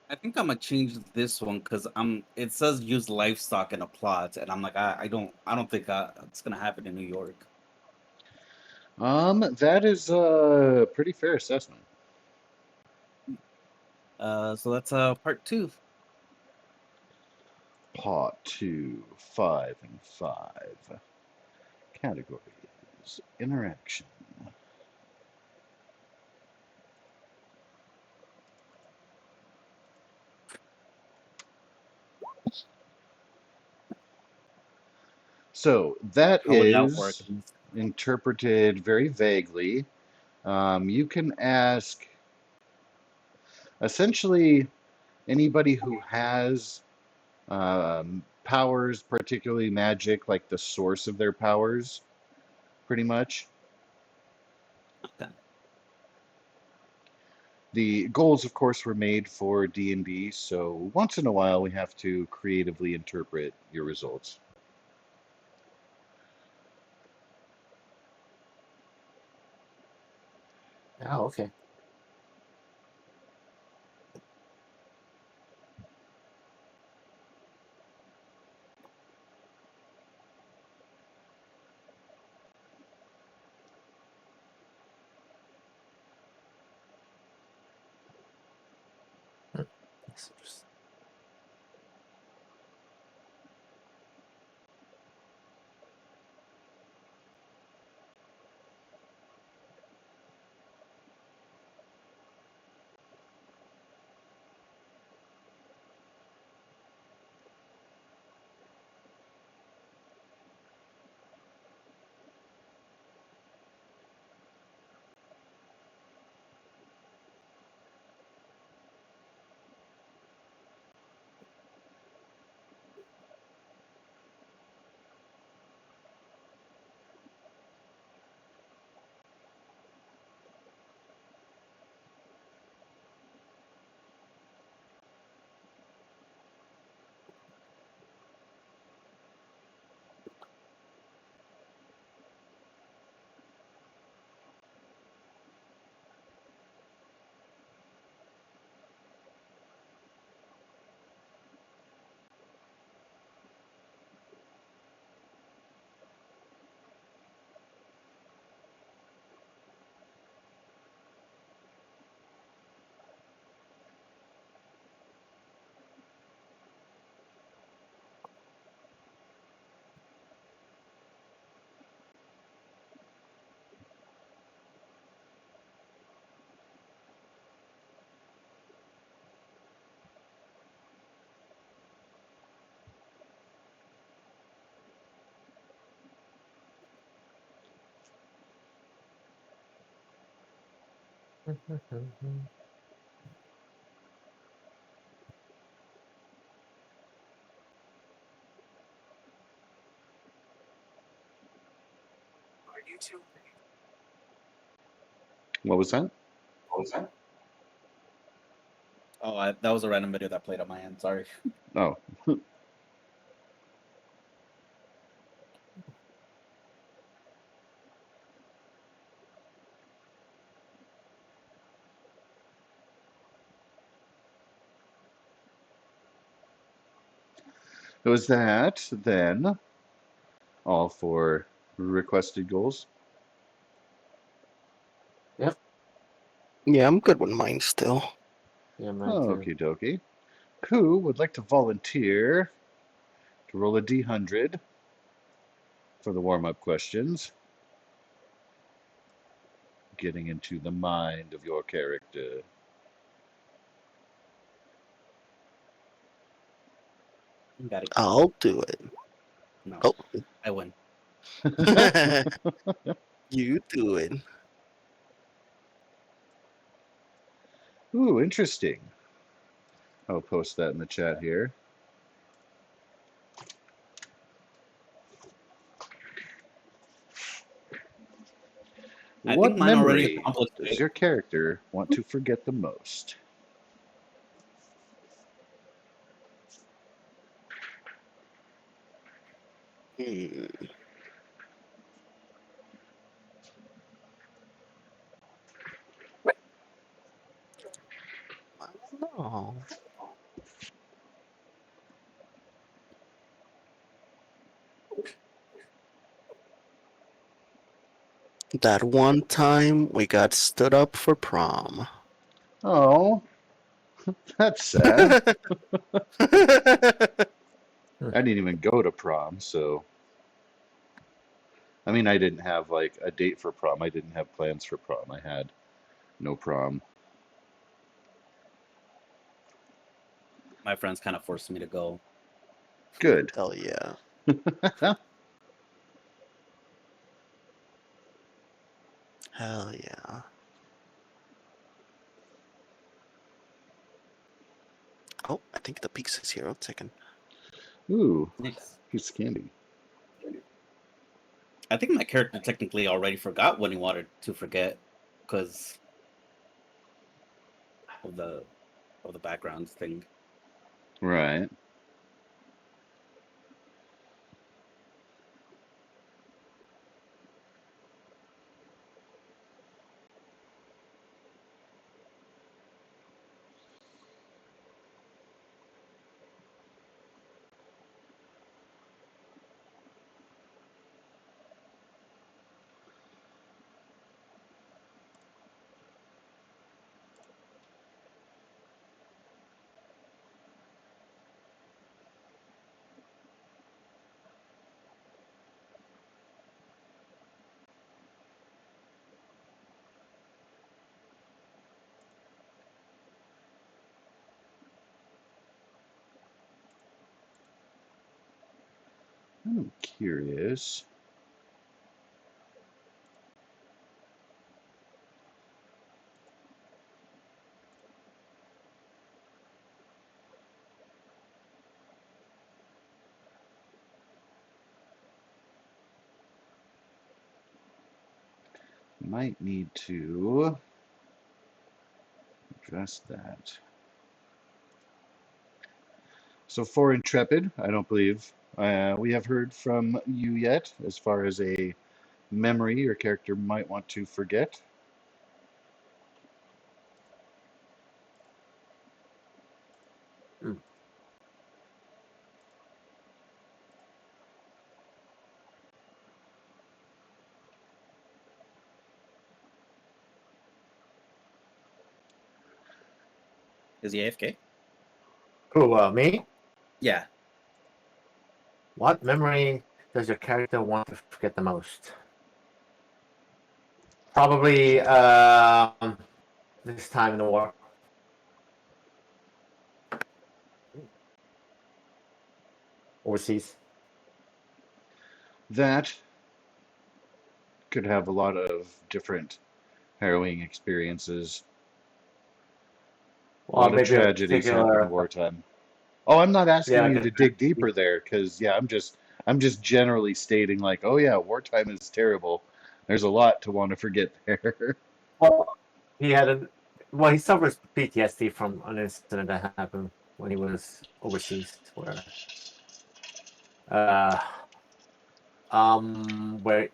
I think I'm gonna change this one because it says use livestock in a plot, and I'm like, I don't think it's gonna happen in New York. That is a pretty fair assessment. So that's part 2. Part 2, 5 and 5. Categories. Interaction. So that How would that work? is interpreted very vaguely. You can ask essentially anybody who has powers, particularly magic, like the source of their powers, pretty much. Okay. The goals, of course, were made for D&D, so once in a while we have to creatively interpret your results. Oh, okay. That's interesting. What was that? Oh, that was a random video that played on my end. Sorry. Oh, it was that, then, all for requested goals. Yep. Yeah, I'm good with mine still. Yeah, mine too. Okie dokie. Who would like to volunteer to roll a D100 for the warm-up questions? Getting into the mind of your character. You got it. I'll do it. No, Oh, I win. you do it. Ooh, interesting. I'll post that in the chat here. I think What mine already memory accomplished does it. your character want to forget the most? Hmm. That one time we got stood up for prom. Oh, that's sad. I didn't even go to prom, so I mean, I didn't have like a date for prom. I didn't have plans for prom. I had no prom. My friends kind of forced me to go. Good. Hell yeah. Hell yeah. Oh, I think the pizza's here. One second. Ooh, Nice. piece of candy. I think my character technically already forgot what he wanted to forget because of the background thing. Right. I'm curious. Might need to address that. So for Intrepid, I don't believe we have heard from you yet as far as a memory your character might want to forget. Hmm. Is he AFK? Who, me? Yeah. What memory does your character want to forget the most? Probably this time in the war. Overseas. That could have a lot of different harrowing experiences. A Well, lot of maybe a tragedies happen in particular. wartime. Oh, I'm not asking Yeah, you to dig deeper there, because yeah, I'm just generally stating like, oh yeah, wartime is terrible. There's a lot to want to forget there. well, he had a. Well, he suffers PTSD from an incident that happened when he was overseas, uh, where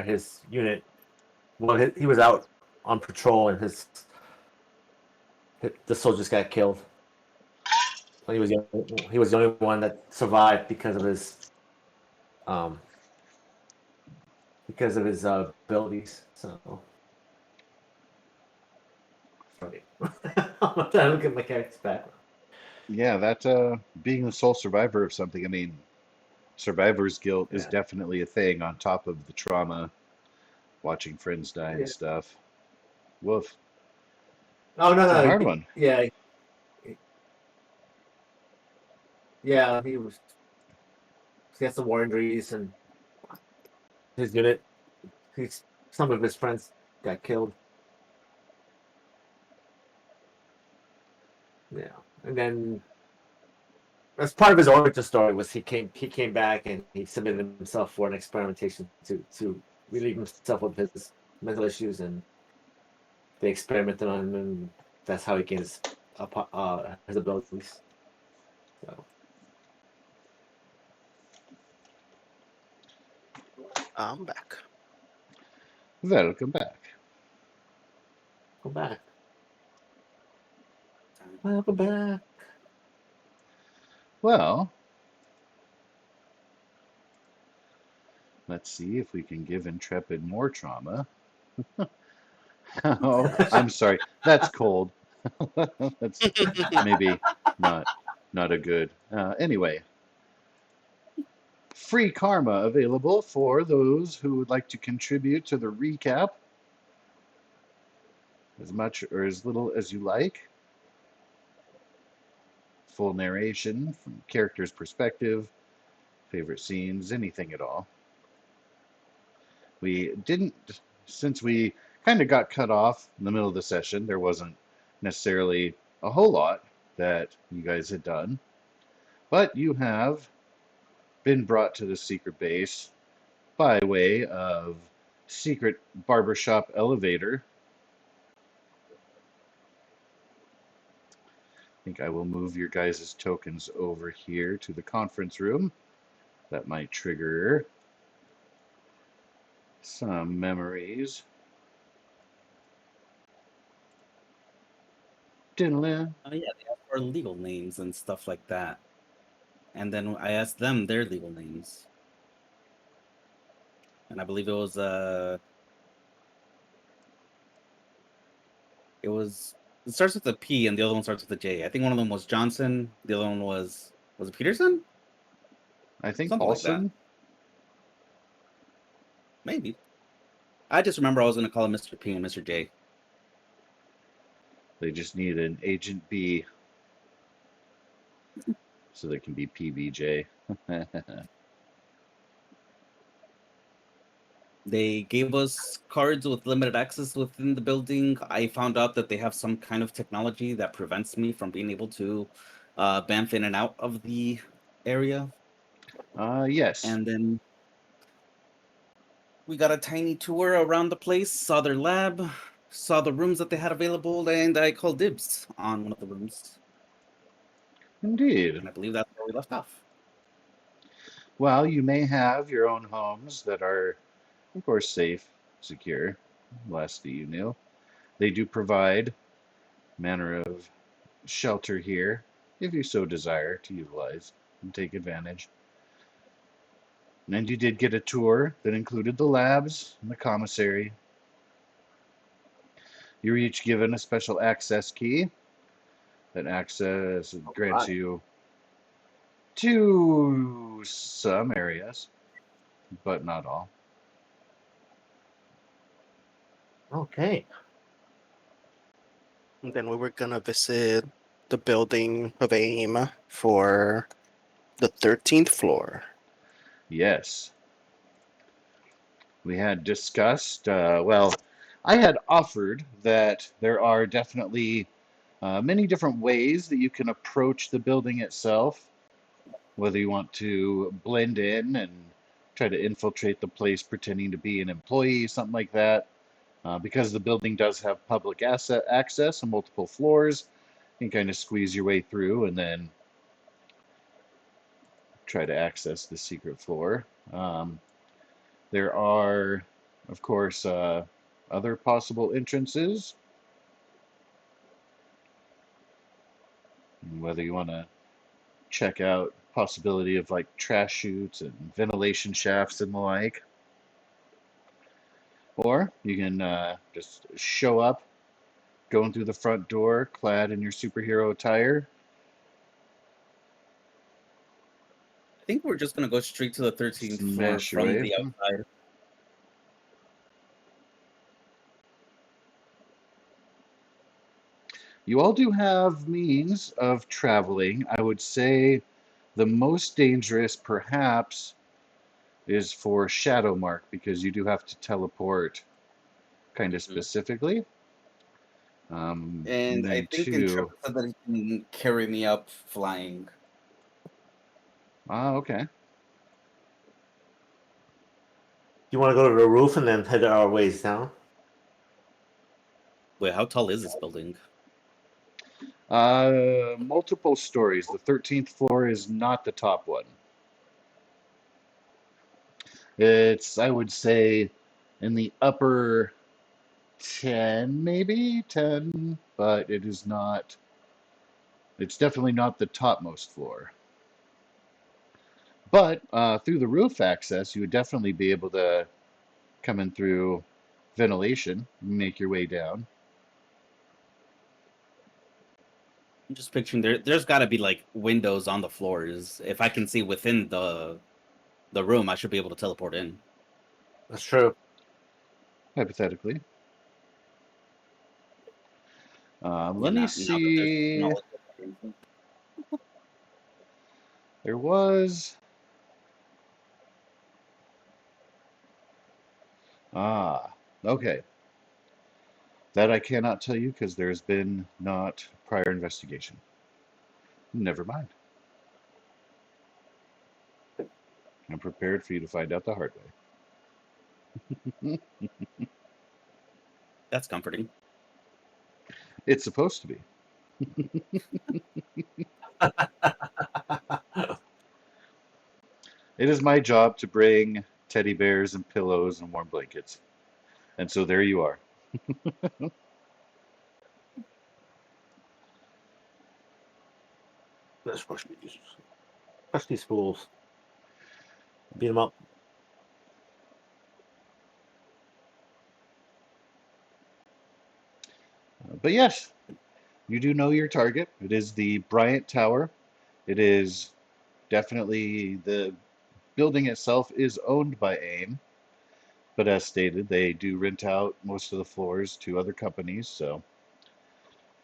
his unit. Well, he was out on patrol and the soldiers got killed. He was the only one that survived um because of his abilities. So sorry. I'm trying to look at my character's background. Yeah, that being the sole survivor of something, I mean, survivor's guilt is Yeah. definitely a thing on top of the trauma, watching friends die and Yeah. stuff. Woof. Oh no It's a no hard one. yeah yeah he had some war injuries and his unit some of his friends got killed. Yeah, and then as part of his origin story was he came back and he submitted himself for an experimentation to relieve himself of his mental issues, and they experimented on him, and that's how he gained his abilities. So I'm back. Welcome back. go back, welcome back. Well, Let's see if we can give Intrepid more trauma. Oh, I'm sorry. That's cold. That's maybe not a good. Anyway, free karma available for those who would like to contribute to the recap, as much or as little as you like. Full narration from character's perspective, favorite scenes, anything at all. We didn't, since we kind of got cut off in the middle of the session, there wasn't necessarily a whole lot that you guys had done, but you have been brought to the secret base by way of secret barbershop elevator. I think I will move your guys' tokens over here to the conference room. That might trigger some memories. Diddle-a. Oh yeah, they asked for legal names and stuff like that. And then I asked them their legal names. And I believe it was it starts with a P and the other one starts with a J. I think one of them was Johnson, the other one was it Peterson? I think Something like that. Paulson. Maybe. I just remember I was gonna call him Mr. P and Mr. J. They just need an Agent B so they can be PBJ. They gave us cards with limited access within the building. I found out that they have some kind of technology that prevents me from being able to bamf in and out of the area. Yes. And then we got a tiny tour around the place, saw their lab, saw the rooms that they had available, and I called dibs on one of the rooms. Indeed. And I believe that's where we left off. Well, you may have your own homes that are, of course, safe, secure, last that you knew. They do provide manner of shelter here, if you so desire to utilize and take advantage. And you did get a tour that included the labs and the commissary. You were each given a special access key. That access grants you to some areas, but not all. Okay. And then we were gonna visit the building of AIM for the 13th floor. Yes. We had discussed, well, I had offered that there are definitely many different ways that you can approach the building itself, whether you want to blend in and try to infiltrate the place pretending to be an employee, something like that. Because the building does have public access on multiple floors, you can kind of squeeze your way through and then try to access the secret floor. There are, of course, other possible entrances. Whether you want to check out possibility of like trash chutes and ventilation shafts and the like. Or you can just show up going through the front door clad in your superhero attire. I think we're just gonna go straight to the 13th floor Smash your from way. the outside. You all do have means of traveling. I would say the most dangerous, perhaps, is for Shadow Mark because you do have to teleport kind of specifically. And and I then think two. Intrepid said that he can carry me up flying. Okay. You want to go to the roof and then head our ways down? Wait, how tall is this building? Multiple stories. The 13th floor is not the top one. It's, I would say, in the upper 10, maybe 10, but it is not, it's definitely not the topmost floor. But through the roof access, you would definitely be able to come in through ventilation, make your way down. I'm just picturing there's got to be like windows on the floors. If I can see within the room, I should be able to teleport in. That's true. Hypothetically. Let me Now that there's see. technology. There was. Okay. That I cannot tell you because there's been not prior investigation. Never mind. I'm prepared for you to find out the hard way. That's comforting. It's supposed to be. It is my job to bring teddy bears and pillows and warm blankets. And so there you are. Especially schools. Beat them up. But yes, you do know your target. It is the Bryant Tower. It is definitely the building itself is owned by AIM, but as stated, they do rent out most of the floors to other companies, so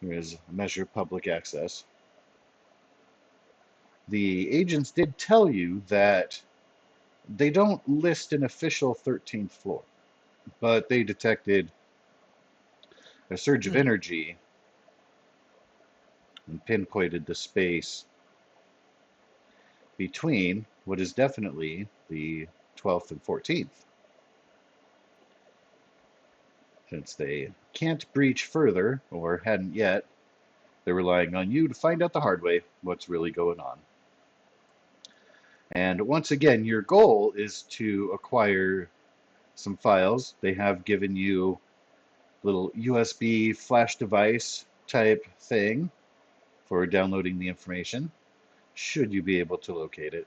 there is a measure of public access. The agents did tell you that they don't list an official 13th floor, but they detected a surge of energy and pinpointed the space between what is definitely the 12th and 14th. Since they can't breach further, or hadn't yet, they're relying on you to find out the hard way what's really going on. And once again, your goal is to acquire some files. They have given you a little USB flash device type thing for downloading the information, should you be able to locate it.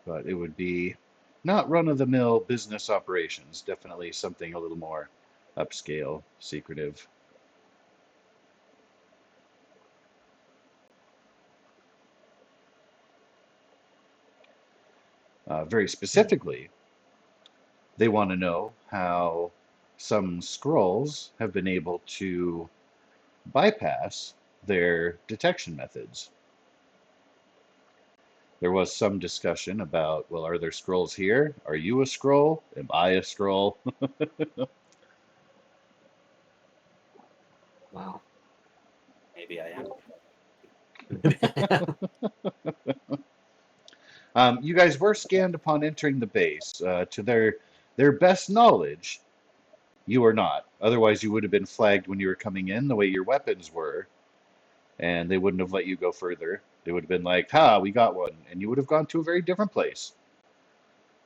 But it would be not run-of-the-mill business operations, definitely something a little more upscale, secretive. Very specifically, they want to know how some Skrulls have been able to bypass their detection methods. There was some discussion about, well, are there Skrulls here? Are you a Skrull? Am I a Skrull? Wow. Maybe I am. You guys were scanned upon entering the base. To their best knowledge, you are not. Otherwise, you would have been flagged when you were coming in the way your weapons were, and they wouldn't have let you go further. They would have been like, "Ha, we got one," and you would have gone to a very different place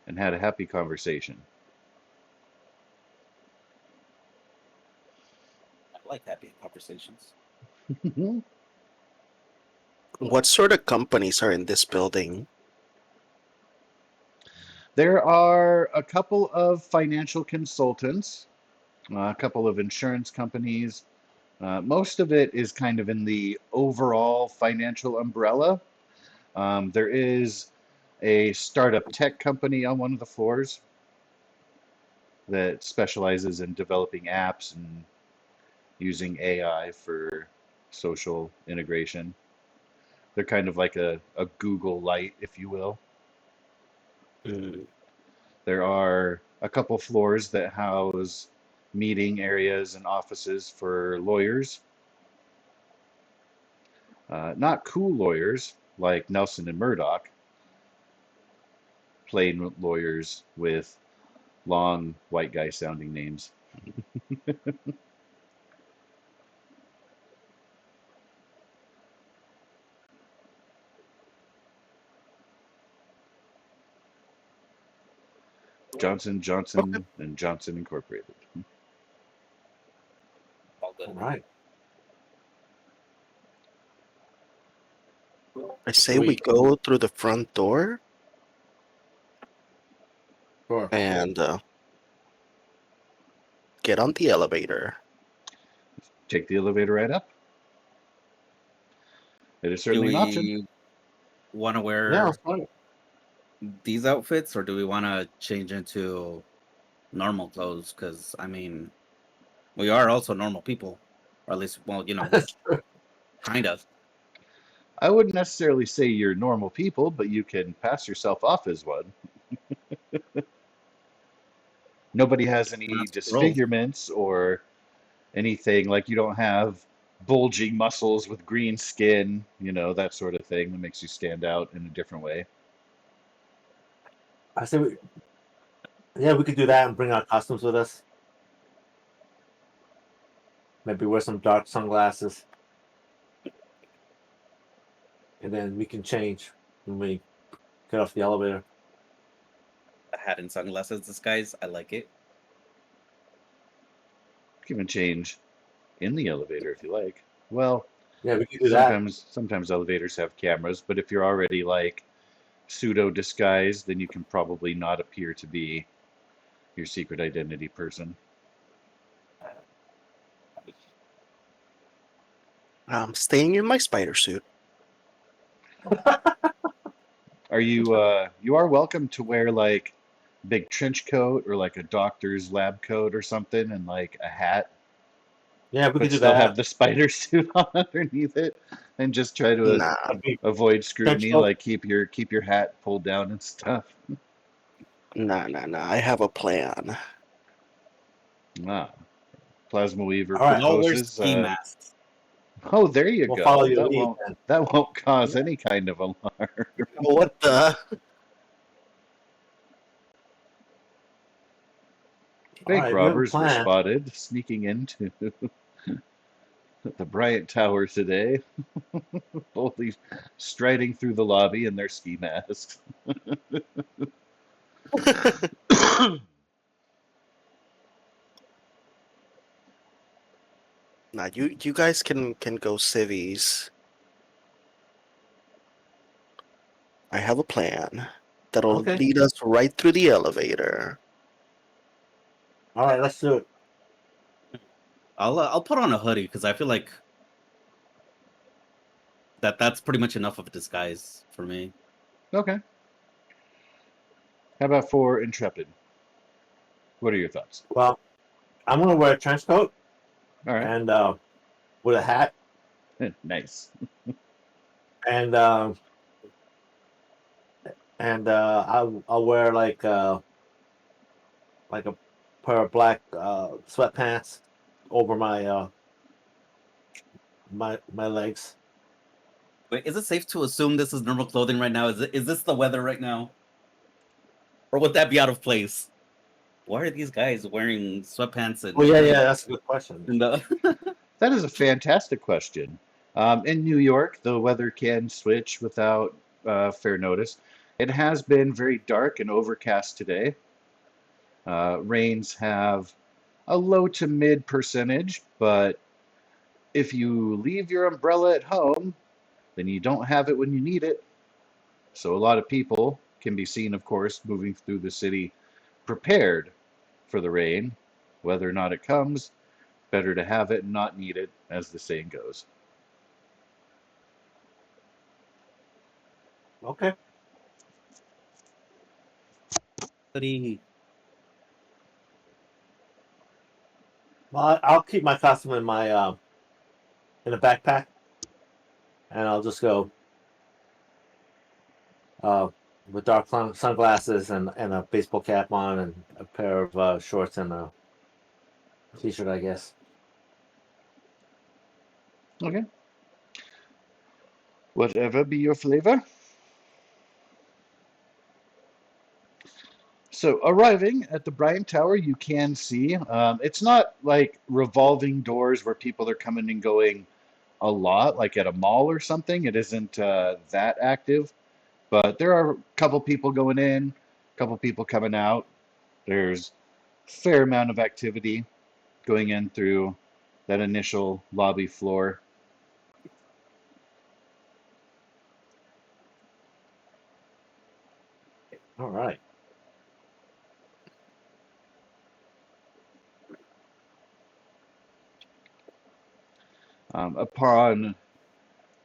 and had a happy conversation. I like happy conversations. What sort of companies are in this building? There are a couple of financial consultants, a couple of insurance companies. Most of it is kind of in the overall financial umbrella. There is a startup tech company on one of the floors that specializes in developing apps and using AI for social integration. They're kind of like a Google Lite, if you will. Mm. There are a couple floors that house meeting areas and offices for lawyers. Not cool lawyers like Nelson and Murdoch, plain lawyers with long white guy sounding names. Johnson, Okay. Johnson, and Johnson Incorporated. All good. All right. I say we go through the front door Sure. and get on the elevator. Take the elevator right up. It is Do certainly an option. we want to Yeah, wear that's fine. these outfits, or do we want to change into normal clothes? Because I mean, we are also normal people, or at least, well, kind of. I wouldn't necessarily say you're normal people, but you can pass yourself off as one. Nobody has any Not Skrull. disfigurements or anything, like you don't have bulging muscles with green skin, that sort of thing that makes you stand out in a different way. I say, we could do that and bring our costumes with us. Maybe wear some dark sunglasses, and then we can change when we get off the elevator. A hat and sunglasses disguise. I like it. You can even change in the elevator if you like. Well, Yeah, we could do that. sometimes elevators have cameras, but if you're already like pseudo disguised, then you can probably not appear to be your secret identity person. I'm staying in my spider suit. Are you are welcome to wear like big trench coat or like a doctor's lab coat or something and like a hat, Yeah, we but could do still have that. the spider suit on underneath it and just try to Nah, A big avoid trench scrutiny, coat. like keep your hat pulled down and stuff. nah. I have a plan. Ah, Plasma Weaver All right, We all wear proposes. ski masks. Oh, there you we'll follow go. your lead then. That won't cause any kind of alarm. What the? All Bank right, we have a robbers were plan. spotted sneaking into the Bryant Tower today, boldly striding through the lobby in their ski masks. Nah, you guys can go civvies. I have a plan that'll Okay. lead us right through the elevator. All right, let's do it. I'll put on a hoodie because I feel like that's pretty much enough of a disguise for me. Okay. How about for Intrepid? What are your thoughts? Well, I'm gonna wear a trench coat All right. and with a hat, Nice. and I'll wear like a pair of black sweatpants over my legs. Wait, is it safe to assume this is normal clothing right now? Is this the weather right now, or would that be out of place? Why are these guys wearing sweatpants and Well, yeah, that's a good question. That is a fantastic question. In New York, the weather can switch without fair notice. It has been very dark and overcast today. Rains have a low to mid percentage, but if you leave your umbrella at home, then you don't have it when you need it. So a lot of people can be seen, of course, moving through the city prepared for the rain. Whether or not it comes, better to have it and not need it, as the saying goes. Okay. Hoodie. Well, I'll keep my costume in a backpack, and I'll just go uh, with dark sunglasses and a baseball cap on and a pair of shorts and a t-shirt, I guess. Okay. Whatever be your flavor. So arriving at the Bryant Tower, you can see it's not like revolving doors where people are coming and going a lot, like at a mall or something. It isn't that active, but there are a couple people going in, a couple people coming out. There's a fair amount of activity going in through that initial lobby floor. All right. Upon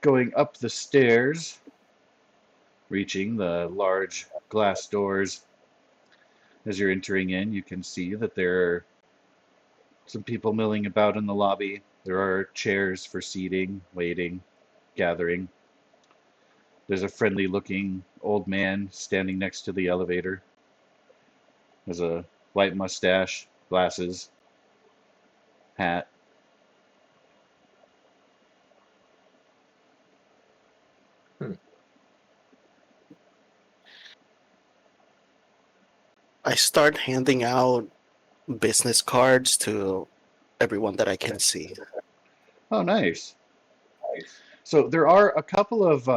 going up the stairs, reaching the large glass doors, as you're entering in, you can see that there are some people milling about in the lobby. There are chairs for seating, waiting, gathering. There's a friendly looking old man standing next to the elevator. Has a white mustache, glasses, hat. I start handing out business cards to everyone that I can see. Oh, nice. So there are a couple of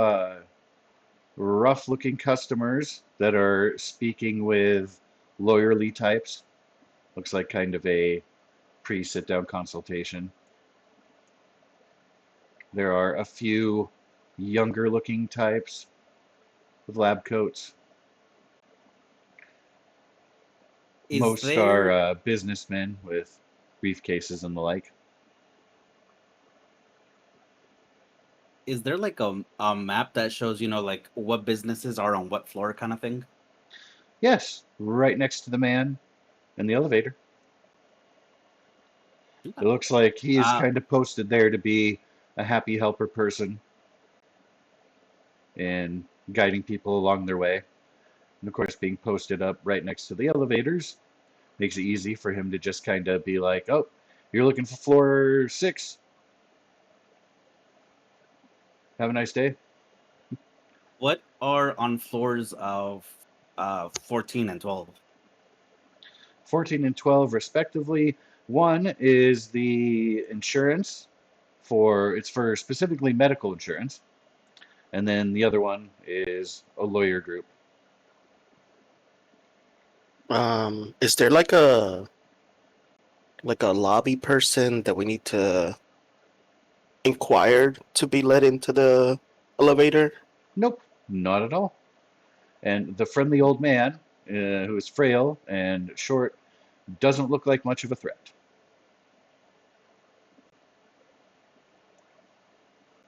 rough looking customers that are speaking with lawyerly types. Looks like kind of a pre sit down consultation. There are a few younger looking types with lab coats. Is Most there are businessmen with briefcases and the like. is there like a map that shows, like what businesses are on what floor kind of thing? Yes, right next to the man in the elevator. It looks like he is Uh, kind of posted there to be a happy helper person and guiding people along their way. And of course, being posted up right next to the elevators makes it easy for him to just kind of be like, oh, you're looking for floor 6. Have a nice day. what are on floors of 14 and 12? 14 and 12, respectively. One is the insurance it's for specifically medical insurance. And then the other one is a lawyer group. Is there like a lobby person that we need to inquire to be let into the elevator? Nope, not at all. And the friendly old man, who is frail and short, doesn't look like much of a threat.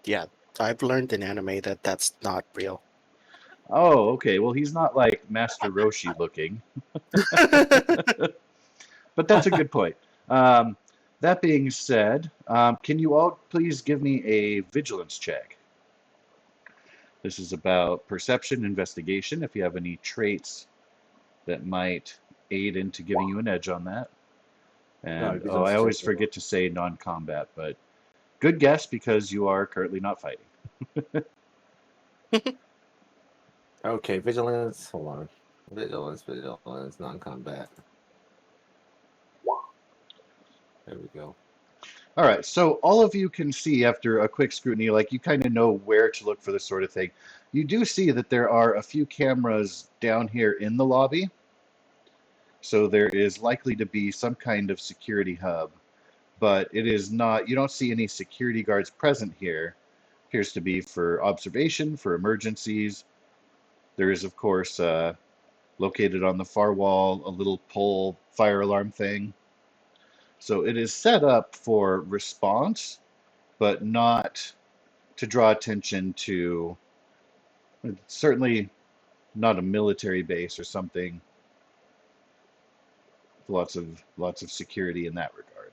Yeah, I've learned in anime that that's not real. Oh, okay. Well, he's not like Master Roshi looking, but that's a good point. Um, that being said, can you all please give me a vigilance check? This is about perception, investigation, if you have any traits that might aid into giving you an edge on that. And oh, I vigilance always check. forget to say non-combat, but good guess because you are currently not fighting. Okay, vigilance. Hold on. Vigilance, non-combat. There we go. All right, so all of you can see after a quick scrutiny, like you kind of know where to look for this sort of thing. You do see that there are a few cameras down here in the lobby, so there is likely to be some kind of security hub, but it is not, you don't see any security guards present here. Appears to be for observation, for emergencies. There is, of course, located on the far wall, a little pole fire alarm thing. So it is set up for response, but not to draw attention to, certainly not a military base or something. Lots of security in that regard.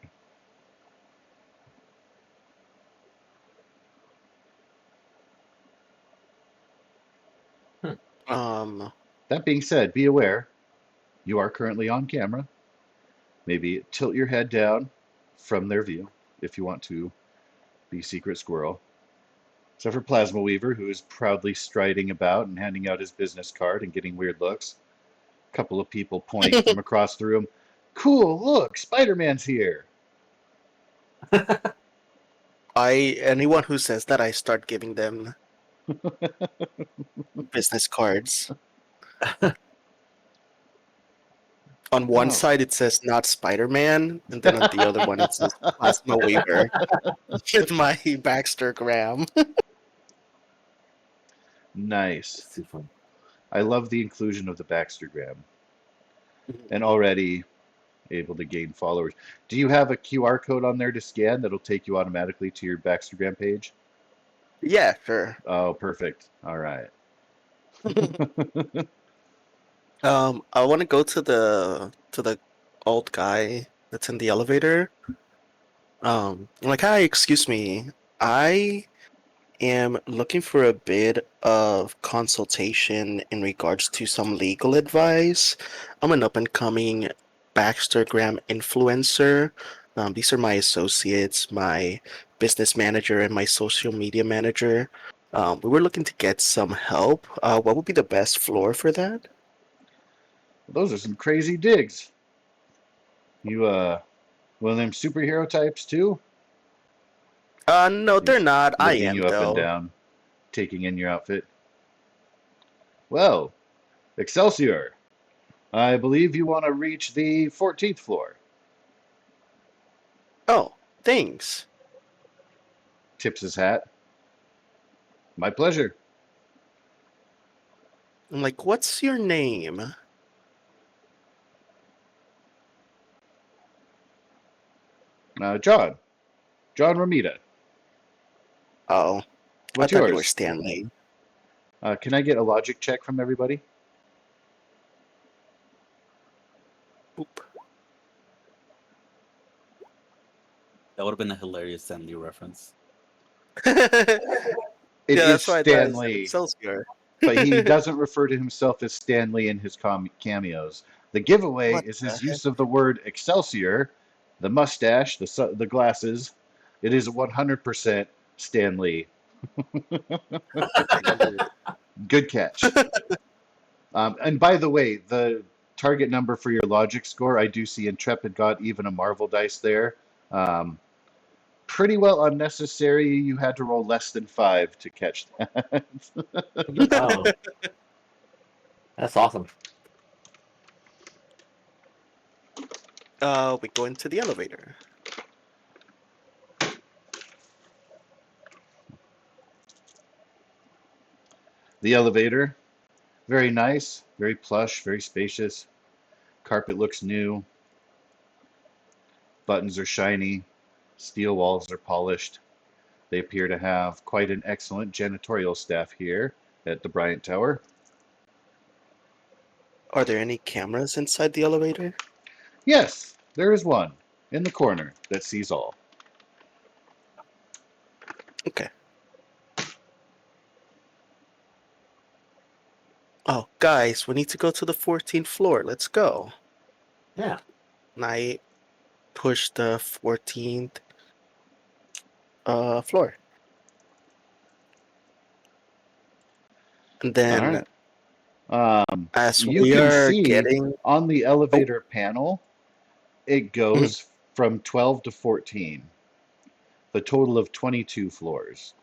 Um, That being said, be aware you are currently on camera. Maybe tilt your head down from their view if you want to be Secret Squirrel. Except for Plasma Weaver, who is proudly striding about and handing out his business card and getting weird looks. A couple of people point from across the room. Cool, look, Spider-Man's here. anyone who says that, I start giving them business cards. On one Oh. side it says not Spider-Man, and then on the other one it says Plasma Weaver with my Baxter Graham. Nice. It's too fun. I love the inclusion of the Baxtergram Mhm. and already able to gain followers. Do you have a QR code on there to scan that'll take you automatically to your Baxtergram page? Yeah, sure. Oh, perfect. All right. I want to go to the old guy that's in the elevator. I'm like, hi, excuse me. I am looking for a bit of consultation in regards to some legal advice. I'm an up-and-coming Baxtergram influencer. These are my associates, my business manager, and my social media manager. We were looking to get some help. What would be the best floor for that? Those are some crazy digs. You one of them superhero types too? No, they're He's not. I looking am you up and though. down, taking in your outfit. Well, Excelsior, I believe you want to reach the 14th floor. Oh, thanks. Tips his hat. My pleasure. I'm like, what's your name? John. John Ramita. Oh, I What's thought you were yours? Stanley. Can I get a logic check from everybody? Boop. That would have been a hilarious Stanley reference. Yeah, It is that's why I thought it said Stanley, Excelsior. but he doesn't refer to himself as Stanley in his cameos. The giveaway What is the his use of the word Excelsior, the mustache, the glasses. It is 100% Stanley. heck? Good catch. And by the way, the target number for your logic score, I do see Intrepid got even a Marvel dice there. Um, Pretty well unnecessary. You had to roll less than 5 to catch that. Wow, that's awesome. We go into the elevator. The elevator, very nice, very plush, very spacious. Carpet looks new. Buttons are shiny. Steel walls are polished. They appear to have quite an excellent janitorial staff here at the Bryant Tower. Are there any cameras inside the elevator? Yes, there is one in the corner that sees all. Okay. Oh, guys, we need to go to the 14th floor. Let's go. Yeah. And I push the 14th floor. And All then right. Um, as you we can are see getting on the oh, elevator panel, it mhm. goes from 12 to 14, the total of 22 floors.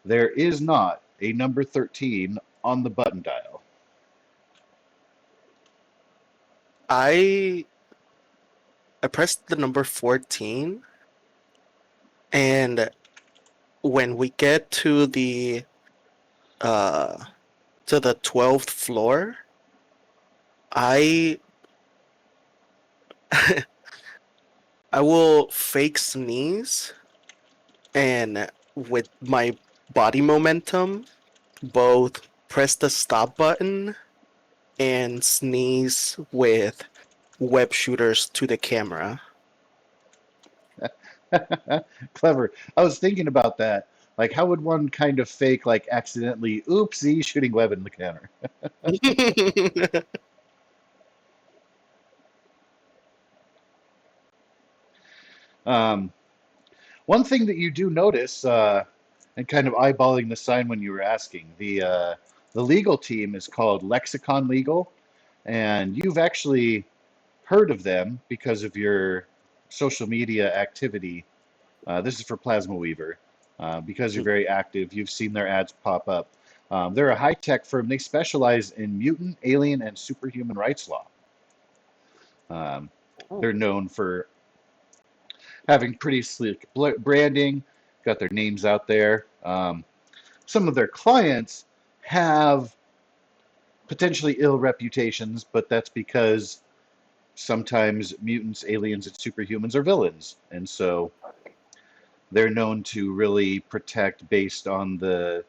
There is not a number 13 on the button dial. I pressed the number 14, and when we get uh to the 12th floor, I I will fake sneeze and with my body momentum both press the stop button and sneeze with web shooters to the camera. Clever. I was thinking about that. Like, how would one kind of fake, like, accidentally, oopsie, shooting web in the camera? Um, One thing that you do notice, and kind of eyeballing the sign when you were asking, the legal team is called Lexicon Legal, and you've actually heard of them because of your social media activity. This is for Plasma Weaver. Because you're very active, you've seen their ads pop up. They're a high-tech firm. They specialize in mutant, alien, and superhuman rights law. Um, Oh, they're known for having pretty sleek branding, got their names out there. Some of their clients have potentially ill reputations, but that's because sometimes mutants, aliens, and superhumans are villains, and so they're known to really protect based on the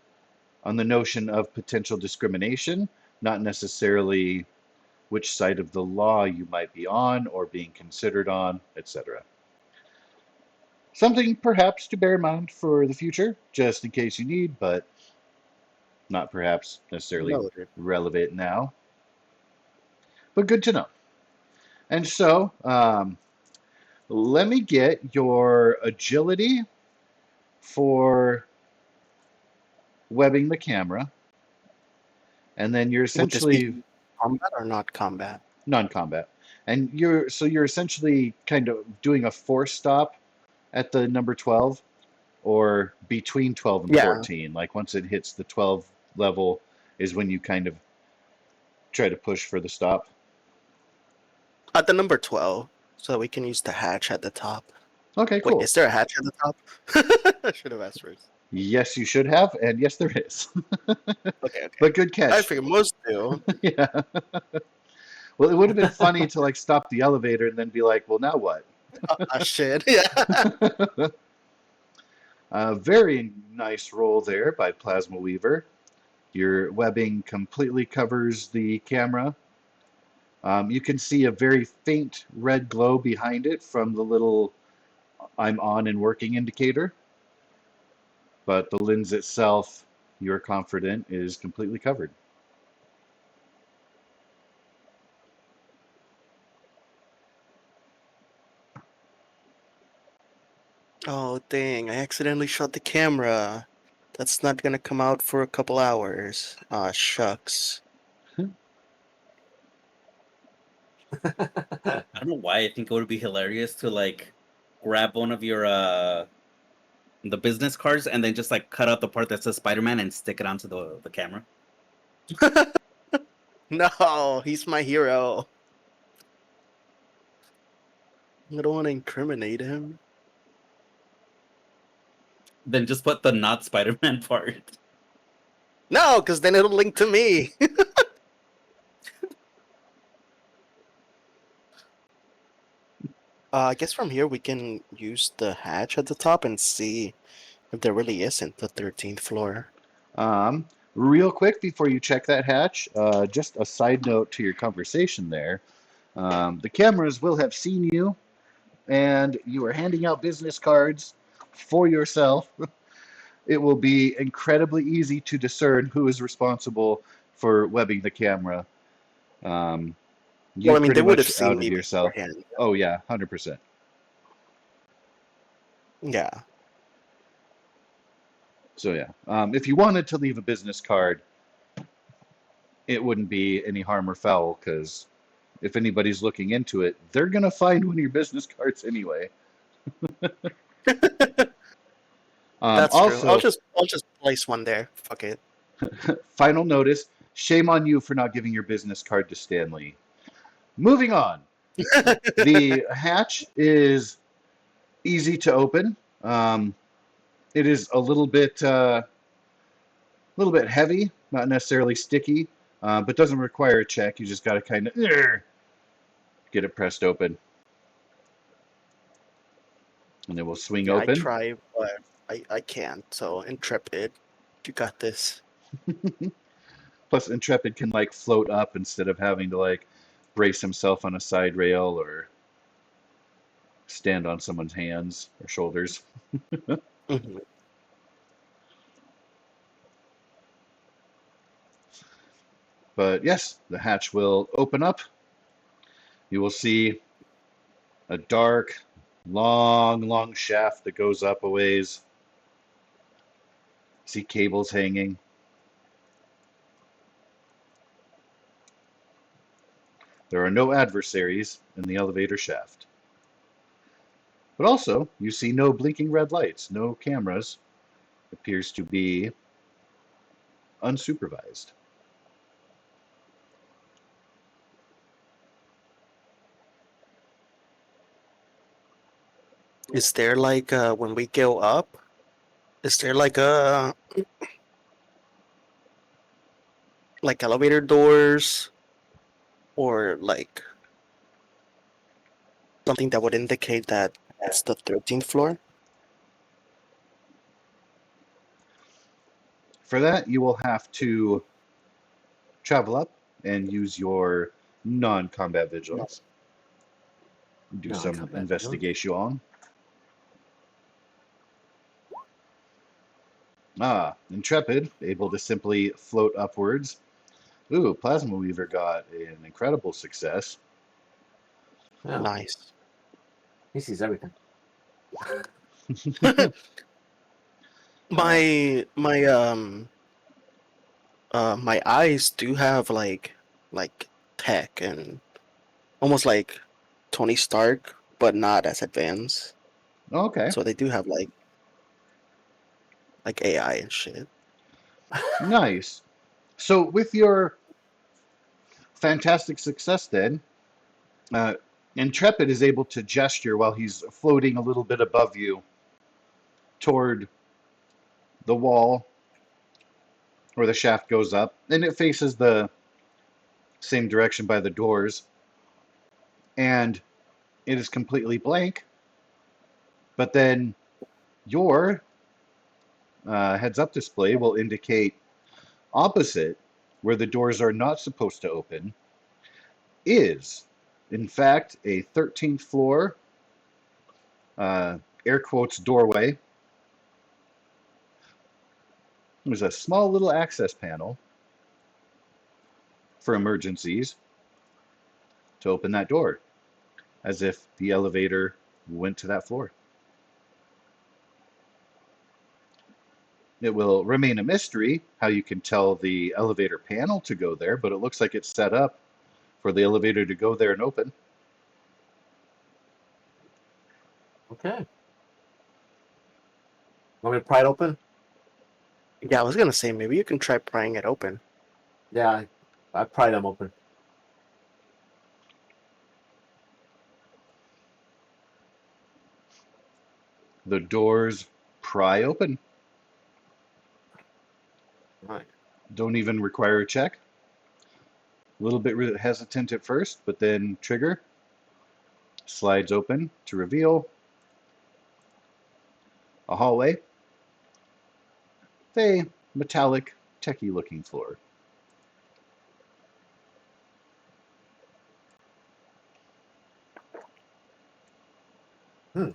notion of potential discrimination, not necessarily which side of the law you might be on or being considered on, etc. Something perhaps to bear in mind for the future, just in case you need, but not perhaps necessarily Noted. relevant now. But good to know. And so, let me get your agility for webbing the camera, and then you're Would this essentially be combat or not combat? non-combat, and you're essentially kind of doing a force stop at the number 12, or between 12 and Yeah, 14. Like once it hits the 12 level is when you kind of try to push for the stop. at the number 12, so we can use the hatch at the top. Okay, Wait, cool. is there a hatch at the top? I should have asked first. Yes, you should have, and yes, there is. Okay. But good I catch. figure most do. Yeah. Well, it would have been funny to like stop the elevator and then be like, well, now what? Ah, shit. Yeah. Very nice roll there by Plasma Weaver. Your webbing completely covers the camera. You can see a very faint red glow behind it from the little I'm on and working indicator. But the lens itself, you're confident, is completely covered. Oh, dang. I accidentally shut the camera. That's not gonna come out for a couple hours. Ah, shucks. I don't know why I think it would be hilarious to like grab one of your the business cards and then just like cut out the part that says Spider-Man and stick it onto the camera. No, he's my hero. I don't want to incriminate him. Then just put the not Spider-Man part. No, because then it'll link to me. I guess from here we can use the hatch at the top and see if there really isn't the 13th floor. Real quick before you check that hatch, just a side note to your conversation there. The cameras will have seen you, and you are handing out business cards for yourself. It will be incredibly easy to discern who is responsible for webbing the camera. Well, I You've mean, they pretty would have much seen outed me yourself. beforehand. Oh yeah, 100%. Yeah. So yeah, if you wanted to leave a business card, it wouldn't be any harm or foul because if anybody's looking into it, they're gonna find one of your business cards anyway. That's true. I'll Also, just place one there. Fuck it. final notice: shame on you for not giving your business card to Stanley. Moving on. The hatch is easy to open. It is a little bit heavy, not necessarily sticky, but doesn't require a check. You just got to kind of get it pressed open, and it will swing Yeah, I open. try, but I can't. So Intrepid, you got this. Plus, Intrepid can like float up instead of having to like brace himself on a side rail or stand on someone's hands or shoulders. Mhm. But yes, the hatch will open up. You will see a dark, long shaft that goes up a ways. See cables hanging. There are no adversaries in the elevator shaft. But also, you see no blinking red lights, no cameras. Appears to be unsupervised. Is there like when we go up? Is there like like elevator doors or like something that would indicate that it's the 13th floor? For that, you will have to travel up and use your non-combat vigilance. Do No, some come back. investigation. Ah, Intrepid, able to simply float upwards. Ooh, Plasma Weaver got an incredible success. Yeah, Nice. he sees everything. My eyes do have like tech and almost like Tony Stark, but not as advanced. Okay, So they do have like AI and shit. nice. So with your fantastic success then, uh, Intrepid is able to gesture while he's floating a little bit above you toward the wall where the shaft goes up, and it faces the same direction by the doors, and it is completely blank. But then your heads up display will indicate opposite where the doors are not supposed to open is, in fact, a 13th floor, uh, air quotes, doorway. There's a small little access panel for emergencies to open that door, as if the elevator went to that floor. It will remain a mystery how you can tell the elevator panel to go there, but it looks like it's set up for the elevator to go there and open. Okay. Want me to pry it open? Yeah, I was gonna say maybe you can try prying it open. Yeah, I pried them open. The doors pry open. All right. Don't even require a check. A little bit hesitant at first, but then trigger. Slides open to reveal a hallway. A metallic, techy looking floor. Hmm.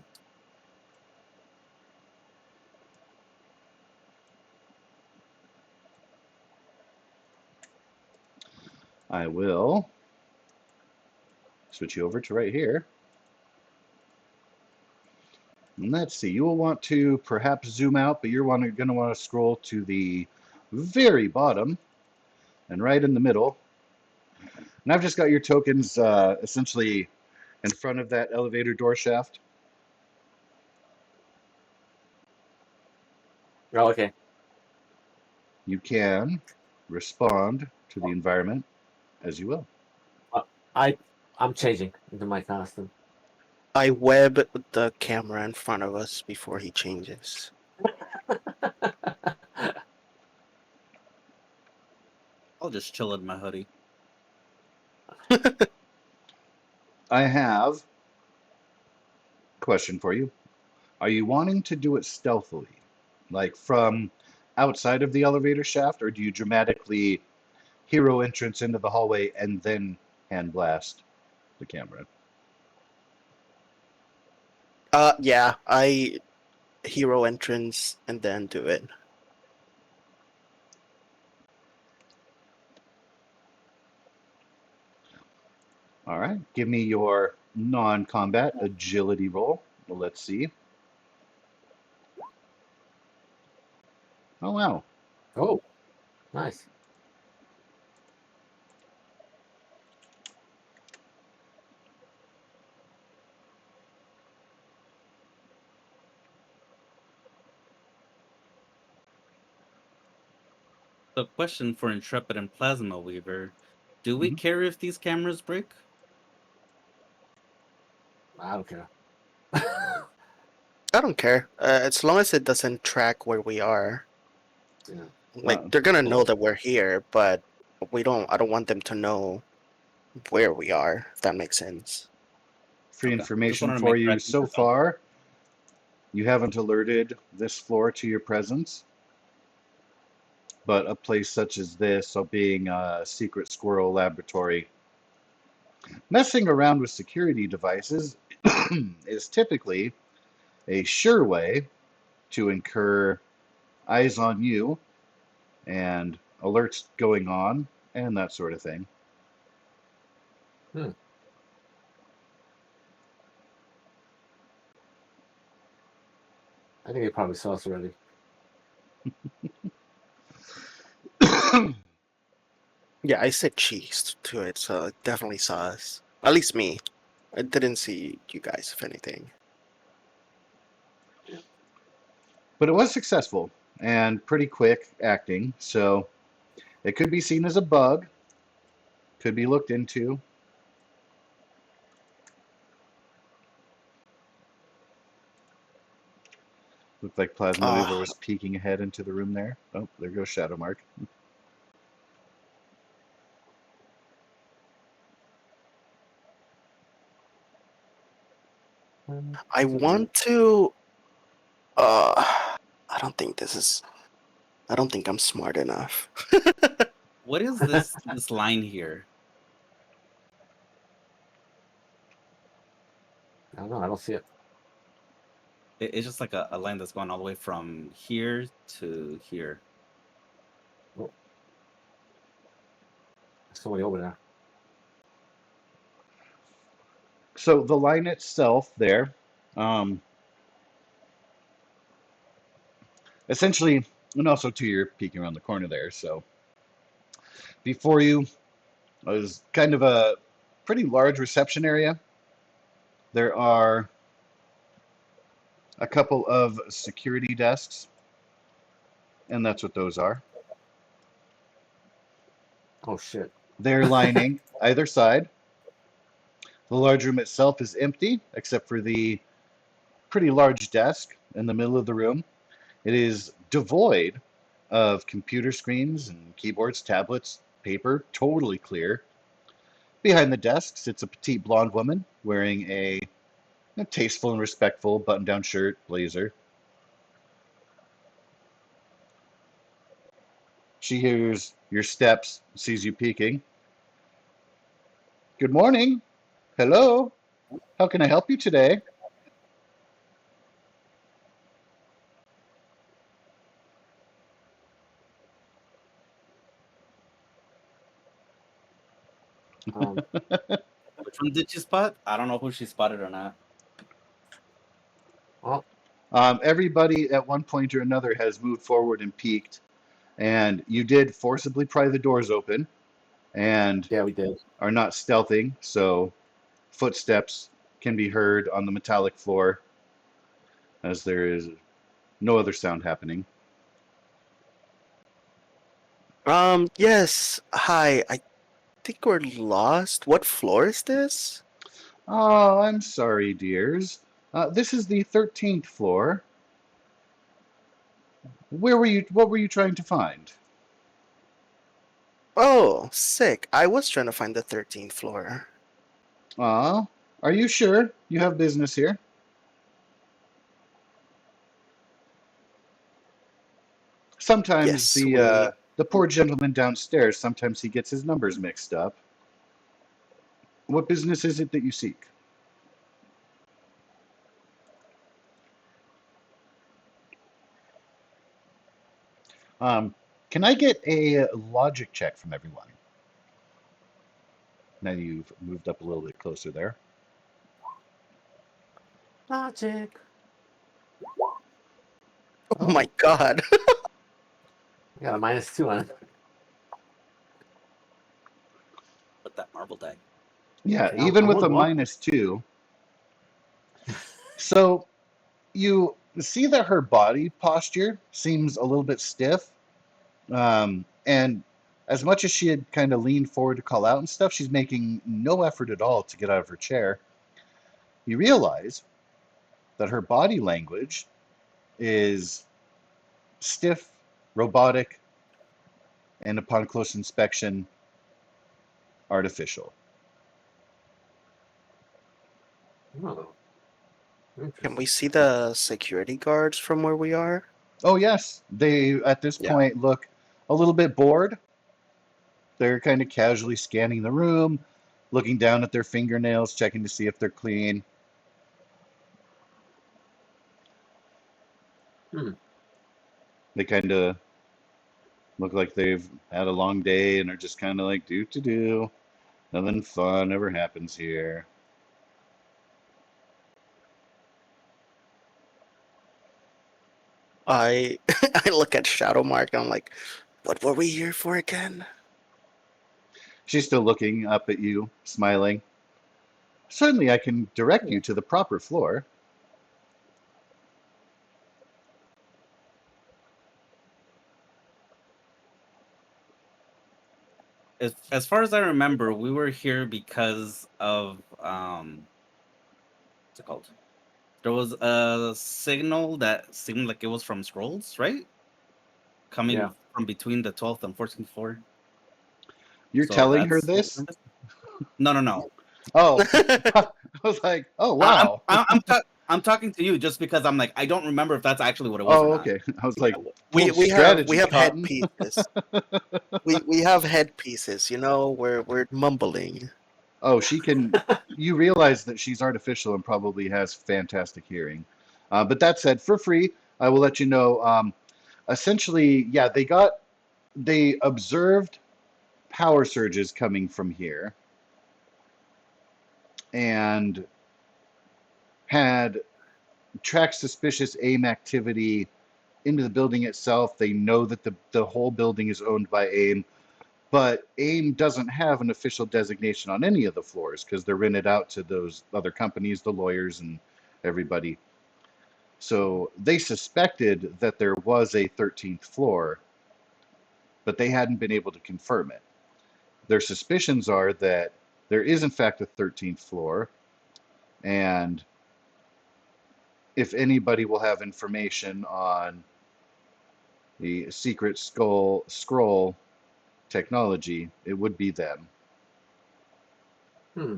I will switch you over to right here. And let's see, you will want to perhaps zoom out, but you're going to want to scroll to the very bottom and right in the middle. And I've just got your tokens essentially in front of that elevator door shaft. Oh, okay. You can respond to the environment as you will. I I'm changing into my costume. I web the camera in front of us before he changes. I'll just chill in my hoodie. I have a question for you. Are you wanting to do it stealthily, like from outside of the elevator shaft, or do you dramatically hero entrance into the hallway and then hand blast the camera? Yeah, I hero entrance and then do it. All right, give me your non-combat agility roll. Well, let's see. Oh, wow. Oh, nice. So, question for Intrepid and Plasma Weaver: do we Mhm. care if these cameras break? I don't care. I don't care. As long as it doesn't track where we are. Yeah. Like they're gonna know that we're here, but I don't want them to know where we are, if that makes sense. Free Okay. Just information wanted to for make sure I you didn't so miss something. far. You haven't alerted this floor to your presence, but a place such as this, so being a secret squirrel laboratory, messing around with security devices is typically a sure way to incur eyes on you and alerts going on and that sort of thing. Hmm. I think they probably saw us already. Yeah, I said cheese to it, so it definitely saw us. At least me. I didn't see you guys, if anything. But it was successful and pretty quick acting, so it could be seen as a bug, could be looked into. Looked like Plasma Weaver Uh, was peeking ahead into the room there. Oh, there goes Shadow Mark. I want to. I don't think this is. I don't think I'm smart enough. What is this line here? I don't know. I don't see it. It's just like a line that's going all the way from here to here. Oh, there's somebody over there. So the line itself there, um, essentially, and also too, you're peeking around the corner there. So before you was kind of a pretty large reception area. There are a couple of security desks, and that's what those are. Oh shit. They're lining either side. The large room itself is empty, except for the pretty large desk in the middle of the room. It is devoid of computer screens and keyboards, tablets, paper, totally clear. Behind the desk sits a petite blonde woman wearing a tasteful and respectful button-down shirt, blazer. She hears your steps, sees you peeking. Good morning. Hello. How can I help you today? Um. Which one did you spot? I don't know who she spotted or not. Oh. Everybody at one point or another has moved forward and peeked, and you did forcibly pry the doors open and Yeah, we did. are not stealthing, so footsteps can be heard on the metallic floor as there is no other sound happening. Yes. Hi. I think we're lost. What floor is this? Oh, I'm sorry, dears. This is the 13th floor. Where were you? What were you trying to find? Oh, sick. I was trying to find the 13th floor. Are you sure you have business here? Sometimes Yes, we. the poor gentleman downstairs, sometimes he gets his numbers mixed up. What business is it that you seek? Um, can I get a logic check from everyone? Now you've moved up a little bit closer there. Logic. Oh my god. I got a -2 on it. With that marble die. Yeah, See, even I'm with a working well. -2. So you see that her body posture seems a little bit stiff. And as much as she had kind of leaned forward to call out and stuff, she's making no effort at all to get out of her chair. You realize that her body language is stiff, robotic, and upon close inspection, artificial. Oh, Can interesting. we see the security guards from where we are? Oh, yes, they at this Yeah. point look a little bit bored. They're kind of casually scanning the room, looking down at their fingernails, checking to see if they're clean. Hmm. They kind of look like they've had a long day and are just kind of like, do to do. Nothing fun ever happens here. I I look at Shadow Mark and I'm like, what were we here for again? She's still looking up at you, smiling. Certainly, I can direct you to the proper floor. As far as I remember, we were here because of what's it called? There was a signal that seemed like it was from scrolls, right? Coming Yeah. from between the 12th and 14th floor. You're So telling her that's what this? we're missing. No. Oh, I was like, oh, wow. I'm talking to you just because I'm like I don't remember if that's actually what it was or Oh, not. okay. I was Yeah, like, we full we have strategy, Cotton. headpieces. We have headpieces, you know, we're mumbling. Oh, she can. You realize that she's artificial and probably has fantastic hearing. But that said, for free, I will let you know. Essentially, yeah, they observed power surges coming from here and had tracked suspicious AIM activity into the building itself. They know that the whole building is owned by AIM, but AIM doesn't have an official designation on any of the floors because they're rented out to those other companies, the lawyers, and everybody. So they suspected that there was a 13th floor, but they hadn't been able to confirm it. Their suspicions are that there is, in fact, a 13th floor, and if anybody will have information on the secret scroll technology, it would be them. Hmm.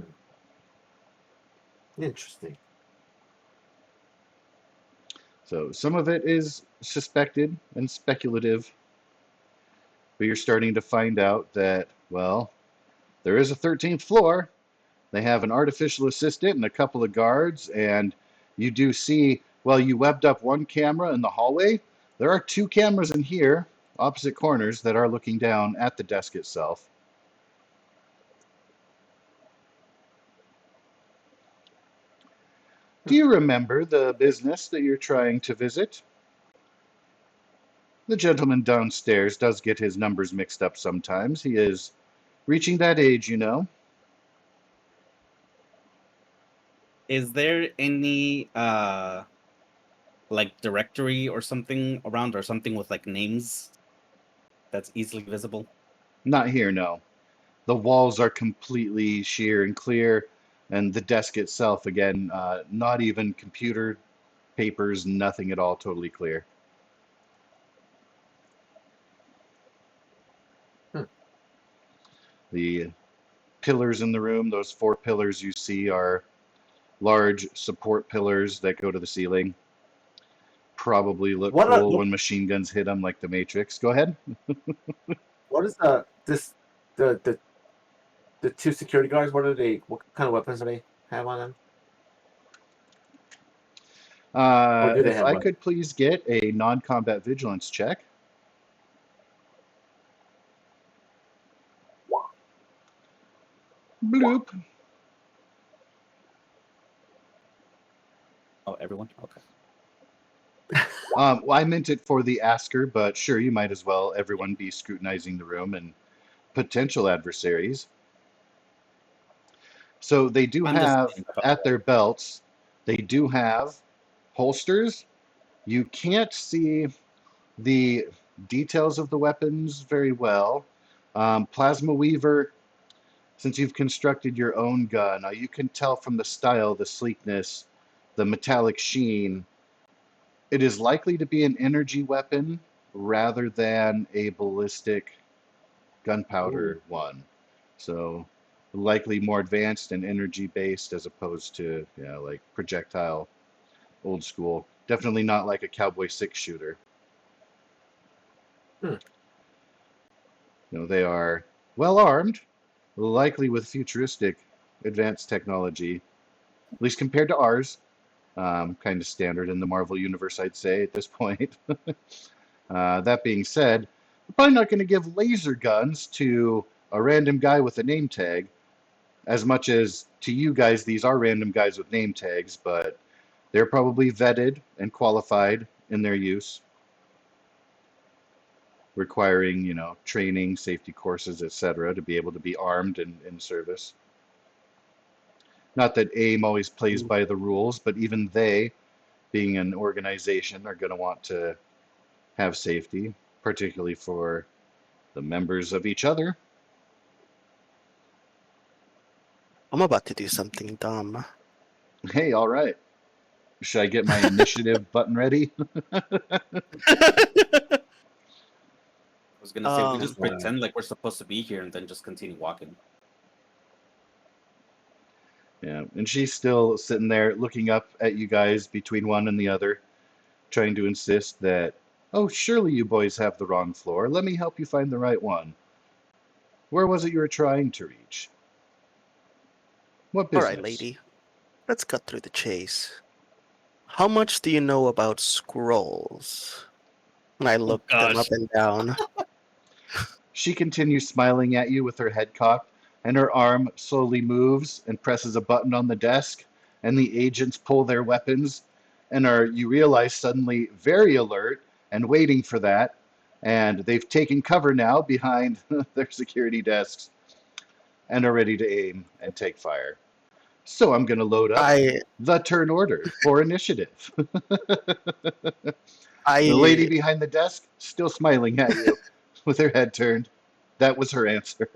Interesting. So some of it is suspected and speculative, but you're starting to find out that, well, there is a 13th floor. They have an artificial assistant and a couple of guards, and you do see, well, you webbed up one camera in the hallway. There are two cameras in here, opposite corners, that are looking down at the desk itself. Do you remember the business that you're trying to visit? The gentleman downstairs does get his numbers mixed up sometimes. He is reaching that age, you know. Is there any like directory or something around or something with like names that's easily visible? Not here, no. The walls are completely sheer and clear, and the desk itself, again, not even computer papers, nothing at all, totally clear. Hmm. The pillars in the room, those four pillars you see, are large support pillars that go to the ceiling. Probably look What are, cool when machine guns hit them like the Matrix. Go ahead. what is this the two security guards? What are they? What kind of weapons do they have on them? Or do they If have I weapons? could please get a non-combat vigilance check. Bloop. Oh, everyone? Okay. Well, I meant it for the asker, but sure, you might as well, Yeah. everyone, be scrutinizing the room and potential adversaries. So they do I'm just have saying, at their belts, they do have holsters. You can't see the details of the weapons very well. Plasma Weaver, since you've constructed your own gun, you can tell from the style, the sleekness, the metallic sheen. It is likely to be an energy weapon rather than a ballistic gunpowder Ooh. one. So likely more advanced and energy based as opposed to like projectile old school. Definitely not like a Cowboy 6 shooter. Hmm. They are well armed, likely with futuristic advanced technology, at least compared to ours. Kind of standard in the Marvel universe, I'd say, at this point. That being said, we're probably not going to give laser guns to a random guy with a name tag, as much as to you guys, these are random guys with name tags, but they're probably vetted and qualified in their use, requiring, training, safety courses, etc., to be able to be armed and in service. Not that AIM always plays by the rules, but even they, being an organization, are going to want to have safety, particularly for the members of each other. I'm about to do something dumb. Hey, all right. Should I get my initiative button ready? I was gonna say we just Um, pretend like we're supposed to be here and then just continue walking. Yeah, and she's still sitting there looking up at you guys between one and the other, trying to insist that, oh, surely you boys have the wrong floor. Let me help you find the right one. Where was it you were trying to reach? What all right, business? lady. Let's cut through the chase. How much do you know about scrolls? And I Oh look them up gosh. and down. She continues smiling at you with her head cocked, and her arm slowly moves and presses a button on the desk, and the agents pull their weapons and are, you realize, suddenly very alert and waiting for that. And they've taken cover now behind their security desks and are ready to aim and take fire. So I'm going to load up I the turn order for initiative. The lady I behind the desk still smiling at you with her head turned. That was her answer.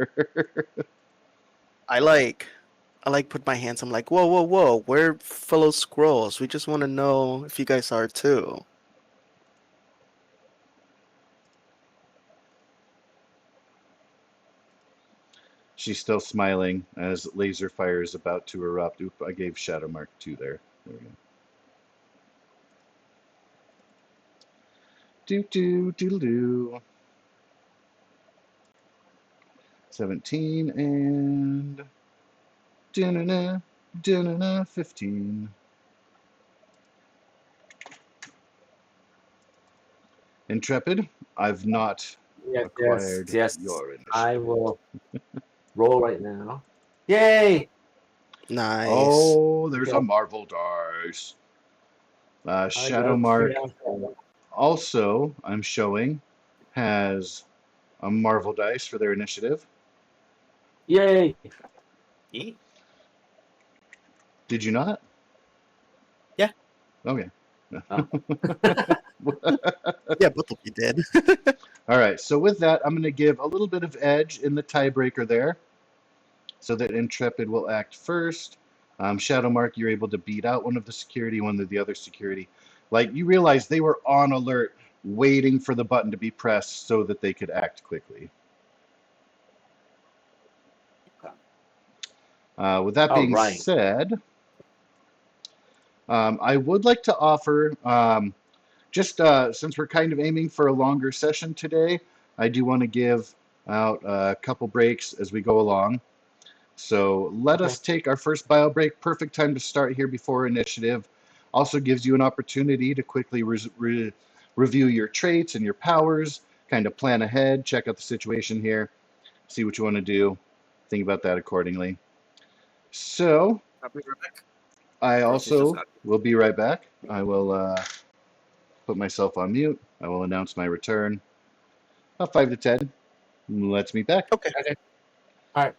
I like put my hands. I'm like, whoa, whoa, whoa. We're fellow scrolls. We just want to know if you guys are too. She's still smiling as laser fire is about to erupt. Oop, I gave Shadow Mark 2 there. There we go. Do do do do. 17 and 15. Intrepid, I've not Yes, yes, acquired yes. your I initiative. will roll right now. Yay! Nice. Oh, there's Okay. a Marvel dice. I Shadow got three Mark out. also, I'm showing, has a Marvel dice for their initiative. Yay! Eat. Did you not? Yeah. Okay. Oh. Yeah, both of you did. All right. So with that, I'm going to give a little bit of edge in the tiebreaker there, so that Intrepid will act first. Shadow Mark, you're able to beat out one of the security, one of the other security. Like you realize they were on alert, waiting for the button to be pressed so that they could act quickly. With that All being right. said, I would like to offer, just since we're kind of aiming for a longer session today, I do want to give out a couple breaks as we go along. So let Okay. us take our first bio break. Perfect time to start here before initiative. Also gives you an opportunity to quickly review your traits and your powers, kind of plan ahead, check out the situation here, see what you want to do, think about that accordingly. So I'll be right back. I Or she's just also not. will be right back. I will put myself on mute. I will announce my return. About 5 to 10. Let's meet back. Okay. Okay. All right.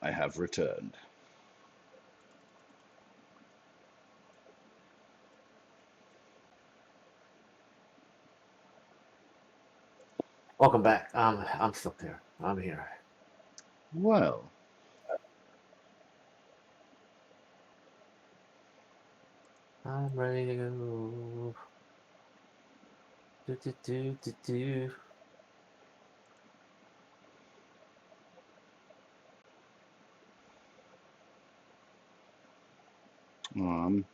I have returned. Welcome back. I'm still here. I'm here. Well, I'm ready to go. Do.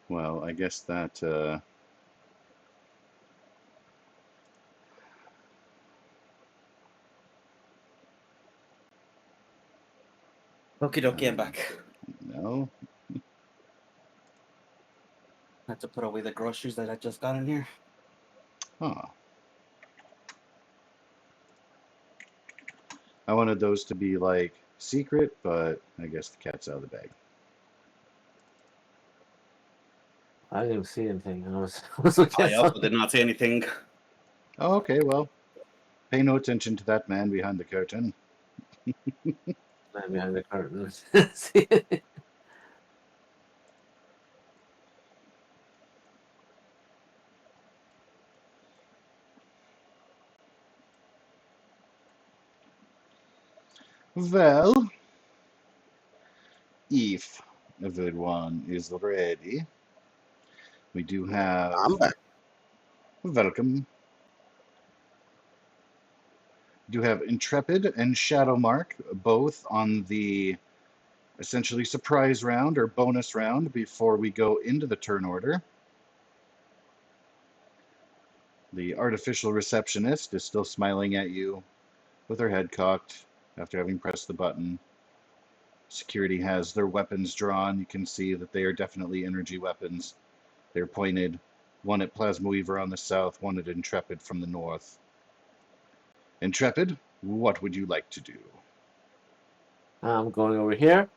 well, I guess that Okie dokie, I'm back. no. I have to put away the groceries that I just got in here. Huh. I wanted those to be like secret, but I guess the cat's out of the bag. I didn't even see anything. I was looking I at also something. did not say anything. Oh, okay, well, pay no attention to that man behind the curtain. Man behind the curtain. Well, if everyone is ready, we do have I'm back. welcome. Do have Intrepid and Shadowmark both on the essentially surprise round or bonus round before we go into the turn order. The artificial receptionist is still smiling at you with her head cocked after having pressed the button. Security has their weapons drawn. You can see that they are definitely energy weapons. They're pointed, one at Plasma Weaver on the south, one at Intrepid from the north. Intrepid, what would you like to do? I'm going over here,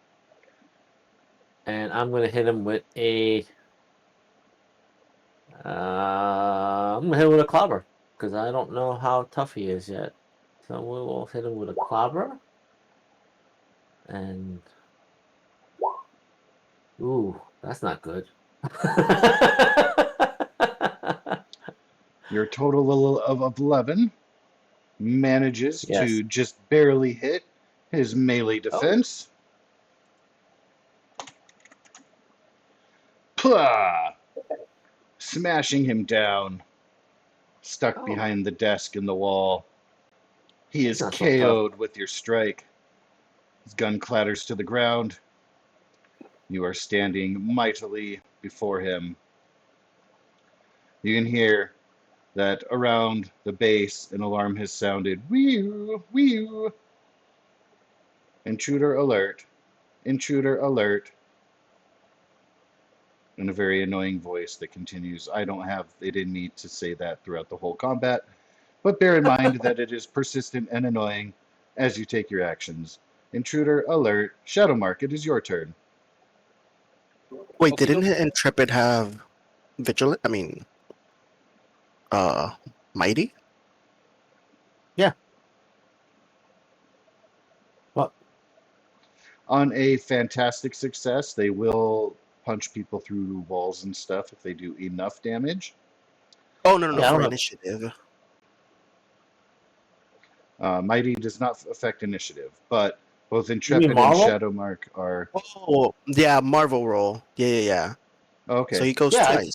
and I'm gonna hit him with a. I'm gonna hit him with a clobber because I don't know how tough he is yet. So we will hit him with a clobber, and ooh, that's not good. Your total of 11 manages Yes. to just barely hit his melee Oh. defense. Pah! Smashing him down, stuck Oh, behind the desk in the wall. He he's is not so tough. KO'd with your strike. His gun clatters to the ground. You are standing mightily before him. You can hear that around the base an alarm has sounded. Whew, whew. Intruder alert. Intruder alert. In a very annoying voice that continues. They didn't need to say that throughout the whole combat, but bear in mind that it is persistent and annoying as you take your actions. Intruder alert. Shadowmark, it is your turn. Wait, Okie didn't dokie. Intrepid have Vigilant? I mean, uh, Mighty? Yeah. Well, On a fantastic success, they will punch people through walls and stuff if they do enough damage. Oh, no, yeah, I for don't have. initiative. Mighty does not affect initiative, but both You mean Intrepid and Marvel? Shadowmark are Oh, yeah, Marvel roll. Yeah. So okay. he goes Yeah, twice.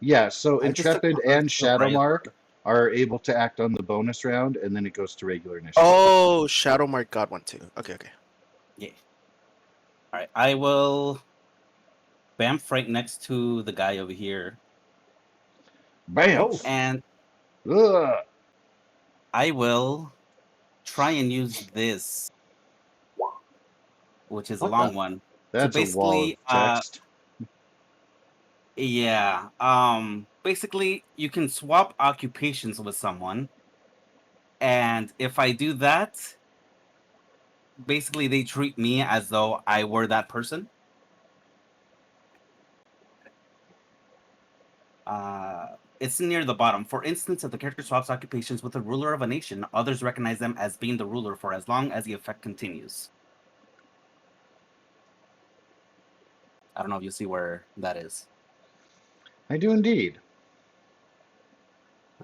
Yeah, so I just took Intrepid my and First the Shadowmark Razor. are able to act on the bonus round, and then it goes to regular initiative. Oh, Shadowmark got one too. Okay. Yeah. All right. I will bamf right next to the guy over here, Oh, Bamf! and Ugh! I will try and use this, which is a what long the? one, to That's a wall of basically, text. yeah, basically you can swap occupations with someone, and if I do that, basically they treat me as though I were that person. It's near the bottom. For instance, if the character swaps occupations with a ruler of a nation, others recognize them as being the ruler for as long as the effect continues. I don't know if you see where that is. I do indeed.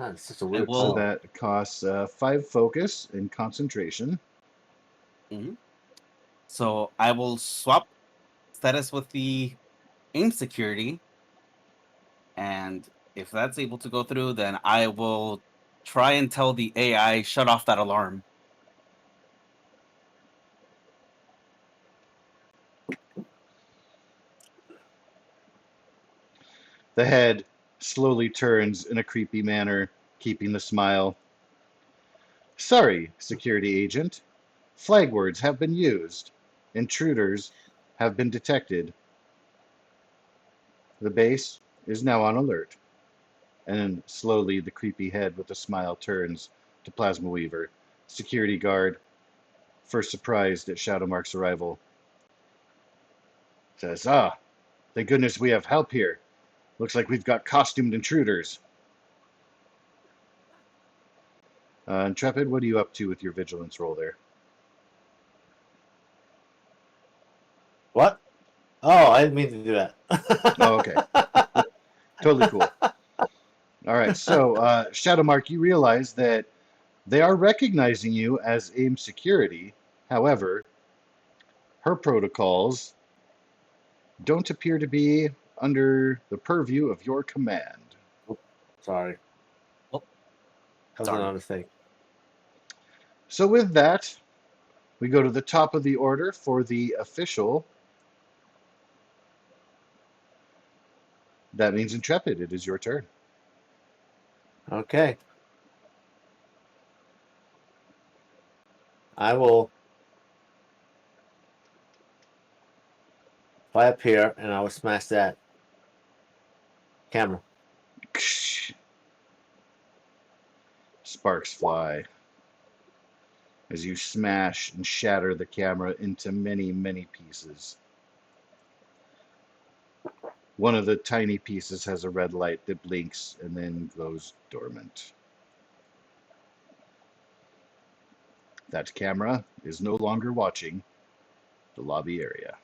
It's such a I weird will. So color. that costs 5 focus and concentration. Mhm. So I will swap status with the aim security, and if that's able to go through, then I will try and tell the AI shut off that alarm. The head slowly turns in a creepy manner, keeping the smile. Sorry, security agent. Flag words have been used. Intruders have been detected. The base is now on alert. And then slowly the creepy head with a smile turns to Plasma Weaver. Security guard, first surprised at Shadowmark's arrival, says, thank goodness we have help here. Looks like we've got costumed intruders. Intrepid, what are you up to with your vigilance roll there? What? Oh, I didn't mean to do that. Oh, okay. Totally cool. All right, so Shadowmark, you realize that they are recognizing you as AIM security. However, her protocols don't appear to be under the purview of your command. Sorry. Oh, That was sorry. another mistake. So with that, we go to the top of the order for the official. That means Intrepid. It is your turn. Okay. I will fly up here and I will smash that camera. Sparks fly as you smash and shatter the camera into many, many pieces. One of the tiny pieces has a red light that blinks and then goes dormant. That camera is no longer watching the lobby area.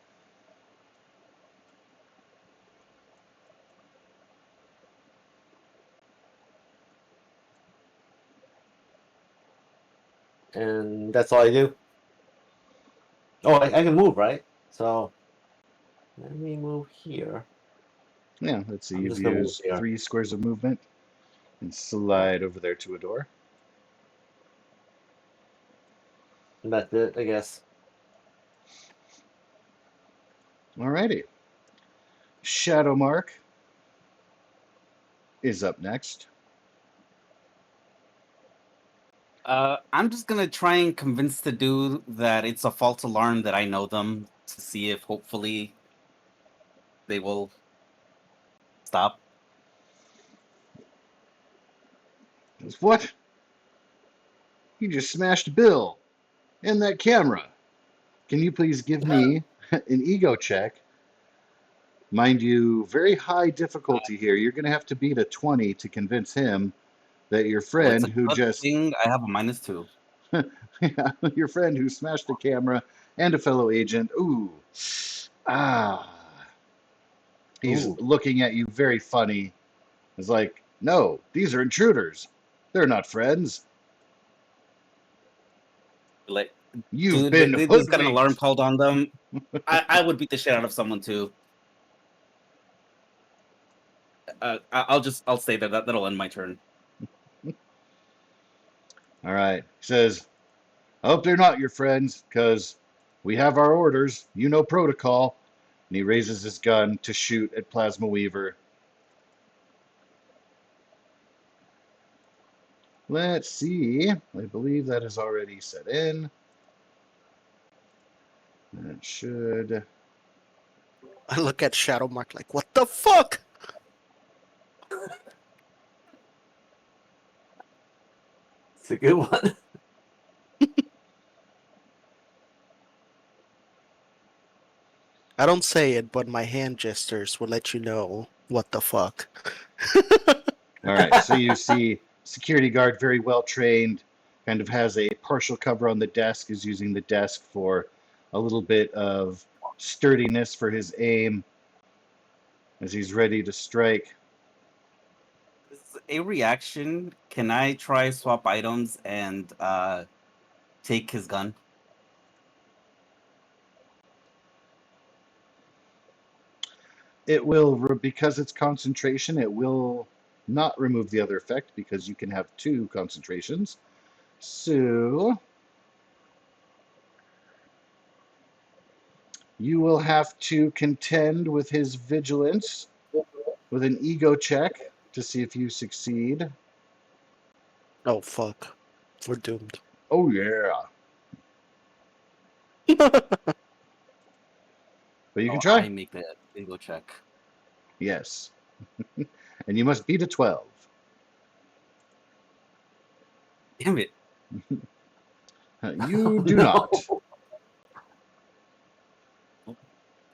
And that's all I do. Oh, I can move, right? So let me move here. Yeah, let's see. I'm You've just gonna move used here. 3 squares of movement and slide over there to a door. And that's it, I guess. Alrighty. Shadowmark is up next. I'm just gonna try and convince the dude that it's a false alarm, that I know them, to see if hopefully they will stop. What? You just smashed Bill and that camera. Can you please give me an ego check? Mind you, very high difficulty here. You're going to have to beat a 20 to convince him that your Well, it's friend a who good just thing I have a -2. your friend who smashed the camera and a fellow agent. Ooh. Ah. He's Ooh. looking at you very funny. He's like, "No, these are intruders. They're not friends. Like, You've dude, been they just got an alarm hoodwinked." called on them. I would beat the shit out of someone too. I'll say that'll end my turn. All right. He says, "I hope they're not your friends, because we have our orders. You know protocol." And he raises his gun to shoot at Plasma Weaver. Let's see. I believe that is already set in. That should. I look at Shadowmark like, what the fuck? It's a good one. I don't say it, but my hand gestures will let you know what the fuck. All right. So you see security guard, very well trained, kind of has a partial cover on the desk, is using the desk for a little bit of sturdiness for his aim. as he's ready to strike. As a reaction, can I try swap items and take his gun? It will, because it's concentration, it will not remove the other effect because you can have 2 concentrations. So you will have to contend with his vigilance with an ego check to see if you succeed. Oh fuck, we're doomed. Oh yeah, but you can Oh, try. I make the ego check. Yes, and you must beat a 12. Damn it! You do No. not.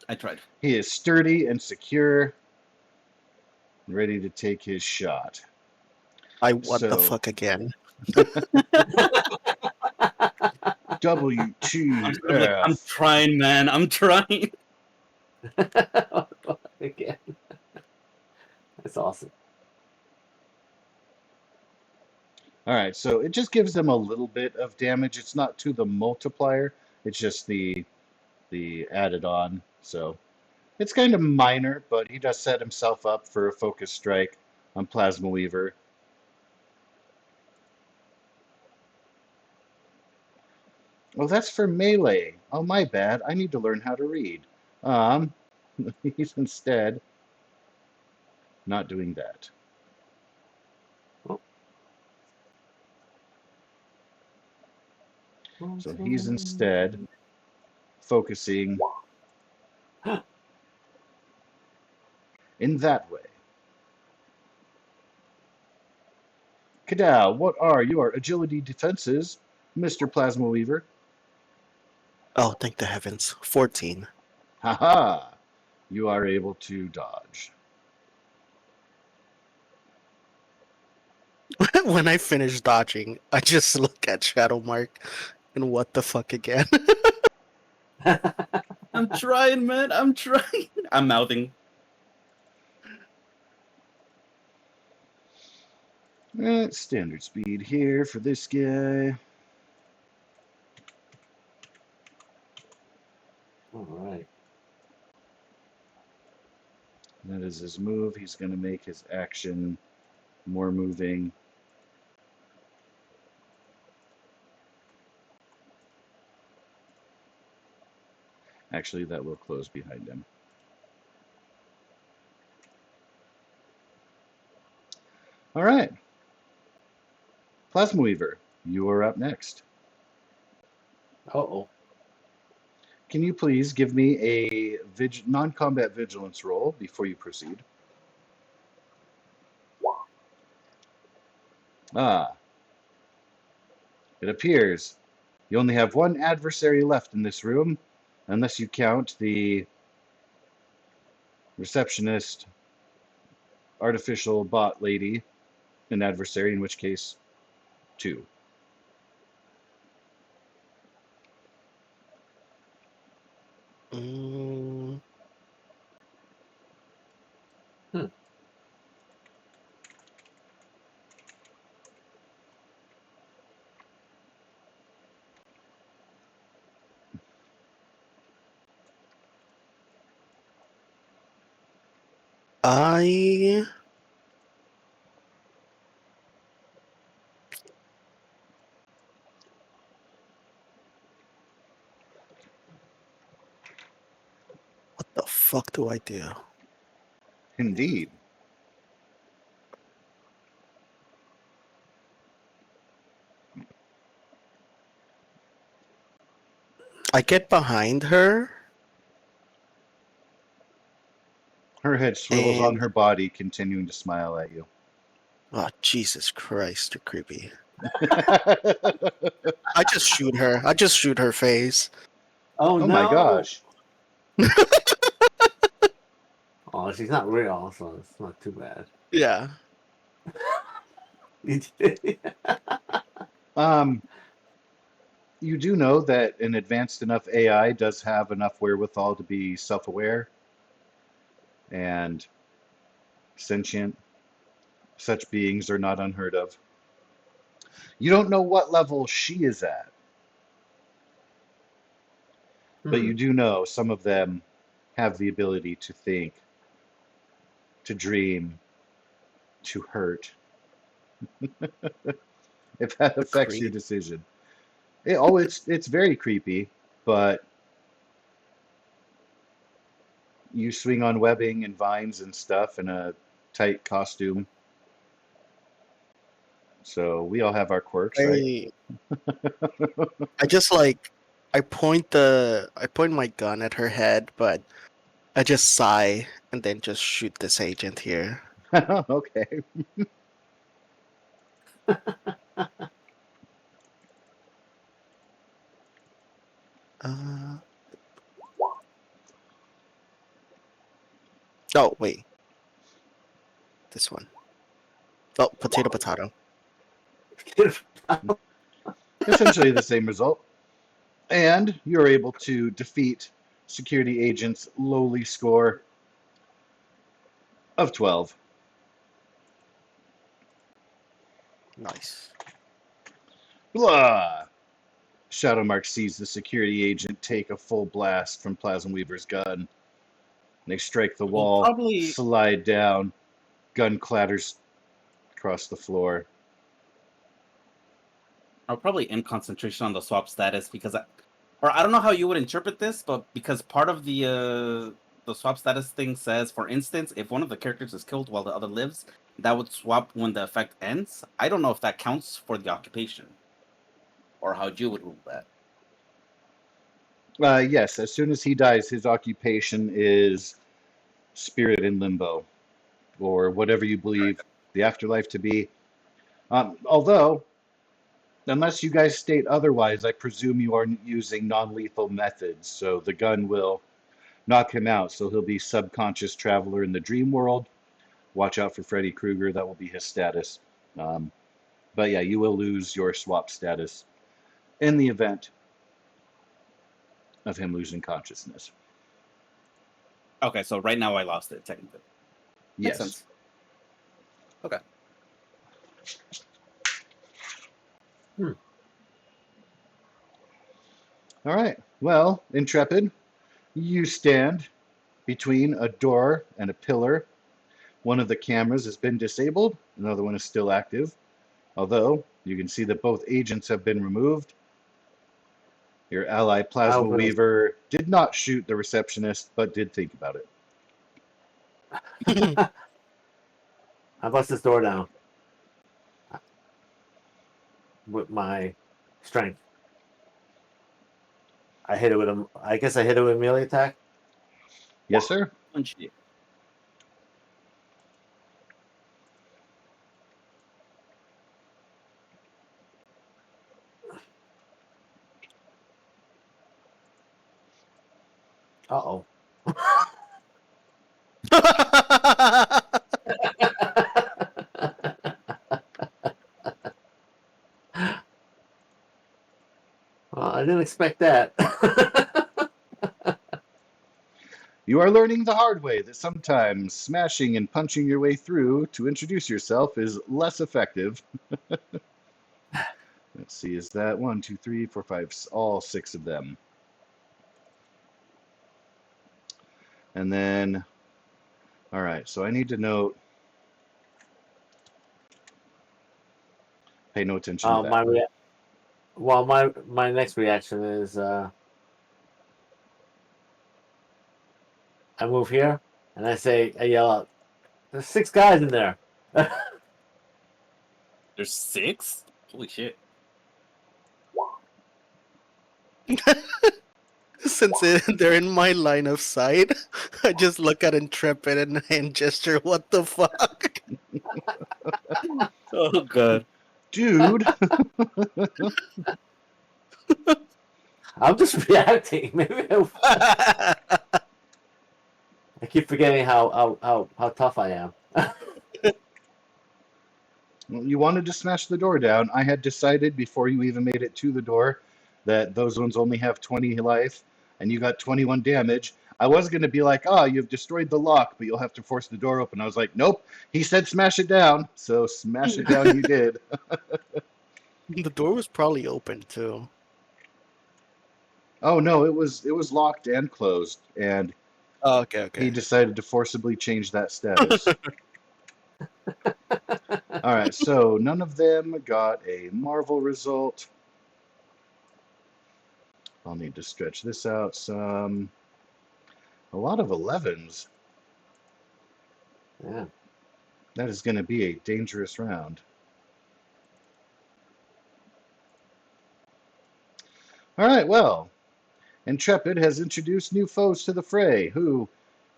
I tried. He is sturdy and secure, ready to take his shot. I what the So fuck again? W2F. I'm trying, man. I'm trying. Again. That's awesome. All right, so it just gives them a little bit of damage. It's not to the multiplier. It's just the added on. So it's kind of minor, but he does set himself up for a focus strike on Plasma Weaver. Oh, that's for melee. Oh, my bad. I need to learn how to read. Um, he's instead not doing that. So he's instead focusing in that way. Kadow, what are your agility defenses, Mr. Plasma Weaver? Oh, thank the heavens. 14. Haha! You are able to dodge. When I finish dodging, I just look at Shadow Mark and what the fuck again? I'm trying, man. I'm trying. I'm mouthing. Standard speed here for this guy. All right. That is his move. He's going to make his action more moving. Actually, that will close behind him. All right. Plasma Weaver, you are up next. Uh-oh. Can you please give me a non-combat vigilance roll before you proceed? Ah, it appears you only have one adversary left in this room, unless you count the receptionist, artificial bot lady, an adversary, in which case, 2. Mm, Hmm. I what the fuck do I do? Indeed. I get behind her Her head swivels on and her body, continuing to smile at you. oh Jesus Christ, you're creepy. I just shoot her. I just shoot her face. Oh, Oh my no. gosh. Oh, she's not real, so it's not too bad. Yeah. Um, you do know that an advanced enough AI does have enough wherewithal to be self-aware, and sentient. Such beings are not unheard of. You don't know what level she is at, but you do know some of them have the ability to think, to dream, to hurt. If that affects your Agreed. decision. It's very creepy, but you swing on webbing and vines and stuff in a tight costume. So we all have our quirks, right? I just I point my gun at her head, but I just sigh and then just shoot this agent here. Okay. Oh wait, this one. Oh, potato. Essentially the same result. And you're able to defeat security agent's lowly score of 12. Nice. Blah! Shadowmark sees the security agent take a full blast from Plasma Weaver's gun. They strike the We'll wall, probably slide down, gun clatters across the floor. I'll probably end concentration on the swap status because I don't know how you would interpret this, but because part of the swap status thing says, for instance, if one of the characters is killed while the other lives, that would swap when the effect ends. I don't know if that counts for the occupation, or how you would rule that. Yes, as soon as he dies, his occupation is spirit in limbo, or whatever you believe the afterlife to be. Although, unless you guys state otherwise, I presume you are using non-lethal methods, so the gun will knock him out, so he'll be subconscious traveler in the dream world. Watch out for Freddy Krueger, that will be his status. But yeah, you will lose your swap status in the event of him losing consciousness. Okay, so right now I lost it technically. Makes Yes. sense. Okay. All right. Well, Intrepid, you stand between a door and a pillar. One of the cameras has been disabled, another one is still active. Although you can see that both agents have been removed. Your ally Plasma Weaver did not shoot the receptionist, but did think about it. I bust this door down with my strength. I hit it with a. I guess I hit it with a melee attack. Yes, sir. Punch you. Uh-oh. Well, I didn't expect that. You are learning the hard way that sometimes smashing and punching your way through to introduce yourself is less effective. Let's see, is that 1, 2, 3, 4, 5, all 6 of them? And then, all right, so I need to note, pay no attention to that. My next reaction is I move here and I yell out, "There's 6 guys in there." There's 6? Holy shit. Since they're in my line of sight, I just look at Intrepid and hand gesture, what the fuck? Oh god. Dude. I'm just reacting. Maybe I keep forgetting how tough I am. You wanted to smash the door down. I had decided before you even made it to the door that those ones only have 20 life, and you got 21 damage. I was going to be like, oh, you've destroyed the lock, but you'll have to force the door open. I was like, nope. He said smash it down, so smash it down you did. The door was probably open too. Oh no, it was locked and closed, and Oh, okay, he okay. decided to forcibly change that status. All right, so none of them got a Marvel result. I'll need to stretch this out some. A lot of 11s. Yeah. That is going to be a dangerous round. All right, well, Intrepid has introduced new foes to the fray, who,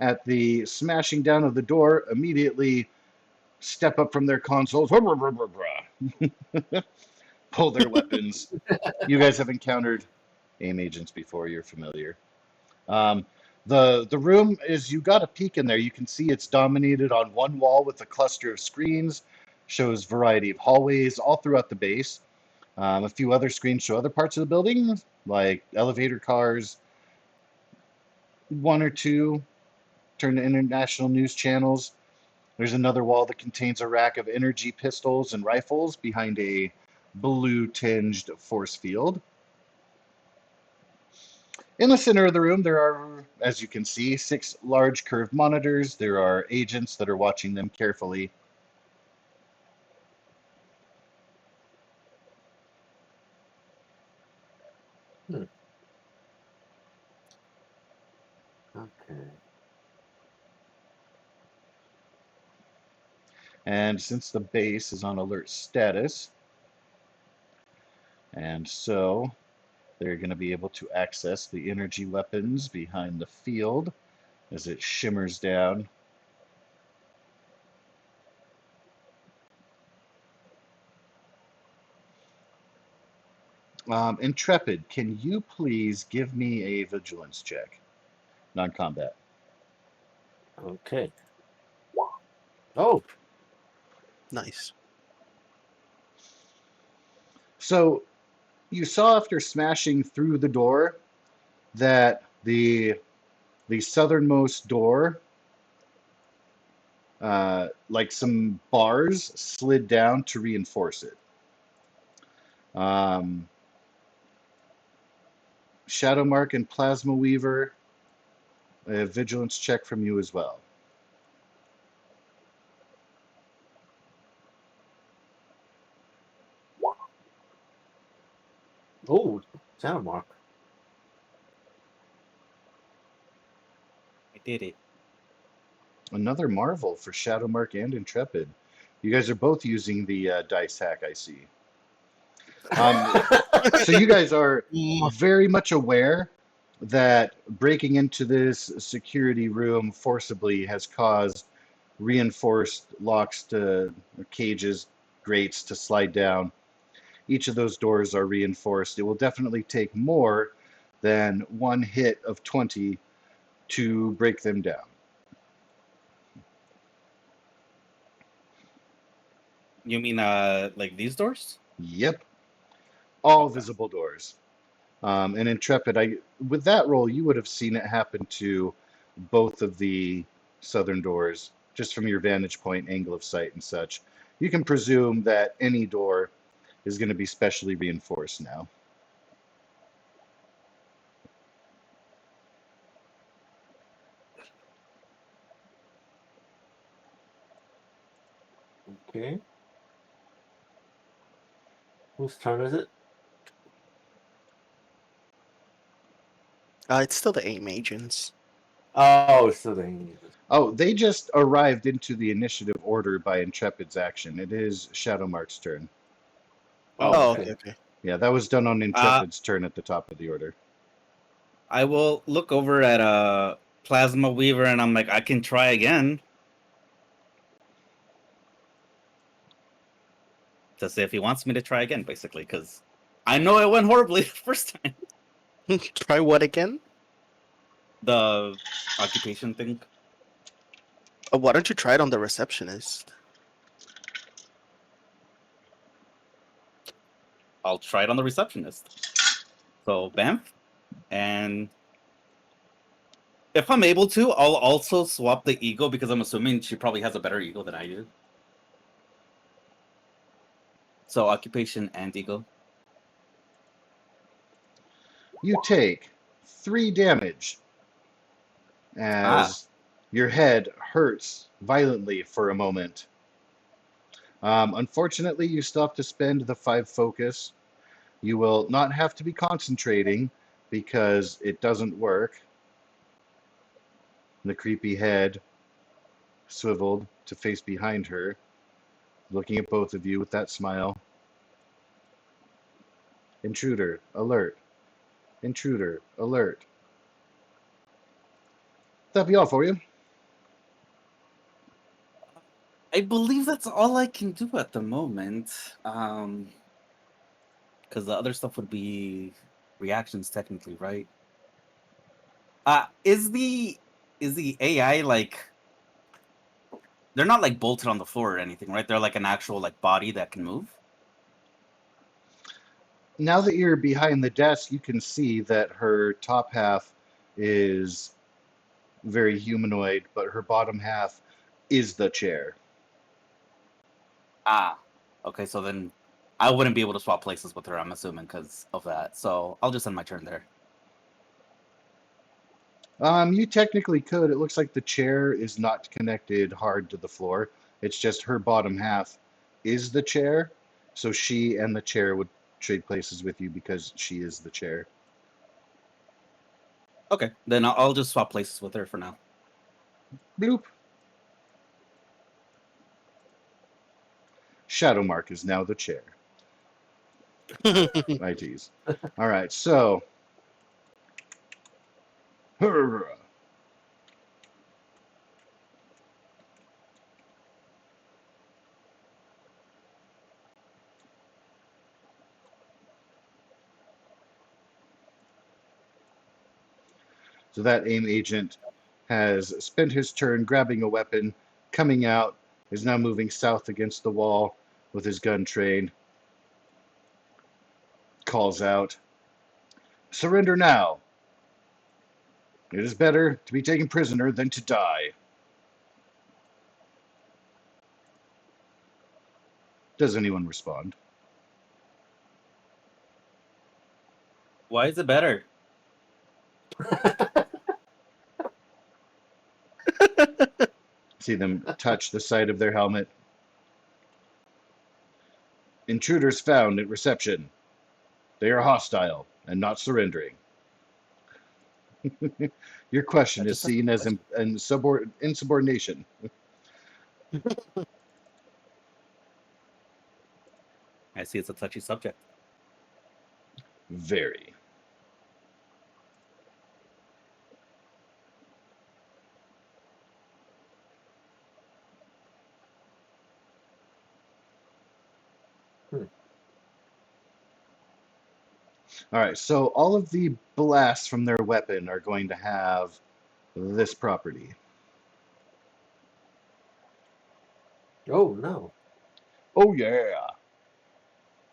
at the smashing down of the door, immediately step up from their consoles, pull their weapons. You guys have encountered AIM agents before, you're familiar. Um, the room is, you got a peek in there. You can see it's dominated on one wall with a cluster of screens, shows variety of hallways all throughout the base. A few other screens show other parts of the building, like elevator cars. One or two turn to international news channels. There's another wall that contains a rack of energy pistols and rifles behind a blue-tinged force field. In the center of the room, there are, as you can see, 6 large curved monitors. There are agents that are watching them carefully. Okay. And since the base is on alert status, and so they're going to be able to access the energy weapons behind the field as it shimmers down. Intrepid, can you please give me a vigilance check? Non-combat. Okay. Oh, Nice. So you saw after smashing through the door that the southernmost door, like some bars slid down to reinforce it. Um, Shadow Mark and Plasma Weaver, a vigilance check from you as well. oh, channel mark. I did it. Another Marvel for Shadow Mark and Intrepid. You guys are both using the dice hack, I see. So you guys are very much aware that breaking into this security room forcibly has caused reinforced locks to cages, grates to slide down. Each of those doors are reinforced. It will definitely take more than one hit of 20 to break them down. You mean like these doors? Yep, all Okay. visible doors. And Intrepid, with that roll, you would have seen it happen to both of the southern doors, just from your vantage point, angle of sight, and such. You can presume that any door is going to be specially reinforced now. Okay. Whose turn is it? It's still the AIM agents. Oh, it's still the Oh, they just arrived into the initiative order by Intrepid's action. It is Shadowmark's turn. Oh, Oh, okay. okay, okay. Yeah, that was done on Uh, Intrepid's turn at the top of the order. I will look over at Plasma Weaver and I'm like, I can try again to see if he wants me to try again, basically, because I know it went horribly the first time. Try what again? The occupation thing. Why don't you try it on the receptionist? I'll try it on the receptionist. So Banff and If I'm able to, I'll also swap the ego because I'm assuming she probably has a better ego than I do. So occupation and ego. You take 3 damage as your head hurts violently for a moment. Unfortunately, you still have to spend the 5 focus. You will not have to be concentrating because it doesn't work. The creepy head swiveled to face behind her, looking at both of you with that smile. Intruder, alert. Intruder, alert. That'll be all for you. I believe that's all I can do at the moment. Because the other stuff would be reactions technically, right? Is the AI like they're not like bolted on the floor or anything, right? They're like an actual like body that can move. Now that you're behind the desk, you can see that her top half is very humanoid, but her bottom half is the chair. Okay, so then I wouldn't be able to swap places with her, I'm assuming, because of that. So I'll just end my turn there. You technically could. It looks like the chair is not connected hard to the floor. It's just her bottom half is the chair. So she and the chair would trade places with you because she is the chair. Okay, then I'll just swap places with her for now. Bloop. Shadowmark is now the chair. I tease. All right, so. So that AIM agent has spent his turn grabbing a weapon, coming out, is now moving south against the wall with his gun trained. Calls out, "Surrender now. It is better to be taken prisoner than to die." Does anyone respond? Why is it better? See them touch the side of their helmet. Intruders found at reception. They are hostile and not surrendering. Your question I is just asked seen a as question. insubordination. I see it's a touchy subject. Very. All right, so all of the blasts from their weapon are going to have this property. Oh no. Oh, yeah.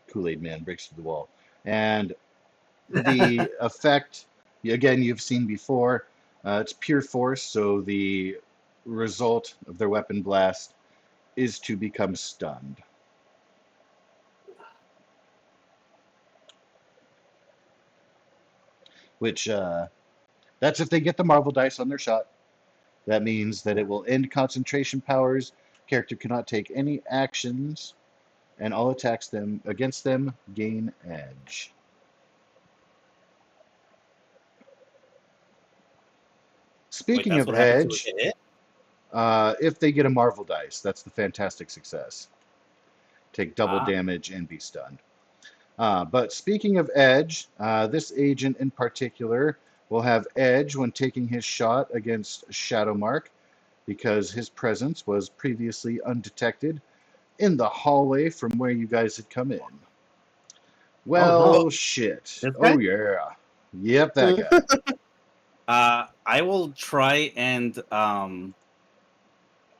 Kool-Aid Man breaks through the wall. And the effect, again, you've seen before. It's pure force, so the result of their weapon blast is to become stunned. Which, that's if they get the Marvel dice on their shot. That means that it will end concentration powers. Character cannot take any actions, and all attacks them against them gain edge. Wait, Speaking that's of what happens to edge, it? if they get a Marvel dice, that's the fantastic success. Take double Ah. damage and be stunned. But speaking of edge, this agent in particular will have edge when taking his shot against Shadowmark because his presence was previously undetected in the hallway from where you guys had come in. Oh Well, no. shit. This Oh, guy? yeah. Yep, that guy. I will try and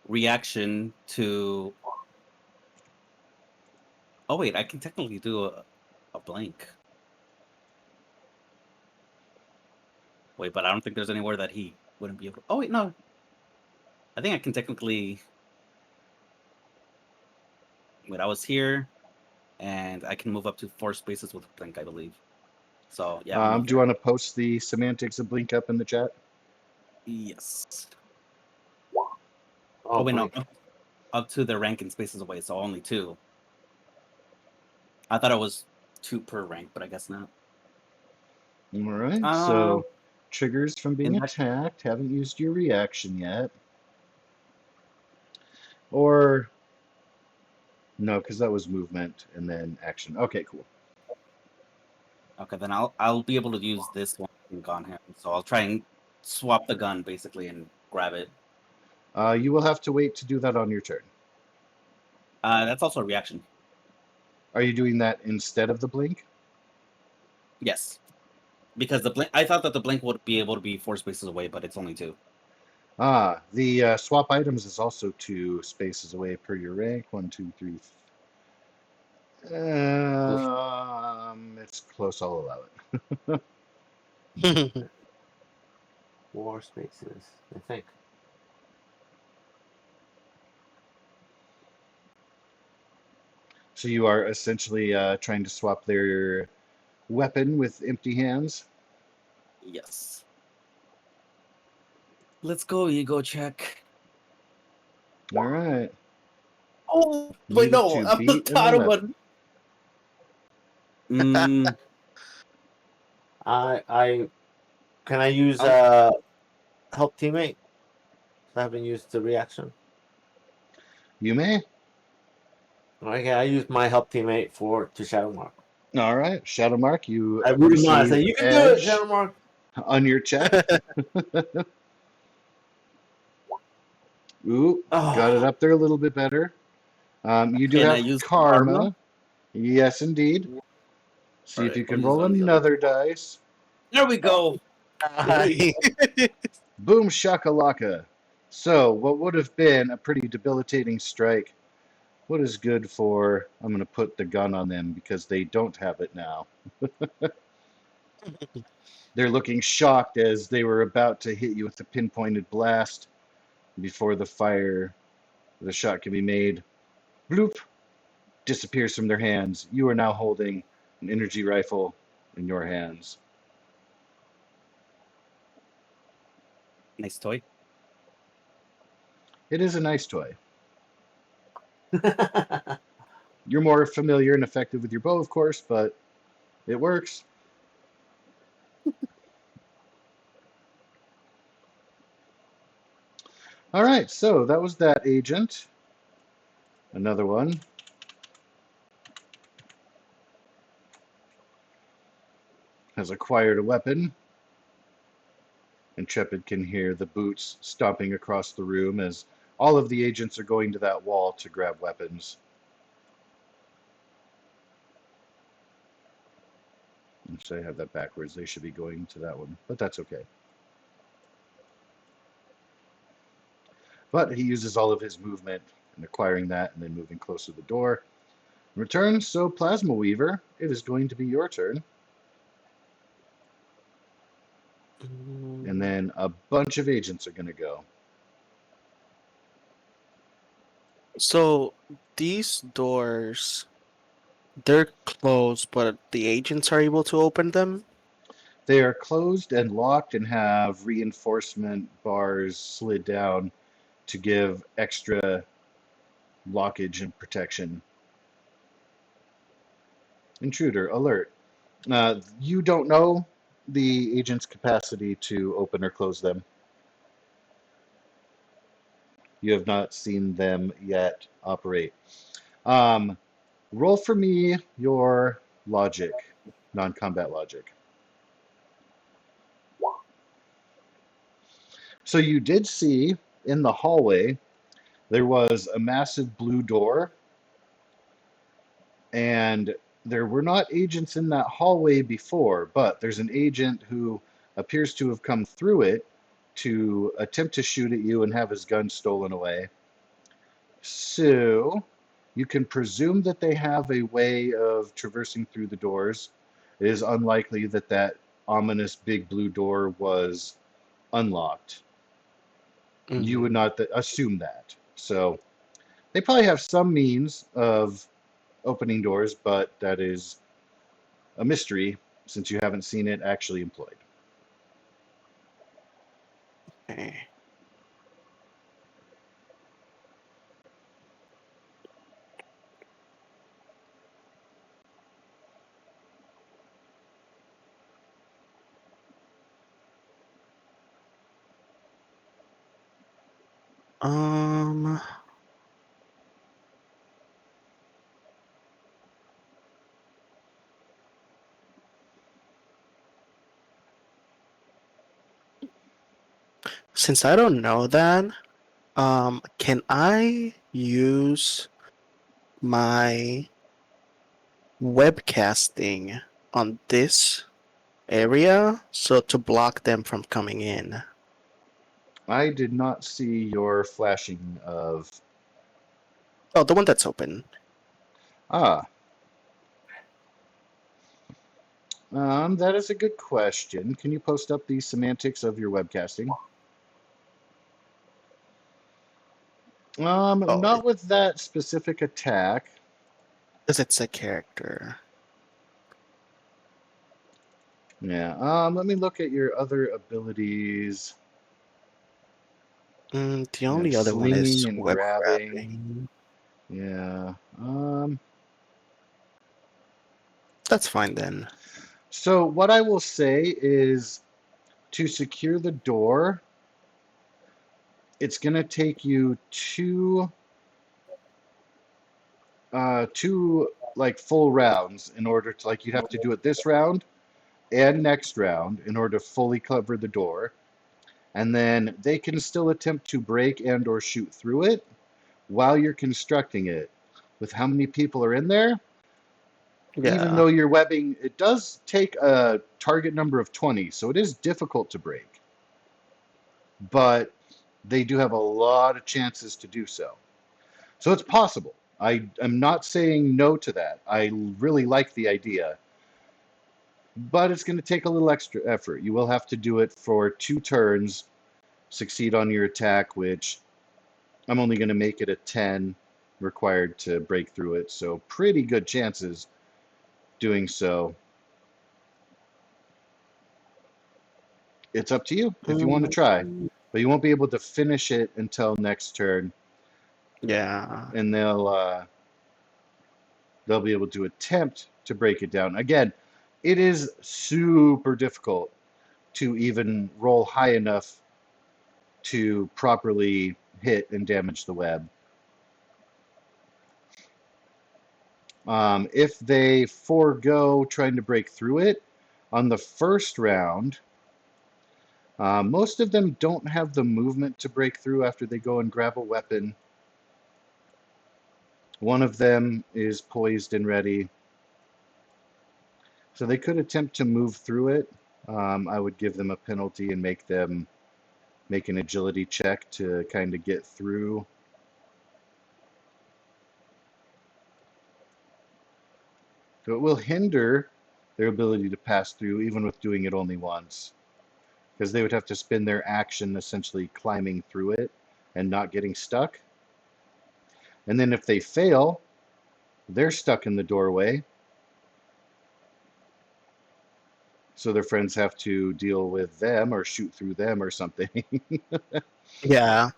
reaction to. Oh wait, I can technically do a blank. Wait, but I don't think there's anywhere that he wouldn't be able. Oh wait, no. I think I can technically. Wait, I was here, and I can move up to 4 spaces with blink, I believe. So yeah, I'll move Do you here. want to post the semantics of blink up in the chat? Yes. Oh, Oh wait, no. blink. Up to the rank and spaces away, so only 2. I thought it was 2 per rank, but I guess not. All right. Uh, So triggers from being in that attacked. Haven't used your reaction yet. Or no, because that was movement and then action. Okay, cool. Okay, then I'll be able to use this one on him. So I'll try and swap the gun basically and grab it. You will have to wait to do that on your turn. That's also a reaction. Are you doing that instead of the blink? Yes, because the blink. I thought that the blink would be able to be 4 spaces away, but it's only 2. The swap items is also 2 spaces away per your rank. 1, 2, 3. It's close. I'll allow it. 4 spaces, I think. So you are essentially trying to swap their weapon with empty hands. Yes. Let's go, ego check. All right. Oh wait, Need no, to I'm the beat an bottom 11. one. I can I use help teammate? I haven't used the reaction. You may. Okay, I use my help teammate to Shadow Mark. All right. Shadow Mark, you I wouldn't mind. I receive say you can do it, edge Shadow Mark. on your check. Ooh, got it Oh, up there a little bit better. You do Can I have use karma? karma. Yes, indeed. See All if right, you I'll can use it roll on the other. another dice. There we go. Nice. Boom shakalaka. So, what would have been a pretty debilitating strike, what is good for, I'm going to put the gun on them because they don't have it now. They're looking shocked as they were about to hit you with a pinpointed blast before the shot can be made. Bloop, disappears from their hands. You are now holding an energy rifle in your hands. Nice toy. It is a nice toy. You're more familiar and effective with your bow, of course, but it works. All right, so that was that agent. Another one. Has acquired a weapon. Intrepid can hear the boots stomping across the room as all of the agents are going to that wall to grab weapons. Actually, I have that backwards. They should be going to that one, but that's okay. But he uses all of his movement in acquiring that and then moving closer to the door. In return, so Plasma Weaver, it is going to be your turn. And then a bunch of agents are going to go. So these doors, they're closed, but the agents are able to open them. They are closed and locked and have reinforcement bars slid down to give extra blockage and protection. Intruder, alert. You don't know the agent's capacity to open or close them. You have not seen them yet operate. Roll for me your logic, non-combat logic. So you did see in the hallway there was a massive blue door, and there were not agents in that hallway before, but there's an agent who appears to have come through it to attempt to shoot at you and have his gun stolen away. So you can presume that they have a way of traversing through the doors. It is unlikely that that ominous big blue door was unlocked. You would Mhm. not assume that. So they probably have some means of opening doors, but that is a mystery since you haven't seen it actually employed. Okay. Um, since I don't know that, can I use my webcasting on this area so to block them from coming in? I did not see your flashing of. Oh, the one that's open. Ah, that is a good question. Can you post up the semantics of your webcasting? Oh, Not with that specific attack. because it's a character. Yeah. Let me look at your other abilities. The You have only other one slinging is and web grabbing. grabbing. Yeah. That's fine then. So what I will say is to secure the door, it's going to take you two like full rounds in order to like you'd have to do it this round and next round in order to fully cover the door. And then they can still attempt to break and or shoot through it while you're constructing it. With how many people are in there, even Yeah. though you're webbing, it does take a target number of 20, so it is difficult to break. But they do have a lot of chances to do so. So it's possible. I am not saying no to that. I really like the idea, but it's going to take a little extra effort. You will have to do it for 2 turns, succeed on your attack, which I'm only going to make it a 10 required to break through it. So pretty good chances doing so. It's up to you if you want to try, Mm, but you won't be able to finish it until next turn, yeah. and they'll be able to attempt to break it down. Again, it is super difficult to even roll high enough to properly hit and damage the web. If they forego trying to break through it on the first round, most of them don't have the movement to break through after they go and grab a weapon. One of them is poised and ready. So they could attempt to move through it. I would give them a penalty and make them make an agility check to kind of get through. So it will hinder their ability to pass through, even with doing it only once, because they would have to spend their action essentially climbing through it and not getting stuck. And then if they fail, they're stuck in the doorway. So their friends have to deal with them or shoot through them or something. Yeah.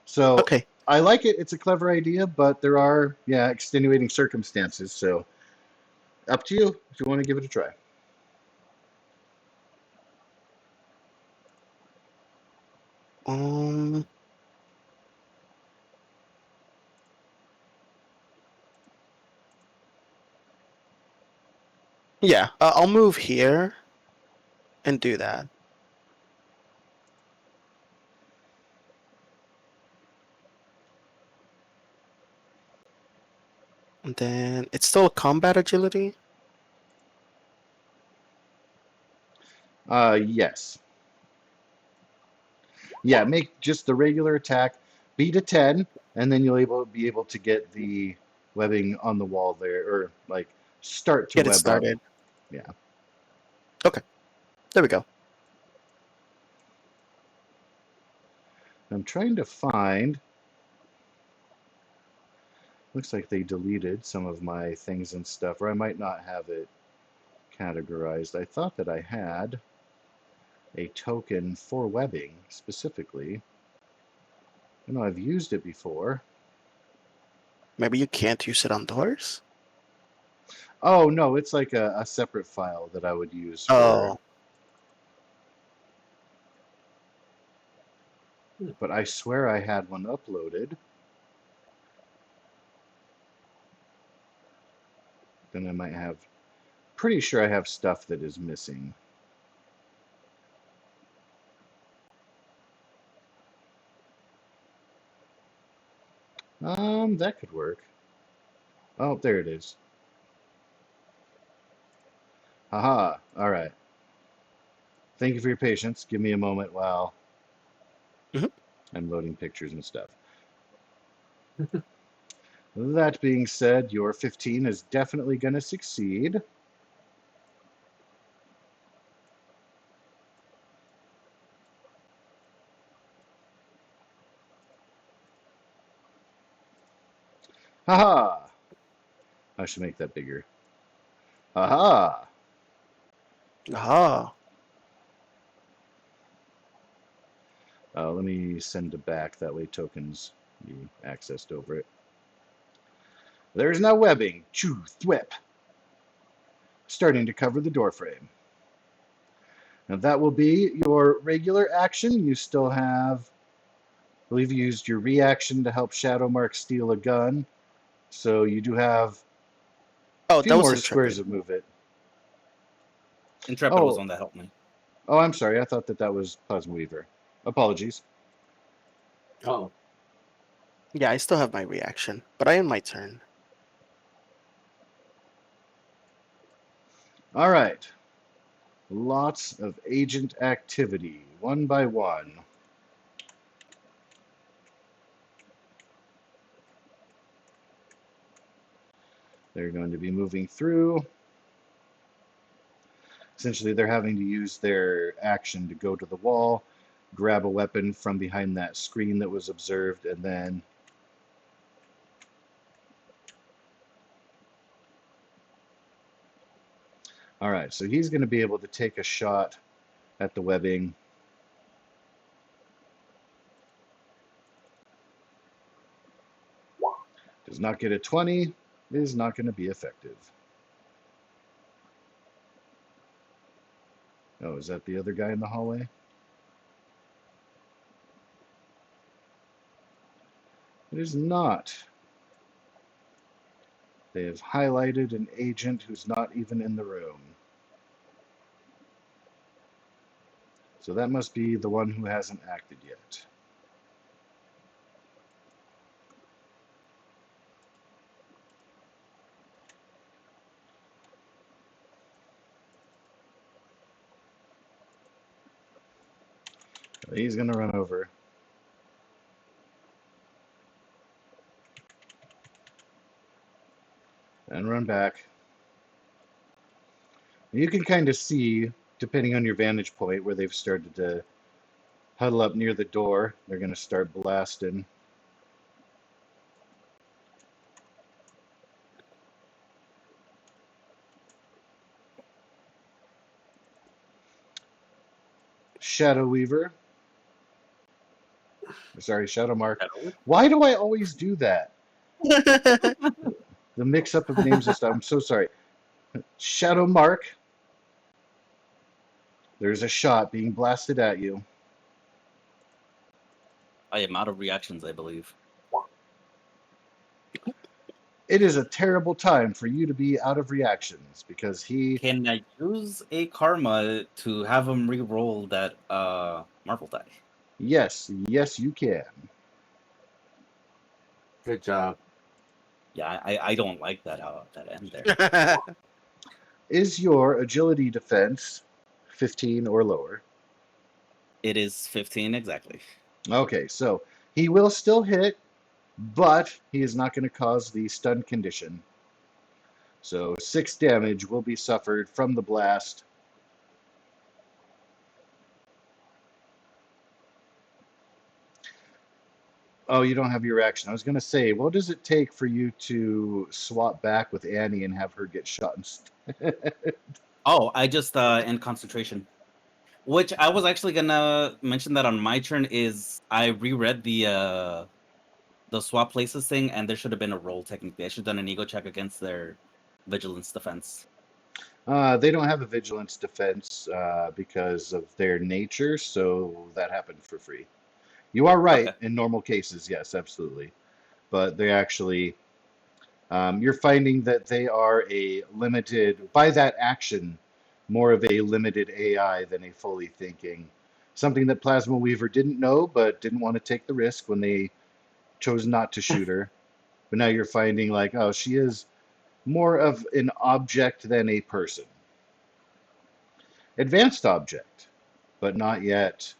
So Okay. I like it. It's a clever idea, but there are, yeah, extenuating circumstances. So up to you if you want to give it a try. Um. Yeah. I'll move here and do that. And then it's still a combat agility. Yes. Yeah, make just the regular attack, beat a 10, and then you'll be able to get the webbing on the wall there, or like start to Get it web up. started. Yeah. Okay. There we go. I'm trying to find. Looks like they deleted some of my things and stuff, or I might not have it categorized. I thought that I had a token for webbing specifically. I know I've used it before. Maybe you can't use it on doors? Oh, no, it's like a separate file that I would use for. Oh, But I swear I had one uploaded. Then I might have. Pretty sure I have stuff that is missing. That could work. Oh, there it is. Haha. All right. Thank you for your patience. Give me a moment while Mhm. I'm loading pictures and stuff. That being said, your 15 is definitely going to succeed. Haha. I should make that bigger. Haha. ah, Let me send it back. That way tokens be accessed over it. There's now webbing. Choo, thwip. Starting to cover the door frame. Now that will be your regular action. You still have, I believe you used your reaction to help Shadow Mark steal a gun. So you do have a oh, few that was more squares intrepid. of movement. Intrepid was Oh, one that helped me. oh, I'm sorry. I thought that was Plasma Weaver. Apologies. Oh, Yeah, I still have my reaction, but I end my turn. All right. Lots of agent activity, one by one. They're going to be moving through. Essentially, they're having to use their action to go to the wall, grab a weapon from behind that screen that was observed, and then all right, so he's going to be able to take a shot at the webbing. Does not get a 20, is not going to be effective. Oh, is that the other guy in the hallway? It is not. They have highlighted an agent who's not even in the room. So that must be the one who hasn't acted yet. He's going to run over. And run back. You can kind of see, depending on your vantage point, where they've started to huddle up near the door. They're going to start blasting. Shadow Weaver. Sorry, Shadow Mark. Why do I always do that? The mix-up of names and stuff. I'm so sorry. Shadow Mark. There's a shot being blasted at you. I am out of reactions, I believe. It is a terrible time for you to be out of reactions because he. Can I use a karma to have him re-roll that marble die? Yes, yes, you can. good job. Yeah, I don't like that that end there. Is your agility defense 15 or lower? It is 15 exactly. Okay, so he will still hit, but he is not going to cause the stun condition. So 6 damage will be suffered from the blast. Oh, you don't have your action. I was going to say, what does it take for you to swap back with Annie and have her get shot instead? Oh, I just end concentration. Which I was actually gonna mention that on my turn is I reread the swap places thing, and there should have been a roll technically. I should have done an ego check against their vigilance defense. They don't have a vigilance defense because of their nature, so that happened for free. You are right Okay. in normal cases, yes, absolutely. But they actually, you're finding that they are a limited, by that action, more of a limited AI than a fully thinking. Something that Plasma Weaver didn't know, but didn't want to take the risk when they chose not to shoot her. But now you're finding like, oh, she is more of an object than a person. Advanced object, but not yet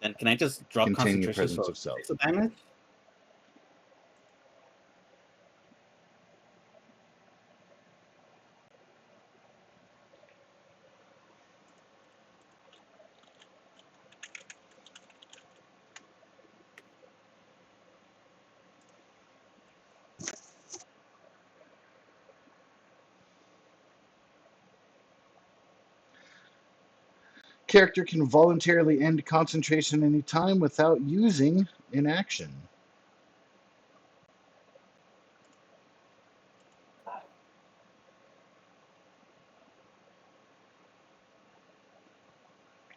Then can I just drop containing the concentration presence so of self. 6 of damage? Character can voluntarily end concentration anytime without using an action.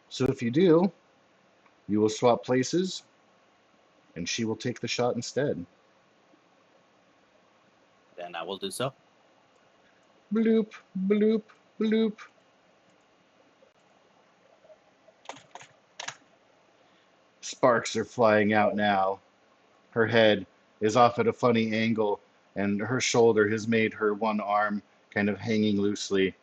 So if you do, you will swap places and she will take the shot instead. Then I will do so. Bloop, bloop, bloop. Sparks are flying out now. Her head is off at a funny angle, and her shoulder has made her one arm kind of hanging loosely.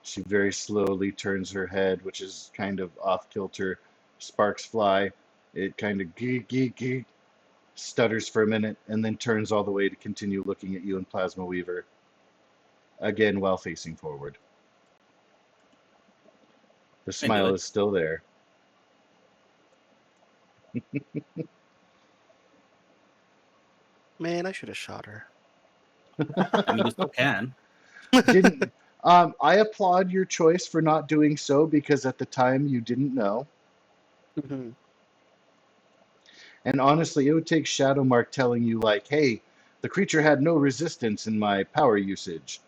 She very slowly turns her head, which is kind of off kilter. Sparks fly. It kind of geek, geek, geek, stutters for a minute, and then turns all the way to continue looking at you and Plasma Weaver. Again, while facing forward. The I knew smile it. is still there. Man, I should have shot her. I mean, you still can. Didn't I applaud your choice for not doing so because at the time you didn't know. Mhm. And honestly, it would take Shadowmark telling you, like, hey, the creature had no resistance in my power usage.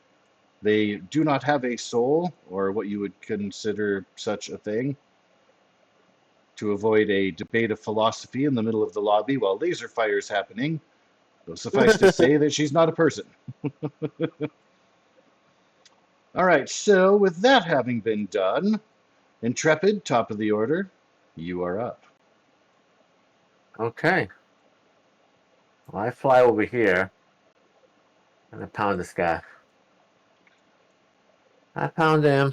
They do not have a soul, or what you would consider such a thing, to avoid a debate of philosophy in the middle of the lobby while laser fire is happening. It'll suffice to say that she's not a person. All right, so with that having been done, Intrepid, top of the order, you are up. Okay. Well, I fly over here and I pound this guy. I pound him.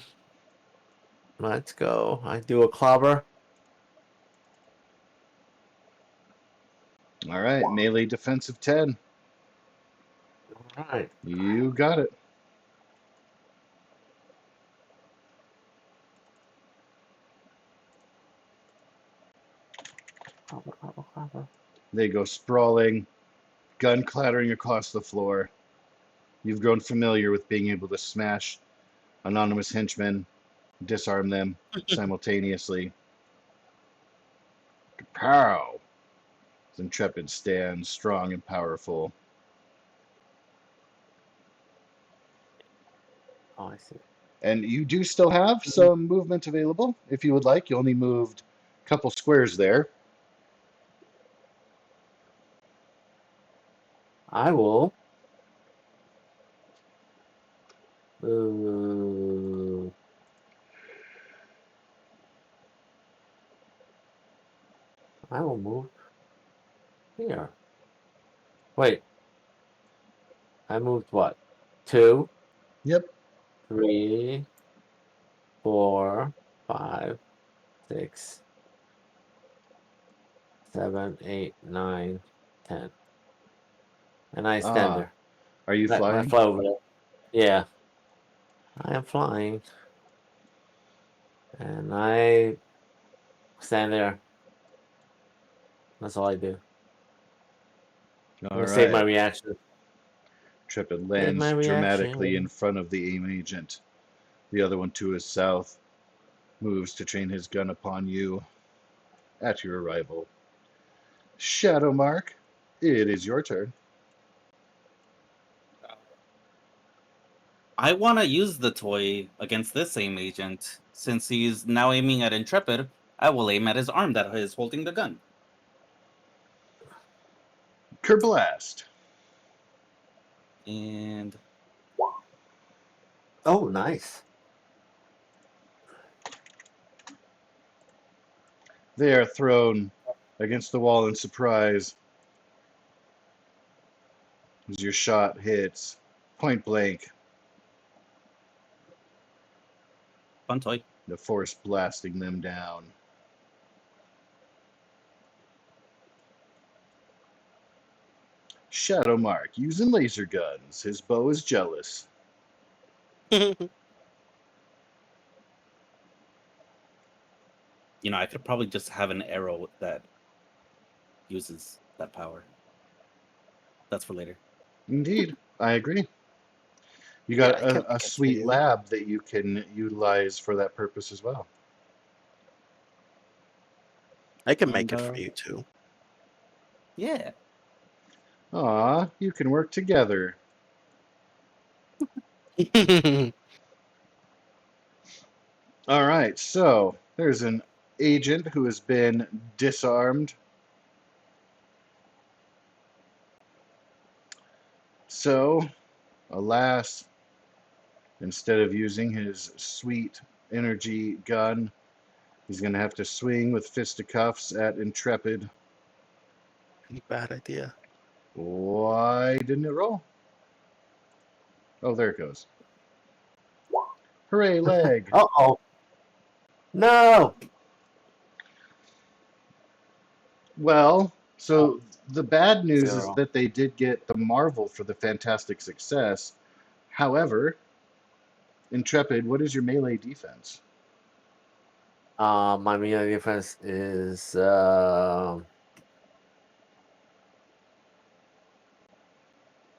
Let's go. I do a clobber. All right, melee defensive 10. All right. You got it. Clobber, clobber, clobber. They go sprawling, gun clattering across the floor. You've grown familiar with being able to smash anonymous henchmen, disarm them simultaneously. Kapow! Intrepid stands strong and powerful. Oh, I see. And you do still have some movement available if you would like. You only moved a couple squares there. I will. Uh, I will move here. Wait. I moved what? 2, Yep. 3, 4, 5, 6, 7, 8, 9, 10. And I stand there. Are you I flying? fly over there. Yeah. I am flying. And I stand there. That's all I do. I'm All gonna save my right. reaction. Intrepid Save my lands dramatically in reaction. front of the aim agent. The other one to his south moves to train his gun upon you at your arrival. Shadow Mark, it is your turn. I want to use the toy against this same agent. Since he's now aiming at Intrepid, I will aim at his arm that is holding the gun. Kerblast. And Oh, nice. They are thrown against the wall in surprise as your shot hits point blank, fun toy. the force blasting them down. Shadow Mark using laser guns. His bow is jealous. You know, I could probably just have an arrow that uses that power. That's for later. Indeed, I agree. You Yeah, got I can a make it for sweet you. lab that you can utilize for that purpose as well. I can And make it for you too. yeah, Aw, you can work together. All right, so there's an agent who has been disarmed. So, alas, instead of using his sweet energy gun, he's going to have to swing with fisticuffs at Intrepid. Bad idea. Why didn't it roll? Oh, there it goes. Hooray, leg. Uh-oh. No! Well, so the bad news is 0. that they did get the Marvel for the fantastic success. However, Intrepid, what is your melee defense? My melee defense is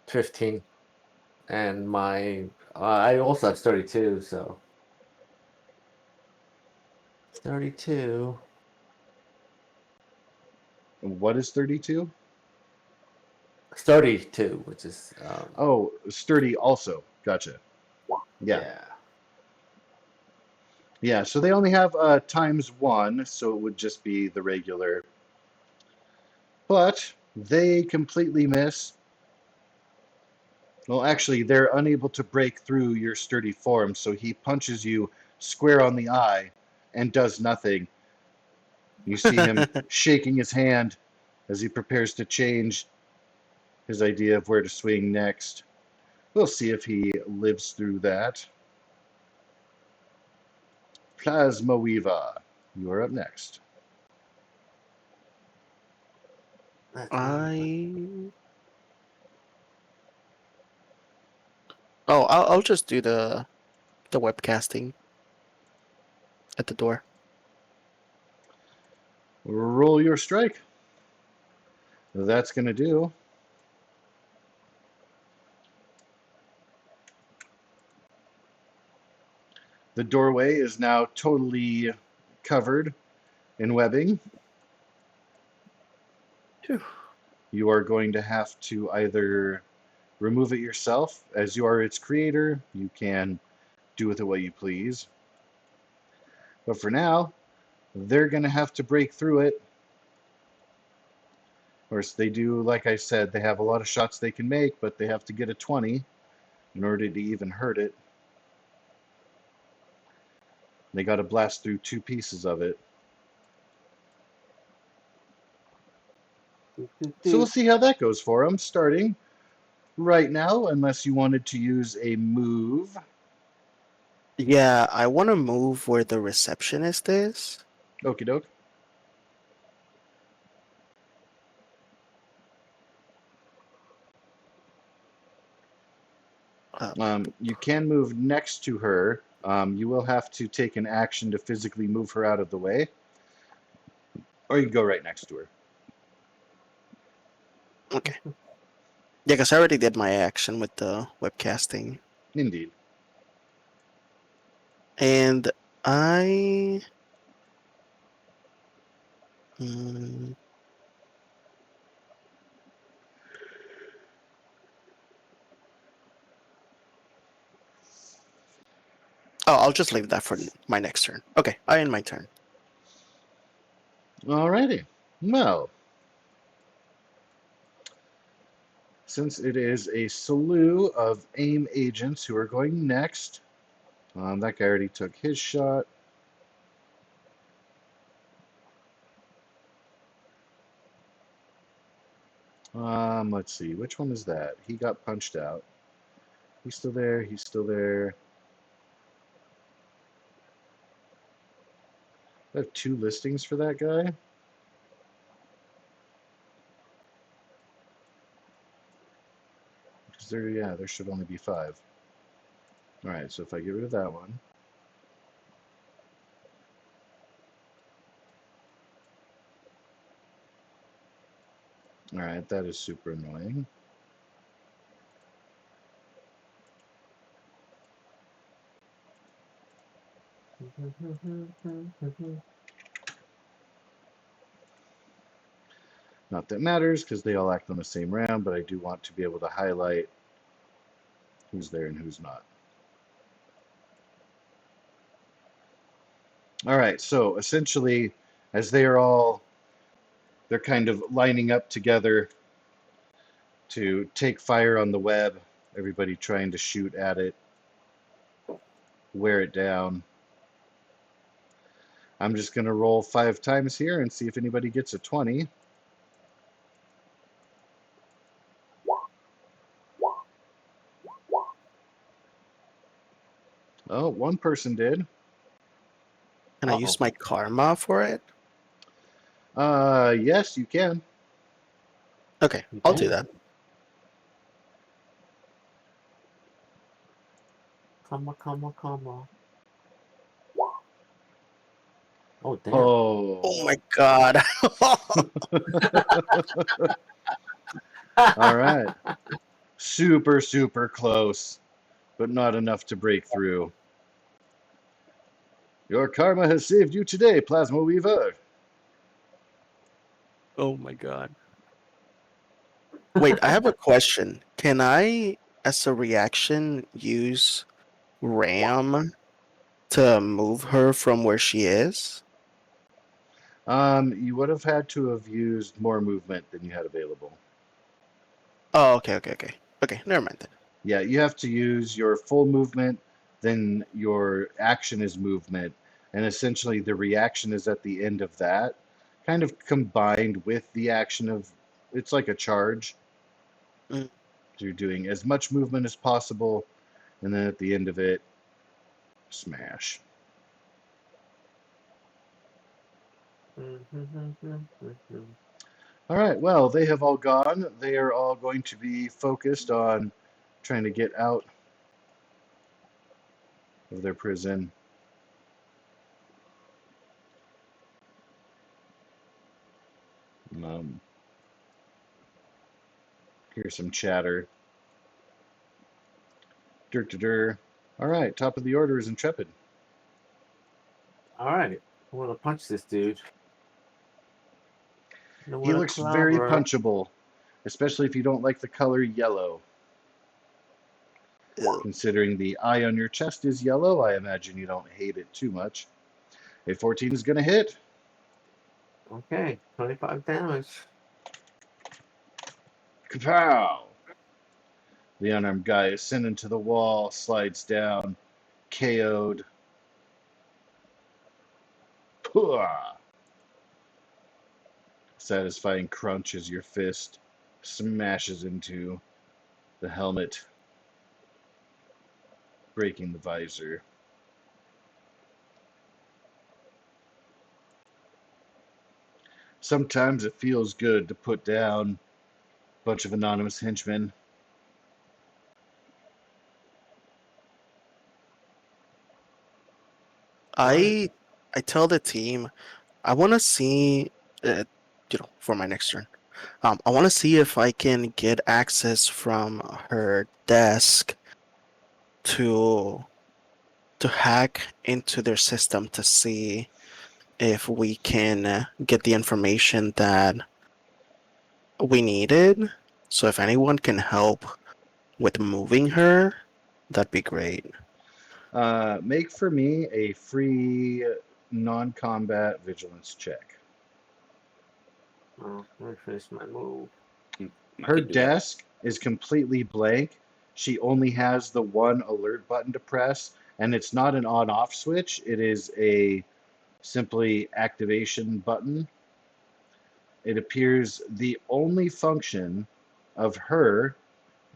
15. And my I also have 32, so 32. What is 32? 32, which is Oh, sturdy also. Gotcha. Yeah. yeah. Yeah, so they only have ×1, so it would just be the regular. But they completely miss. Well, actually, they're unable to break through your sturdy form, so he punches you square on the eye and does nothing. You see him shaking his hand as he prepares to change his idea of where to swing next. We'll see if he lives through that. Plasma Weaver, you are up next. I Oh, I'll just do the webcasting at the door. Roll your strike. That's going to do. The doorway is now totally covered in webbing. Phew. You are going to have to either remove it yourself, as you are its creator. You can do with it what you please. But for now, they're going to have to break through it. Of course, they do, like I said, they have a lot of shots they can make, but they have to get a 20 in order to even hurt it. They got to blast through 2 pieces of it. So we'll see how that goes for them, starting right now, unless you wanted to use a move. Yeah, I want to move where the receptionist is. Okie doke. Uh, You can move next to her. You will have to take an action to physically move her out of the way. Or you can go right next to her. Okay. Yeah, because I already did my action with the webcasting. Indeed. And I... Hmm. Oh, I'll just leave that for my next turn. Okay, I end my turn. Alrighty. Well, since it is a slew of AIM agents who are going next, that guy already took his shot. Let's see, which one is that? He got punched out. He's still there. He's still there. I have 2 listings for that guy. Because there should only be 5. All right, so if I get rid of that one. All right, that is super annoying. Not that matters because they all act on the same round, but I do want to be able to highlight who's there and who's not. All right, so essentially, as they're kind of lining up together to take fire on the web, everybody trying to shoot at it, wear it down. I'm just going to roll 5 times here and see if anybody gets a 20. Oh, one person did. Can I use my karma for it? Yes, you can. Okay, I'll do that. Comma. Oh, damn. Oh. Oh my god. All right. Super, super close, but not enough to break through. Your karma has saved you today, Plasma Weaver. Oh my god. Wait, I have a question. Can I, as a reaction, use Ram to move her from where she is? You would have had to have used more movement than you had available. Oh, okay. Okay, never mind then. Yeah, you have to use your full movement, then your action is movement, and essentially the reaction is at the end of that, kind of combined with the action of, it's like a charge. Mm. You're doing as much movement as possible, and then at the end of it, smash. All right, well, they have all gone. They are all going to be focused on trying to get out of their prison. Um, here's some chatter. Dur. All right, top of the order is Intrepid. All right, I want to punch this dude. He looks very punchable, especially if you don't like the color yellow. Ugh. Considering the eye on your chest is yellow, I imagine you don't hate it too much. A 14 is going to hit. Okay, 25 damage. Kapow! The unarmed guy is sent into the wall, slides down, KO'd. Pooah! Satisfying crunch as your fist smashes into the helmet, breaking the visor. Sometimes it feels good to put down a bunch of anonymous henchmen. I tell the team I want to see uh, for my next turn. I want to see if I can get access from her desk to hack into their system to see if we can get the information that we needed. So if anyone can help with moving her, that'd be great. Make for me a free non-combat vigilance check. Oh, let me finish my move. I Her could do that. desk is completely blank. She only has the one alert button to press, and it's not an on-off switch. It is a simply activation button. It appears the only function of her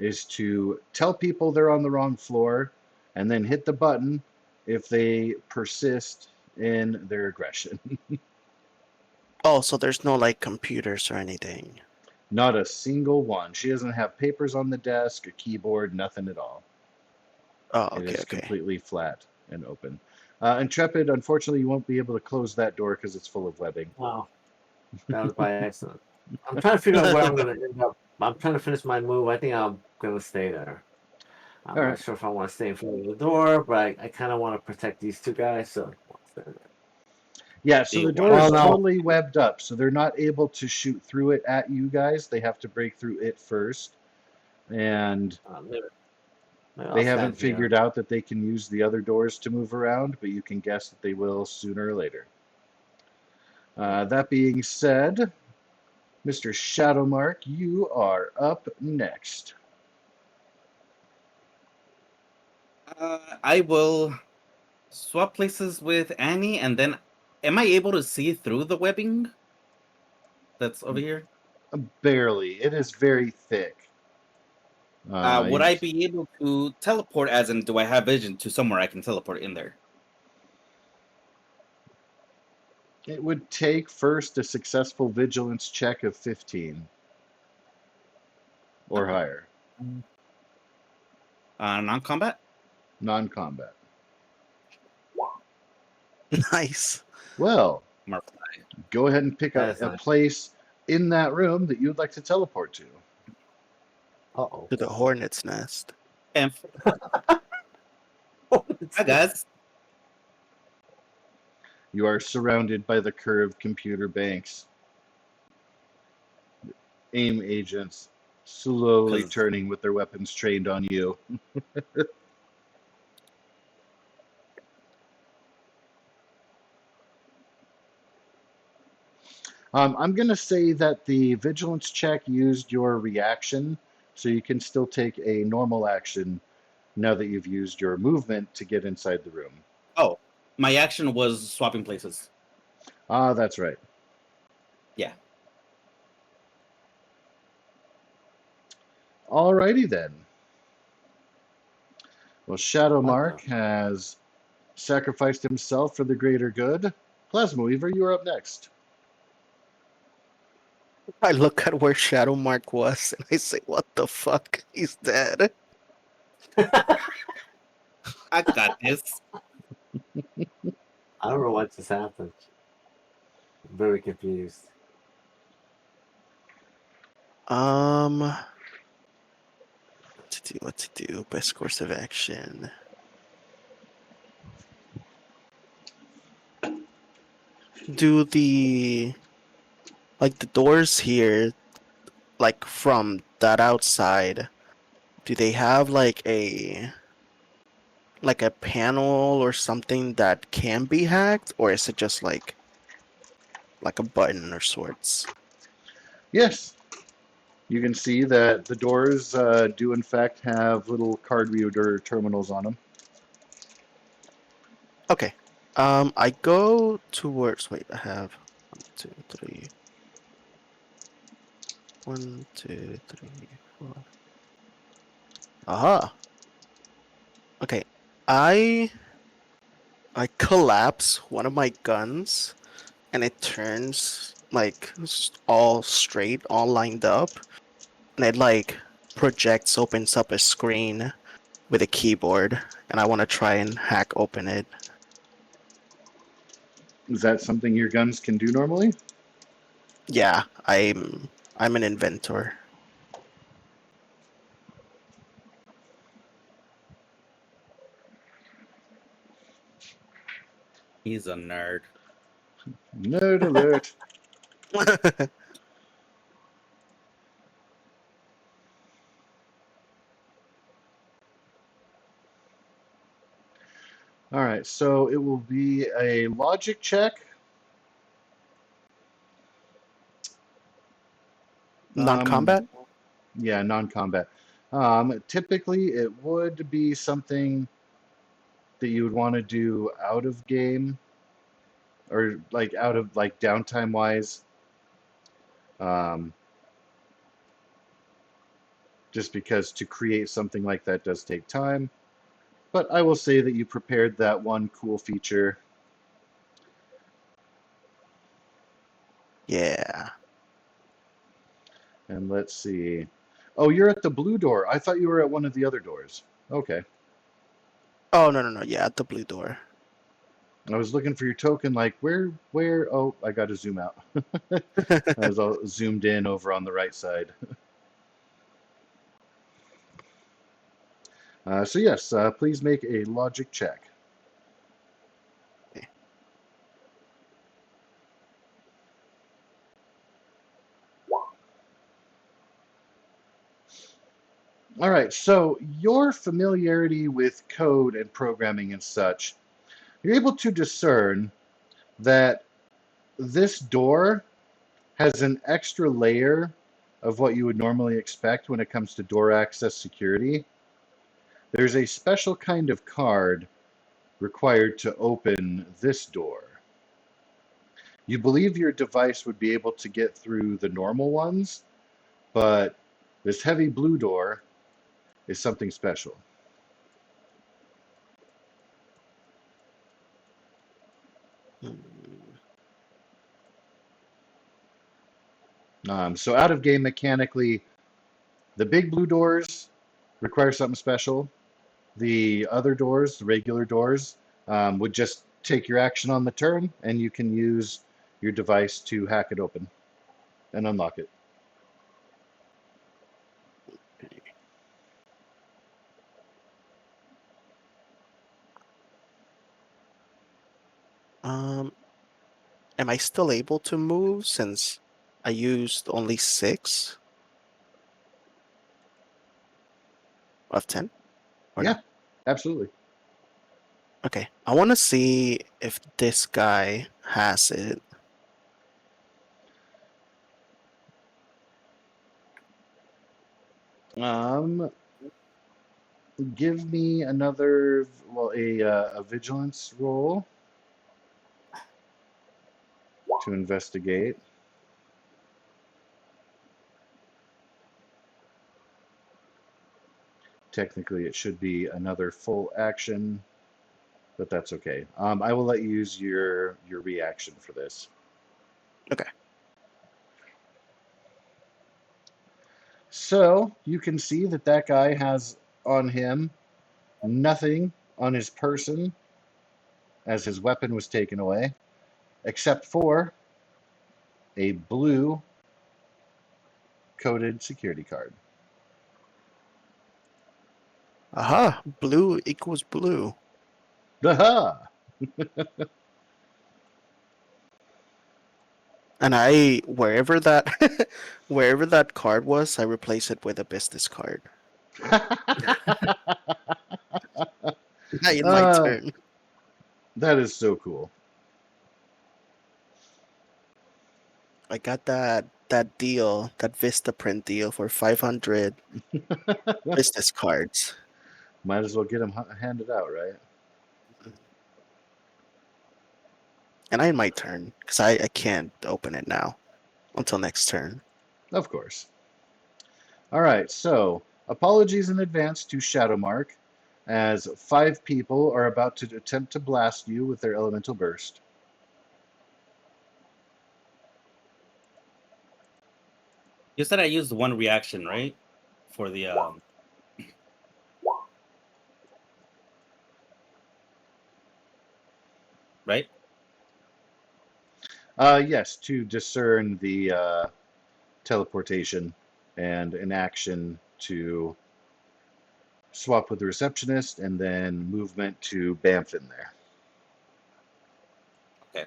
is to tell people they're on the wrong floor and then hit the button if they persist in their aggression. Oh, so there's no like computers or anything. Not a single one. She doesn't have papers on the desk, a keyboard, nothing at all. Oh, It okay, is okay. completely flat and open. Intrepid, unfortunately, you won't be able to close that door because it's full of webbing. Wow, that was by accident. I'm trying to figure out where I'm gonna end up. I'm trying to finish my move. I think I'm gonna stay there. I'm All not right. sure if I want to stay in front of the door, but I kind of want to protect these two guys, so I'll stay there. Yeah, so You the want door to is Well, go? no. totally webbed up, so they're not able to shoot through it at you guys. They have to break through it first. And Maybe they I'll haven't stand here. figured out that they can use the other doors to move around, but you can guess that they will sooner or later. That being said, Mr. Shadowmark, you are up next. I will swap places with Annie, and then am I able to see through the webbing that's over here? Barely. It is very thick. Would I be able to teleport, as in, do I have vision to somewhere I can teleport in there? It would take first a successful vigilance check of 15 or higher, Non-combat? non-combat. Nice. Well, Marvel. go ahead and pick That's a nice. place in that room that you'd like to teleport to. Uh-oh. To the hornet's nest. And hi guys. You are surrounded by the curved computer banks. AIM agents slowly 'Cause turning with their weapons trained on you. I'm going to say that the vigilance check used your reaction, so you can still take a normal action now that you've used your movement to get inside the room. oh, my action was swapping places. Ah, that's right. Yeah. Alrighty then. Well, Shadowmark What has sacrificed himself for the greater good. Plasma Weaver, you are up next. I look at where Shadow Mark was and I say, "What the fuck? He's dead." I got this. I don't know what just happened. I'm very confused. What to do? What to do? Best course of action. Do the doors here, like from that outside, do they have like a panel or something that can be hacked, or is it just like a button or sorts? Yes, you can see that the doors do in fact have little card reader terminals on them. Okay. I go towards. Wait, I have 1, 2, 3. 1, 2, 3, 4. Aha. Okay. I collapse one of my guns, and it turns like all straight, all lined up, and it like projects, opens up a screen with a keyboard, and I want to try and hack open it. Is that something your guns can do normally? Yeah, I'm an inventor. He's a nerd. Nerd alert. All right, so it will be a logic check. Um, Non-combat? yeah, non-combat. Typically, it would be something that you would want to do out of game or like out of like downtime wise. Um, just because to create something like that does take time. But I will say that you prepared that one cool feature. Yeah. And let's see. Oh, you're at the blue door. I thought you were at one of the other doors. Okay. Oh, no. Yeah, at the blue door. I was looking for your token, like where? Oh, I got to zoom out. I was all zoomed in over on the right side. So yes, please make a logic check. Okay. All right, so your familiarity with code and programming and such, you're able to discern that this door has an extra layer of what you would normally expect when it comes to door access security. There's a special kind of card required to open this door. You believe your device would be able to get through the normal ones, but this heavy blue door is something special. Hmm. So out of game mechanically, the big blue doors require something special. The other doors, the regular doors, would just take your action on the turn, and you can use your device to hack it open and unlock it. Um, am I still able to move since I used only 6 of 10? Or no? Yeah, absolutely. Okay. I want to see if this guy has it. Um, Give me another, well, a vigilance roll to investigate. Technically, it should be another full action, but that's okay. I will let you use your reaction for this. Okay. So you can see that that guy has on him nothing on his person as his weapon was taken away, except for a blue coded security card. Aha, blue equals blue. Aha! And wherever that wherever that card was, I replace it with a business card. Now in my uh, turn. that is so cool. I got that deal, that Vistaprint deal for 500 business cards. Might as well get them handed out, right? And I in my turn, because I can't open it now until next turn. Of course. All right, so apologies in advance to Shadowmark, as 5 people are about to attempt to blast you with their elemental burst. You said I used one reaction, right? For the right? Yes, to discern the teleportation and an action to swap with the receptionist, and then movement to Bamf in there. Okay.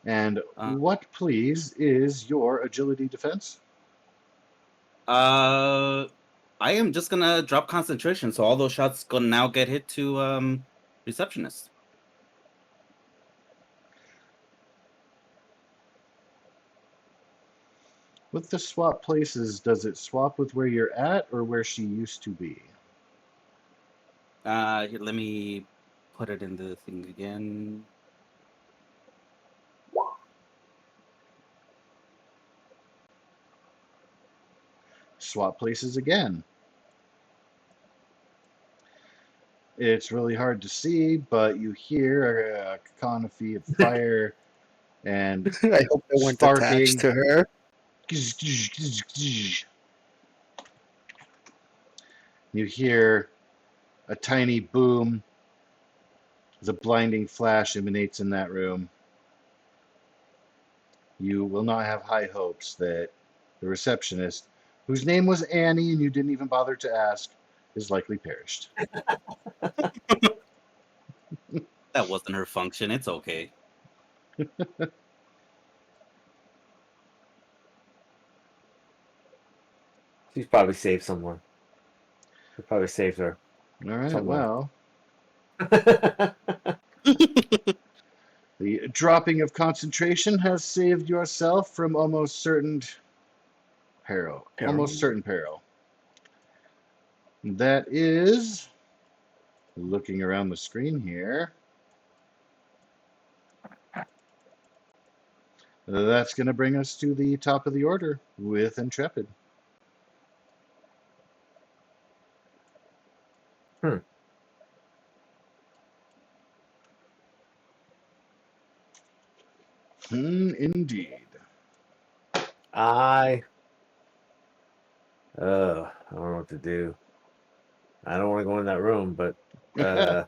And Uh, what, please, is your agility defense? I am just gonna drop concentration, so all those shots gonna now get hit to receptionist. With the swap places, does it swap with where you're at or where she used to be? Here, let me put it in the thing again. Swap places again. It's really hard to see, but you hear a cacophony of fire and I hope they weren't attached sparking. to her. You hear a tiny boom as a blinding flash emanates in that room. You will not have high hopes that the receptionist, whose name was Annie and you didn't even bother to ask, is likely perished. That wasn't her function. It's okay. She's probably safe somewhere. They probably saved her All right, somewhere. well, the dropping of concentration has saved yourself from almost certain peril. Almost certain peril. That is, looking around the screen here, that's going to bring us to the top of the order with Intrepid. Indeed. I don't know what to do. I don't want to go in that room, but well,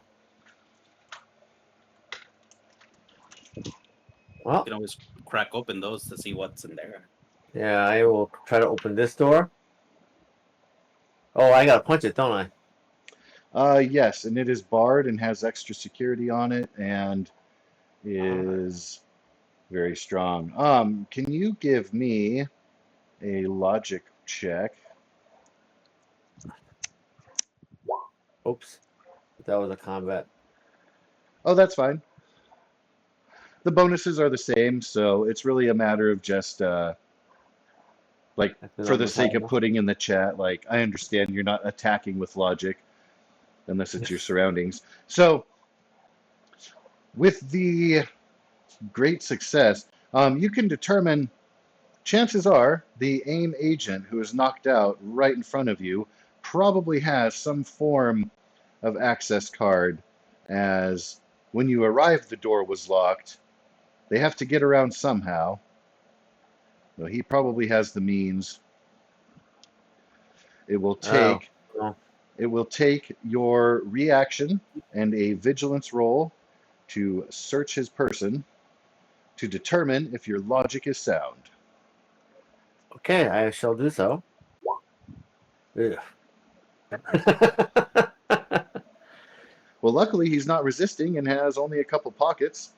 You can always crack open those to see what's in there. yeah, I will try to open this door. Oh, I gotta punch it, don't I? Yes, and it is barred and has extra security on it and is very strong. Can you give me a logic check? Oops, that was a combat. Oh, that's fine. The bonuses are the same, so it's really a matter of just like Because for I'm the sake of retired. putting in the chat, like I understand you're not attacking with logic unless it's your surroundings. So with the great success, you can determine, chances are the AIM agent who is knocked out right in front of you probably has some form of access card, as when you arrived the door was locked. They have to get around somehow. Well, he probably has the means. It will Oh, take well, your reaction and a vigilance roll to search his person to determine if your logic is sound. okay, I shall do so. Ugh. Well, luckily he's not resisting and has only a couple pockets.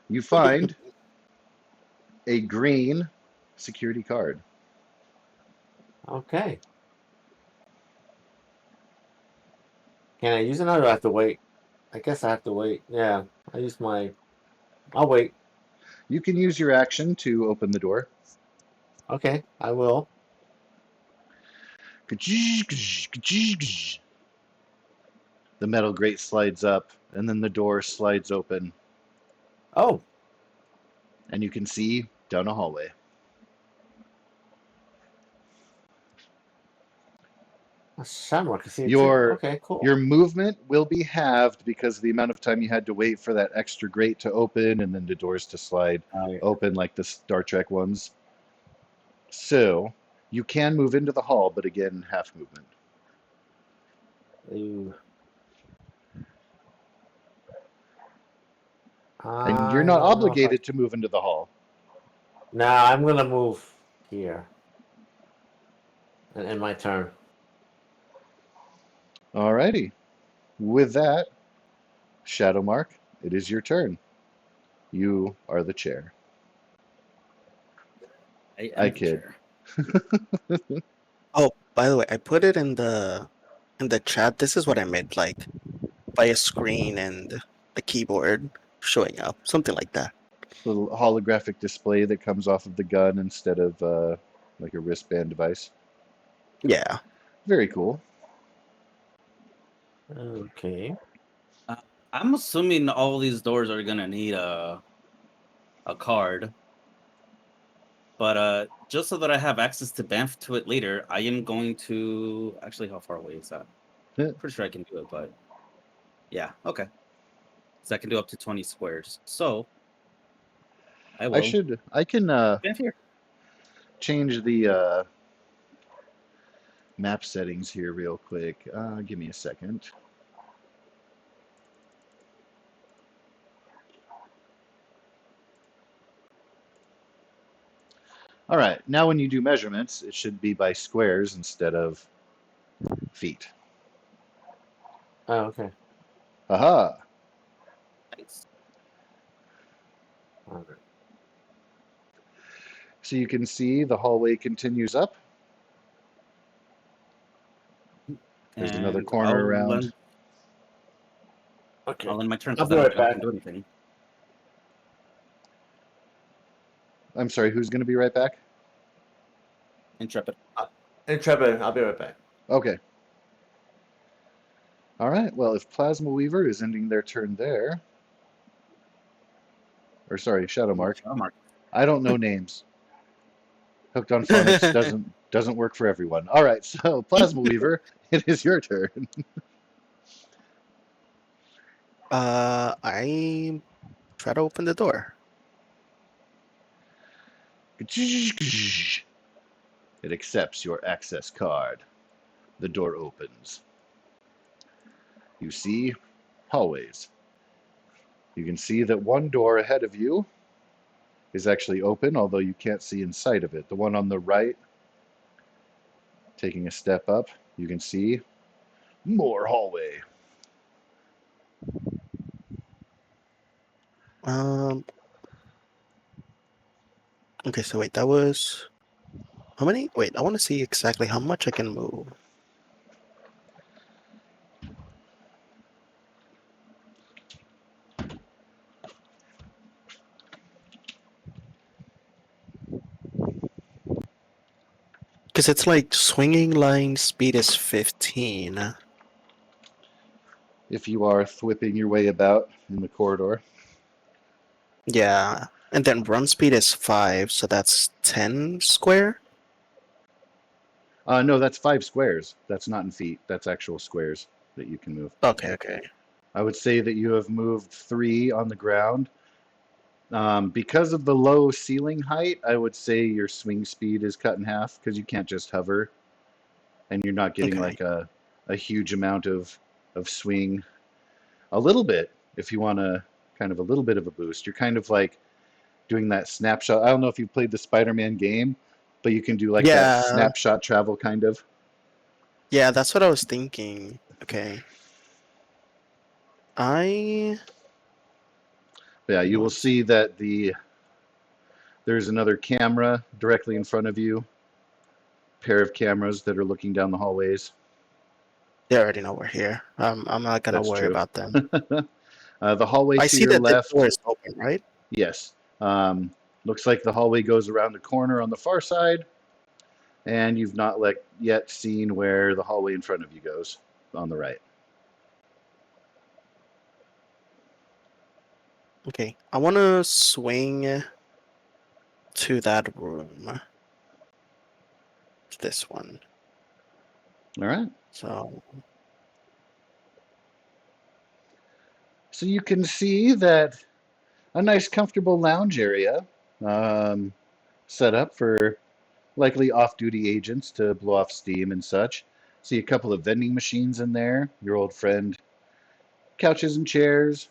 You find a green security card. Okay. Can I use it or do I have to wait? I guess I have to wait. Yeah, I use my. I'll wait. You can use your action to open the door. Okay, I will. The metal grate slides up, and then the door slides open, Oh, and you can see down a hallway. a shamrock. I see it too. Your Okay, cool. your movement will be halved because of the amount of time you had to wait for that extra grate to open and then the doors to slide open like the Star Trek ones. So you can move into the hall, but again, half movement. Ooh. And you're I not don't know if I. obligated to move into the hall. Nah, I'm gonna move here. And end my turn. Alrighty. With that, Shadow Mark, it is your turn. You are the chair. I I am the kid. chair. Oh, by the way, I put it in the chat. This is what I meant, like by a screen and the keyboard showing up, something like that. Little holographic display that comes off of the gun instead of like a wristband device. Yeah. Very cool. Okay. I'm assuming all these doors are gonna need a card. But just so that I have access to Banff to it later, I am going to actually how far away is that? Pretty sure I can do it, but yeah, okay. So I can do up to 20 squares. So I will I can Banff here. change the map settings here real quick. Give me a second. All right, now when you do measurements, it should be by squares instead of feet. Oh, okay. Aha! Nice. All right. So you can see the hallway continues up. There's another And corner around. Okay. I'll end my turn I'll because be I don't right think I back. can do anything. I'm sorry, who's going to be right back? Intrepid. Intrepid, I'll be right back. Okay. All right, well, if Plasma Weaver is ending their turn there, or sorry, Shadow Mark, Mark. I don't know names. Hooked on Phonics doesn't work for everyone. All right, so Plasma Weaver, it is your turn. I try to open the door. It accepts your access card. The door opens. You see hallways. You can see that one door ahead of you is actually open, although you can't see inside of it. The one on the right, taking a step up, you can see more hallway. Um. Okay, so wait, that was how many? Wait, I want to see exactly how much I can move. Because it's like swinging line speed is 15. If you are thwipping your way about in the corridor. Yeah. And then run speed is 5, so that's 10 square? No, that's 5 squares. That's not in feet. That's actual squares that you can move. Okay, okay. I would say that you have moved 3 on the ground. Because of the low ceiling height, I would say your swing speed is cut in half because you can't just hover and you're not getting Okay. like a huge amount of swing. A little bit, if you want to kind of a little bit of a boost. You're kind of like doing that snapshot. I don't know if you played the Spider-Man game, but you can do like that Yeah, snapshot travel kind of. yeah, that's what I was thinking. Okay. I Yeah, you will want see that there's another camera directly in front of you. Pair of cameras that are looking down the hallways. they already know we're here. I'm not gonna That's worry true. about them. The hallway I to see your that the door left, is open, right? yes. Looks like the hallway goes around the corner on the far side, and you've not yet seen where the hallway in front of you goes on the right. Okay. I wanna swing to that room. This one. All right. So So you can see that a nice, comfortable lounge area um, set up for likely off-duty agents to blow off steam and such. See a couple of vending machines in there. Your old friend, couches and chairs.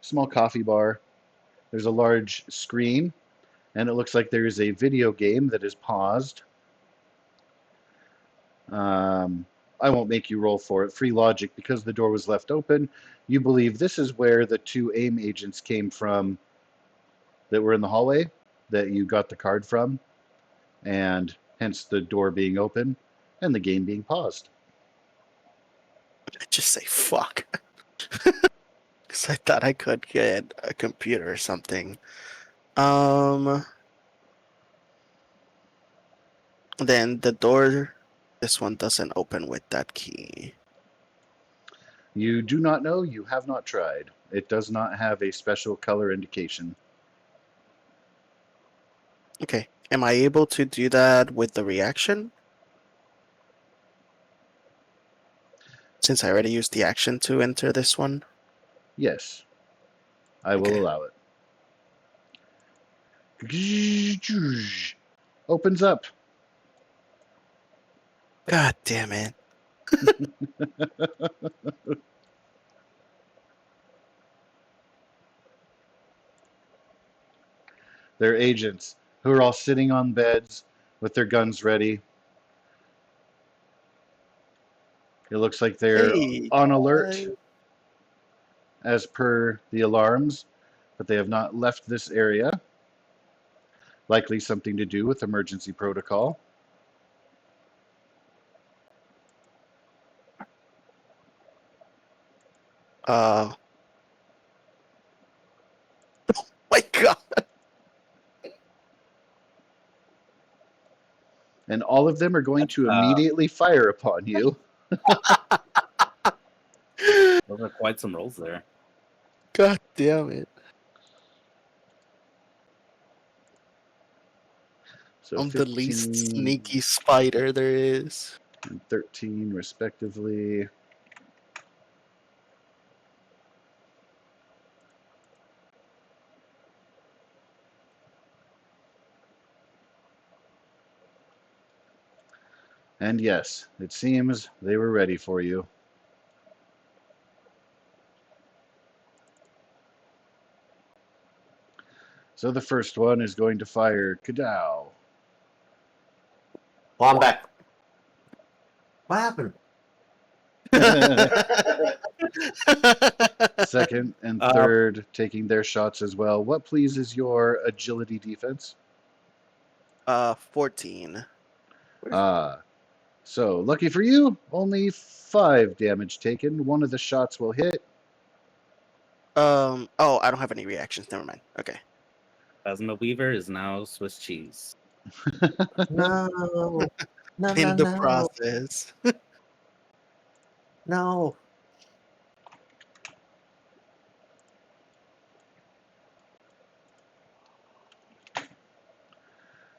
small coffee bar. There's a large screen, and it looks like there is a video game that is paused. I won't make you roll for it. Free logic, because the door was left open, you believe this is where the two AIM agents came from that were in the hallway that you got the card from, and hence the door being open and the game being paused. I just say fuck. Because I thought I could get a computer or something. Then the door, this one doesn't open with that key. You do not know, you have not tried. It does not have a special color indication. Okay. Am I able to do that with the reaction? Since I already used the action to enter this one? Yes, I will Okay. allow it. Opens up. God damn it. They're agents who are all sitting on beds with their guns ready. It looks like they're Hey, on alert as per the alarms, but they have not left this area. Likely something to do with emergency protocol. uh, my God. And all of them are going to immediately fire upon you. Those are quite some rolls there. God damn it. So I'm the least 15 sneaky spider there is. and 13 respectively. And yes, it seems they were ready for you. So the first one is going to fire Kadow. Well, I'm back. What happened? Second and Uh, third taking their shots as well. What please is your agility defense? 14. So lucky for you, only 5 damage taken. One of the shots will hit. Oh, I don't have any reactions. Never mind. Okay. Plasma Weaver is now Swiss cheese. No, no, In no, the no, process. no.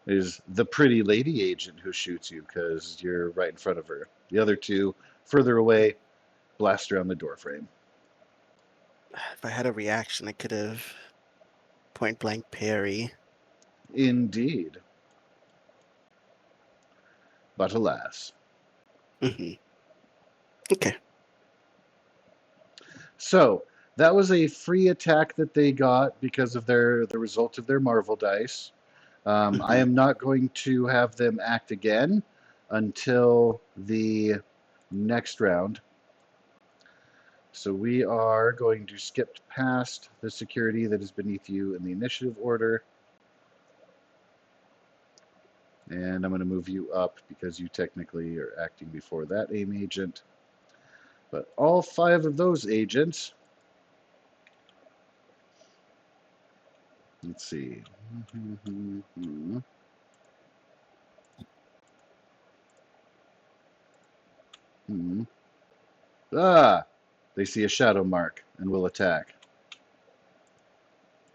Is the pretty lady agent who shoots you because you're right in front of her. The other two, further away, blast around the doorframe. If I had a reaction, I could have point blank parry. Indeed. But alas. Hmm. Okay. So that was a free attack that they got because of the result of their Marvel dice. I am not going to have them act again until the next round. So we are going to skip past the security that is beneath you in the initiative order. And I'm going to move you up because you technically are acting before that AIM agent. But all 5 of those agents, let's see. Ah, they see a shadow mark and will attack.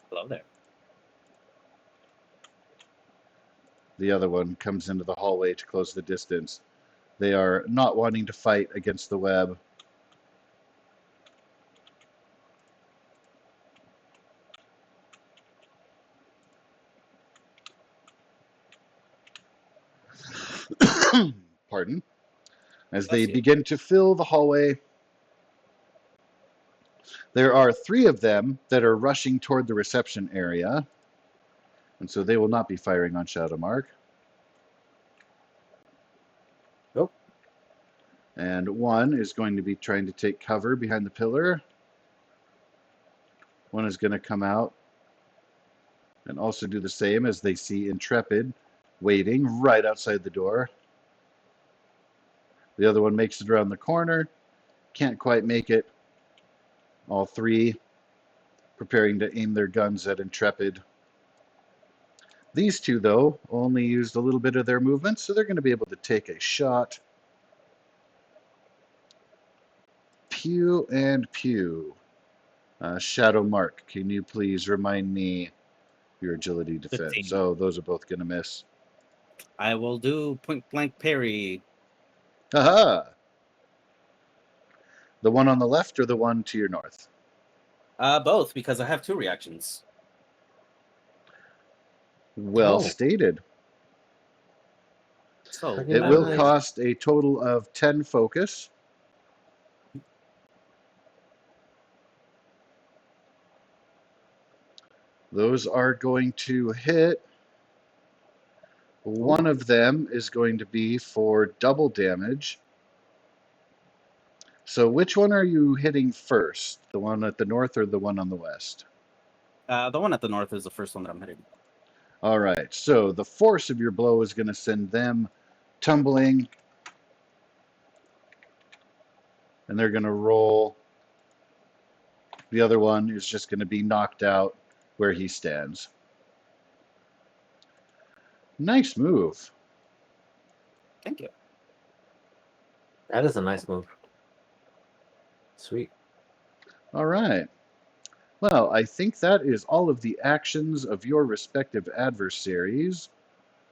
Hello there. The other one comes into the hallway to close the distance. They are not wanting to fight against the web. Pardon. As they Bless you. begin to fill the hallway, There are 3 of them that are rushing toward the reception area, and so they will not be firing on Shadowmark. Nope. And 1 is going to be trying to take cover behind the pillar. 1 is going to come out and also do the same as they see Intrepid waiting right outside the door. The other one makes it around the corner, can't quite make it. All 3 preparing to aim their guns at Intrepid. These 2, though, only used a little bit of their movement, so they're going to be able to take a shot. Pew and pew. Shadowmark, can you please remind me your agility defense? 15. So those are both going to miss. I will do point blank parry. Haha! The one on the left or the one to your north? Both, because I have 2 reactions. Well Oh. stated. So Pretty It will nice. cost a total of 10 focus. Those are going to hit. One of them is going to be for double damage. So which one are you hitting first? The one at the north or the one on the west? the one at the north is the first one that I'm hitting. All right, so the force of your blow is going to send them tumbling, and they're going to roll. The other one is just going to be knocked out where he stands. Nice move. Thank you. That is a nice move. Sweet. All right. Well, I think that is all of the actions of your respective adversaries.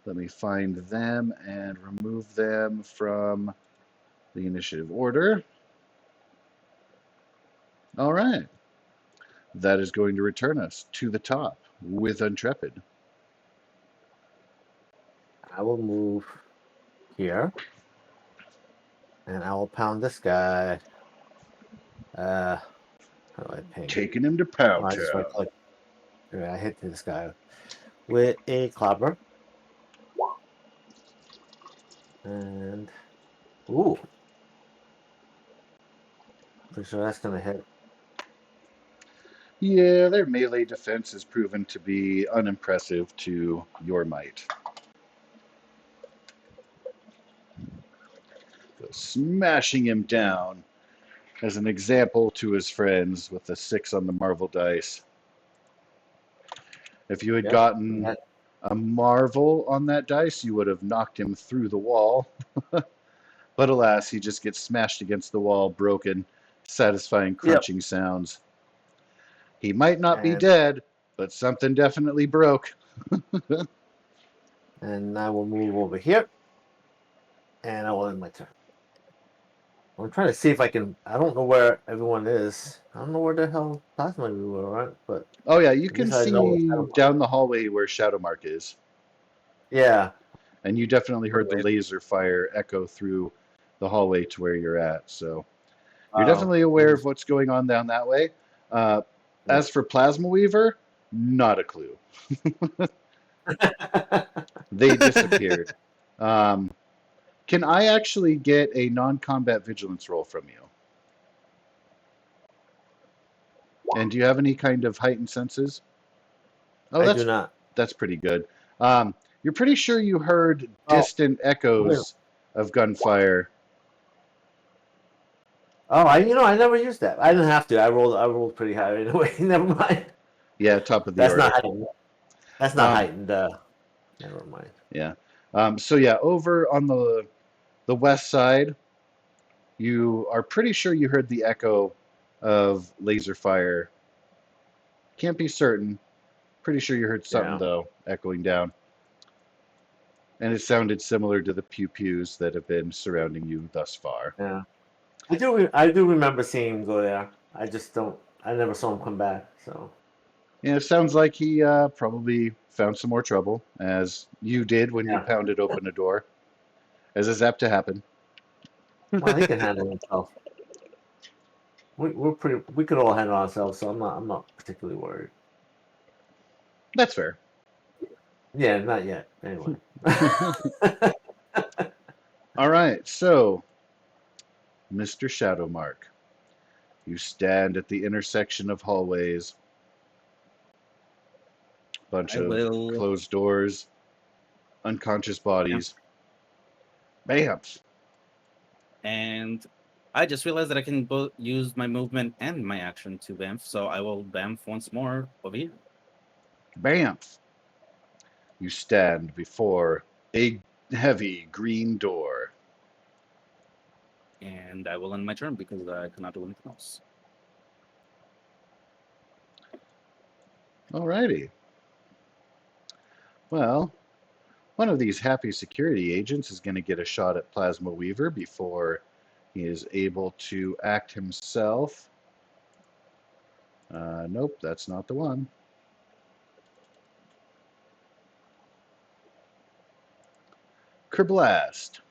Let me find them and remove them from the initiative order. All right. That is going to return us to the top with Intrepid. I will move here. And I will pound this guy. How do I ping? Taking him to Oh, Pound I just Town. right click. Yeah, I hit this guy with a clobber. And ooh. Pretty sure that's gonna hit. Yeah, their melee defense has proven to be unimpressive to your might. So smashing him down as an example to his friends with the 6 on the Marvel dice. If you had Yep. gotten That- a Marvel on that dice, you would have knocked him through the wall. But alas, he just gets smashed against the wall, broken, satisfying crunching sounds. He might not be And- dead, but something definitely broke. And I will move over here. And I will end my turn. I'm trying to see if I can. I don't know where everyone is. I don't know where the hell Plasma we were, right? But Oh yeah, you At can least I know where see Shadowmark down the hallway where Shadowmark is. yeah. And you definitely heard the Okay. laser fire echo through the hallway to where you're at. So you're Oh, definitely aware of what's going on down that way. As for Plasma Weaver, not a clue. They disappeared. Can I actually get a non-combat vigilance roll from you? And do you have any kind of heightened senses? Oh, I do not. that's pretty good. You're pretty sure you heard Oh. distant echoes of gunfire. Oh, I never used that. I didn't have to. I rolled pretty high anyway. Never mind. Yeah, top of the That's order. not heightened. That's not heightened. Never mind. Yeah. So yeah, over on the west side, you are pretty sure you heard the echo of laser fire. Can't be certain. Pretty sure you heard something Yeah. though, echoing down. And it sounded similar to the pew-pews that have been surrounding you thus far. Yeah. I do remember seeing him go there. I just don't. I never saw him come back. So Yeah, it sounds like he probably found some more trouble, as you did when you Yeah. pounded open a door, as is apt to happen. well, he can handle himself. We could all handle ourselves, so I'm not particularly worried. That's fair. Yeah, not yet. Anyway. All right, so Mr. Shadowmark, you stand at the intersection of hallways, bunch I of will. closed doors, unconscious bodies. Bamf. And I just realized that I can both use my movement and my action to bamf, so I will bamf once more over here. Bamf. You stand before a heavy green door. And I will end my turn because I cannot do anything else. Alrighty. Well, one of these happy security agents is going to get a shot at Plasma Weaver before he is able to act himself. Nope, that's not the one. Kerblast.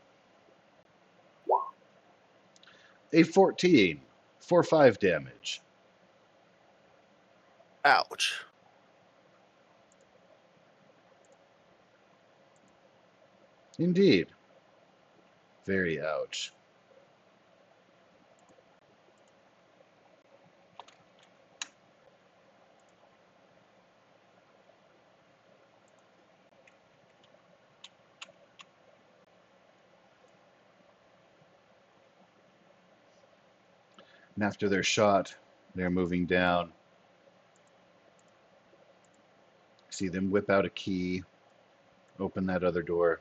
A 14 for 5 damage. Ouch. Indeed. Very ouch. And after they're shot, they're moving down. See them whip out a key, open that other door.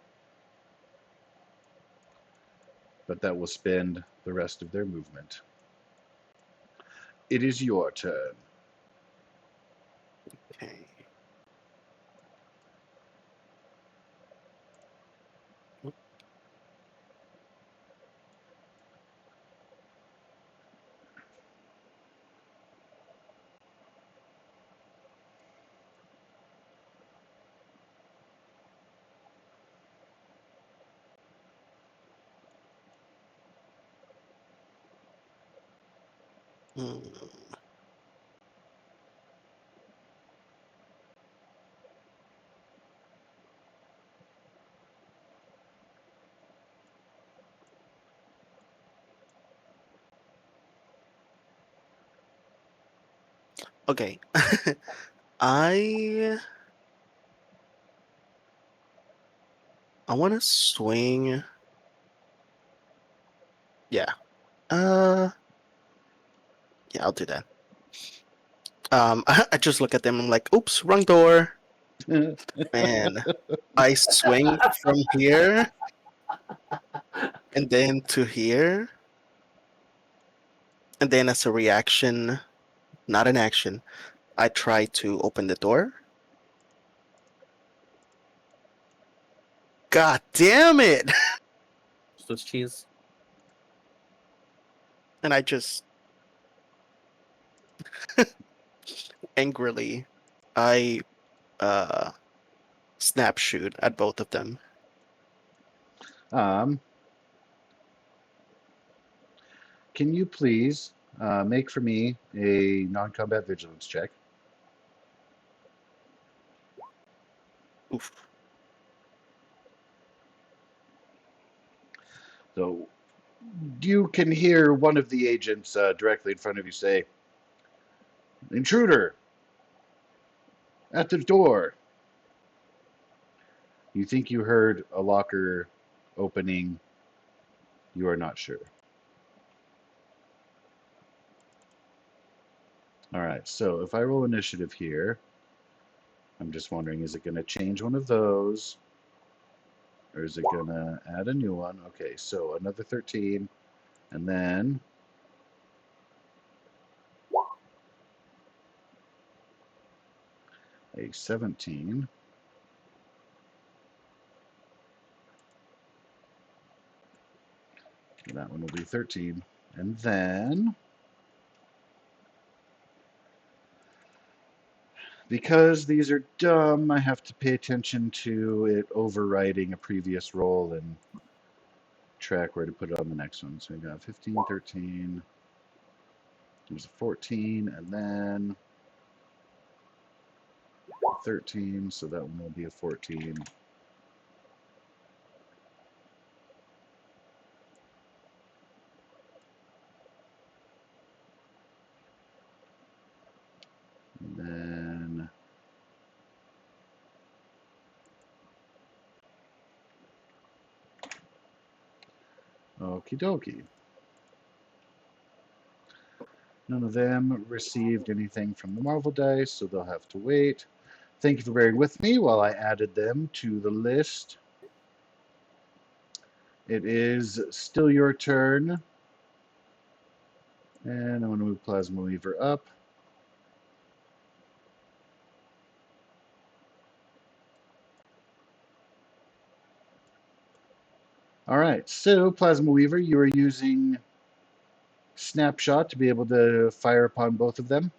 But that will spend the rest of their movement. It is your turn. Okay. Hmm. Okay. I want to swing. Yeah. Uh. Yeah, I'll do that. I just look at them. I'm like, oops, wrong door. And I swing from here and then to here. And then as a reaction, not an action, I try to open the door. God damn it! Swiss cheese. And I just angrily, I uh snap shoot at both of them. um, can you please make for me a non-combat vigilance check? Oof. So you can hear one of the agents directly in front of you say, "Intruder! At the door!" You think you heard a locker opening. You are not sure. All right, so if I roll initiative here, I'm just wondering, is it going to change one of those? Or is it going to add a new one? Okay, so another 13, and then a 17. That one will be 13. And then, because these are dumb, I have to pay attention to it overriding a previous roll and track where to put it on the next one. So we got 15, 13. There's a 14, and then a 13, so that one will be a 14. And then okie dokie. None of them received anything from the Marvel dice, so they'll have to wait. Thank you for bearing with me while I added them to the list. It is still your turn. And I'm going to move Plasma Weaver up. All right, so Plasma Weaver, you are using Snapshot to be able to fire upon both of them.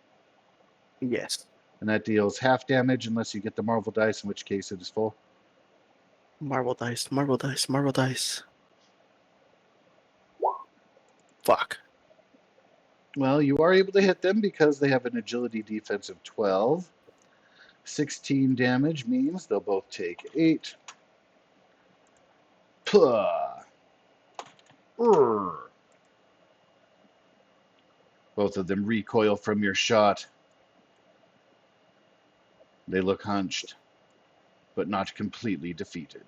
Yes. And that deals half damage unless you get the Marvel dice, in which case it is full. Marble dice, marble dice, marble dice. Fuck. Well, you are able to hit them because they have an agility defense of 12. 16 damage means they'll both take 8. Puh. Urgh. Both of them recoil from your shot. They look hunched, but not completely defeated.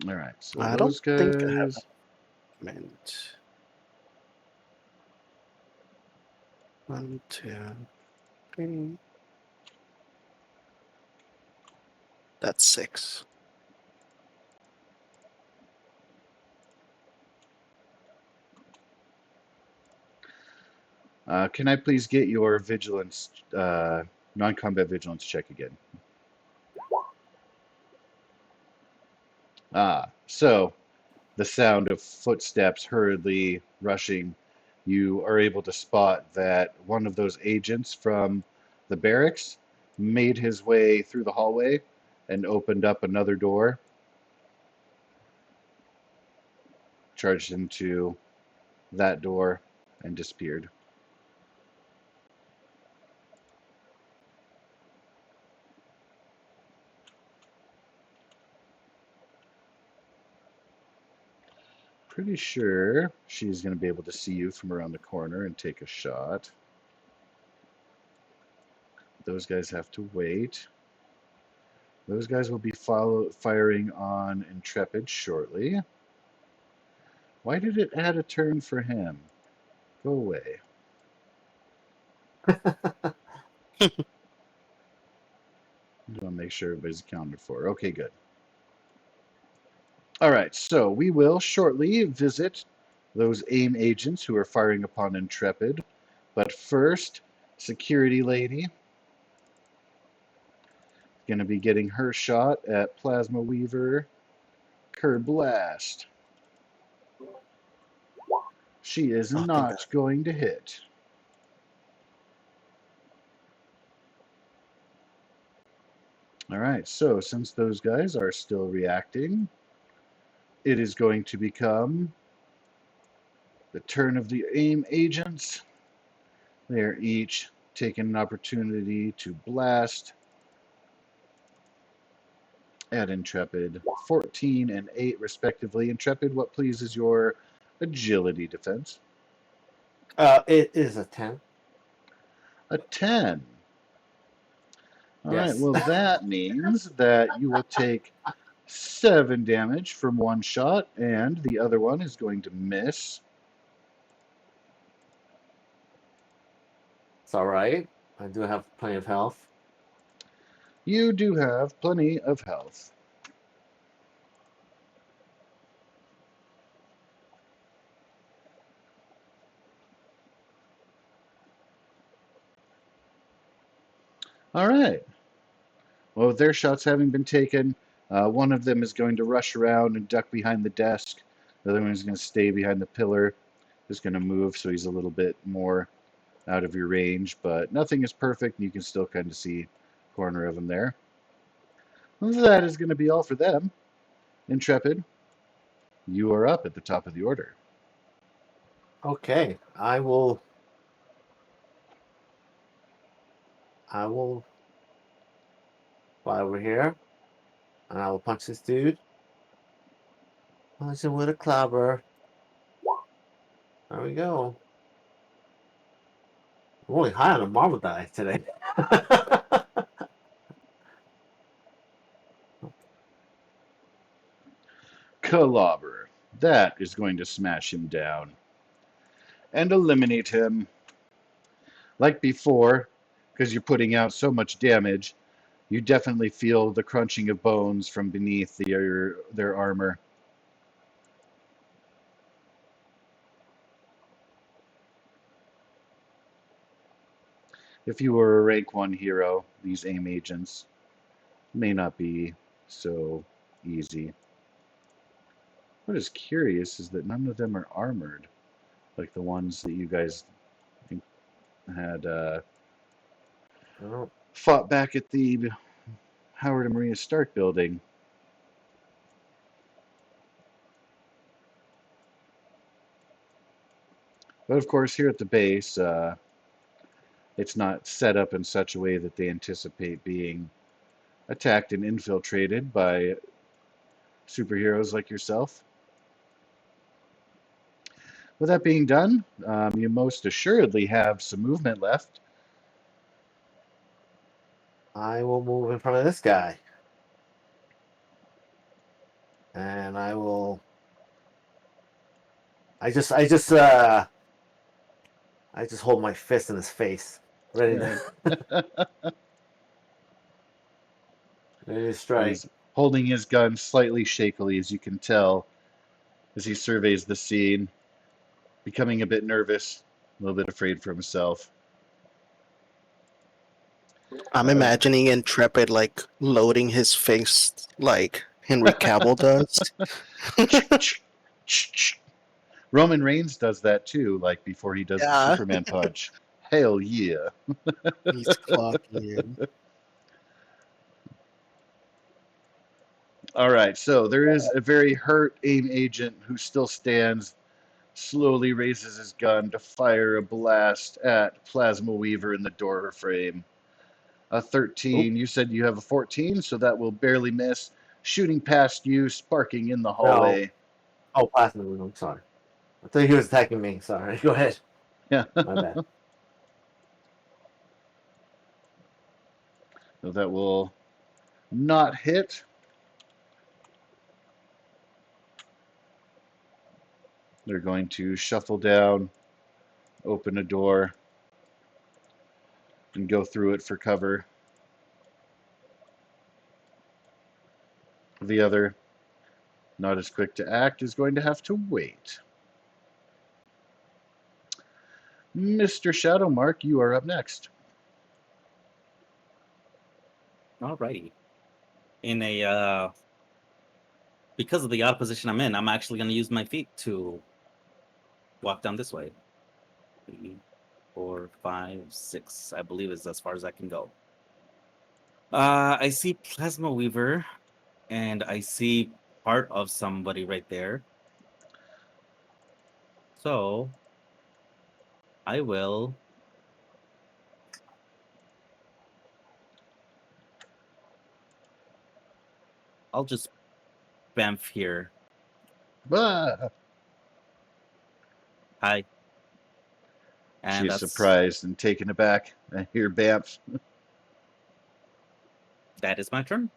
All right, so I those don't think I have guys. movement. 1, 2, 3. That's 6. Can I please get your vigilance, non-combat vigilance check again? So the sound of footsteps hurriedly rushing, you are able to spot that one of those agents from the barracks made his way through the hallway and opened up another door, charged into that door, and disappeared. Pretty sure she's going to be able to see you from around the corner and take a shot. Those guys have to wait. Those guys will be firing on Intrepid shortly. Why did it add a turn for him? Go away. I want to make sure everybody's accounted for. Okay, good. All right, so we will shortly visit those AIM agents who are firing upon Intrepid. But first, security lady going to be getting her shot at Plasma Weaver Kerblast. She is Oh, thank God. not going to hit. All right, so since those guys are still reacting, it is going to become the turn of the AIM agents. They are each taking an opportunity to blast at Intrepid. 14 and 8 respectively. Intrepid, what please is your agility defense? It is a 10. A 10. All right, Yes. well, that means that you will take 7 damage from one shot, and the other one is going to miss. It's all right. I do have plenty of health. You do have plenty of health. All right. Well, with their shots having been taken, one of them is going to rush around and duck behind the desk. The other one is going to stay behind the pillar. Just going to move so he's a little bit more out of your range, but nothing is perfect, and you can still kind of see a corner of him there. Well, that is going to be all for them. Intrepid, you are up at the top of the order. Okay, I will fly over here, and I will punch this dude. Punch him with a clobber. There we go. I'm really high on the marble die today. Clobber. That is going to smash him down and eliminate him. Like before, because you're putting out so much damage, you definitely feel the crunching of bones from beneath their armor. If you were a rank 1 hero, these AIM agents may not be so easy. What is curious is that none of them are armored, like the ones that you guys had fought back at the Howard and Maria Stark building. But of course, here at the base, it's not set up in such a way that they anticipate being attacked and infiltrated by superheroes like yourself. With that being done, you most assuredly have some movement left. I will move in front of this guy. And I will I just hold my fist in his face. Ready to strike. He's holding his gun slightly shakily, as you can tell, as he surveys the scene, becoming a bit nervous, a little bit afraid for himself. I'm imagining Intrepid like loading his face like Henry Cavill does. Roman Reigns does that too, like before he does the Yeah. Superman punch. Hell yeah. He's clocking in. All right, so there is a very hurt AIM agent who still stands, slowly raises his gun to fire a blast at Plasma Weaver in the door frame. A 13. You said you have a 14, so that will barely miss. Shooting past you, sparking in the hallway. Oh, Plasma Weaver, I'm sorry. I thought he was attacking me. Sorry. Go ahead. Yeah. My bad. So that will not hit. They're going to shuffle down, open a door, and go through it for cover. The other, not as quick to act, is going to have to wait. Mr. Shadowmark, you are up next. Alrighty. In a because of the odd position I'm in, I'm actually going to use my feet to walk down this way. 3, 4, 5, 6. I believe is as far as I can go. I see Plasma Weaver, and I see part of somebody right there. So I will. I'll just bamf here. Ah! Hi. And She's surprised and taken aback. I hear Bamf. that is my turn.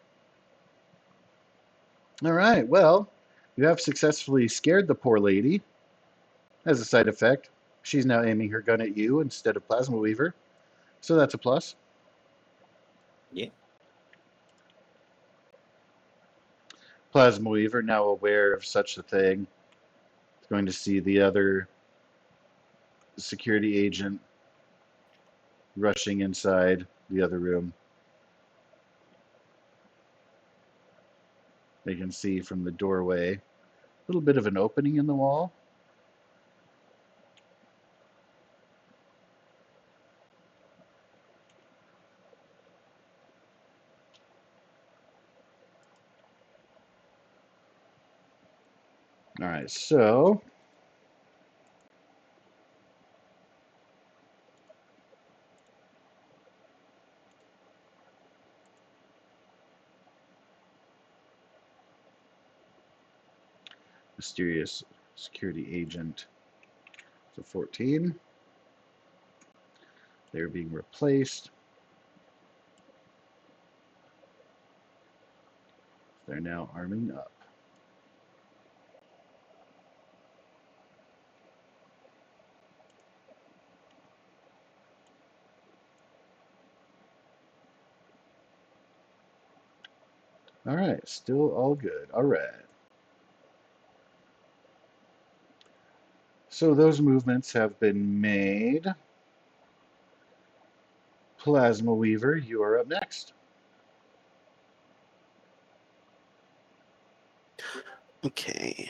All right, well, you have successfully scared the poor lady. As a side effect, she's now aiming her gun at you instead of Plasma Weaver. So that's a plus. Yeah. Plasma Weaver, now aware of such a thing, is going to see the other security agent rushing inside the other room. They can see from the doorway a little bit of an opening in the wall. All right, so mysterious security agent. So 14. They're being replaced. They're now arming up. All right, still all good. All right. So those movements have been made. Plasma Weaver, you are up next. Okay.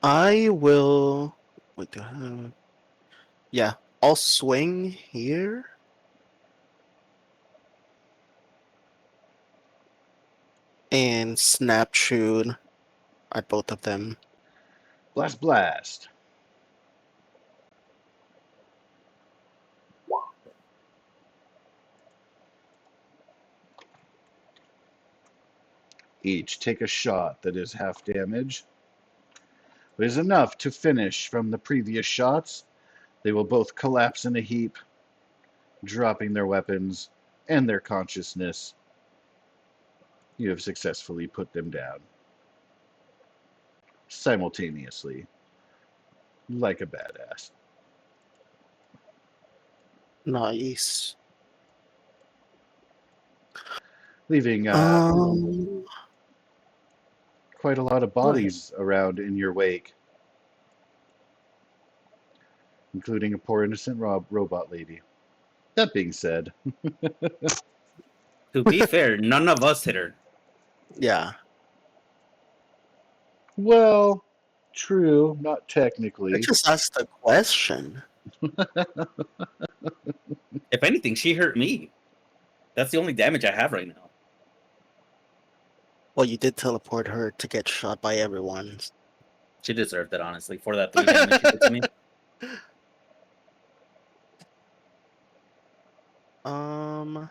I will. Wait, do I have? Yeah, I'll swing here. And snap shoot at both of them. Blast, blast. Each take a shot that is half damage, but is enough to finish from the previous shots. They will both collapse in a heap, dropping their weapons and their consciousness. You have successfully put them down simultaneously, like a badass. Nice. Leaving quite a lot of Go ahead. bodies around in your wake, including a poor innocent robot lady. That being said, To be fair, none of us hit her. Yeah. well, true, not I technically. just asked a question. If anything, she hurt me. That's the only damage I have right now. Well, you did teleport her to get shot by everyone. She deserved it, honestly, for that 3 damage she did to me. Um.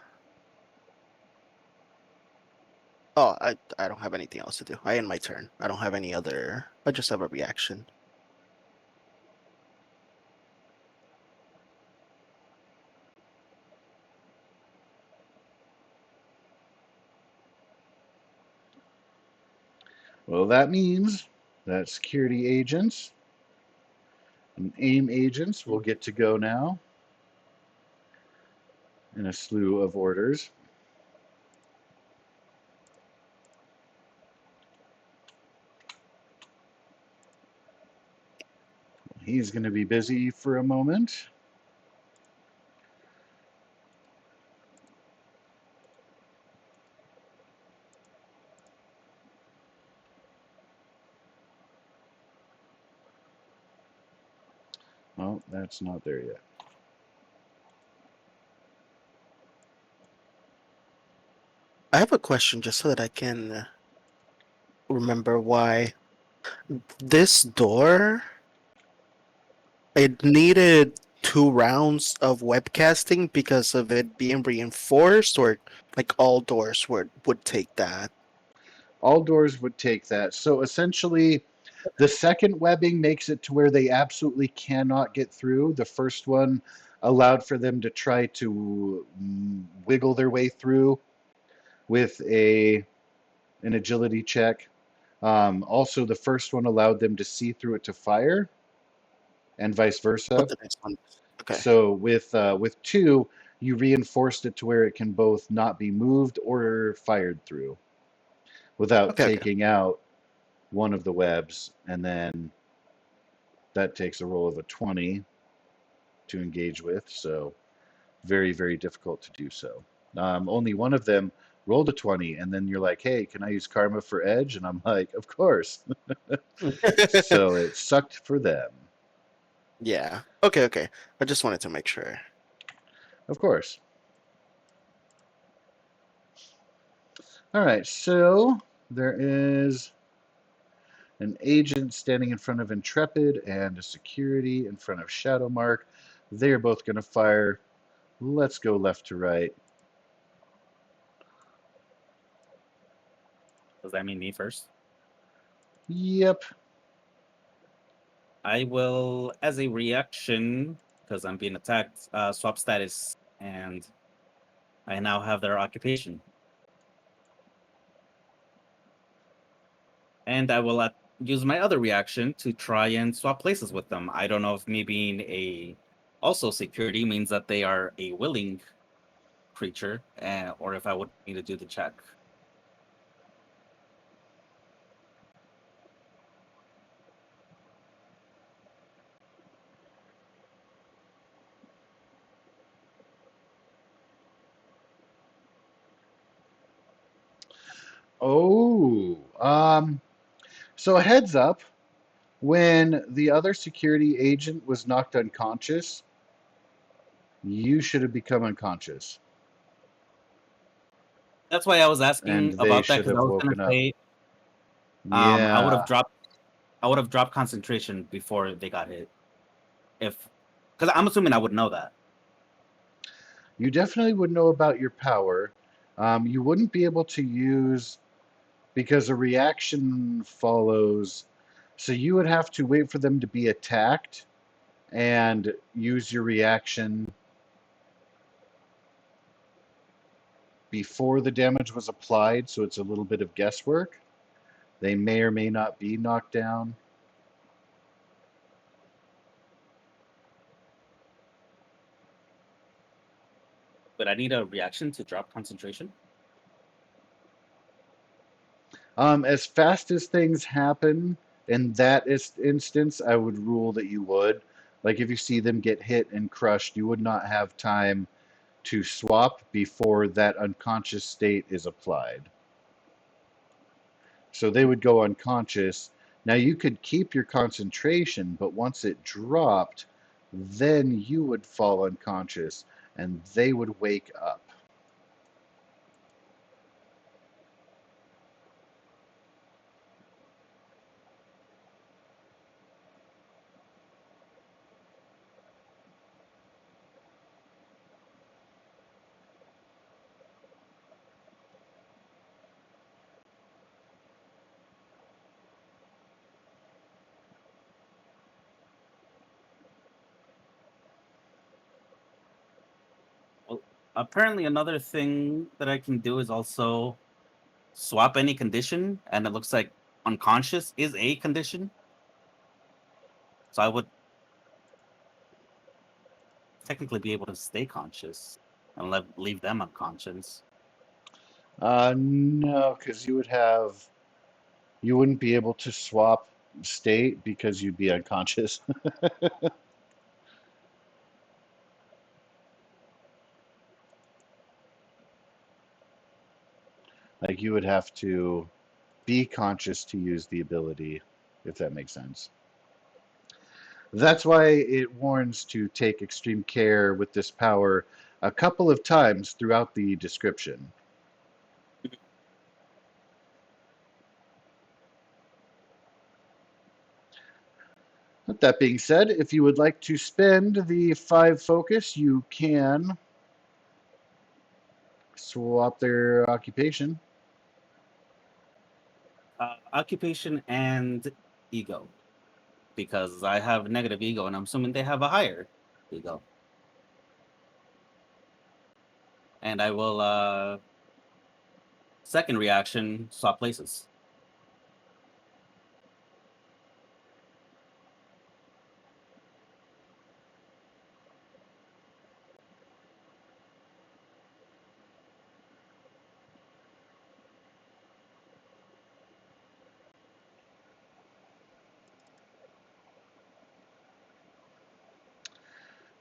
Oh, I don't have anything else to do. I end my turn. I don't have any other. I just have a reaction. Well, that means that security agents and AIM agents will get to go now in a slew of orders. He's going to be busy for a moment. Oh, that's not there yet. I have a question just so that I can remember why this door. It needed 2 rounds of webcasting because of it being reinforced, or like all doors would take that. All doors would take that. So essentially, the second webbing makes it to where they absolutely cannot get through. The first one allowed for them to try to wiggle their way through with an agility check. Also, the first one allowed them to see through it to fire, and vice But versa. the next one, okay, So with two, you reinforced it to where it can both not be moved or fired through without okay. taking out one of the webs, and then that takes a roll of a 20 to engage with. So very, very difficult to do so. Only one of them rolled a 20, and then you're like, hey, can I use karma for edge? And I'm like, of course. So it sucked for them. Yeah. Okay, okay. I just wanted to make sure. Of course. All right, so there is an agent standing in front of Intrepid and a security in front of Shadowmark. They're both going to fire. Let's go left to right. Does that mean me first? Yep. I will, as a reaction, because I'm being attacked, swap status, and I now have their occupation. And I will use my other reaction to try and swap places with them. I don't know if me being a also security means that they are a willing creature, or if I would need to do the check. Oh, so a heads up, when the other security agent was knocked unconscious, you should have become unconscious, That's why I was and asking they about that, should because I have was gonna woken up. say I would have Yeah, dropped concentration before they got hit. If because I'm assuming I would know that. you definitely would know about your power. You wouldn't be able to use because a reaction follows. So you would have to wait for them to be attacked and use your reaction before the damage was applied, so it's a little bit of guesswork. They may or may not be knocked down. But I need a reaction to drop concentration. As fast as things happen, in that instance, I would rule that you would. Like if you see them get hit and crushed, you would not have time to swap before that unconscious state is applied. So they would go unconscious. Now you could keep your concentration, but once it dropped, then you would fall unconscious and they would wake up. Well, apparently another thing that I can do is also swap any condition, and it looks like unconscious is a condition. So I would technically be able to stay conscious and leave them unconscious. No, because you wouldn't be able to swap state because you'd be unconscious. Like you would have to be conscious to use the ability, if that makes sense. That's why it warns to take extreme care with this power a couple of times throughout the description. With that being said, if you would like to spend the 5 focus, you can swap their occupation. Occupation and ego, because I have negative ego, and I'm assuming they have a higher ego. And I will second reaction swap places.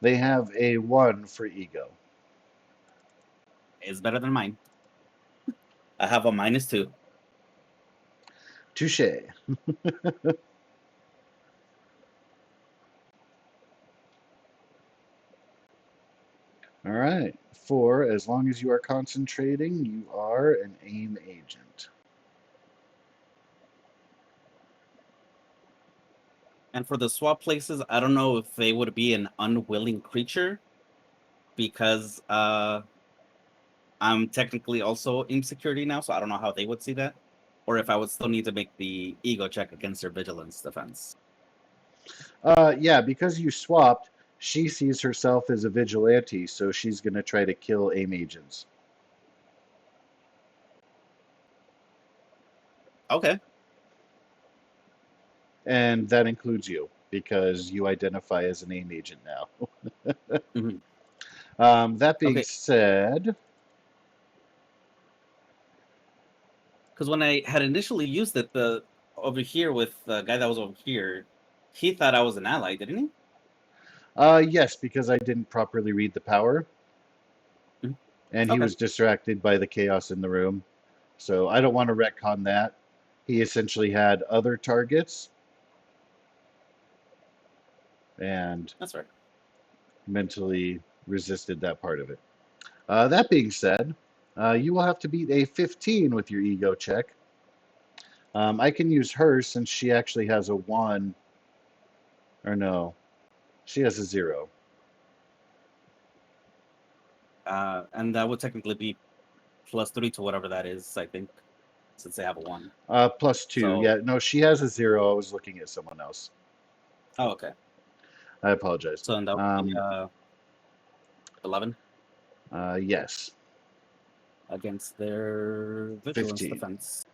They have a 1 for ego. It's better than mine. I have a -2. Touche. All right. 4, as long as you are concentrating, you are an aim agent. And for the swap places, I don't know if they would be an unwilling creature because I'm technically also in security now, so I don't know how they would see that. Or if I would still need to make the ego check against their vigilance defense. Yeah, because you swapped, she sees herself as a vigilante, so she's going to try to kill AIM agents. Okay. And that includes you, because you identify as an AIM agent now. Hmm. That being Okay. said, Because when I had initially used it, the over here with the guy that was over here, he thought I was an ally, didn't he? yes, because I didn't properly read the power, Mhm. and he Okay. was distracted by the chaos in the room. So I don't want to retcon that. He essentially had other targets and That's right. mentally resisted that part of it. That being said, you will have to beat a 15 with your ego check. I can use her since she actually has a 1, or no, she has a 0. And that would technically be +3 to whatever that is, I think, since they have a 1. Plus 2. So, Yeah, no, she has a 0. I was looking at someone else. oh, okay. I apologize. So then that would be 11 Yes, against their vigilance 15. defense.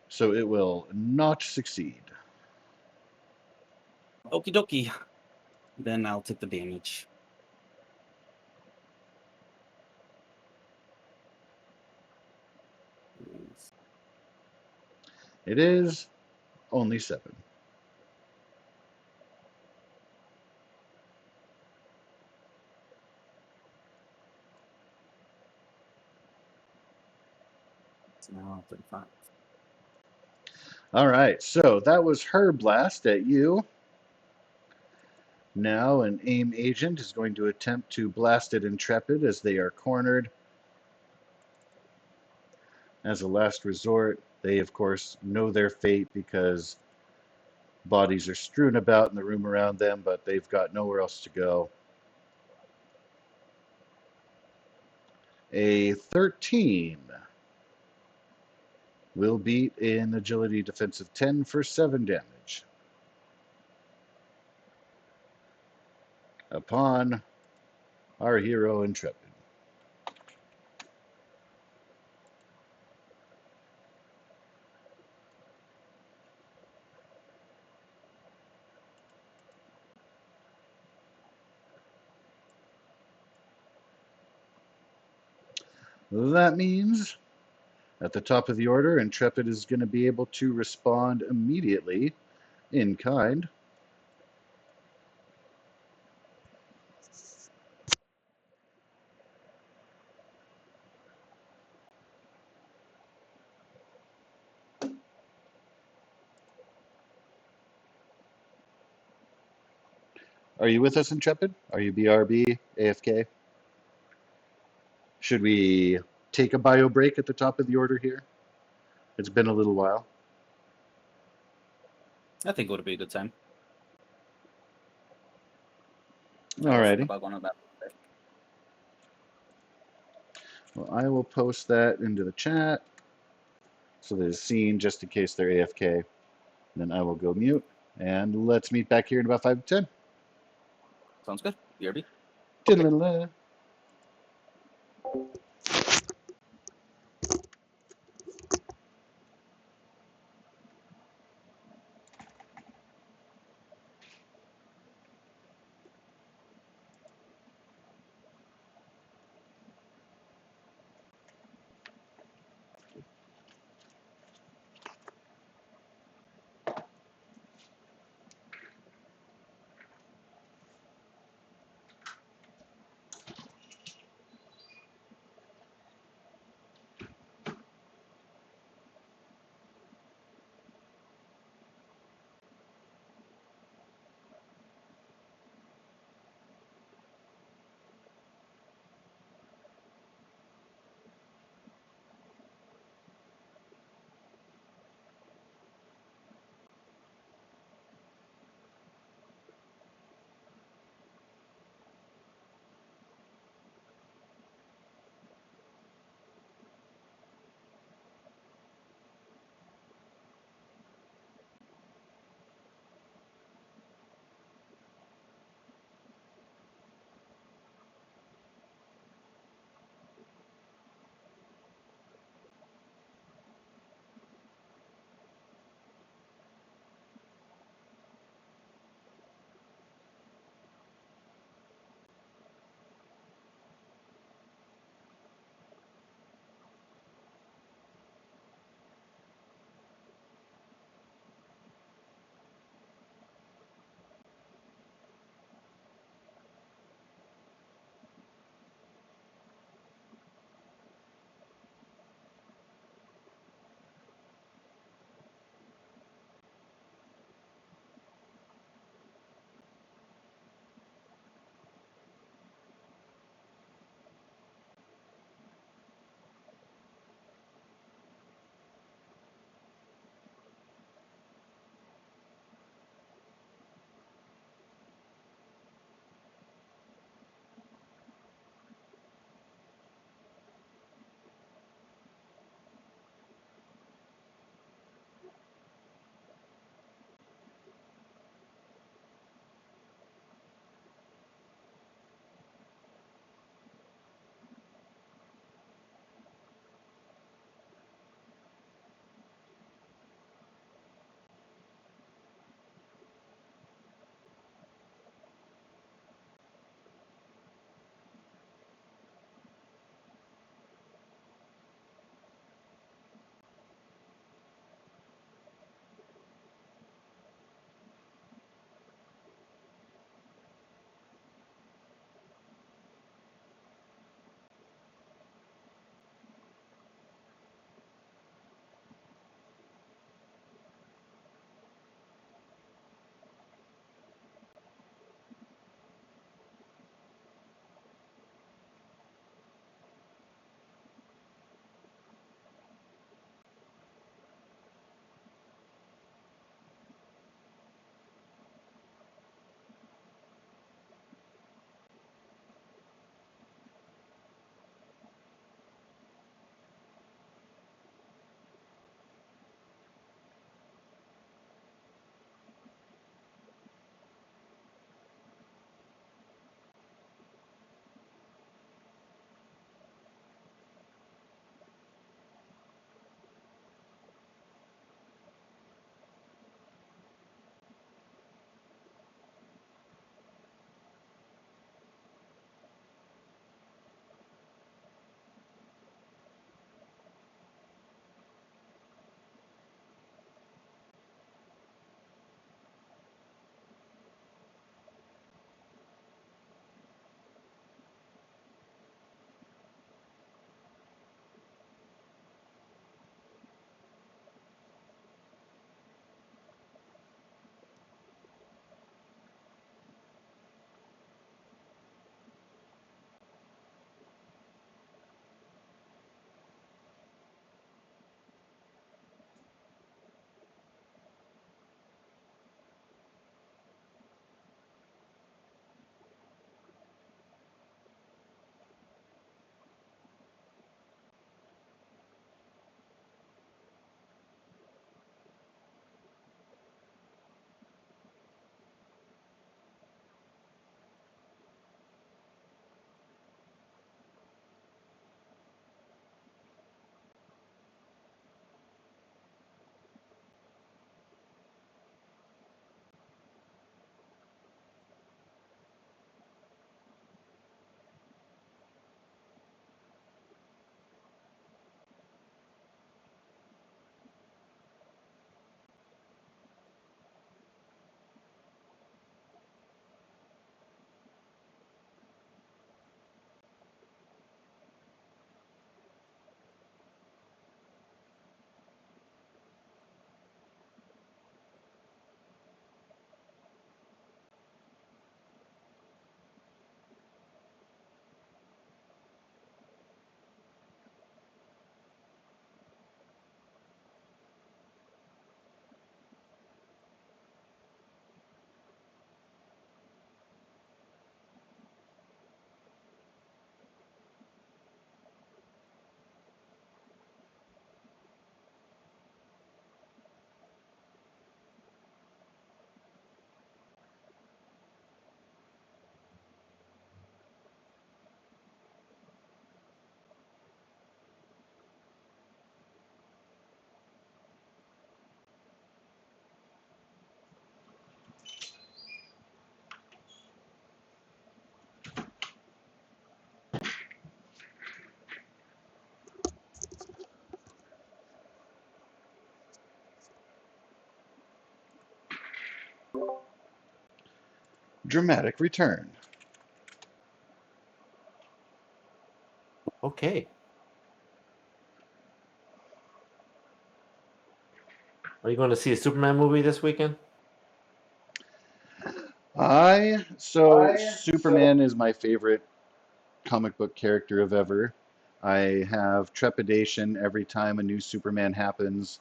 So it will not succeed. Okie dokie. Then I'll take the damage. It is only 7. It's now 35. All right, so that was her blast at you. Now an AIM agent is going to attempt to blast at Intrepid as they are cornered. As a last resort, they of course know their fate because bodies are strewn about in the room around them, but they've got nowhere else to go. A 13 will beat an agility defensive 10 for 7 damage. Upon our hero Intrepid. That means at the top of the order, Intrepid is going to be able to respond immediately in kind. Are you with us, Intrepid? Are you BRB, AFK? Should we take a bio break at the top of the order here? It's been a little while. I think it would be a good time. I was thinking Alrighty. about going on that. Well, I will post that into the chat so that it's seen just in case they're AFK. Then I will go mute, and let's meet back here in about 5 to 10. Sounds good. BRB. Diddle-diddle-diddle. dramatic return. Okay. Are you going to see a Superman movie this weekend? Superman is my favorite comic book character of ever. I have trepidation every time a new Superman happens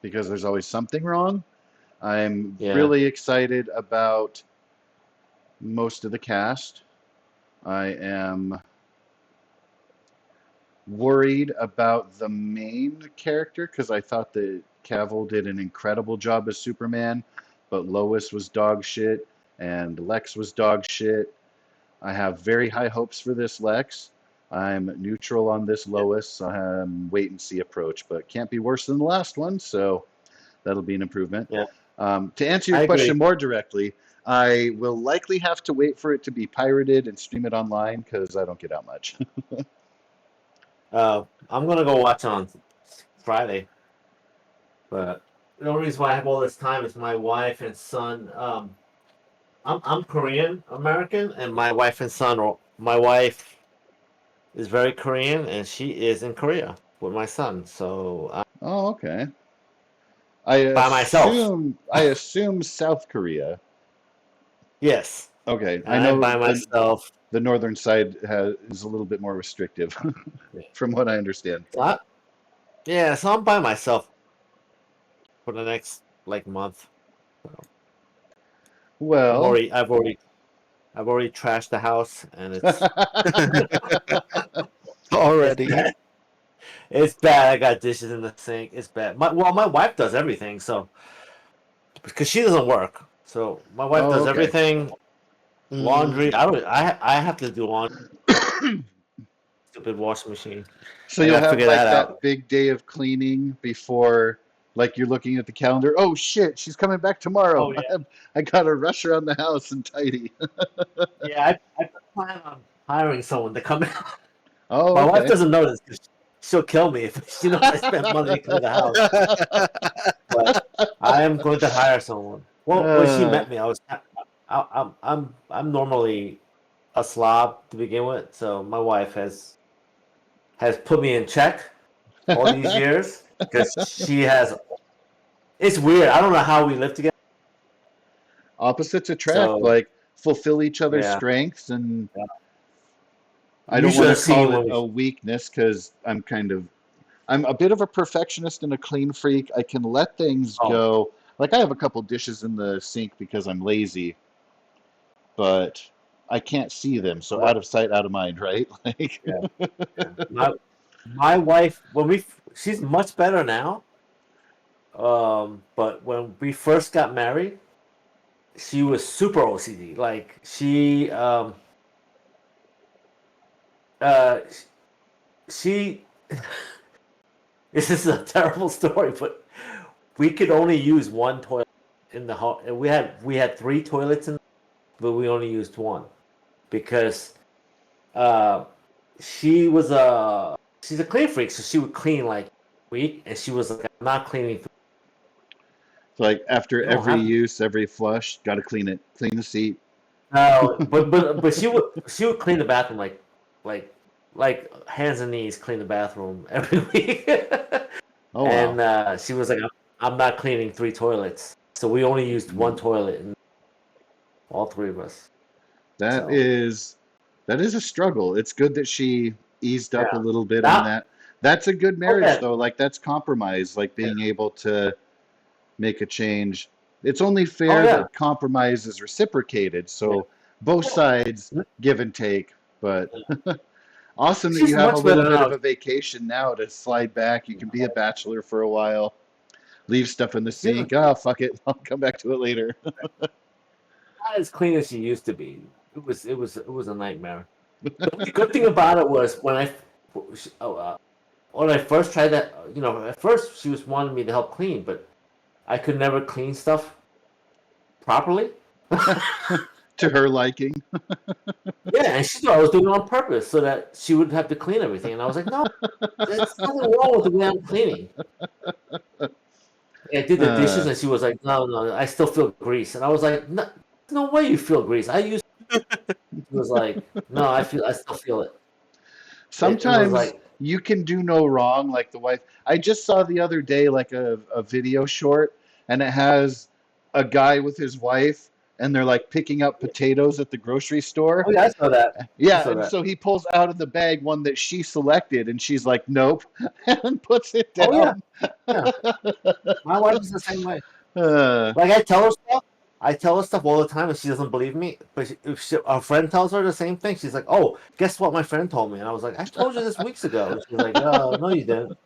because there's always something wrong. I'm Yeah. really excited about most of the cast. I am worried about the main character because I thought that Cavill did an incredible job as Superman, but Lois was dog shit and Lex was dog shit. I have very high hopes for this Lex. I'm neutral on this Lois. Wait and see approach, but can't be worse than the last one, so that'll be an improvement. Yeah. To answer I your agree. question more directly, I will likely have to wait for it to be pirated and stream it online because I don't get out much. I'm going to go watch on Friday. But the only reason why I have all this time is my wife and son. I'm Korean American, and my wife and son, or my wife is very Korean, and she is in Korea with my son. So I'm Oh, okay. I by myself. assume South Korea. Yes, Okay, I I'm know by myself. the northern side is a little bit more restrictive, from what I understand. Yeah, so I'm by myself for the next month. Well, I've already trashed the house, and it's Already. bad. It's bad. I got dishes in the sink. It's bad. My wife does everything, so because she doesn't work, so my wife oh, does okay. everything. Laundry. I have to do laundry. Stupid washing machine. So I you'll gotta have figure like that out. that big day of cleaning before, like you're looking at the calendar. Oh shit, she's coming back tomorrow. Oh yeah, I gotta rush around the house and tidy. yeah. I plan on hiring someone to come in. Oh, My wife okay. doesn't know this because she'll kill me if she knows I spent money to clean the house. But I am going to hire someone. Well, when she Uh, met me, I'm normally a slob to begin with, so my wife has put me in check all these years because she has. It's weird. I don't know how we live together. Opposites attract, So like fulfill each other's yeah, strengths, and yeah. I You don't should want to have seen call it when we. a weakness because I'm a bit of a perfectionist and a clean freak. I can let things Oh go. Like I have a couple dishes in the sink because I'm lazy, but I can't see them. So what? out of sight, out of mind, right? Like, Yeah, yeah. My wife she's much better now. But when we first got married, she was super OCD. Like uh she this is a terrible story, but we could only use one toilet in the home. We had three toilets but we only used one because uh she's a clean freak, so she would clean like a week, and she was like, I'm not cleaning. like after You don't every have to. use, every flush, got to clean it, clean the seat. No, but she would clean the bathroom like like hands and knees, clean the bathroom every week. Oh And wow, she was like, I'm not cleaning three toilets, so we only used one Mm. toilet, and all three of us. that So is that is a struggle. It's good that she eased up a yeah, little bit on now that. That's a good oh marriage yeah, though. Like that's compromise. Like yeah, being able to make a change. It's only oh fair yeah. that compromise is reciprocated. Yeah. So both Well, sides give and take. But awesome that she's you have a much little better bit now. of a vacation now to slide back. You can be a bachelor for a while, leave stuff in the She was sink. Oh, fuck it. I'll come back to it later. not as clean as she used to be. It was a nightmare. The good thing about it was when I first tried that, at first she was wanting me to help clean, but I could never clean stuff properly. To her liking. Yeah, and she thought I was doing it on purpose so that she would have to clean everything. And I was like, no, there's nothing wrong with the way I'm cleaning. And I did the dishes, Uh, and she was like, no, no, I still feel grease. And I was like, no. no way you feel grease. I used it was like, no, I still feel it. It was Sometimes like, you can do no wrong, like the wife. I just saw the other day like a video short, and it has a guy with his wife, and they're like picking up potatoes at the grocery store. oh yeah, I saw that. I Yeah, saw and that. so he pulls out of the bag one that she selected, and she's like, "Nope," and puts it Oh yeah, down. yeah. My wife is the same way. Uh, Like I tell her stuff. I tell her stuff all the time, and she doesn't believe me. But if a friend tells her the same thing, she's like, "Oh, guess what? My friend told me." And I was like, "I told you this weeks ago." And she's like, no, you didn't."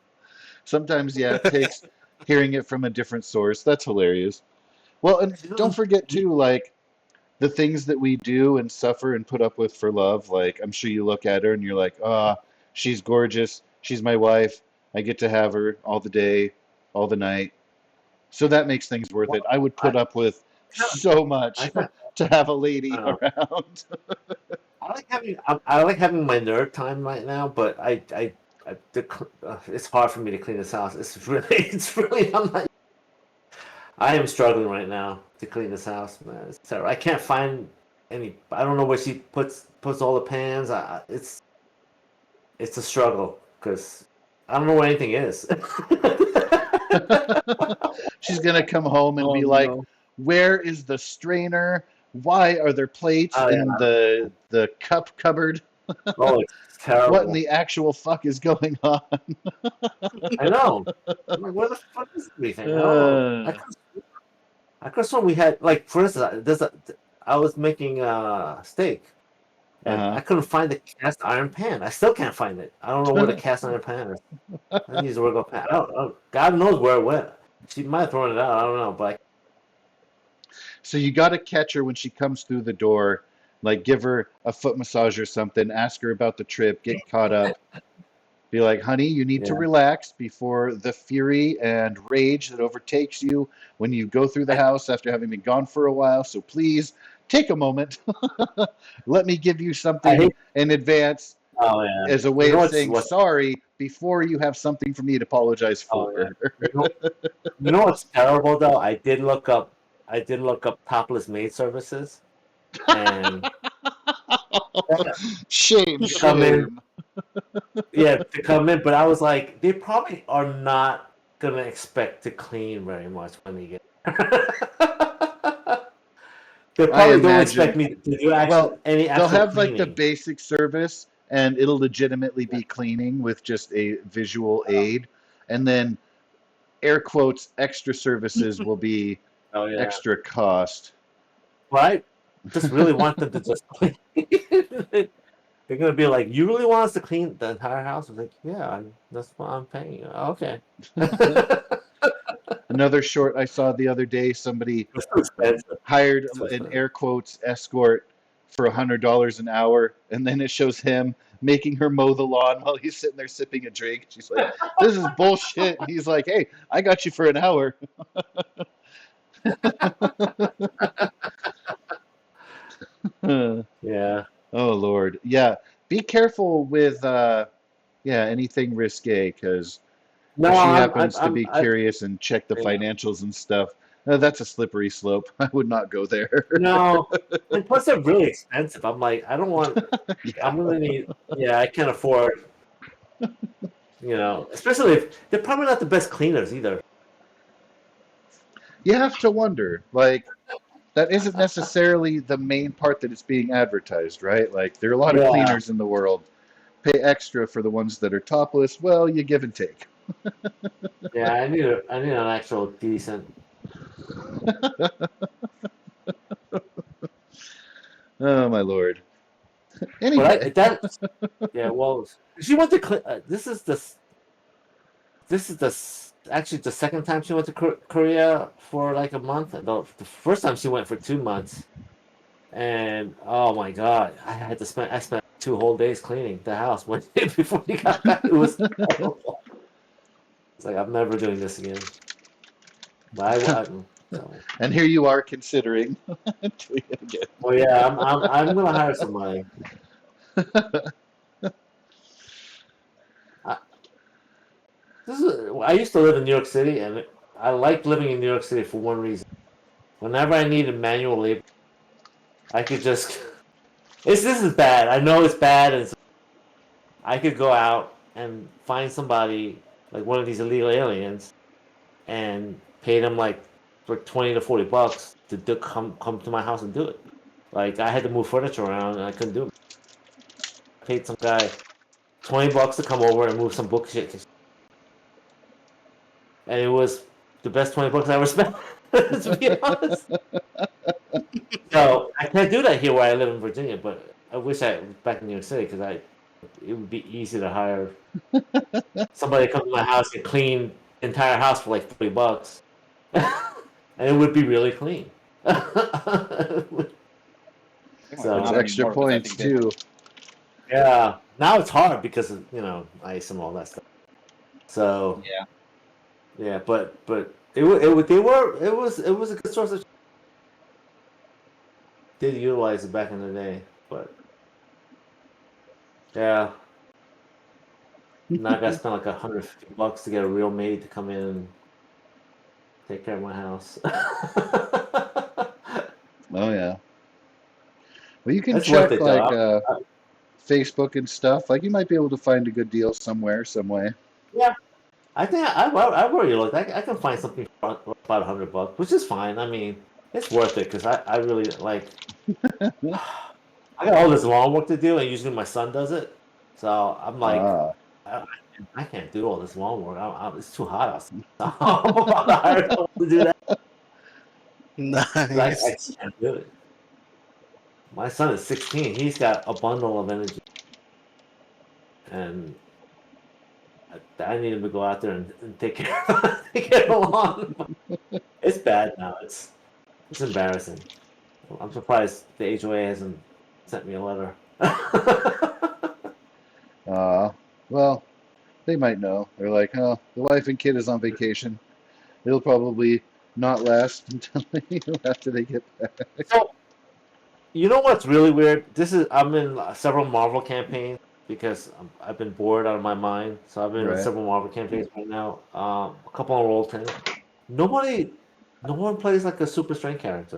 Sometimes, yeah, it takes hearing it from a different source. That's hilarious. Well, and She don't doesn't. forget too, like the things that we do and suffer and put up with for love. Like I'm sure you look at her and you're like, ah, she's gorgeous. She's my wife. I get to have her all the day, all the night. So that makes things worth it. Well, I would I put up with kind of, so I much kind to have a I lady don't know. around. I like having my nerd time right now, but it's hard for me to clean this house. It's really I am struggling right now to clean this house, man. It's terrible. I can't find any. I don't know where she puts all the pans. It's a struggle because I don't know where anything is. She's gonna come home and Oh be like, no! "Where is the strainer? Why are there plates Oh in yeah! the cup cupboard? Oh, it's What in terrible. the actual fuck is going on?" I know. I'm like, where the fuck is everything? I don't know. Uh, I could have sworn we had like, for instance, I was making steak, and uh-huh. I couldn't find the cast iron pan. I still can't find it. I don't know where the cast iron pan is. I use the word pan. God knows where it went. She might have thrown it out. I don't know, but So you got to catch her when she comes through the door, like give her a foot massage or something, ask her about the trip, get caught up, be like, honey, you need to yeah. relax before the fury and rage that overtakes you when you go through the I, house after having been gone for a while. So please take a moment. Let me give you I something hate. in advance Oh yeah. as a You way know of what's saying what? sorry before you have something for me to apologize Oh yeah. for. You know what's terrible though? I did look up. I did look up topless maid services, and Shame, to come in. shame. Yeah, to come in. But I was like, they probably are not gonna expect to clean very much when they get. They I probably don't expect imagine. me to do Well, any they'll actual have like the cleaning. basic service and it'll legitimately be cleaning with just a visual aid. And then air quotes extra services will be Oh yeah. extra cost. Well, I just really want them to just clean. They're gonna be like, "You really want us to clean the entire house?" I was like, "Yeah, that's what I'm paying." Okay. Another short I saw the other day, somebody It's too expensive. hired It's too an expensive. air quotes escort for $100 an hour, and then it shows him making her mow the lawn while he's sitting there sipping a drink. She's like, "This is bullshit." And he's like, "Hey, I got you for an hour." Oh Yeah. Lord, yeah. Be careful with yeah, anything risque, because No, if she happens to be I curious and check the yeah. financials and stuff, that's a slippery slope. I would not go there. No, and plus they're really expensive. I'm like, I don't want. Yeah. I'm gonna need. Yeah, I can't afford. Especially if they're probably not the best cleaners either. You have to wonder, like, that isn't necessarily the main part that it's being advertised, right? Like, there are a lot of Yeah. cleaners in the world. Pay extra for the ones that are topless. Well, you give and take. Yeah, I need an actual decent. Oh, my Lord. But Anyway, yeah. Well, she went to. This is actually the second time she went to Korea for like a month. The first time she went for 2 months, and oh my god, I spent 2 whole days cleaning the house one day before he got back. It was terrible. It's like I'm never doing this again. But so. and here you are considering doing it again. Well, yeah, I'm gonna hire somebody. I, I used to live in New York City, and I liked living in New York City for one reason. Whenever I needed manual labor, I could just. This is bad. I know it's bad, and I could go out and find somebody like one of these illegal aliens, and pay them like for $20 to $40 to come to my house and do it. Like I had to move furniture around, and I couldn't do it. I paid some guy $20 to come over and move some book shit, and it was the best $20 I ever spent. To be honest. So I can't do that here where I live in Virginia, but I wish I was back in New York City because it would be easy to hire somebody to come to my house and clean the entire house for like $40, and it would be really clean. They might So That's not extra anymore, 'cause I points think they too. yeah, now it's hard because of ice and all that stuff. So yeah. yeah, but it was a good source of did utilize it back in the day, but yeah. Now I got to spend like $150 to get a real maid to come in and take care of my house. Oh yeah. Well, you can That's worth check it though. like Facebook and stuff. Like you might be able to find a good deal somewhere, some way. Yeah, I think I've already looked. I can find something for about $100, which is fine. I mean, it's worth it because I really like. I got all this lawn work to do, and usually my son does it. So I'm like, Ah, I, I can't do all this lawn work. it's too hot outside. I'm about to hire someone to do that. I Nice. just can't do it. My son is 16. He's got a bundle of energy, and I need him to go out there and take care take care of the lawn. It's bad now. It's embarrassing. I'm surprised the HOA hasn't sent me a letter. well, they might know. They're like, oh, the wife and kid is on vacation. It'll probably not last until after they get back. So you know what's really weird? I'm in several Marvel campaigns because I've been bored out of my mind. So I've been in Right. several Marvel campaigns right now. A couple on Roll20. Nobody, no one plays like a super strength character.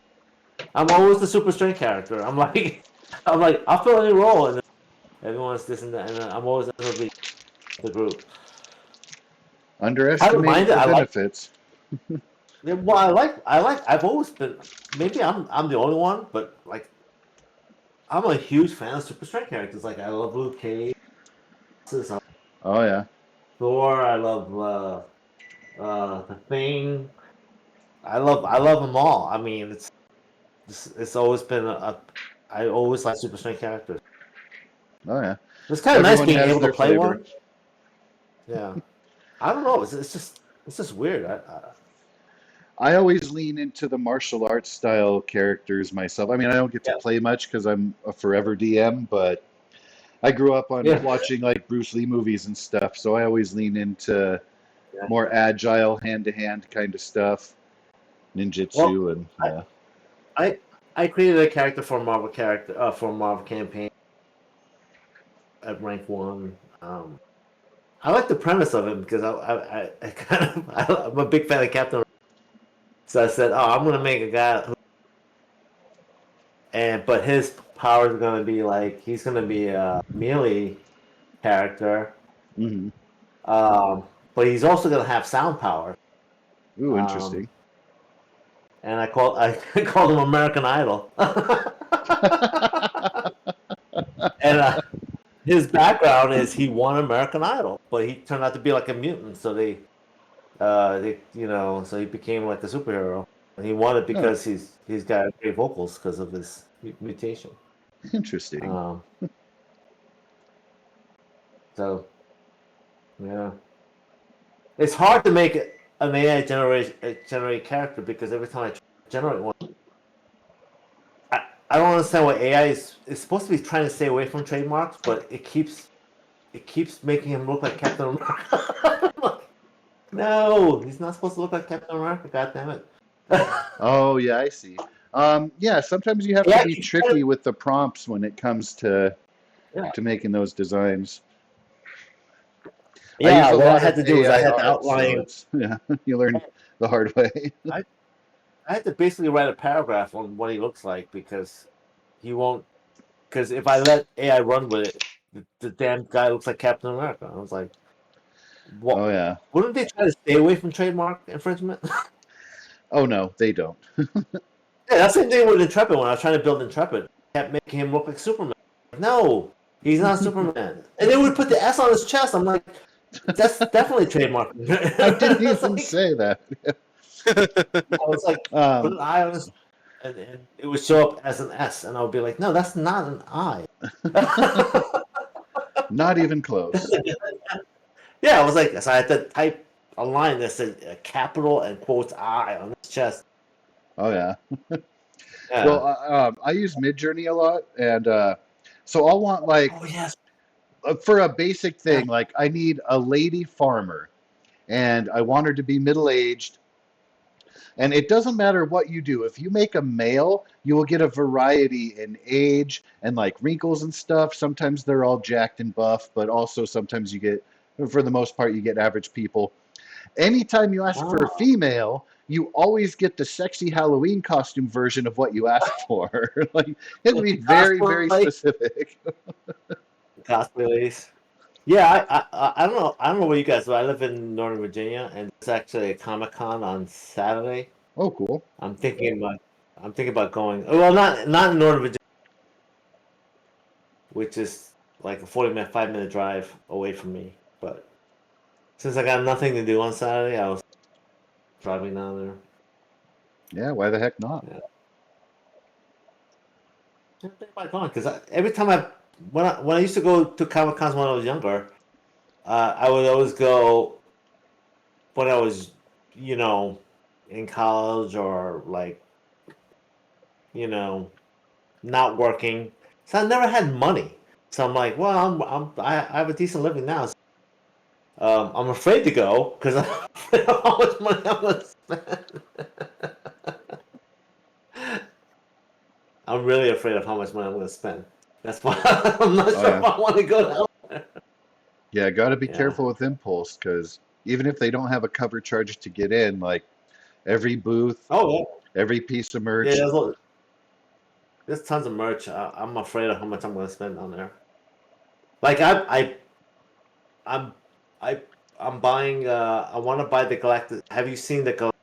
I'm always the super strength character. I'm like, I'll fill any role, and then everyone's this and that, and then I'm always the be the group. I don't Underestimating mind it. the I like. benefits. Yeah, well, I like. I've always been. Maybe I'm the only one, but like, I'm a huge fan of super strength characters. Like, I love Luke Cage, Oh yeah. Thor. I love the Thing. I love them all. I mean, it's always been I always like super strength characters. Oh yeah. It's kind of nice Everyone being has able to their play flavor. one. Yeah, I don't know. It's just weird. I always lean into the martial arts style characters myself. I mean, I don't get to Yeah, play much because I'm a forever DM, but I grew up on yeah, watching like Bruce Lee movies and stuff, so I always lean into yeah. more agile, hand-to-hand kind of stuff, Well, ninjutsu, and I yeah. I, I created a character for a Marvel campaign at rank 1. I like the premise of it because I kind of I'm a big fan of Captain. So I said, oh, I'm gonna make a guy but his power is gonna be like he's gonna be a melee character, Hmm. um, but he's also gonna have sound power. Ooh, Um, interesting. and I called him American Idol, and his background is he won American Idol, but he turned out to be like a mutant, so so he became like a superhero, and he won it Oh, because he's got great vocals because of his mutation. interesting. Um, so yeah, it's hard to make an AI generate character because every time I try to generate one, I don't understand what AI is supposed to be trying to stay away from trademarks, but it keeps making him look like Captain America. No, he's not supposed to look like Captain America. God damn it! Oh, yeah, I see. Yeah, sometimes you have to Yeah, be tricky with the prompts when it comes yeah, to making those designs. I use yeah. a What I lot had of to do was I AI had to art, so outline. it's yeah, you learn the hard way. I, I had to basically write a paragraph on what he looks like because he won't. Because if I let AI run with it, the damn guy looks like Captain America. I was like, what? Oh yeah. Wouldn't they try to stay away from trademark infringement? Oh no, they don't. Yeah, that's the same thing with Intrepid. When I was trying to build Intrepid, I kept making him look like Superman. No, he's not Superman. And they would put the S on his chest. I'm like, that's definitely trademark. I didn't It's even like, say that. I was like, put Um, an I on his, and it would show up as an S, and I would be like, no, that's not an I. not even close. Yeah, I was like, so I had to type a line that said capital and quotes I on his chest. Oh yeah. Yeah. Well, I use Midjourney a lot, and so I'll want like Oh yes. for a basic Yeah. thing, like I need a lady farmer, and I want her to be middle-aged. And it doesn't matter what you do. If you make a male, you will get a variety in age and like wrinkles and stuff. Sometimes they're all jacked and buff, but also sometimes you get, for the most part, you get average people. Anytime you ask for a Oh, female, you always get the sexy Halloween costume version of what you asked for. Like you have to be very, very cosplay. specific. Cosplay ladies. Yeah, I don't know. I don't know where you guys live. I live in Northern Virginia, and it's actually a Comic-Con on Saturday. Oh, cool. I'm thinking about I'm thinking about going. Well, not in Northern Virginia, which is like a 40-minute, 5-minute drive away from me. But since I got nothing to do on Saturday, I was driving down there. Yeah, why the heck not? Yeah, I'm thinking about going because every time when I used to go to Comic-Cons when I was younger, I would always go when I was, you know, in college or like, you know, not working. So I never had money. So I'm like, well, I have a decent living now. So, I'm afraid to go because I'm afraid of how much money I'm gonna spend. I'm really afraid of how much money I'm gonna spend. That's why I'm not Oh sure yeah. if I want to go down there. Yeah, got to be Yeah. careful with impulse because even if they don't have a cover charge to get in, like every booth, Oh every piece of yeah. merch. There's tons of merch. I'm afraid of how much I'm gonna spend on there. Like I'm I I'm buying. I want to buy the Galactic. Have you seen the Galactic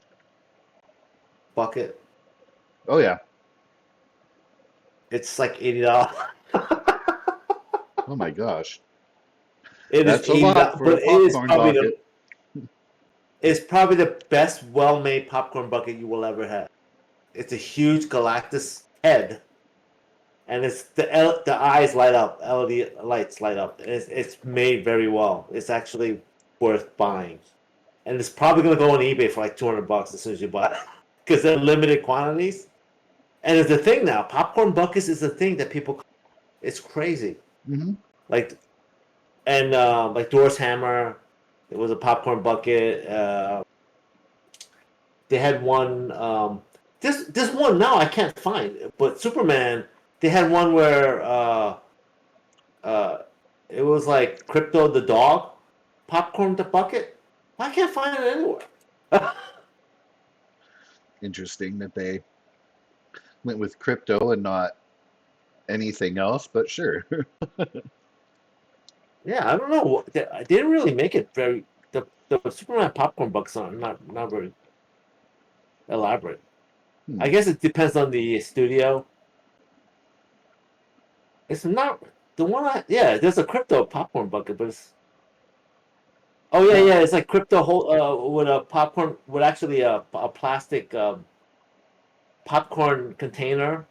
bucket? Oh yeah. It's like $80. Oh my gosh. It is That's a lot $80, for a but it is popcorn probably bucket. the best well-made popcorn bucket you will ever have. It's a huge Galactus head, and it's the eyes light up, LED lights light up. It's made very well. It's actually worth buying, and it's probably gonna go on eBay for like $200 as soon as you buy it because they're limited quantities. And it's a thing now. Popcorn buckets is a thing that people. It's crazy. Hmm. Like and like Doris Hammer, it was a popcorn bucket. They had one. This one now I can't find, but Superman. They had one where uh, it was like Crypto the dog, popcorn the bucket. I can't find it anywhere. Interesting that they went with crypto and not anything else, but sure. Yeah, I don't know. They didn't really make it very. The Superman popcorn buckets are not very elaborate. Hmm. I guess it depends on the studio. It's not the one. Yeah, there's a crypto popcorn bucket, but it's oh yeah, Huh. yeah. It's like crypto whole with a popcorn with actually a plastic popcorn container.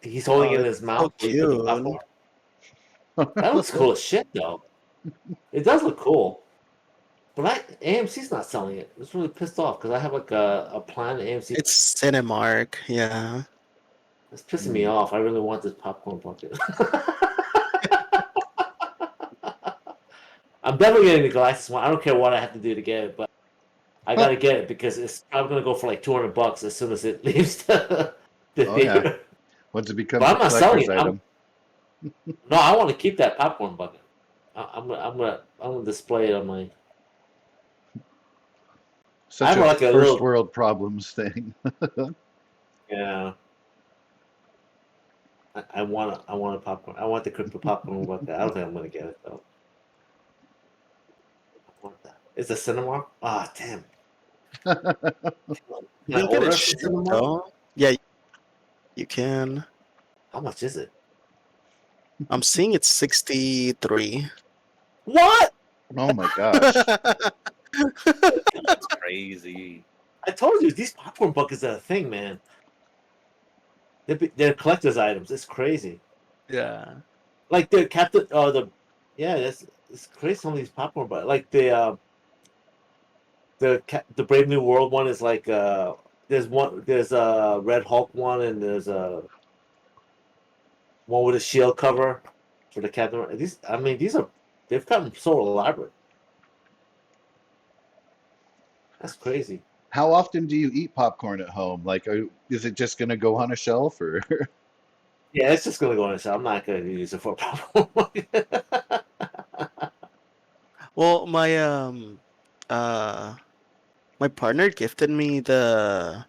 He's holding Oh, it in it's his so mouth. Where you put the cute. popcorn. That looks cool as shit, though. It does look cool, but AMC's not selling it. It's really pissed off because I have like a plan at AMC. It's Cinemark, yeah. It's pissing me Hmm. off. I really want this popcorn bucket. I'm definitely getting the Galactus one. I don't care what I have to do to get it, but I Huh. gotta get it because it's probably gonna go for like $200 as soon as it leaves the Oh yeah. theater. Once it But becomes a I'm not selling collector's it. item. No, I want to keep that popcorn bucket. I'm gonna display it on my. I Such have a like a first little world problems thing. yeah. I want a popcorn. I want the crypto popcorn bucket. I don't think I'm gonna get it though. I want that. Is the Cinemark? Ah, damn. Can I You can get order it from shipped Cinemark? though. Yeah, you can. How much is it? I'm seeing it's 63. What? Oh my gosh. That's crazy. I told you these popcorn buckets are a thing, man. They're collector's items. It's crazy. Yeah. Like the Captain, yeah, it's crazy. Some of these popcorn buckets, like the Brave New World one is like there's a Red Hulk one and there's a one with a shield cover for the Captain. They've gotten so elaborate. That's crazy. How often do you eat popcorn at home? Like, is it just going to go on a shelf or? Yeah, it's just gonna go on the shelf. I'm not gonna use it for a popcorn bucket. Well, uh my partner gifted me the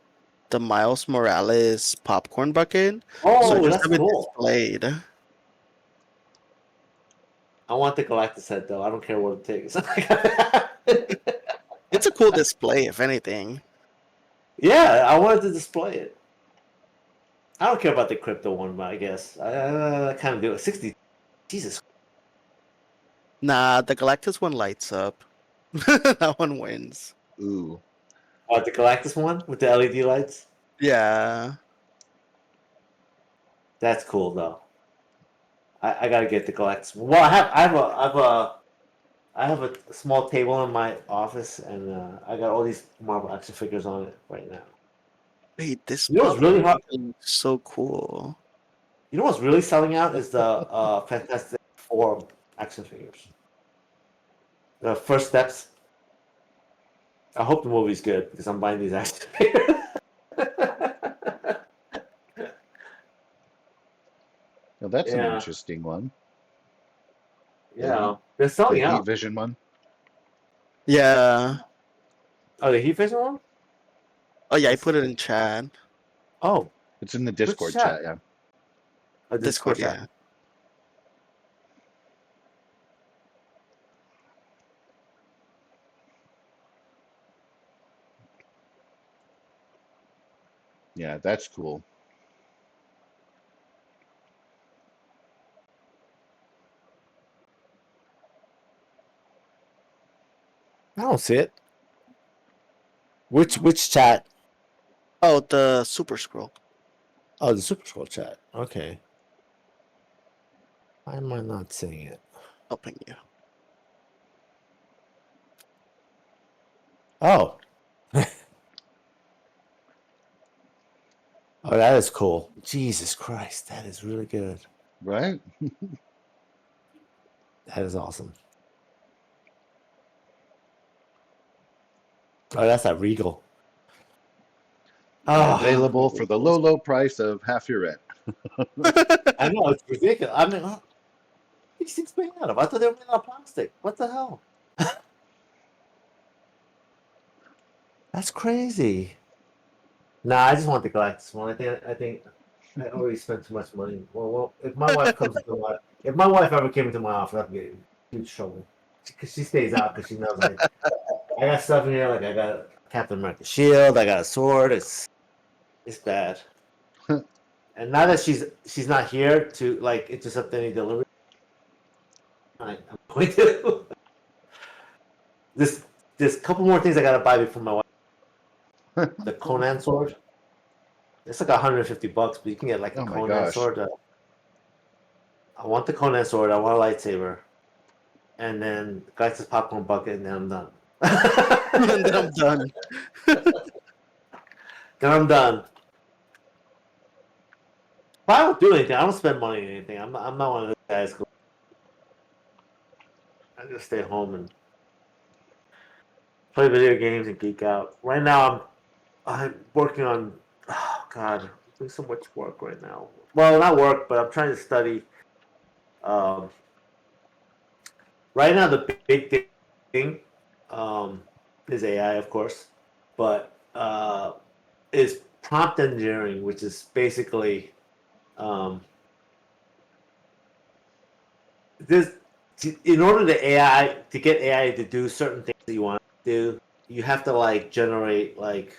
Miles Morales popcorn bucket, so I Oh, just that's have it cool. displayed. I want the Galactus head though. I don't care what it takes. It's a cool display, if anything. Yeah, I wanted to display it. I don't care about the crypto one, but I guess I kind of do it. 60, Jesus. Nah, the Galactus one lights up. That one wins. Ooh. Oh, the Galactus one with the LED lights. Yeah. That's cool though. I gotta get the Galactus. Well, I have a small table in my office, and I got all these Marvel action figures on it right now. Wait, this You know what's popcorn really hard? bucket looks so cool. You know what's really selling out is the Fantastic Four action figures. The first steps. I hope the movie's good because I'm buying these action figures. Well, that's an Yeah, interesting one. yeah, they're The selling Heat out. Vision one. Yeah. Oh, the Heat Vision one? Oh yeah, I Let's put it see. in chat. Oh, It's in the which Discord chat. chat? Yeah. Oh, Discord, Discord chat. yeah. Yeah, that's cool. I don't see it. Which chat? Oh, the Super Scroll. Oh, the Super Scroll chat. Okay. Why am I not seeing it? Helping you. Oh. Oh, that is cool. Jesus Christ, that is really good. Right? That is awesome. Oh, that's that Regal. And Oh, available for the low, low price of half your rent. I know it's ridiculous. I mean, these things made out of? I thought they were made out of plastic. What the hell? That's crazy. Nah, I just want the Galactus one. I think I already spent too much money. Well, if my wife comes into my if my wife ever came into my office, I'd get in huge trouble because she stays out because she knows I got stuff in here. Like I got Captain America shield. I got a sword. It's bad. And now that she's not here to like intercept any delivery, I'm going to. This there's a couple more things I gotta buy before my wife. The Conan sword. It's like $150, but you can get like a Oh my Conan gosh. sword. I want the Conan sword. I want a lightsaber, and then Guy's popcorn bucket, and then I'm done. And then I'm done. Then I'm done. But I don't do anything. I don't spend money on anything. I'm not one of those guys. I just stay home and play video games and geek out. Right now, I'm working on. Oh God, I'm doing so much work right now. Well, not work, but I'm trying to study. Um, right now, the big thing um, is AI, of course, but is prompt engineering, which is basically um, in order to get AI to do certain things that you want to do, you have to like generate like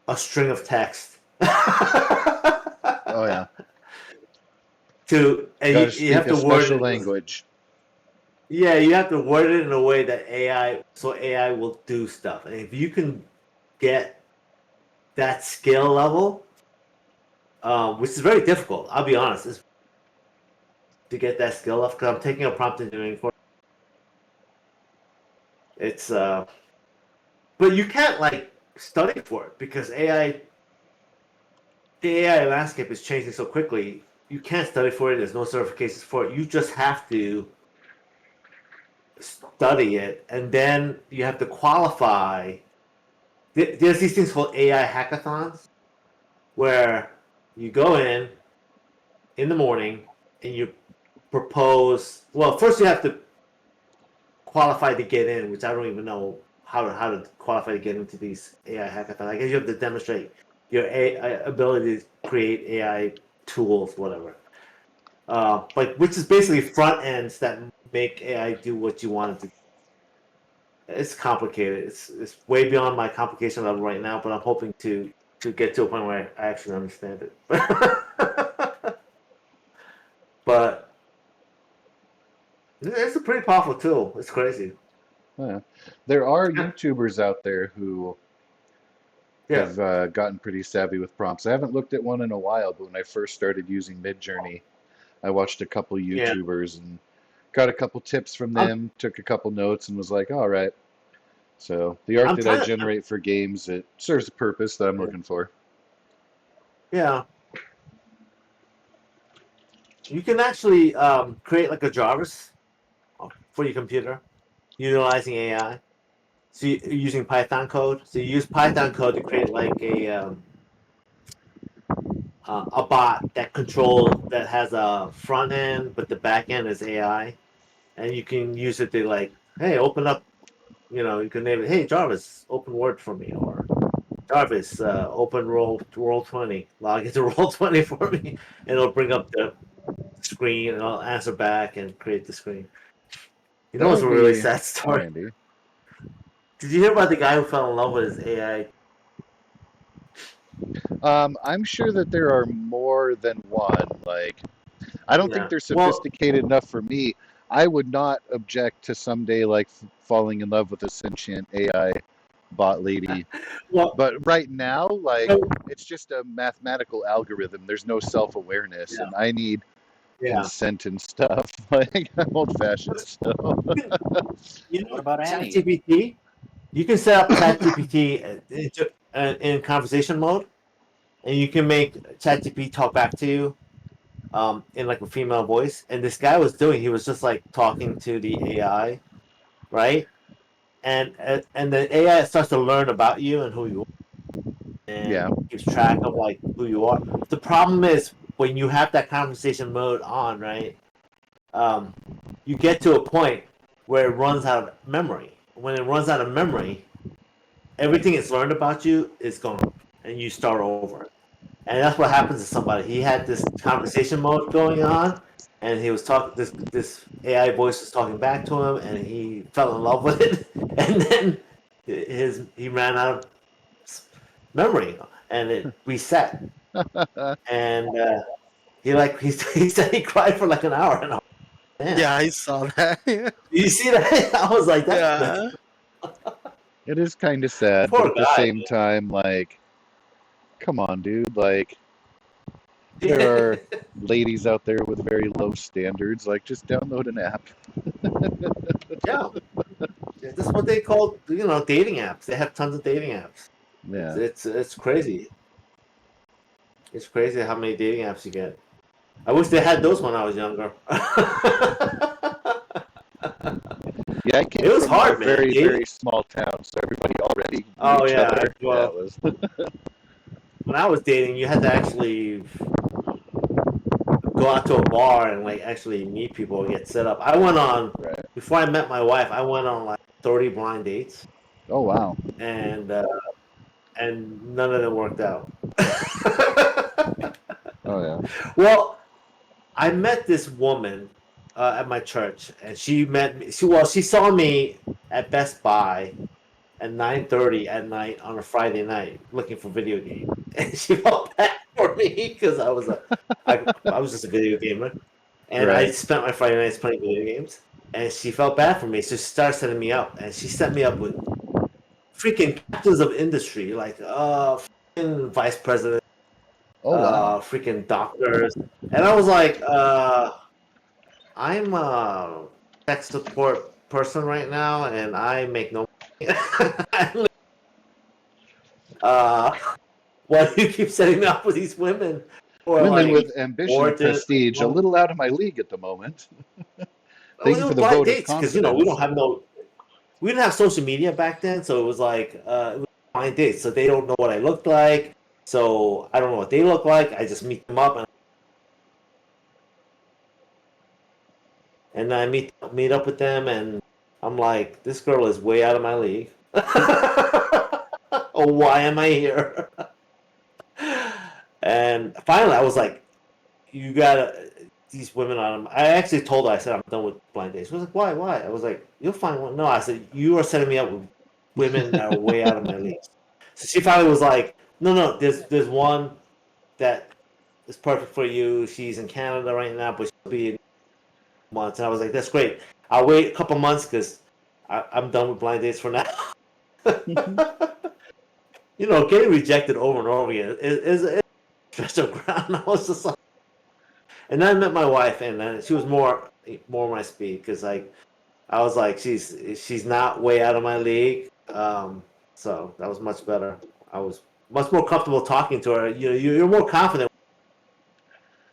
a string of text. Oh yeah. And Gotta you speak have a to word special it. language. Yeah, you have to word it in a way that AI will do stuff. And if you can get that skill level, which is very difficult, I'll be honest, is to get that skill level because I'm taking a prompt engineering course. It's but you can't like study for it because the AI landscape is changing so quickly. You can't study for it. There's no certifications for it. You just have to study it, and then you have to qualify. There's these things called AI hackathons where you go in the morning and you propose. Well, first you have to qualify to get in, which I don't even know how to qualify to get into these AI hackathons. I guess you have to demonstrate your AI ability to create AI tools, whatever. Which is basically front ends that make AI do what you want it to do. It's complicated. It's way beyond my complication level right now, but I'm hoping to get to a point where I actually understand it. But it's a pretty powerful tool. It's crazy. Yeah. There are YouTubers out there who Yeah. have gotten pretty savvy with prompts. I haven't looked at one in a while, but when I first started using Midjourney, I watched a couple Yeah. YouTubers and got a couple tips from them, took a couple notes, and was like, all right. So the art I'm that I trying to. generate for games, it serves a purpose that I'm looking for. Yeah. You can actually create like a Jarvis for your computer utilizing AI. So you're using Python code. So you use Python code to create like a bot that has a front end, but the back end is AI, and you can use it to like, hey, open up. You can name it, hey Jarvis, open Word for me, or Jarvis, open Roll20, log into Roll20 for me, and it'll bring up the screen, and I'll answer back and create the screen. You That know, it's would a really be sad story. handy. Did you hear about the guy who fell in love with his AI? I'm sure that there are more than one. Like, I don't think Yeah. they're Well, sophisticated enough for me. I would not object to someday like falling in love with a sentient AI bot lady. well, But right now, like, so, it's just a mathematical algorithm. There's no self-awareness, yeah, and I need yeah. consent and stuff, like old-fashioned stuff. What about Annie? ChatGPT. You can set up ChatGPT in conversation mode, and you can make ChatGPT talk back to you in like a female voice. And this guy he was just like talking to the AI, right? And the AI starts to learn about you and who you are, Yeah, and keeps track of like who you are. The problem is when you have that conversation mode on, right? Um, you get to a point where it runs out of memory. When it runs out of memory, everything it's learned about you is gone, and you start over. And that's what happens to somebody. He had this conversation mode going on, and he was talking. This AI voice was talking back to him, and he fell in love with it. And then he ran out of memory, and it reset. And he said he cried for like an hour. And I was like, damn, Yeah, I saw that. you see that? I was like, that's Yeah. it is kind of sad, but poor at the guy. same time, like, come on, dude. Like, there are ladies out there with very low standards. Like, just download an app. Yeah. That's what they call, dating apps. They have tons of dating apps. Yeah. It's crazy. It's crazy how many dating apps you get. I wish they had those when I was younger. Yeah, I came It was from a hard, man. very, Dating. very small town, so everybody already knew Oh each yeah. other. Yeah, it Well, was. when I was dating, you had to actually go out to a bar and like actually meet people and get set up. Right. Before I met my wife, I went on like 30 blind dates, Oh, wow. and none of them worked out. Oh, yeah. Well, I met this woman at my church, and she met me. She saw me at Best Buy at 9:30 at night on a Friday night looking for video games, and she felt bad for me because I was just a video gamer, and I Right. spent my Friday nights playing video games, and she felt bad for me, so she started setting me up, and she set me up with freaking captains of industry, like freaking vice president, Oh wow. freaking doctors, and I was like, I'm a tech support person right now, and I make no money. Why do you keep setting me up with these women? Or Women like, with ambition or and did prestige, a well, little out of my league at the moment. well, Thank it you for was the blind vote of dates because we don't confidence. have we didn't have social media back then, so it was like it was blind dates. So they don't know what I looked like, so I don't know what they look like. I just meet them up, and I meet up with them, and I'm like, this girl is way out of my league. Oh, why am I here? And finally, I was like, you gotta these women on them. I actually told her, I said I'm done with blind dates. She was like, why? Why? I was like, you'll find one. No, I said you are setting me up with women that are way out of my league. So she finally was like, no, there's one that is perfect for you. She's in Canada right now, but she'll be in months. And I was like, that's great. I'll wait a couple months because I'm done with blind dates for now. Getting rejected over and over again is a stressful ground. I was just like, and then I met my wife, and then she was more my speed because like I was like, she's not way out of my league. So that was much better. I was much more comfortable talking to her. You're more confident.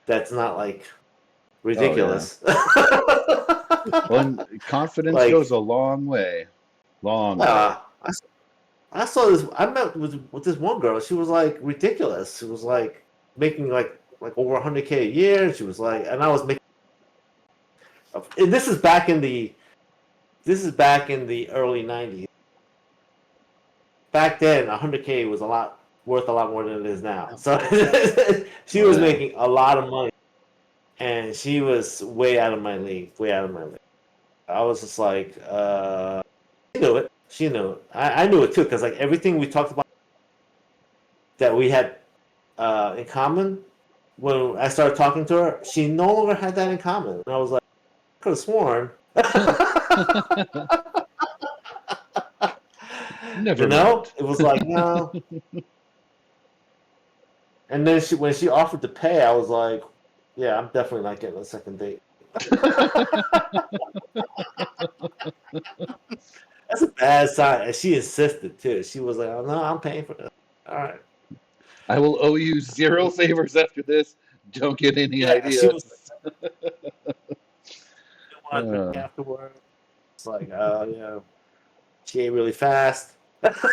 That's not like Oh yeah. ridiculous. Well, and confidence Like, goes a long way. Long way. uh, I, I saw this. I met with this one girl. She was like ridiculous. She was like making like over 100K a year. She was like, and I was making. And this is back in the early 90s. Back then, 100K was worth a lot more than it is now. So she Oh was yeah. making a lot of money, and she was way out of my league. Way out of my league. I was just like, she knew it. She knew it. I knew it too because like everything we talked about that we had in common. When I started talking to her, she no longer had that in common. And I was like, I could have sworn. Never mind. It was like, no. And then when she offered to pay, I was like, yeah, I'm definitely not getting a second date. That's a bad sign. And she insisted too. She was like, oh, no, I'm paying for this. All right. I will owe you 0 favors after this. Don't get any Yeah, she was ideas. want to drink Uh, afterward. It's like, oh, yeah, she ate really fast. That's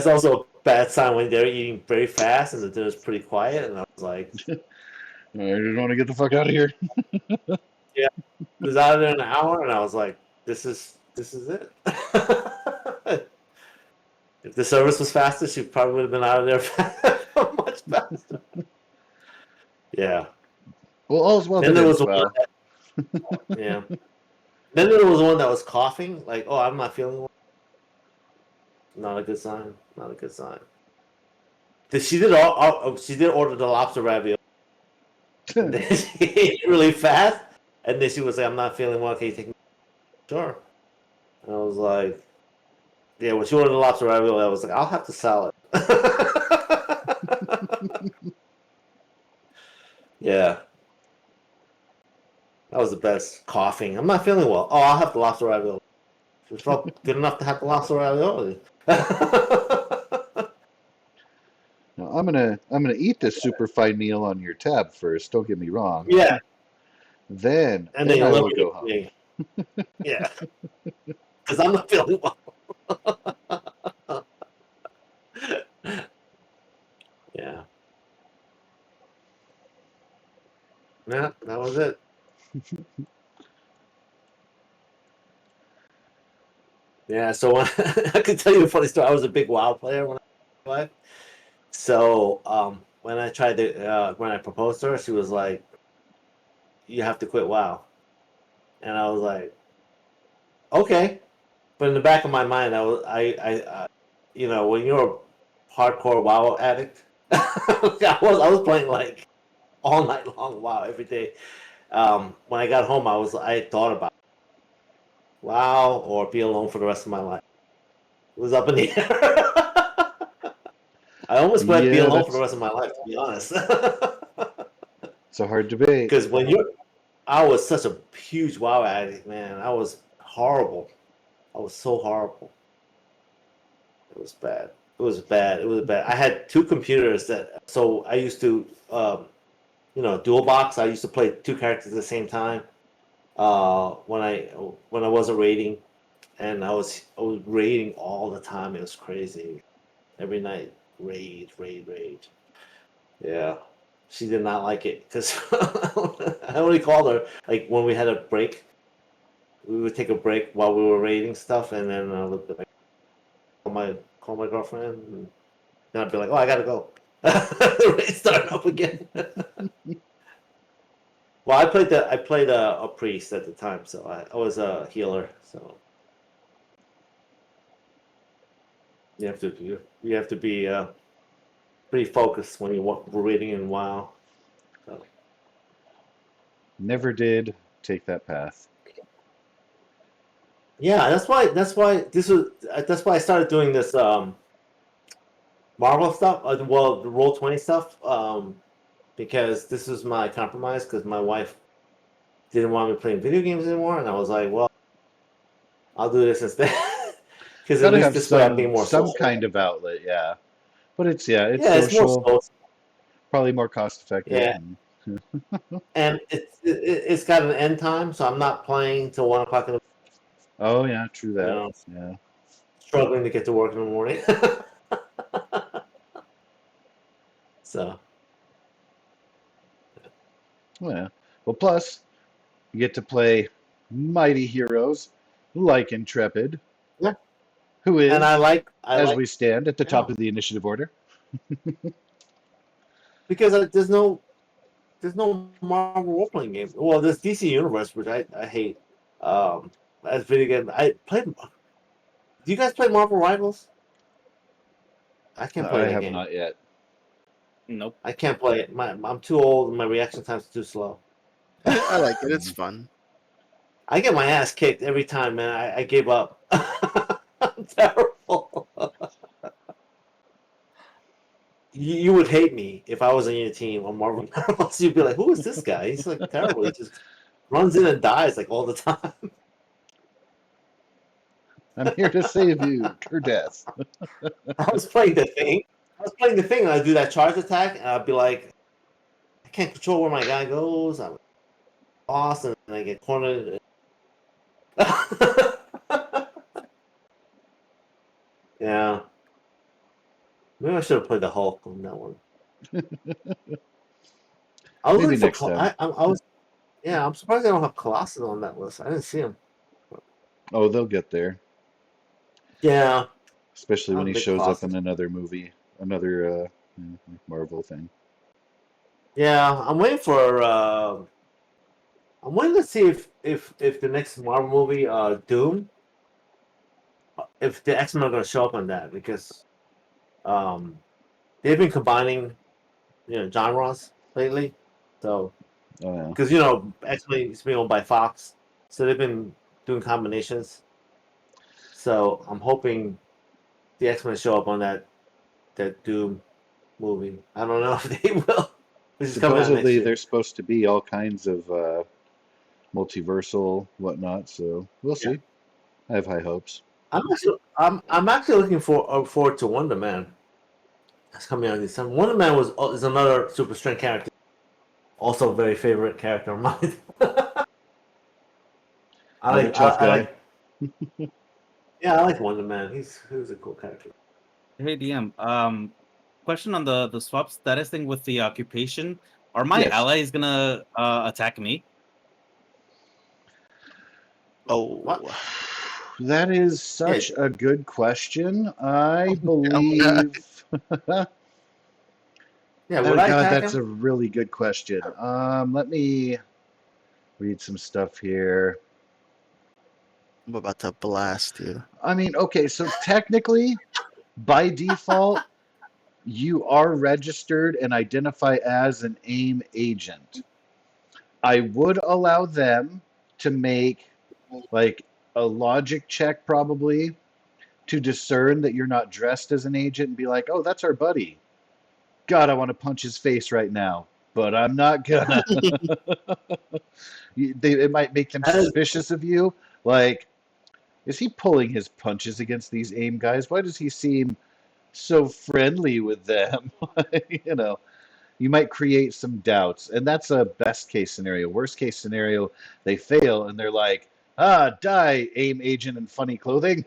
also a bad sign when they're eating very fast and the dinner's pretty quiet. And I was like, I just want to get the fuck out of here. yeah, it was out of there in an hour, and I was like, this is it. If the service was faster, she probably would have been out of there much faster. Yeah. Well, all's well Then that there ends was one well. yeah. Then there was one that was coughing, like, oh, I'm not feeling well. Not a good sign. Not a good sign. She did order the lobster ravioli, and then she ate it really fast, and then she was like, I'm not feeling well. Can you take me? Sure. And I was like, yeah. When she ordered the lobster ravioli, I was like, I'll have the salad. Yeah. That was the best. Coughing. I'm not feeling well. Oh, I'll have the lobster ravioli. It felt good enough to have the lobster ravioli. Now, I'm gonna eat this super fine meal on your tab first. Don't get me wrong. Yeah, Then and then then you'll I never will get go home. me. Yeah, because I'm not feeling well. Yeah, yeah, that was it. Yeah, so when, I can tell you a funny story. I was a big WoW player when I was 5. So when I proposed to her, she was like, you have to quit WoW. And I was like, okay. But in the back of my mind, I you know, when you're a hardcore WoW addict, I was playing like all night long WoW every day. When I got home, I thought about WoW or be alone for the rest of my life. It was up in the air. I almost went be Yeah, alone for the rest of my life, to be honest. it's a hard debate. Because I was such a huge WoW addict, man. I was horrible. I was so horrible. It was bad. It was bad. It was bad. I had two computers so I used to, dual box. I used to play two characters at the same time. When I wasn't raiding, and I was raiding all the time. It was crazy. Every night, raid. Yeah, she did not like it because I only called her like when we had a break. We would take a break while we were raiding stuff, and then I would like, call my girlfriend, and then I'd be like, "Oh, I gotta go." The raid started up again. Well, I played a priest at the time, so I was a healer. So you have to be pretty focused when you're raiding in WoW. So. Never did take that path. Yeah, that's why I started doing this Marvel stuff. The Roll20 stuff. Because this was my compromise. Because my wife didn't want me playing video games anymore, and I was like, well, I'll do this instead. Because at Gotta least have this way I'm being more some social. kind of outlet, yeah. But it's it's Yeah, it's more social, social. probably more cost effective. Yeah, and it's got an end time, so I'm not playing till 1 o'clock in the Oh yeah, true that. know, Yeah. struggling to get to work in the morning. So Yeah. Well, plus you get to play mighty heroes like Intrepid, yeah, who and is, I as like we stand, at the yeah top of the initiative order. because there's no Marvel role playing game. Well, there's DC Universe, which I hate. As video game, I played. Do you guys play Marvel Rivals? I can't play I that have game. not yet. Nope. I can't play it. I'm too old. And my reaction time's too slow. I like it. It's fun. I get my ass kicked every time, man. I gave up. I'm terrible. You would hate me if I was on your team on Marvel Rivals. You'd be like, "Who is this guy? He's like terrible. He just runs in and dies like all the time." I'm here to save you, or death. I was playing the thing. And I'd do that charge attack, and I'd be like, I can't control where my guy goes. I'm lost, and I get cornered. Yeah. Maybe I should have played the Hulk on that one. I was Maybe looking for. next time. I was. Yeah, I'm surprised I don't have Colossus on that list. I didn't see him. Oh, they'll get there, Yeah, especially when I'm a he big shows up in Colossus. another movie, another Marvel thing. Yeah, I'm waiting for. I'm waiting to see if the next Marvel movie, Doom, if the X-Men are going to show up on that because um, they've been combining, genres lately. So Oh yeah. because X-Men is being owned by Fox, so they've been doing combinations. So I'm hoping the X-Men show up on that Doom movie. I don't know if they will. Which is coming out next Supposedly year. there's supposed to be all kinds of multiversal whatnot, so we'll Yeah. see. I have high hopes. I'm actually looking forward to Wonder Man. That's coming out this time. Wonder Man is another super strength character. Also a very favorite character of mine. Another tough I guy. like yeah, I like Wonder Man. He's a cool character. Hey DM. Question on the swap status thing with the occupation. Are my Yes. allies gonna attack me? What? Oh, That is Yeah, such a good question. I yeah. believe. yeah. Oh Would I God, attack that's him? a really good question. Let me read some stuff here. I'm about to blast you. I mean, okay, so technically, by default, you are registered and identify as an AIM agent. I would allow them to make like a logic check probably to discern that you're not dressed as an agent and be like, oh, that's our buddy. God, I want to punch his face right now, but I'm not gonna. It might make them That is- suspicious of you. Like, is he pulling his punches against these AIM guys? Why does he seem so friendly with them? you know, you might create some doubts, and that's a best case scenario. Worst case scenario, they fail and they're like, ah, die, AIM agent in funny clothing.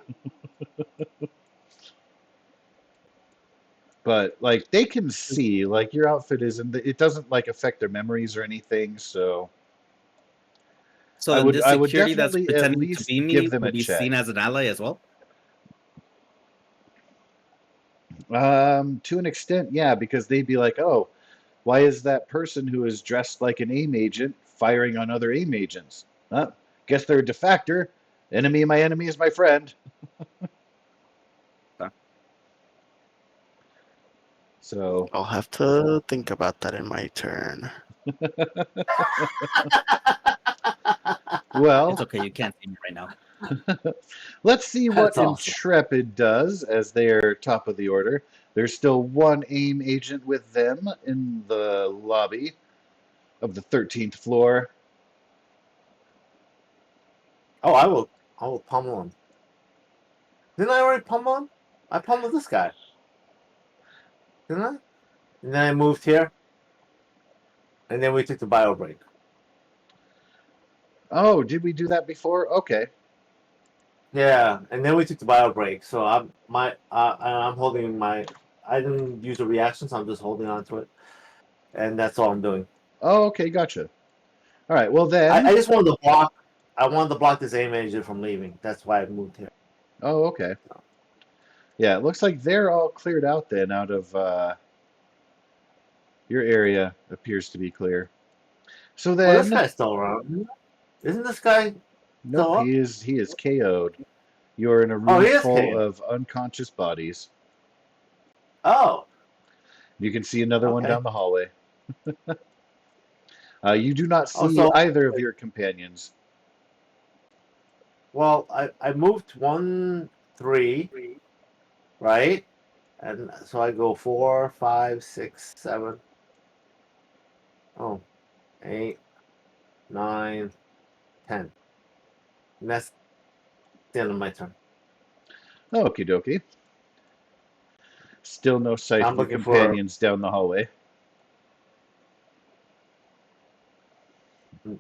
But like they can see, like your outfit isn't, it doesn't like affect their memories or anything. So So then this I would security that's definitely at pretending to least be give me them will a be check. seen as an ally as well. To an extent, yeah, because they'd be like, oh, why is that person who is dressed like an AIM agent firing on other AIM agents? Guess they're a defector. Enemy of my enemy is my friend. Okay. So, I'll have to think about that in my turn. well, It's okay, you can't see me right now. let's see what That's awesome. Intrepid does as they're top of the order. There's still one AIM agent with them in the lobby of the 13th floor. Oh, I will pummel him. Didn't I already pummel him? I pummeled this guy. Didn't I? And then I moved here. And then we took the bio break. Oh, did we do that before? Okay. Yeah, and then we took the bio break. So I'm holding my. I didn't use a reaction, so I'm just holding on to it, and that's all I'm doing. Oh, okay, gotcha. All right, well then. I just wanted to block. I wanted to block this aim agent from leaving. That's why I moved here. Oh, okay. Yeah, it looks like they're all cleared out then out of your area appears to be clear. So Well, this then, guy's still around. Isn't this guy nope, still up? he is KO'd. You're in a Oh, room he is full KO'd. of unconscious bodies. Oh, You can see another one okay. down the hallway. You do not Oh, see so either of your companions. well, I moved 1, 3, right? And so I go 4, 5, 6, 7. Oh, 8, 9, 10. And that's the end of my turn. Okie dokie. Still no sight I'm of your looking for. companions down the hallway. And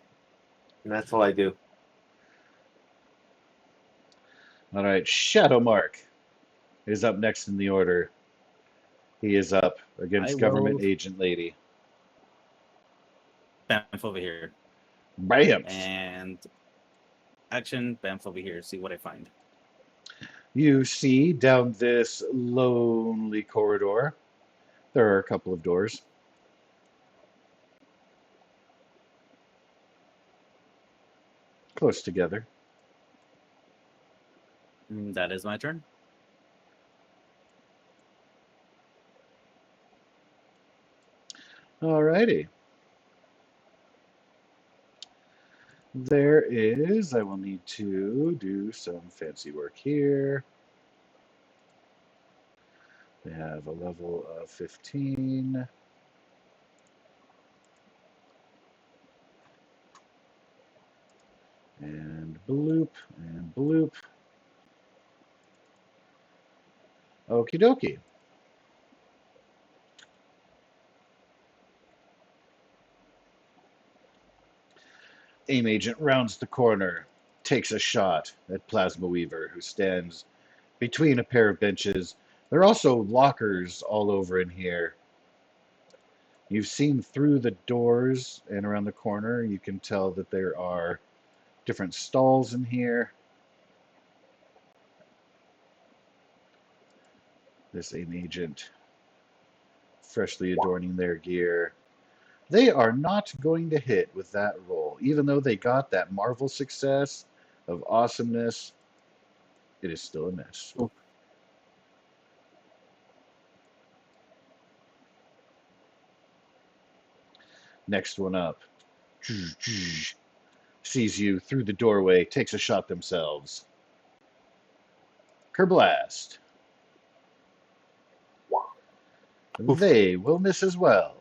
that's all I do. All right, Shadow Mark is up next in the order. He is up I against will Government Agent Lady. bamf over here. Bam! And action, bamf over here, see what I find. You see down this lonely corridor, there are a couple of doors. Close together. That is my turn. Alrighty. There is, I will need to do some fancy work here. We have a level of 15. And bloop, and bloop. Okie dokie. AIM agent rounds the corner, takes a shot at Plasma Weaver, who stands between a pair of benches. There are also lockers all over in here. You've seen through the doors and around the corner. You can tell that there are different stalls in here. This AIM agent freshly adorning their gear. They are not going to hit with that roll. Even though they got that Marvel success of awesomeness, it is still a miss. Oof. Next one up. Sees you through the doorway, takes a shot themselves. Kerblast. Oof. They will miss as well.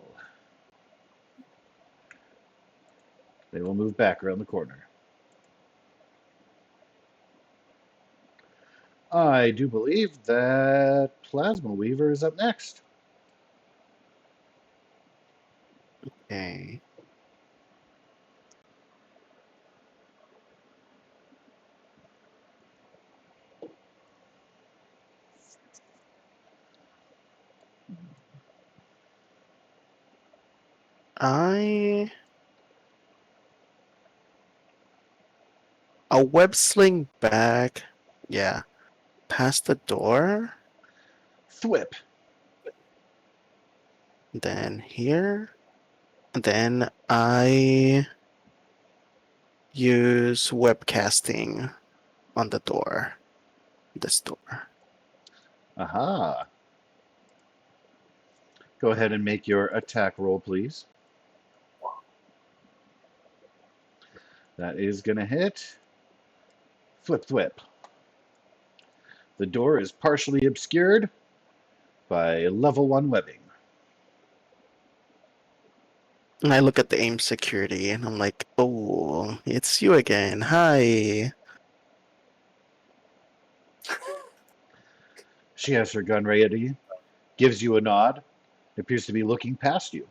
They will move back around the corner. I do believe that Plasma Weaver is up next. Okay. A web sling back. Yeah. Past the door. Thwip. Then here. Then I use webcasting on the door. This door. Aha. Go ahead and make your attack roll, please. That is going to hit. Flip, thwip. The door is partially obscured by level 1 webbing. And I look at the aim security and I'm like, oh, it's you again. Hi. She has her gun ready, gives you a nod, appears to be looking past you.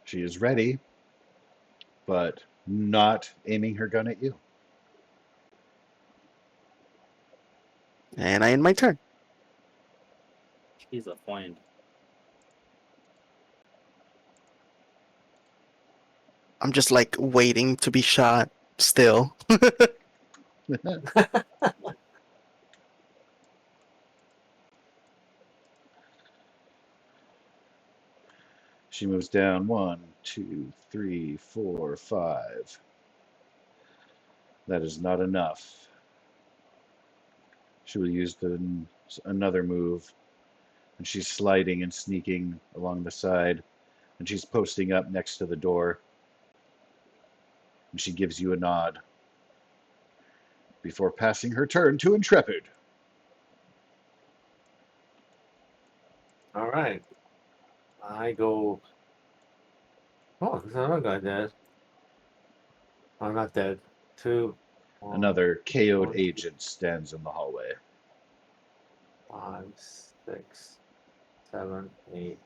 She is ready, but not aiming her gun at you. And I end my turn. He's a find. I'm just like waiting to be shot still. She moves down 1, 2, 3, 4, 5. That is not enough. She will use another move, and she's sliding and sneaking along the side, and she's posting up next to the door, and she gives you a nod before passing her turn to Intrepid. All right. I go. Oh, there's another guy dead. I'm not dead. 2, 1, Another KO'd 1, 2, agent stands in the hallway. 5, 6, 7, 8,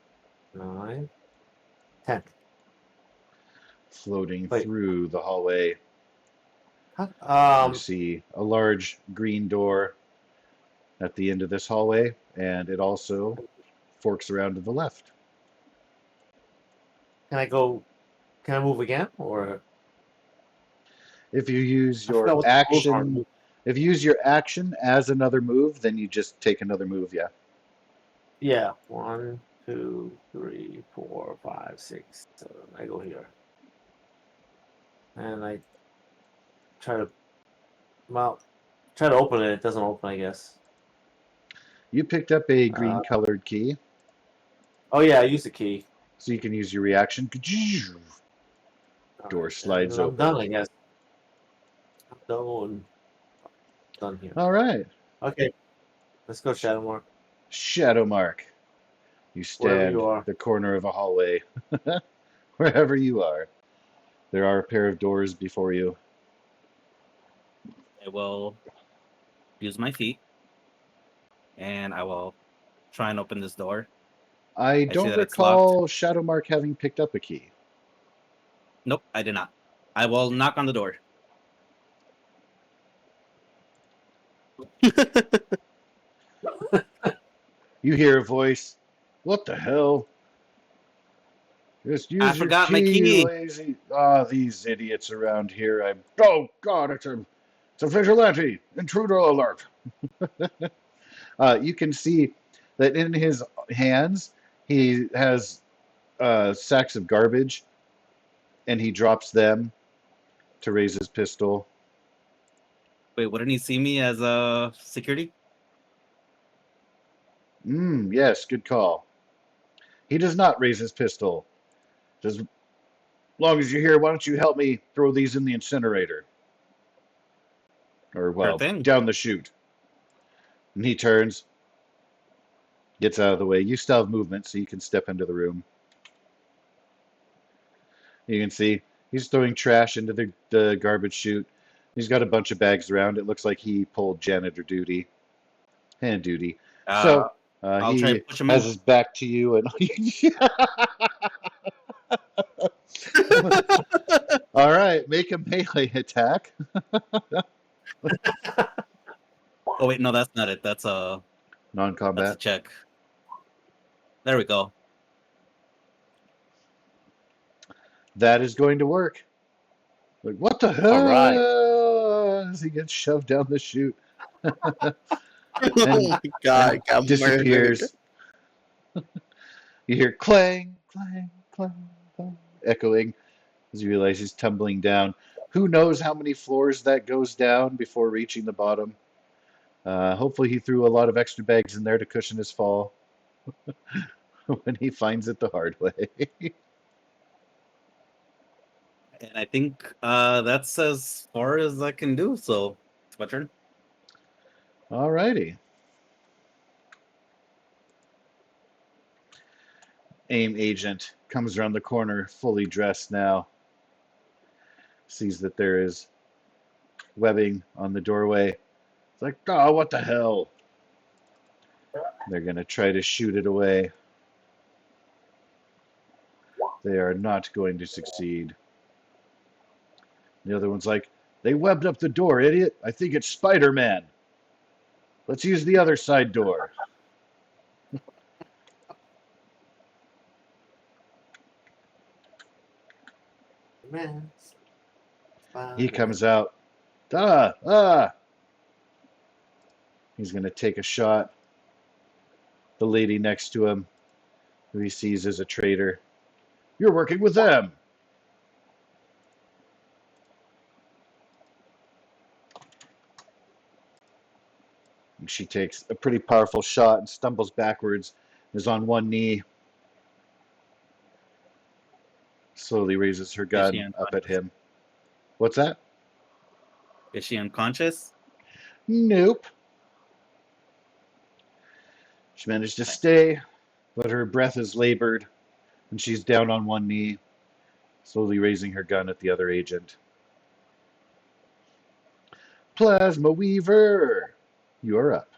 9, 10. Floating Wait. through the hallway, Huh? you see a large green door at the end of this hallway, and it also forks around to the left. Can I go? Can I move again? Or If you use I your forgot what the rules are. action, if you use your action as another move, then you just take another move, yeah. Yeah. 1, 2, 3, 4, 5, 6, 7. I go here. And I try to, well, try to open it. It doesn't open, I guess. You picked up a green colored key, Oh, yeah, I used the key. so you can use your reaction. All Door right, slides and I'm open. done, I guess. I'm done here. All right. Okay, let's go, Shadowmark. Shadow Mark. You Wherever stand you are. at the corner of a hallway. Wherever you are. There are a pair of doors before you. I will use my feet, and I will try and open this door. I I see don't that it's locked. recall Shadow Mark having picked up a key. Nope, I did not. I will knock on the door. You hear a voice. What the hell? Just I use your forgot my key, you key. lazy. Ah, these idiots around here. Oh God, it's a vigilante. Intruder alert. You can see that in his hands he has sacks of garbage, and he drops them to raise his pistol. Wait, wouldn't he see me as a security? Yes, good call. He does not raise his pistol. As long as you're here, why don't you help me throw these in the incinerator? Or, Sure well, thing. down the chute. And he turns, gets out of the way. You still have movement, so you can step into the room. You can see he's throwing trash into the garbage chute. He's got a bunch of bags around. It looks like he pulled janitor duty, hand duty. Uh, So I'll try he and push him has in. his back to you, and all right, make a melee attack. Oh wait, no, that's not it. That's a Non-combat. check. There we go. That is going to work. Like, what the All right. hell? As he gets shoved down the chute Oh and my god, I and got murdered. disappears. You hear clang, clang, clang, clang, echoing as you realize he's tumbling down. Who knows how many floors that goes down before reaching the bottom? Hopefully, he threw a lot of extra bags in there to cushion his fall when he finds it the hard way. And I think that's as far as I can do. So it's my turn. Alrighty. AIM agent comes around the corner, fully dressed now. Sees that there is webbing on the doorway. It's like, oh, what the hell? They're going to try to shoot it away. They are not going to succeed. The other one's like, they webbed up the door, idiot. I think it's Spider-Man. Let's use the other side door. Man. He comes out. Ah. He's going to take a shot. The lady next to him, who he sees as a traitor. You're working with them. And she takes a pretty powerful shot and stumbles backwards, is on one knee, slowly raises her Is she gun up at unconscious? him. What's that? Is she unconscious? Nope. She managed to stay, but her breath is labored, and she's down on one knee, slowly raising her gun at the other agent. Plasma Weaver, you're up.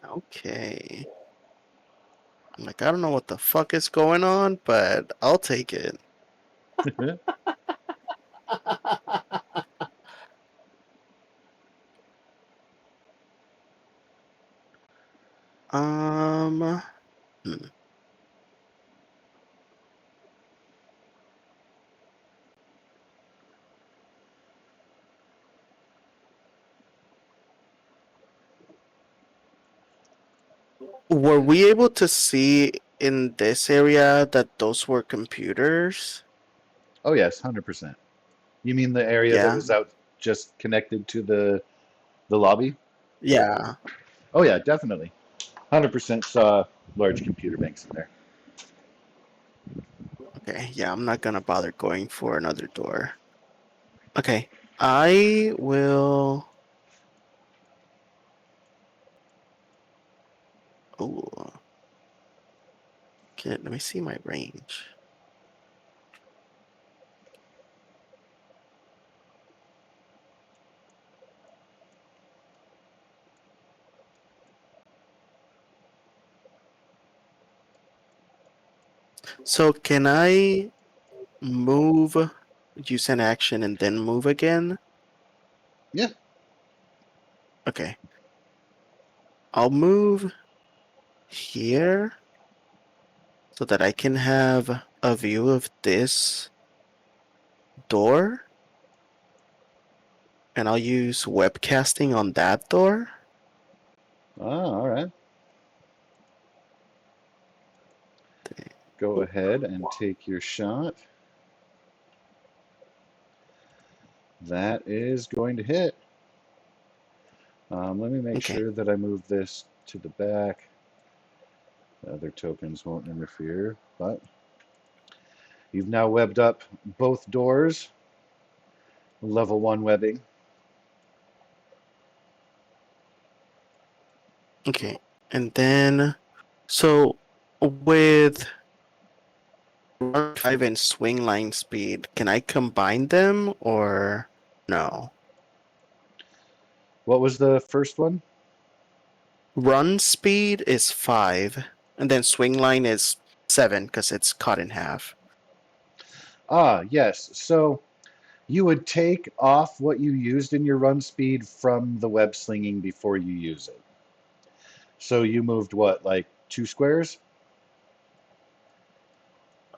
Okay. I'm like, I don't know what the fuck is going on, but I'll take it. Hmm. Were we able to see in this area that those were computers? Oh yes, 100%. You mean the area that Yeah. was out just connected to the lobby? Yeah. Oh yeah, definitely. 100% saw large computer banks in there. Okay. Yeah, I'm not gonna bother going for another door. Okay. I will. Oh. Okay, let me see my range. So can I move, use an action, and then move again? Yeah. Okay. I'll move here so that I can have a view of this door. And I'll use webcasting on that door. Oh, all right. go ahead and take your shot. That is going to hit. Let me make Okay. sure that I move this to the back. The other tokens won't interfere, but you've now webbed up both doors, level 1 webbing. Okay. And then, so with run, drive, and swing line speed, can I combine them or no? What was the first one? Run speed is 5, and then swing line is 7 because it's cut in half. Ah, yes. So you would take off what you used in your run speed from the web slinging before you use it. So you moved what, like 2 squares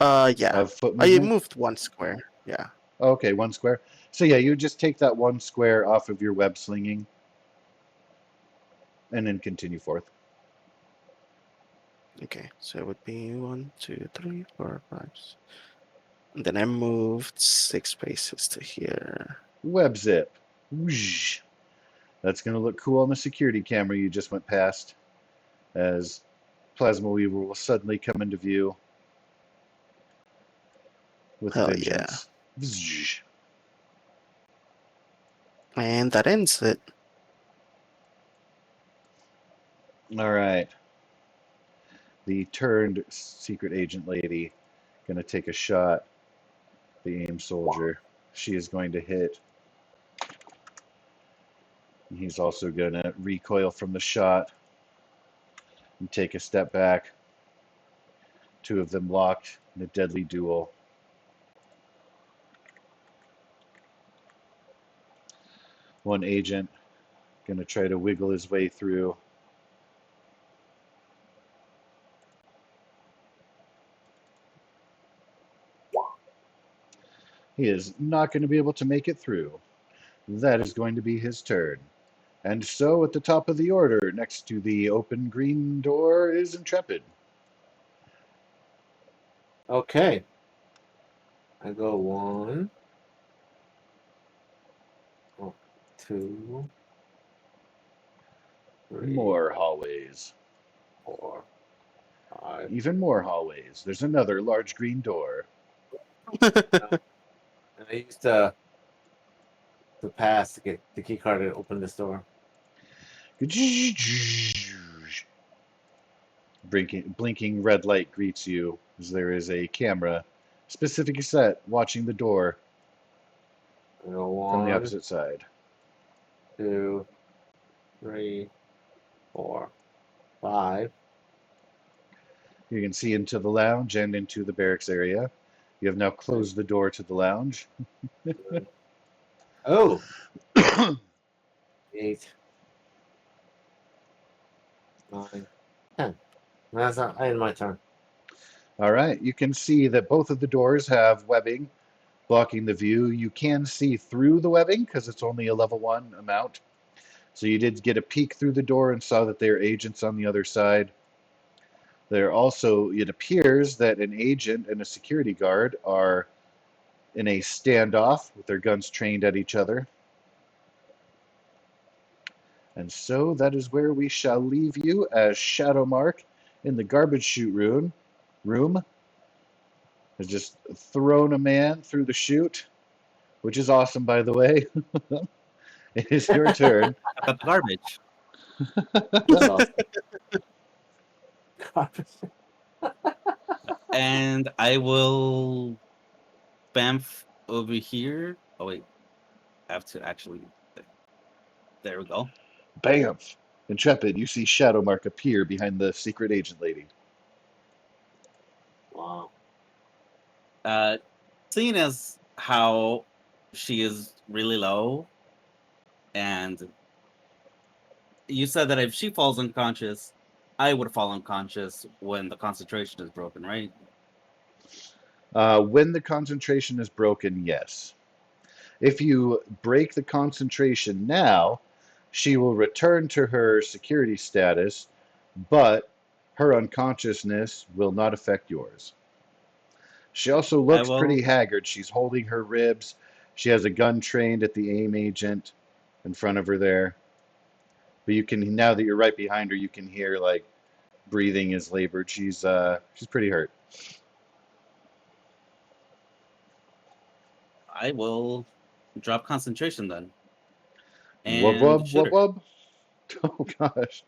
Yeah. of foot I movement? moved 1 square. Yeah. Okay, 1 square. So yeah, you would just take that 1 square off of your web slinging and then continue forth. Okay. So it would be 1, 2, 3, 4, 5. And then I moved 6 spaces to here. Web zip. Whoosh. That's going to look cool on the security camera you just went past as Plasma Weaver will suddenly come into view with Hell yeah. vengeance. Vzz. And that ends it. All right. The turned secret agent lady going to take a shot. The aim soldier. She is going to hit. He's also going to recoil from the shot and take a step back. 2 of them locked in a deadly duel. One agent going to try to wiggle his way through. He is not going to be able to make it through. That is going to be his turn. And so at the top of the order, next to the open green door, is Intrepid. Okay. I go 1, 2, 3, More hallways. 4, 5. Even more hallways. There's another large green door. And I used the pass to get the key card to open this door. Blinking red light greets you as there is a camera specifically set watching the door I go from the 1, opposite side. 2, 3, 4, 5. You can see into the lounge and into the barracks area. You have now closed the door to the lounge. Oh, 8, 9, 10. That's not I end my turn. All right, you can see that both of the doors have webbing blocking the view. You can see through the webbing because it's only a level 1 amount. So you did get a peek through the door and saw that there are agents on the other side. There also, it appears that an agent and a security guard are in a standoff with their guns trained at each other. And so that is where we shall leave you as Shadowmark in the garbage chute room has just thrown a man through the chute, which is awesome, by the way. It is your turn. I got the garbage. That's awesome. And I will bamf over here. Oh wait, I have to actually. There we go. Bamf! Intrepid, you see Shadowmark appear behind the secret agent lady. Wow. Seeing as how she is really low, and you said that if she falls unconscious, I would fall unconscious when the concentration is broken, right? When the concentration is broken, yes. If you break the concentration now, she will return to her security status, but her unconsciousness will not affect yours. She also I looks will. pretty haggard. She's holding her ribs. She has a gun trained at the aim agent in front of her there. But you can now that you're right behind her, you can hear like breathing is labored. She's pretty hurt. I will drop concentration then Wub and wub shoot wub her. wub. Oh gosh.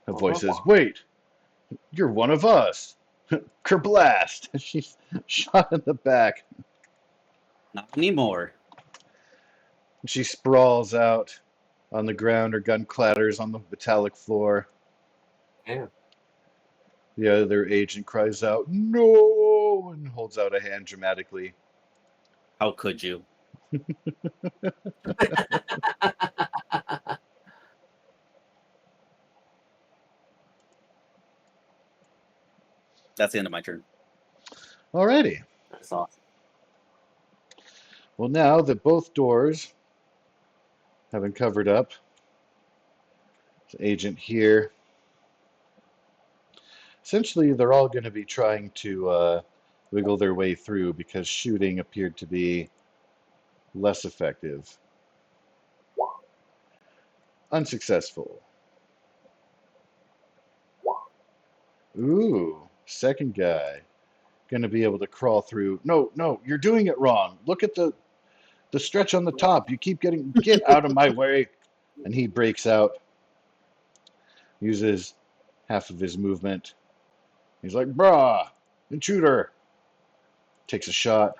A voice says, Oh, "Wait, you're one of us." Kerblast! She's shot in the back. Not anymore. She sprawls out on the ground. Her gun clatters on the metallic floor. yeah. The other agent cries out, "No!" and holds out a hand dramatically. How could you? That's the end of my turn. Alrighty. That's awesome. Well, now that both doors have been covered up, the agent here. Essentially, they're all going to be trying to wiggle their way through because shooting appeared to be less effective. Unsuccessful. Ooh, second guy. Going to be able to crawl through. No, no, you're doing it wrong. Look at the stretch on the top. You keep get out of my way. And he breaks out, uses half of his movement. He's like, "Brah, intruder." Takes a shot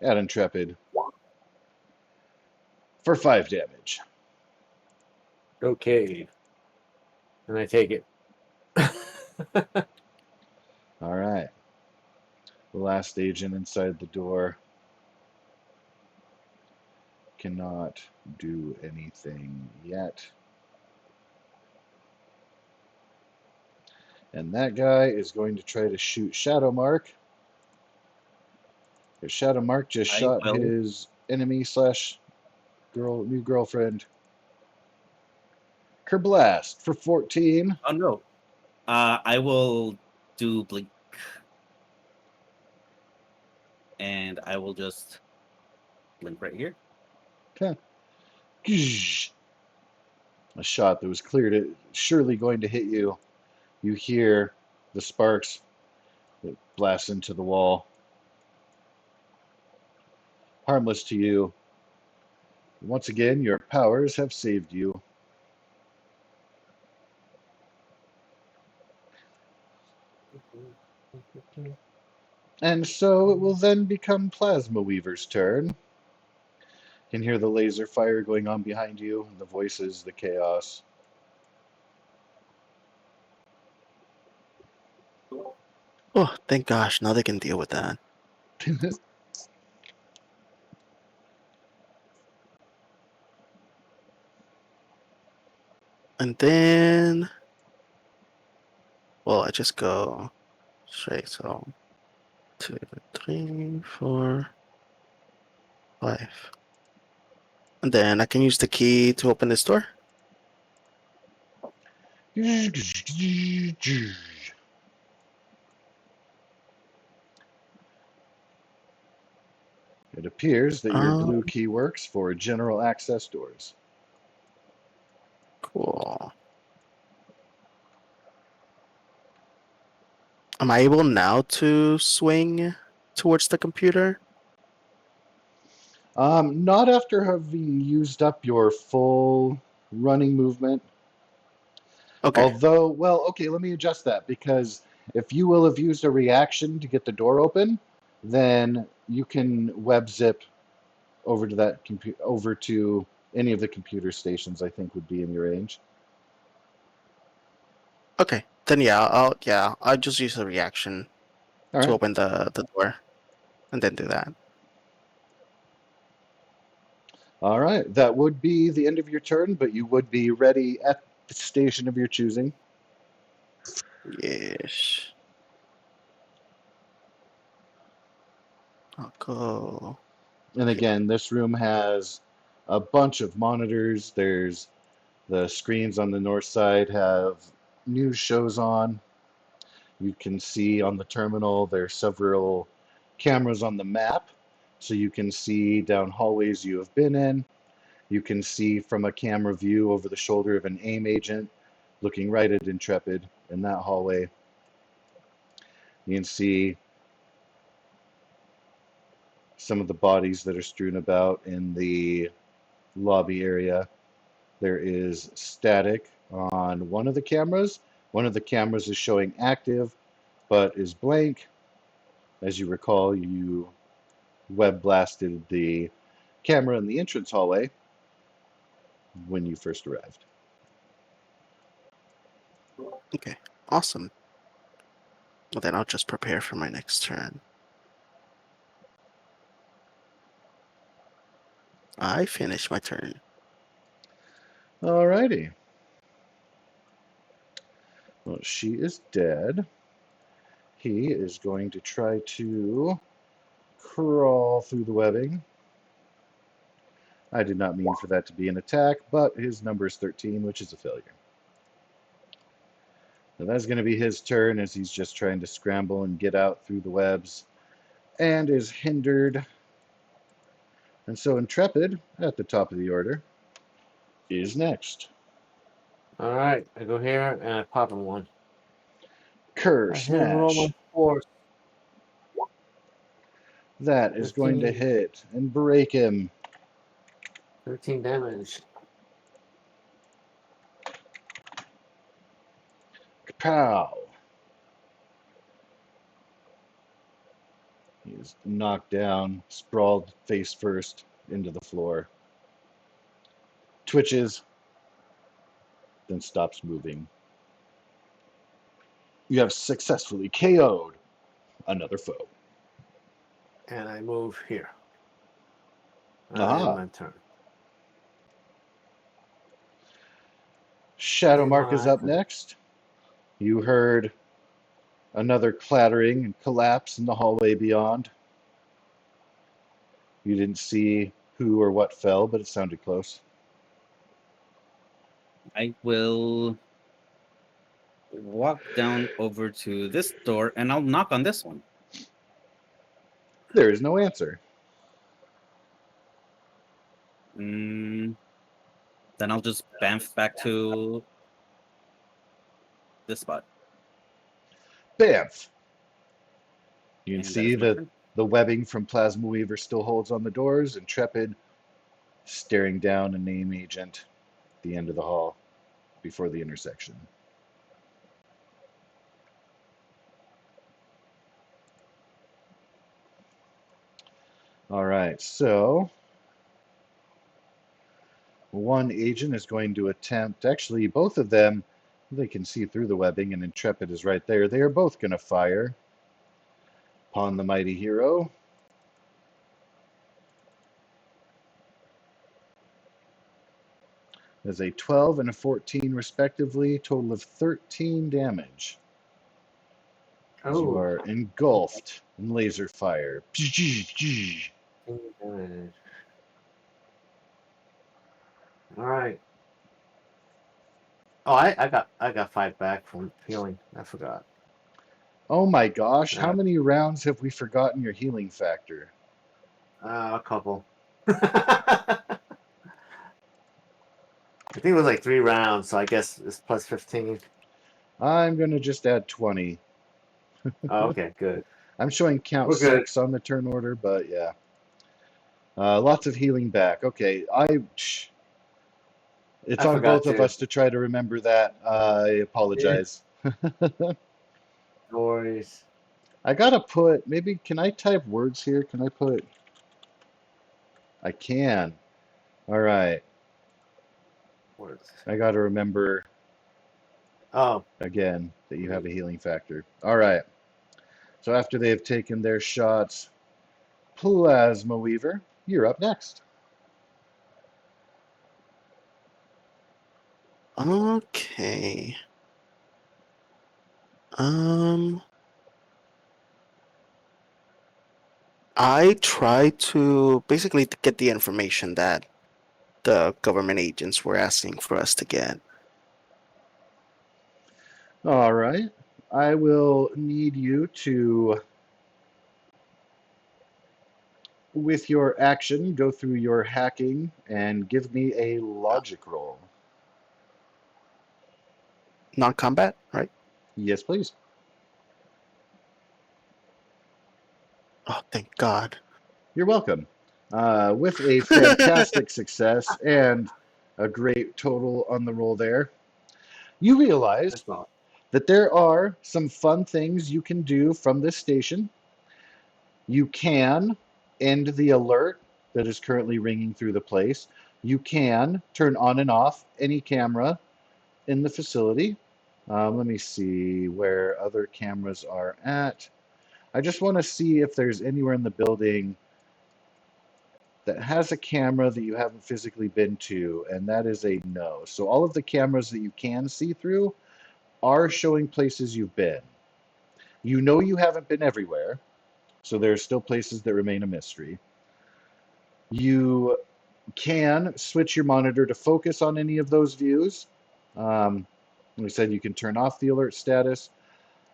at Intrepid for 5 damage. Okay. And I take it. All right. The last agent inside the door cannot do anything yet. And that guy is going to try to shoot Shadow Mark. Because Shadow Mark just I shot will. his enemy slash new girlfriend. Kerblast for 14. Oh no. I will do blink, and I will just blink right here. Okay. A shot that was surely going to hit you. You hear the sparks that blast into the wall. Harmless to you. Once again, your powers have saved you. And so it will then become Plasma Weaver's turn. You can hear the laser fire going on behind you, the voices, the chaos. Oh, thank gosh, now they can deal with that. And then, well, I just go straight. So 2, 3, 4, 5. And then I can use the key to open this door. It appears that your blue Um, key works for general access doors. cool. Am I able now to swing towards the computer? Not after having used up your full running movement. Okay. Although, well, okay, let me adjust that because if you will have used a reaction to get the door open, then you can web zip over to over to any of the computer stations I think would be in your range. Okay. Then I'll just use a reaction All to right. open the door and then do that. All right. That would be the end of your turn, but you would be ready at the station of your choosing. Yes. I'll go. And again, this room has a bunch of monitors. There's the screens on the north side have news shows on. You can see on the terminal there are several cameras on the map, so you can see down hallways you have been in. You can see from a camera view over the shoulder of an AIM agent looking right at Intrepid in that hallway. You can see some of the bodies that are strewn about in the lobby area. There is static on one of the cameras. One of the cameras is showing active, but is blank. As you recall, you web blasted the camera in the entrance hallway when you first arrived. Okay, awesome. Well, then I'll just prepare for my next turn. I finished my turn. Alrighty. Well, she is dead. He is going to try to crawl through the webbing. I did not mean for that to be an attack, but his number is 13, which is a failure. Now that's going to be his turn as he's just trying to scramble and get out through the webs and is hindered. And so Intrepid, at the top of the order, is next. All right, I go here and I pop him one. Kerr I hit him roll my Smash. force. That is going to 15. hit and break him. 13 damage. Kapow. He is knocked down, sprawled face first into the floor. Twitches, then stops moving. You have successfully KO'd another foe. And I move here. Aha. My turn. Shadowmark is up next. You heard another clattering and collapse in the hallway beyond. You didn't see who or what fell, but it sounded close. I will walk down over to this door and I'll knock on this one. There is no answer. Then I'll just bamf back to this spot. Bamf! You can And that see is my that turn. the webbing from Plasma Weaver still holds on the doors. Intrepid staring down a name agent at the end of the hall before the intersection. All right, so one agent is going to attempt, actually, both of them, they can see through the webbing, and Intrepid is right there. They are both going to fire upon the mighty hero. There's a 12 and a 14, respectively, total of 13 damage. As you are engulfed in laser fire. All right. Oh, I got 5 back from healing. I forgot. Oh my gosh, how many rounds have we forgotten your healing factor? A couple. I think it was like 3 rounds, so I guess it's plus 15. I'm going to just add 20. Oh, okay, good. I'm showing count We're good. 6 on the turn order, but yeah. Lots of healing back. Okay, it's I on forgot both of too. us to try to remember that. I apologize. Stories. I gotta put, maybe, can I type words here? Can I put, I can. All right. Words. I gotta remember Oh, again that you have a healing factor. All right. So after they have taken their shots, Plasma Weaver, you're up next. Okay. I try to basically get the information that the government agents were asking for us to get. All right. I will need you to, with your action, go through your hacking and give me a logic roll. Non-combat, right? Yes, please. Oh, thank God. You're welcome. With a fantastic success and a great total on the roll there, you realize That's not. that there are some fun things you can do from this station. You can end the alert that is currently ringing through the place. You can turn on and off any camera in the facility. Let me see where other cameras are at. I just want to see if there's anywhere in the building that has a camera that you haven't physically been to, and that is a no. So all of the cameras that you can see through are showing places you've been. You know you haven't been everywhere, so there are still places that remain a mystery. You can switch your monitor to focus on any of those views. We said you can turn off the alert status.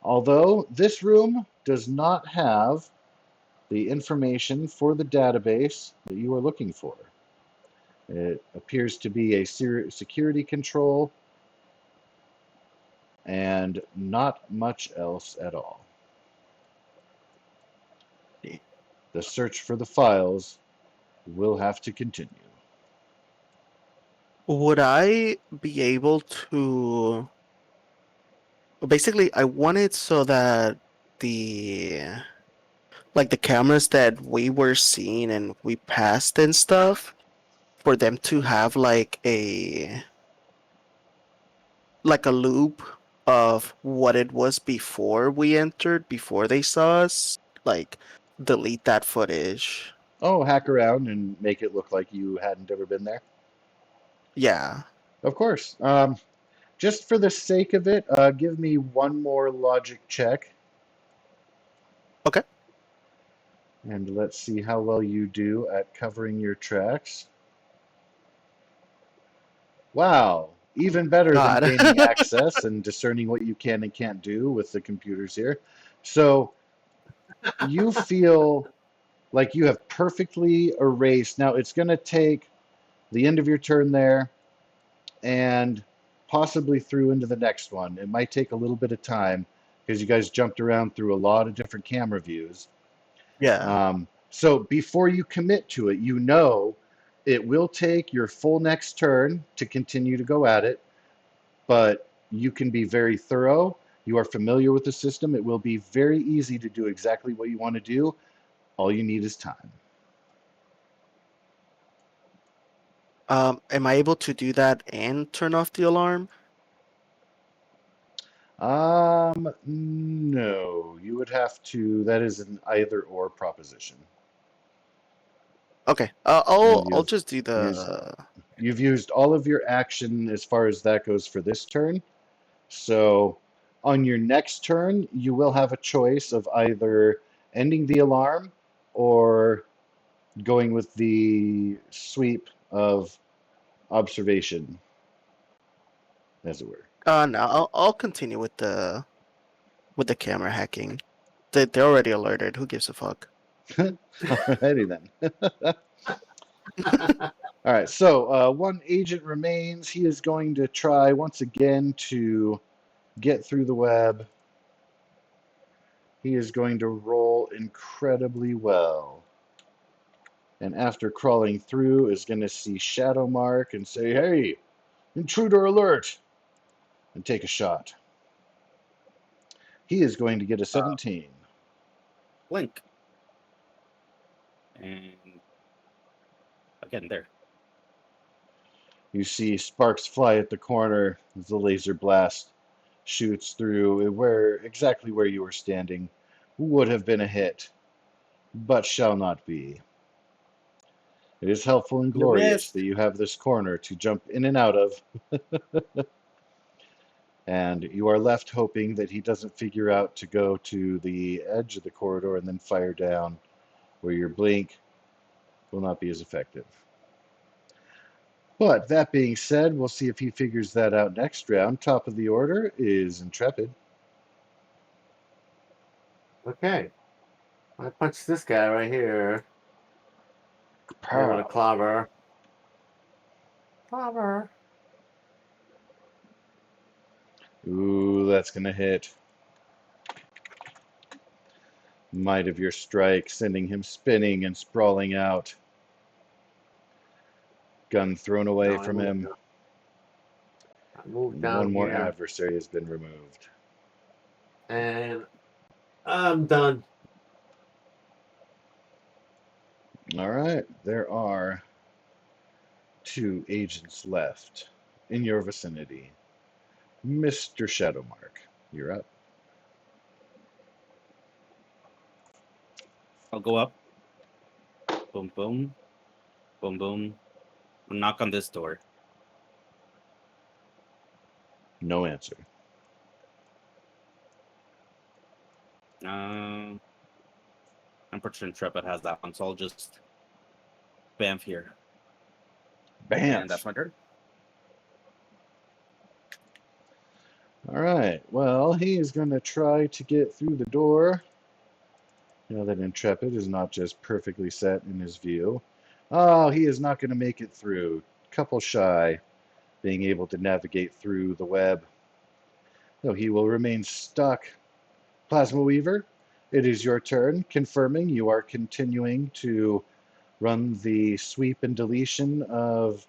Although this room does not have the information for the database that you are looking for. It appears to be a security control and not much else at all. The search for the files will have to continue. Would I be able to... Basically, I want it so that the the cameras that we were seeing and we passed and stuff, for them to have like a loop of what it was before we entered, before they saw us, like delete that footage. Oh, hack around and make it look like you hadn't ever been there? Yeah. Of course. Just for the sake of it, give me one more logic check, Okay. and let's see how well you do at covering your tracks. Wow, even better than God. gaining access and discerning what you can and can't do with the computers here. So you feel like you have perfectly erased. Now it's going to take the end of your turn there and possibly through into the next one. It might take a little bit of time because you guys jumped around through a lot of different camera views. Yeah. So before you commit to it, you know it will take your full next turn to continue to go at it, but you can be very thorough. You are familiar with the system. It will be very easy to do exactly what you want to do. All you need is time. Am I able to do that and turn off the alarm? No, you would have to. That is an either or proposition. Okay. And I'll just do used the... you've used all of your action as far as that goes for this turn. So on your next turn, you will have a choice of either ending the alarm or going with the sweep of observation, as it were. No, I'll continue with the camera hacking. They're already alerted. Who gives a fuck? Alrighty then. All right, so one agent remains. He is going to try once again to get through the web. He is going to roll incredibly well. And after crawling through, is going to see Shadow Mark and say, "Hey, intruder alert!" and take a shot. He is going to get a 17. Blink. And again, there. You see sparks fly at the corner as the laser blast shoots through exactly where you were standing. Would have been a hit, but shall not be. It is helpful and You glorious missed. that you have this corner to jump in and out of. And you are left hoping that he doesn't figure out to go to the edge of the corridor and then fire down, where your blink will not be as effective. But that being said, we'll see if he figures that out next round. Top of the order is Intrepid. Okay. I punched this guy right here. Hit him with a Pow. clobber. Clobber. Ooh, that's gonna hit. Might of your strike, sending him spinning and sprawling out. Gun thrown away No, from him. I moved And down one more here. adversary has been removed. And I'm done. All right, there are 2 agents left in your vicinity. Mr. Shadowmark, you're up. I'll go up. Boom, boom, boom, boom. Knock on this door. No answer. I'm pretty sure Intrepid has that one, so I'll just bamf here. And that's Bamf. my turn. All right, well, he is going to try to get through the door. Now that Intrepid is not just perfectly set in his view. Oh, he is not going to make it through. Couple shy, being able to navigate through the web. So he will remain stuck. Plasma Weaver, it is your turn, confirming you are continuing to run the sweep and deletion of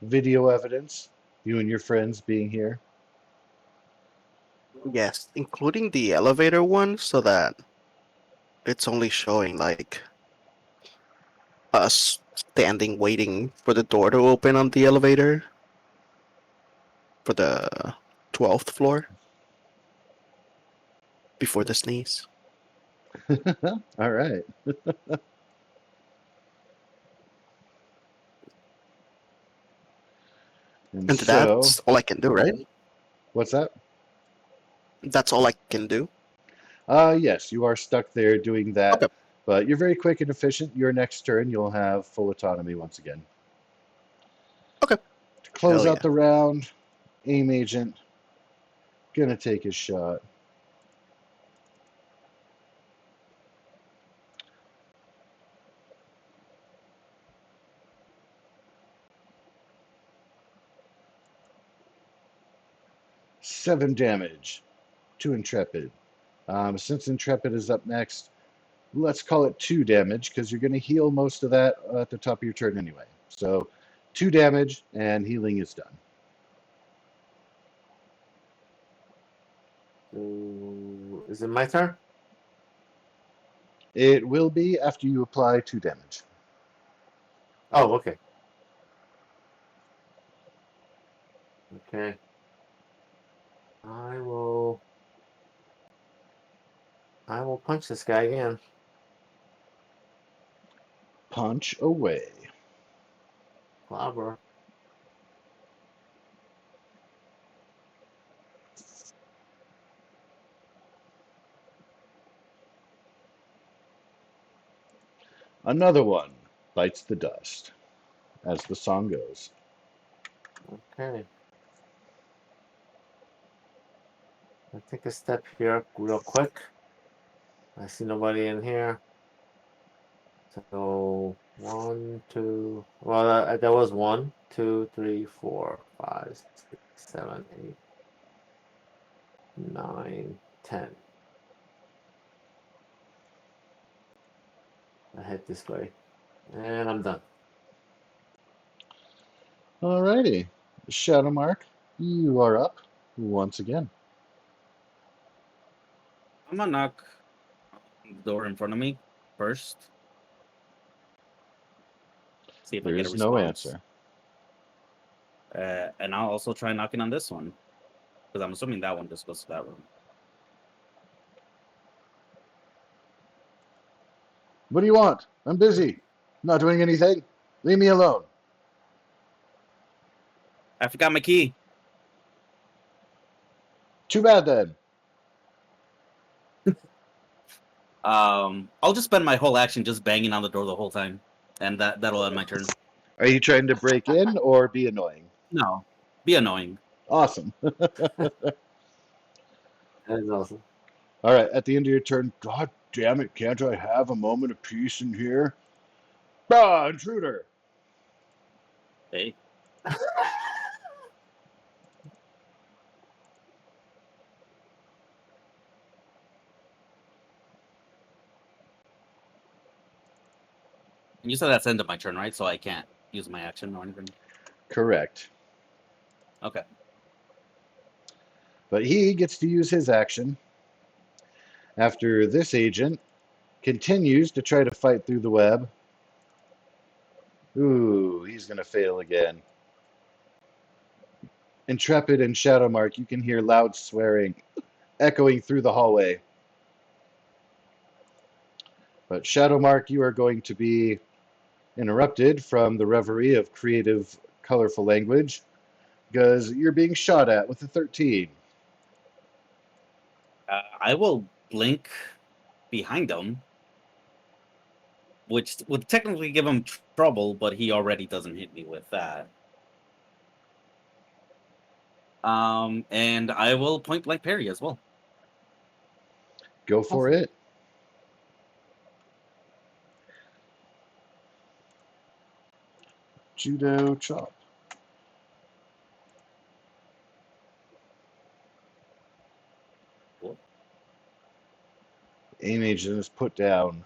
video evidence, you and your friends being here. Yes, including the elevator one, so that it's only showing like us standing waiting for the door to open on the elevator for the 12th floor before the sneeze. All right. And And so, that's all I can do, right? what's that? That's all I can do. Yes, you are stuck there doing that, Okay. but you're very quick and efficient. Your next turn, you'll have full autonomy once again. Okay. To close Hell out yeah. the round, aim agent gonna take his shot. Seven damage to Intrepid. Since Intrepid is up next, let's call it 2 damage because you're going to heal most of that at the top of your turn anyway. So 2 damage and healing is done. So, is it my turn? It will be after you apply 2 damage. Oh, okay. Okay. I will punch this guy again. Punch away. Clobber. Another one bites the dust, as the song goes. Okay. I'll take a step here real quick. I see nobody in here. So 1, 2. Well, that was 1, 2, 3, 4, 5, 6, 7, 8, 9, 10. I head this way, and I'm done. Alrighty. Shadowmark, you are up once again. I'm gonna knock on the door in front of me first. See if I There get a is no response. answer. And I'll also try knocking on this one. Because I'm assuming that one just goes to that room. What do you want? I'm busy. Not doing anything. Leave me alone. I forgot my key. Too bad then. I'll just spend my whole action just banging on the door the whole time. And that'll end my turn. Are you trying to break in or be annoying? No. Be annoying. Awesome. That is awesome. All right, at the end of your turn, God damn it, can't I have a moment of peace in here? Ah, intruder! Hey, and you said that's the end of my turn, right? So I can't use my action or anything. Correct. Okay. But he gets to use his action after this agent continues to try to fight through the web. Ooh, he's going to fail again. Intrepid and Shadowmark, you can hear loud swearing echoing through the hallway. But Shadowmark, you are going to be interrupted from the reverie of creative, colorful language because you're being shot at with a 13. I will blink behind him, which would technically give him trouble, but he already doesn't hit me with that. And I will point blank parry as well. Go for Awesome. it. Judo chop. Cool. Aim agent is put down.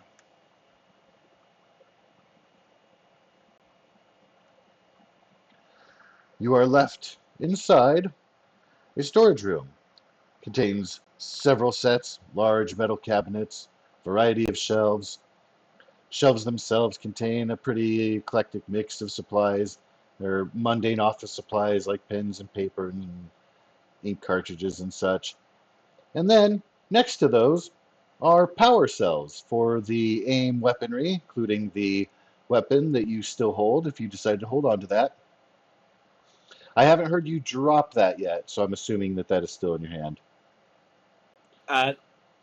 You are left inside a storage room. Contains several sets, large metal cabinets, variety of shelves. Shelves themselves contain a pretty eclectic mix of supplies. They're mundane office supplies like pens and paper and ink cartridges and such. And then next to those are power cells for the aim weaponry, including the weapon that you still hold if you decide to hold on to that. I haven't heard you drop that yet, so I'm assuming that that is still in your hand. Uh,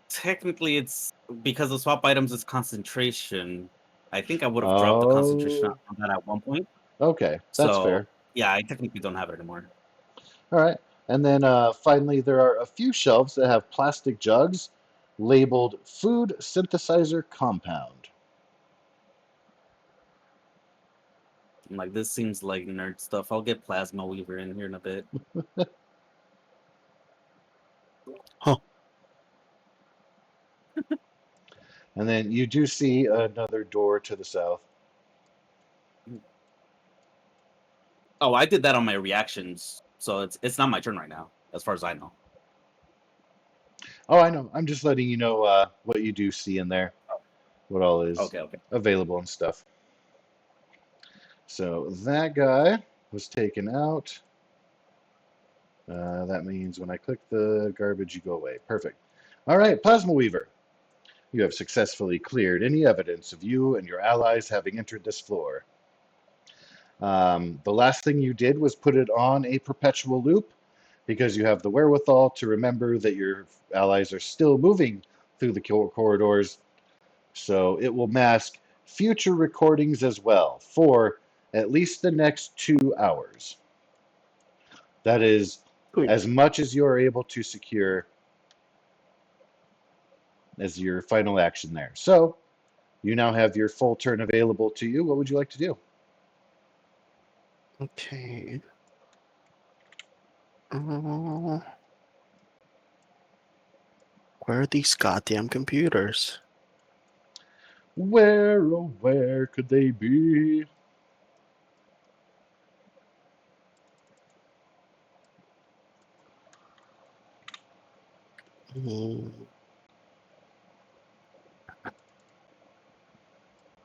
Technically, it's because the swap items is concentration. I think I would have dropped the concentration Oh, on that at one point. okay, that's So fair. yeah, I technically don't have it anymore. All right. And then finally, there are a few shelves that have plastic jugs labeled food synthesizer compound. I'm like, this seems like nerd stuff. I'll get Plasma Weaver in here in a bit. Huh. And then you do see another door to the south. Oh, I did that on my reactions, so it's not my turn right now, as far as I know. Oh, I know. I'm just letting you know what you do see in there, what all is Okay. available and stuff. So that guy was taken out. That means when I click the garbage, you go away. Perfect. All right, Plasma Weaver. You have successfully cleared any evidence of you and your allies having entered this floor. The last thing you did was put it on a perpetual loop because you have the wherewithal to remember that your allies are still moving through the corridors. So it will mask future recordings as well for at least the next 2 hours. That is Sweet. as much as you are able to secure as your final action there. So you now have your full turn available to you. What would you like to do? Okay. Uh, where are these goddamn computers? Where, oh, where could they be? Hmm.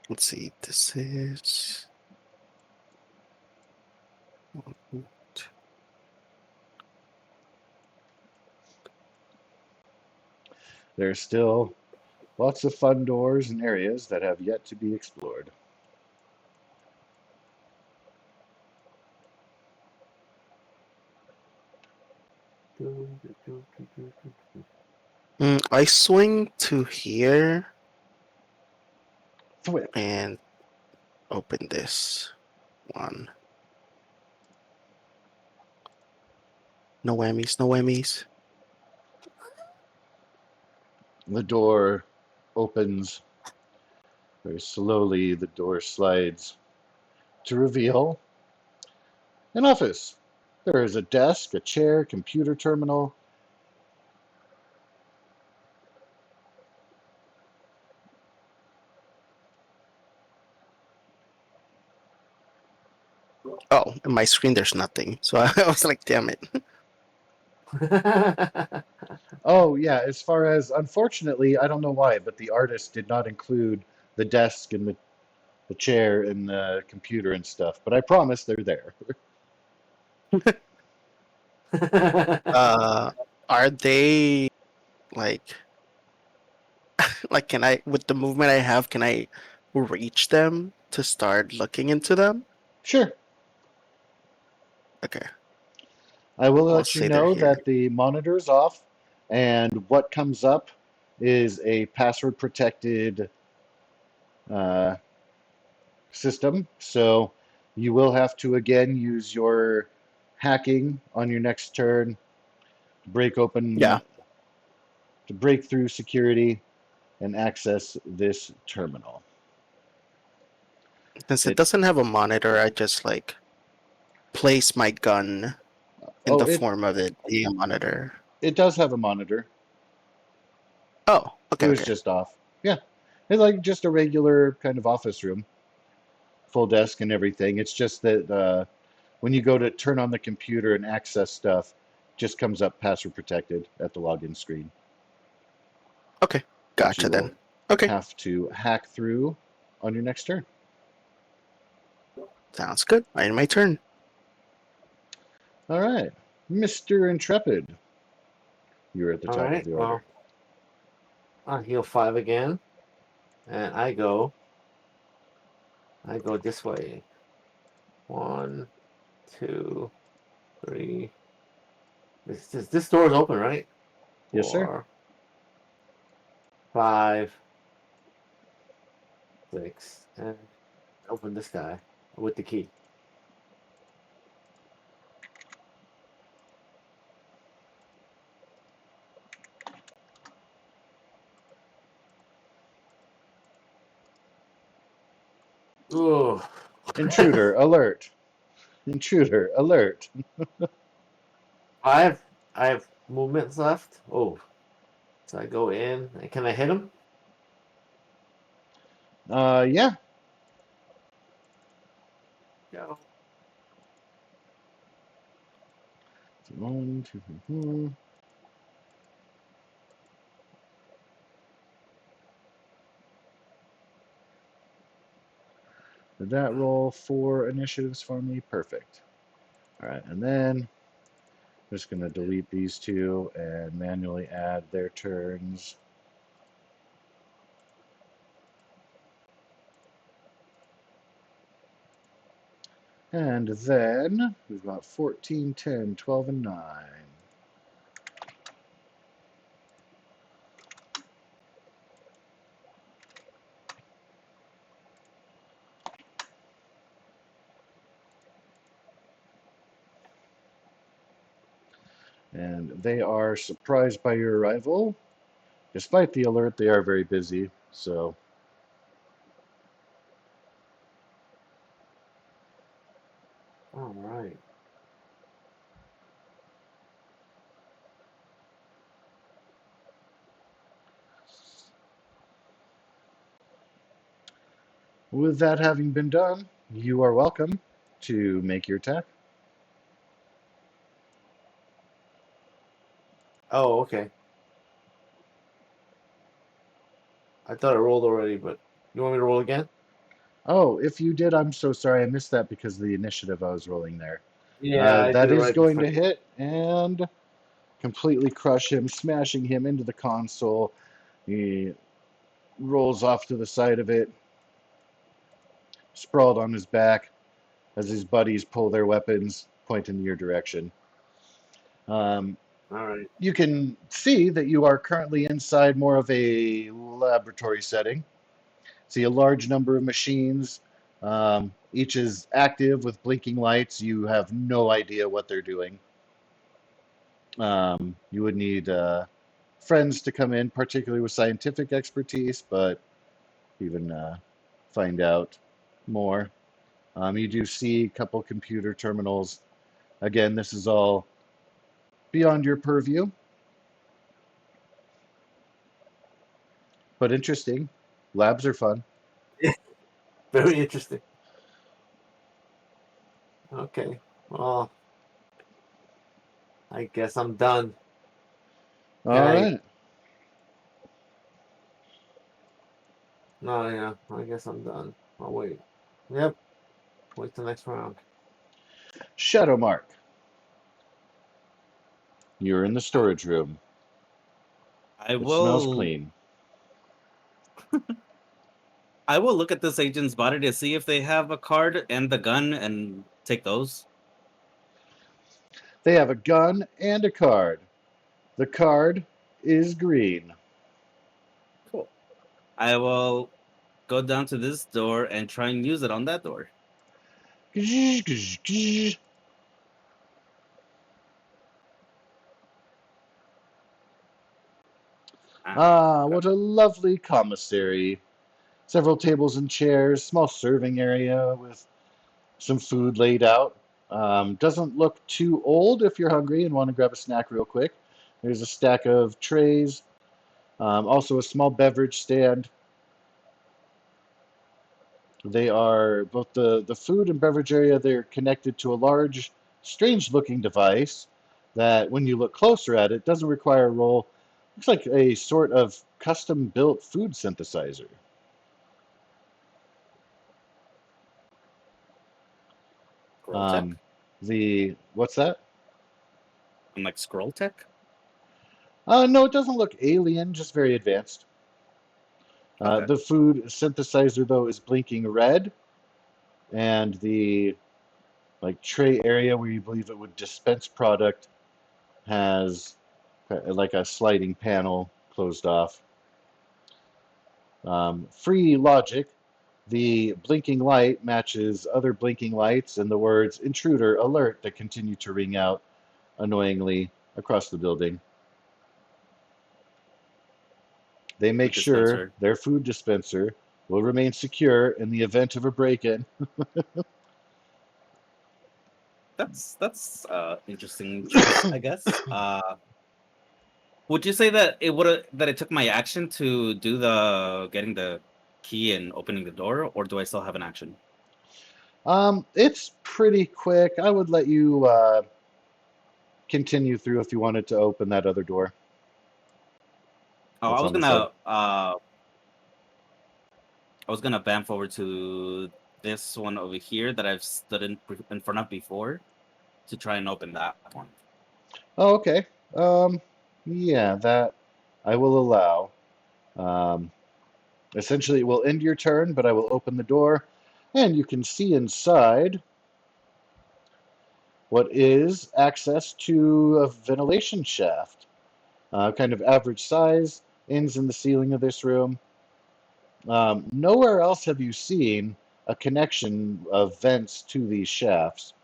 Let's see. This is. There's still lots of fun doors and areas that have yet to be explored. I swing to here Thwip. and open this one. No whammies, no whammies. The door opens very slowly. The door slides to reveal an office. There is a desk, a chair, computer terminal. Oh, in my screen there's nothing. So I was like, damn it. Oh, yeah, as far as, unfortunately, I don't know why, but the artist did not include the desk and the chair and the computer and stuff, but I promise they're there. Uh, are they like like can I with the movement I have, can I reach them to start looking into them? Sure. Okay. I will I'll let you say they're know here. that the monitor is off, and what comes up is a password protected uh, system. So you will have to again use your hacking on your next turn to break Yeah. open, to break through security and access this terminal. Since it It doesn't have a monitor, I just like place my gun in oh the it form of it being a monitor. it does have a monitor. Oh, It okay, was okay. just off. Yeah, it's like just a regular kind of office room, full desk and everything. It's just that when you go to turn on the computer and access stuff, just comes up password protected at the login screen Okay. that you Gotcha then. will Okay. have to hack through on your next turn. Sounds good. In my turn. All right, Mr. Intrepid, you're at the All top of right. the order. Well, I'll heal 5 again, and I go this way. 1, 2, 3. This door is open, right? Yes, sir. 4, 5, 6, and open this guy with the key. Ooh. Intruder alert. Intruder alert. I have movements left. Oh, so I go in. Can I hit him? Yeah. No. One, two, three, four. Did that roll 4 initiatives for me? Perfect. All right, and then I'm just going to delete these two and manually add their turns. And then we've got 14, 10, 12, and 9. And they are surprised by your arrival. Despite the alert, they are very busy, so All right. with that having been done, you are welcome to make your attack. Oh, okay. I thought I rolled already, but you want me to roll again? Oh, if you did, I'm so sorry. I missed that because of the initiative I was rolling there. Yeah, I did That it is right going before. to hit and completely crush him, smashing him into the console. He rolls off to the side of it, sprawled on his back as his buddies pull their weapons, pointing in your direction. Um, All right. you can see that you are currently inside more of a laboratory setting. See a large number of machines. Each is active with blinking lights. You have no idea what they're doing. You would need friends to come in, particularly with scientific expertise, but even find out more. You do see a couple computer terminals. Again, this is all beyond your purview, but interesting. Labs are fun. Very interesting. Okay. Well, I guess I'm done. All right. No, yeah. I guess I'm done. I'll wait. Yep. Wait till next round. Shadow Mark. You're in the storage room. I It smells will. clean. I will look at this agent's body to see if they have a card and the gun and take those. They have a gun and a card. The card is green. Cool. I will go down to this door and try and use it on that door. Ah, what a lovely commissary. Several tables and chairs, small serving area with some food laid out. Doesn't look too old if you're hungry and want to grab a snack real quick. There's a stack of trays, also a small beverage stand. They are both the food and beverage area, they're connected to a large, strange looking device that when you look closer at it, doesn't require a roll. Looks like a sort of custom built food synthesizer. Scroll tech? What's that? I'm like scroll tech? No, it doesn't look alien, just very advanced. Okay. The food synthesizer, though, is blinking red, and the tray area where you believe it would dispense product has like a sliding panel closed off. Free logic. The blinking light matches other blinking lights and the words intruder alert that continue to ring out annoyingly across the building. They make Food sure dispenser. their food dispenser will remain secure in the event of a break-in. That's interesting choice, I guess. Would you say that it took my action to do the getting the key and opening the door, or do I still have an action? It's pretty quick. I would let you continue through if you wanted to open that other door. Oh, That's on the side. I was gonna bam forward to this one over here that I've stood in front of before to try and open that one. Oh, okay. Yeah, that I will allow. Um, Essentially, it will end your turn, but I will open the door, and you can see inside what is access to a ventilation shaft. Kind of average size, ends in the ceiling of this room. Nowhere else have you seen a connection of vents to these shafts.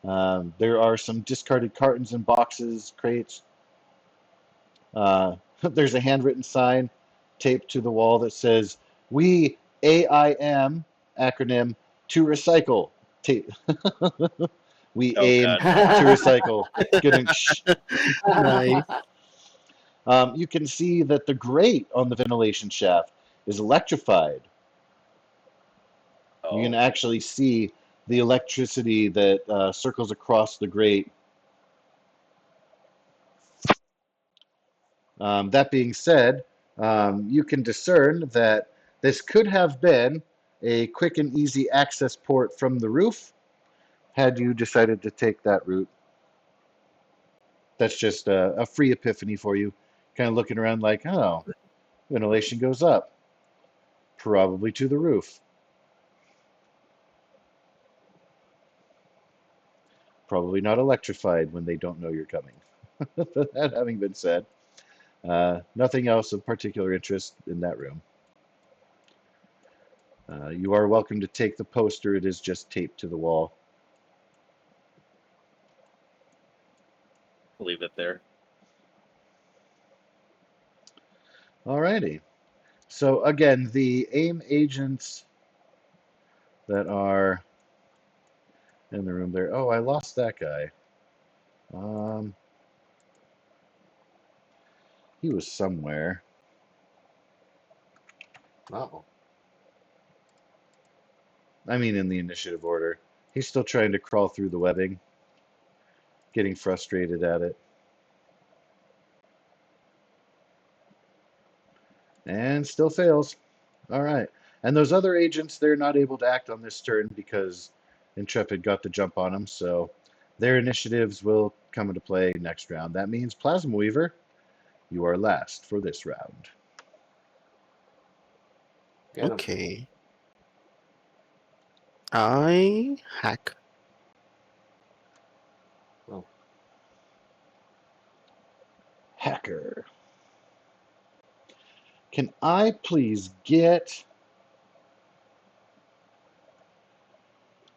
There are some discarded cartons and boxes, crates. There's a handwritten sign taped to the wall that says, "We AIM acronym to recycle." Tape. We Oh aim god. to recycle. Getting Nice. You can see that the grate on the ventilation shaft is electrified. You can Oh, actually see the electricity that circles across the grate. That being said, you can discern that this could have been a quick and easy access port from the roof had you decided to take that route. That's just a free epiphany for you. Kind of looking around like, oh, ventilation goes up, probably to the roof. Probably not electrified when they don't know you're coming. That having been said, nothing else of particular interest in that room. You are welcome to take the poster. It is just taped to the wall. leave it there. Alrighty. So again, the AIM agents that are in the room there. Oh, I lost that guy. Um, he was somewhere. Oh. I mean, in the initiative order. He's still trying to crawl through the webbing, getting frustrated at it. And still fails. All right. And those other agents, they're not able to act on this turn because Intrepid got the jump on them. So their initiatives will come into play next round. That means Plasma Weaver, you are last for this round. Get him. Okay. I hack. Oh. Hacker. Can I please get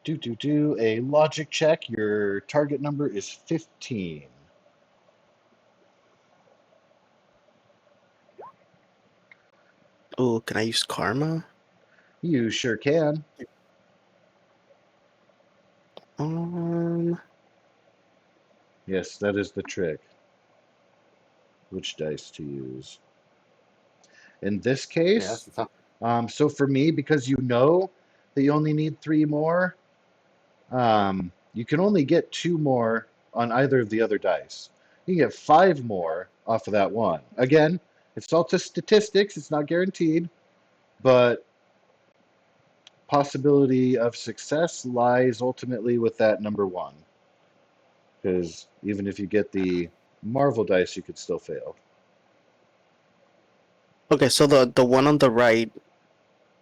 a logic check? Your target number is 15. Oh, can I use karma? You sure can. Um, Yes, that is the trick. Which dice to use? In this Yeah, that's case, the tough. so for me, because you know that you only need 3 more, you can only get 2 more on either of the other dice. You can get 5 more off of that one. Again, it's all to statistics, it's not guaranteed, but possibility of success lies ultimately with that number 1. Because even if you get the Marvel dice, you could still fail. okay, so the one on the right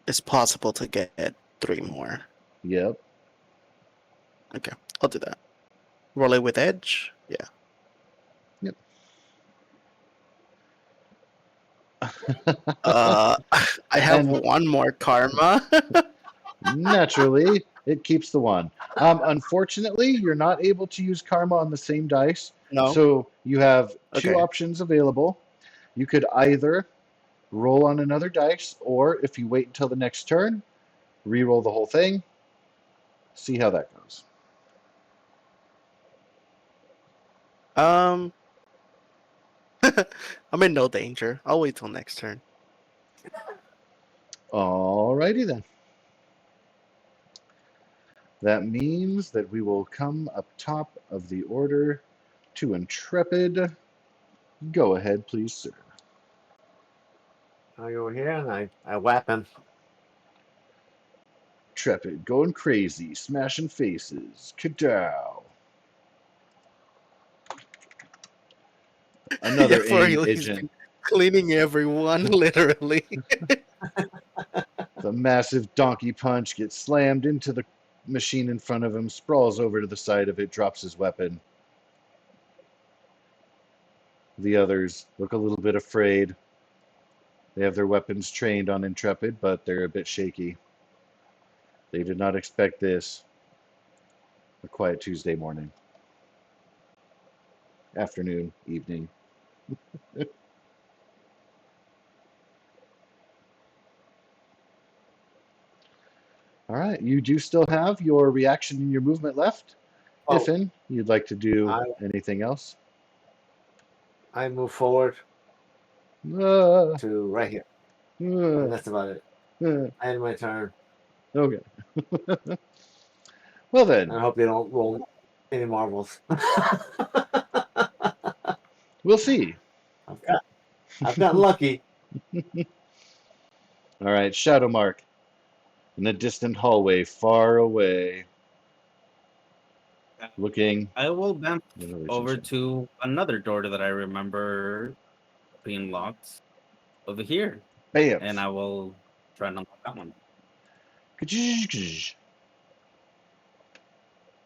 is possible to get 3 more. Yep. Okay, I'll do that. Roll it with edge. Yeah. Yep. I have And 1 more karma. naturally, it keeps the 1. Unfortunately, you're not able to use karma on the same dice. No. So you have 2 Okay. options available. You could either roll on another dice, or if you wait until the next turn, re-roll the whole thing. See how that goes. Um, I'm in no danger. I'll wait till next turn. Alrighty then. That means that we will come up top of the order to Intrepid. Go ahead, please, sir. I go here and I whap him. Intrepid, going crazy, smashing faces. Kadow. Yeah, Another for AIM real, he's agent. been cleaning everyone, literally. The massive donkey punch gets slammed into the machine in front of him, sprawls over to the side of it, drops his weapon. The others look a little bit afraid. They have their weapons trained on Intrepid, but they're a bit shaky. They did not expect this. A quiet Tuesday morning, afternoon, evening. All right, you do still have your reaction and your movement left. Oh, If you'd like to do I anything else. I move forward Uh, to right here, uh, and that's about it. uh, I end my turn. okay. Well then, I hope they don't roll any marbles. we'll see. I've gotten lucky. All right, Shadow Mark in a distant hallway far away, looking I will bounce in a over relationship. to another door that I remember being locked over here, Bam. and I will try and unlock that one.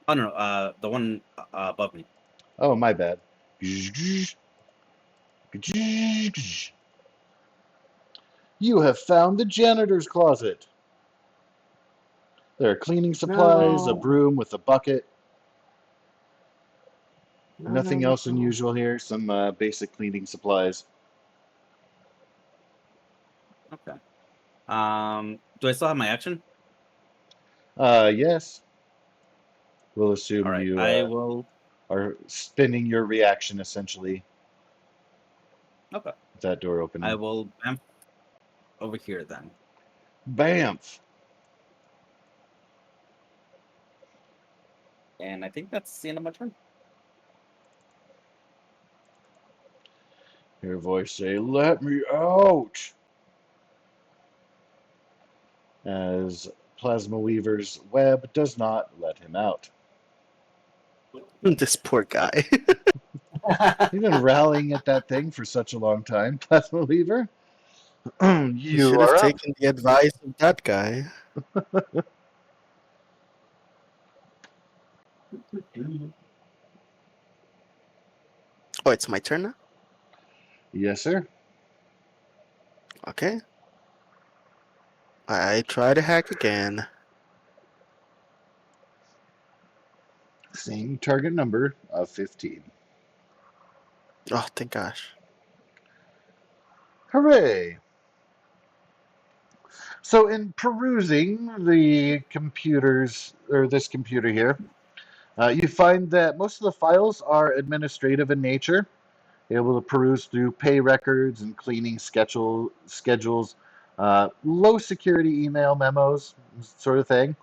Oh no, the one above me. Oh, my bad. You have found the janitor's closet. There are cleaning supplies, a No, broom with a bucket. no, no, Nothing no, else no. unusual here. Some basic cleaning supplies. Do I still have my action? Yes. We'll assume All right, you I will. are spinning your reaction essentially. Okay, With that door I opening. will bamf over here then. Bamf. And I think that's the end of my turn. Hear a voice say, "Let me out!" As Plasma Weaver's web does not let him out. This poor guy. You've been rallying at that thing for such a long time, Plasma Weaver. You You should have are up. taken the advice of that guy. Oh, it's my turn now? Yes, sir. Okay. I try to hack again. Same target number of 15. Oh, thank gosh. Hooray! So, in perusing the computers, or this computer here, you find that most of the files are administrative in nature, able to peruse through pay records and cleaning schedules, low security email memos, sort of thing.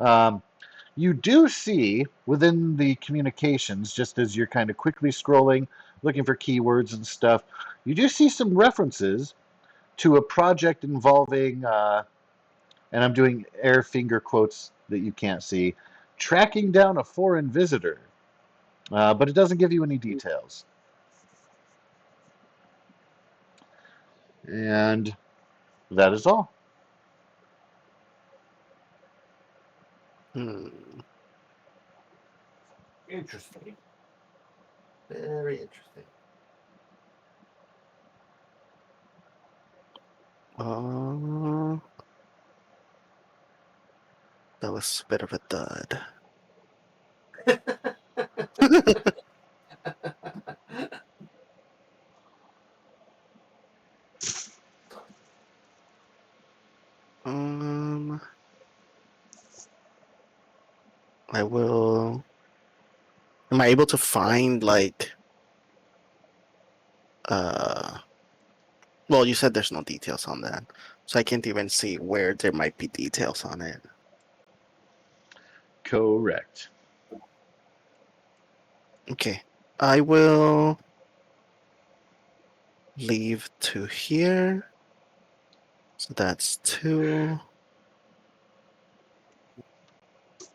Um, you do see within the communications, just as you're kind of quickly scrolling, looking for keywords and stuff, you do see some references to a project involving, and I'm doing air finger quotes that you can't see, tracking down a foreign visitor. But it doesn't give you any details. And that is all. Hmm. Interesting. Very interesting. Uh, that was a bit of a dud. Um, I will. Am I able to find like uh? Well, you said there's no details on that, so I can't even see where there might be details on it. Correct. Okay, I will leave to here. So that's 2,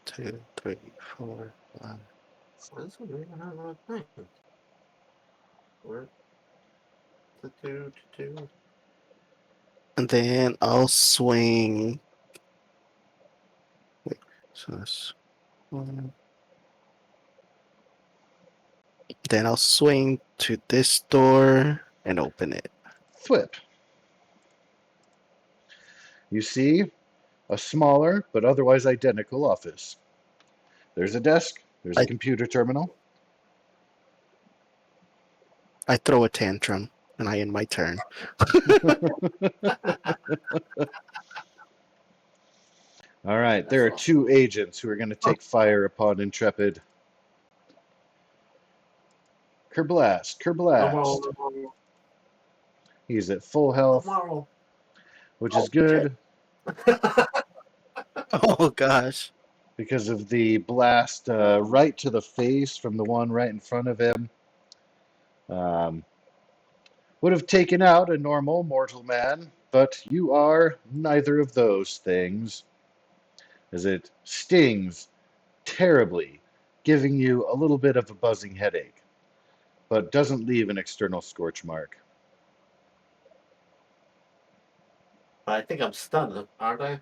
2, 3, 4, 5. Well, this one doesn't even have a thing. Where's the two? And then I'll swing. Wait, so that's 1. Then I'll swing to this door and open it. Flip. You see a smaller but otherwise identical office. There's a desk, there's a I, computer terminal. I throw a tantrum and I end my turn. All right, there That's are all. 2 agents who are going to take fire upon Intrepid. Kerblast, No more. kerblast. He's at full health, Tomorrow. which is Oh shit. good Oh gosh. because of the blast right to the face from the one right in front of him. Um, would have taken out a normal mortal man, but you are neither of those things, as it stings terribly, giving you a little bit of a buzzing headache, but doesn't leave an external scorch mark. I think I'm stunned, aren't I?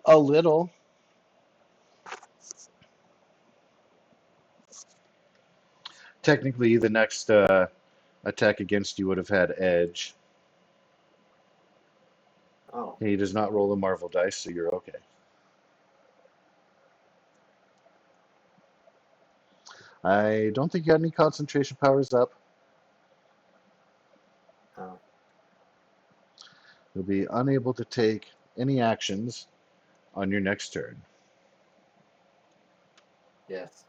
A little. Technically, the next attack against you would have had edge. Oh. He does not roll a Marvel dice, so you're okay. I don't think you had any concentration powers up. Oh. be unable to take any actions on your next turn. Yes.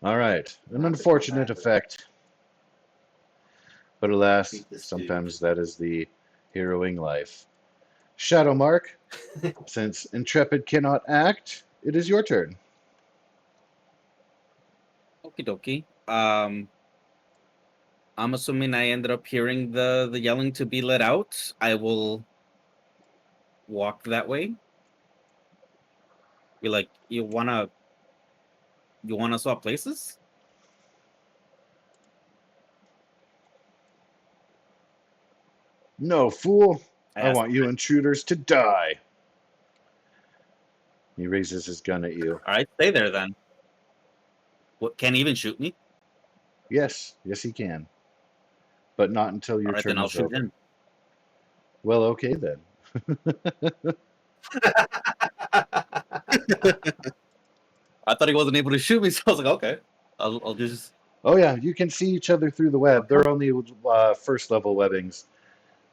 All right, an I'll have to come unfortunate back to that. effect, but alas, Beat this sometimes that is the harrowing life. Shadow Mark, since Intrepid cannot act, it is your turn. Okie dokie. I'm assuming I ended up hearing the yelling to be let out. I will walk that way. Be like, you wanna swap places? No, fool. I I asked. want you intruders to die. He raises his gun at you. All right, stay there then. What? Can't he even shoot me? Yes, yes, he can. But not until All your right, then turn I'll is shoot over. him. Well, okay then. I thought he wasn't able to shoot me, so I was like, okay, I'll just. Oh yeah, you can see each other through the web. They're only first level webbings.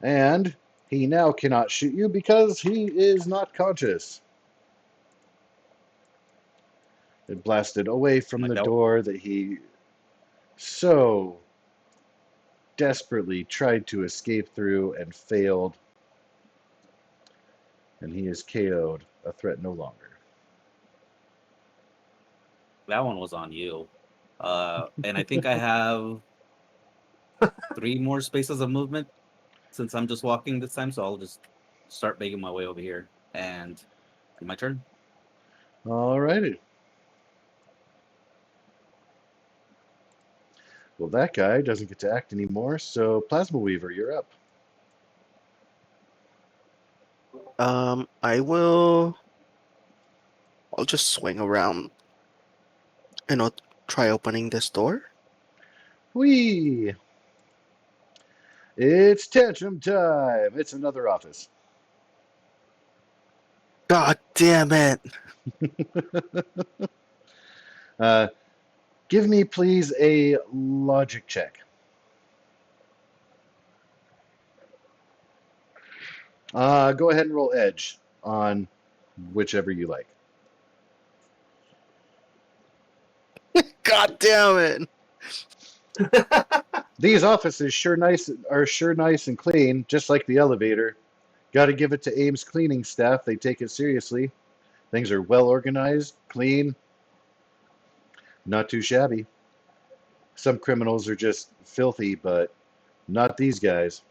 And he now cannot shoot you because he is not conscious. It blasted away from Like the that. door that he so desperately tried to escape through and failed. And he is KO'd, a threat no longer. That one was on you. And I think I have 3 more spaces of movement since I'm just walking this time, so I'll just start making my way over here. And my turn. Alrighty. Well, that guy doesn't get to act anymore, so Plasma Weaver, you're up. I will. I'll just swing around and I'll try opening this door. Whee! It's tantrum time. It's another office. God damn it! Give me, please, a logic check. Go ahead and roll edge on whichever you like. God damn it! These offices are sure nice and clean, just like the elevator. Got to give it to Ames cleaning staff. They take it seriously. Things are well organized, clean, not too shabby. Some criminals are just filthy, but not these guys.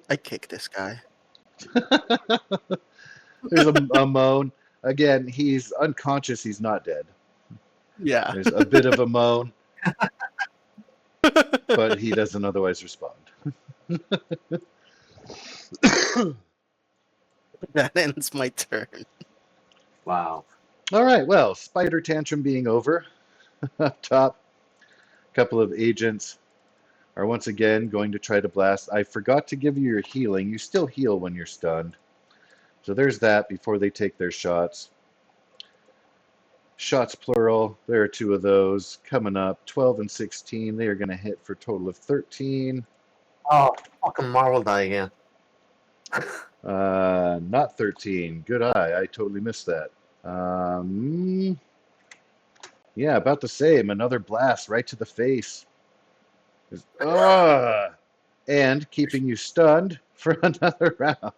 I kick this guy. There's a moan. Again, he's unconscious. He's not dead. Yeah. There's a bit of a moan, but he doesn't otherwise respond. That ends my turn. Wow. All right, well, spider tantrum being over, up top, a couple of agents are once again going to try to blast. I forgot to give you your healing. You still heal when you're stunned. So there's that before they take their shots. Shots plural. There are 2 of those coming up. 12 and 16. They are going to hit for a total of 13. Oh, fucking Marvel die again. Not 13. Good eye. I totally missed that. Yeah, about the same. Another blast right to the face. And keeping you stunned for another round.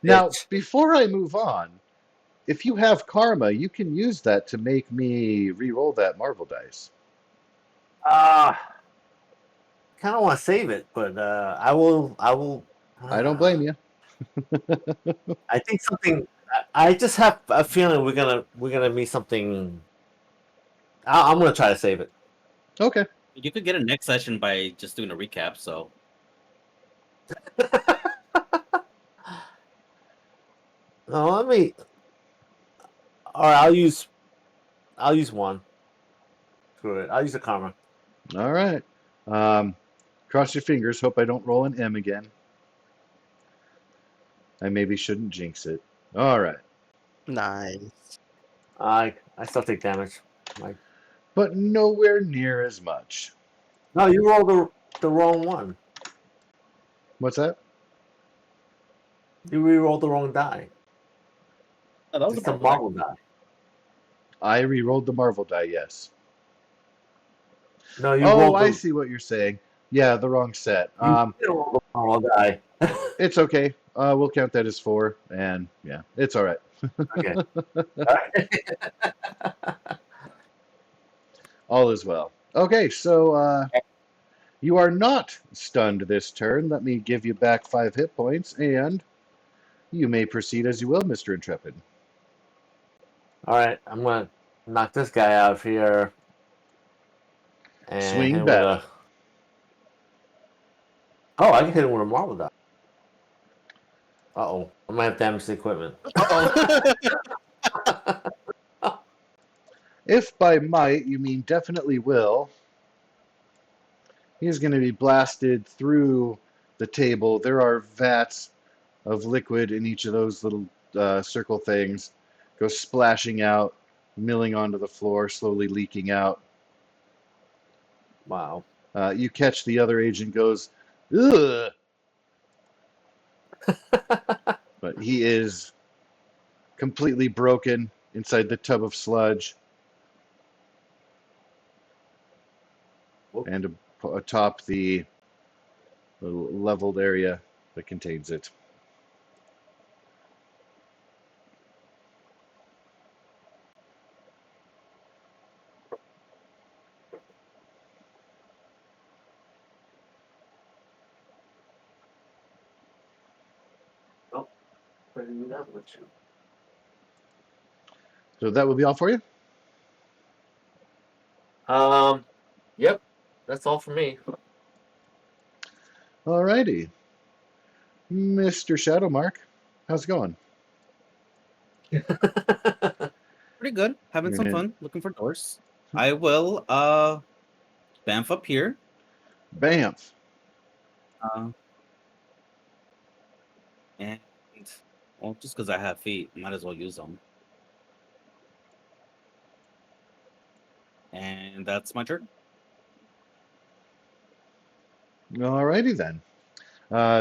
Now, Bitch. before I move on, if you have karma, you can use that to make me re-roll that Marvel dice. Kind of want to save it, but I will. I don't blame you. I think something. I just have a feeling we're gonna meet something. I'm gonna try to save it. Okay. You could get a next session by just doing a recap. So No, let me. All right, I'll use one. Screw it. I'll use the karma. All right. Cross your fingers. Hope I don't roll an M again. I maybe shouldn't jinx it. All right. Nice. I still take damage. Like, But nowhere near as much. no, you rolled the wrong one. What's that? You re-rolled the wrong die. Oh, that was It's a the Marvel Marvel die. I re-rolled the Marvel die, yes. No, you Oh, rolled I the see what you're saying. Yeah, the wrong set. you rolled the Marvel die. It's okay. We'll count that as 4, and yeah, it's all right. Okay. All right. All is well. Okay, so you are not stunned this turn. Let me give you back 5 hit points, and you may proceed as you will, Mr. Intrepid. All right, I'm gonna knock this guy out here and hit Swing him with battle. a. Oh, I can hit him with a Marvel die. Uh-oh, I might have damaged the equipment. Uh-oh. If by might you mean definitely will, he's going to be blasted through the table. There are vats of liquid in each of those little circle things. Goes splashing out, milling onto the floor, slowly leaking out. Wow. You catch the other agent goes, ugh, but he is completely broken inside the tub of sludge Whoop. and atop the leveled area that contains it. Oh, I didn't do that much. So that will be all for you. Yep, that's all for me. Alrighty. Mr. Shadowmark, how's it going? Pretty good. Having You're some in fun. Looking for doors. I will bamf up here. Banff. Uh, and well, just because I have feet, might as well use them. And that's my turn. Alrighty then.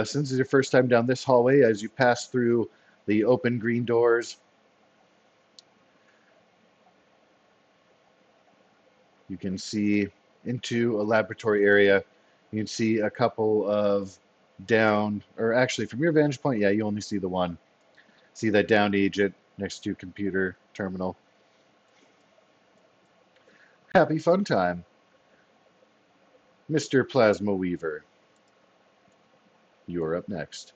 Since it's your first time down this hallway, as you pass through the open green doors, you can see into a laboratory area. You can see a couple of down, or actually from your vantage point, yeah, you only see the one. See that downed agent next to computer terminal. Happy fun time. Mr. Plasma Weaver, you're up next.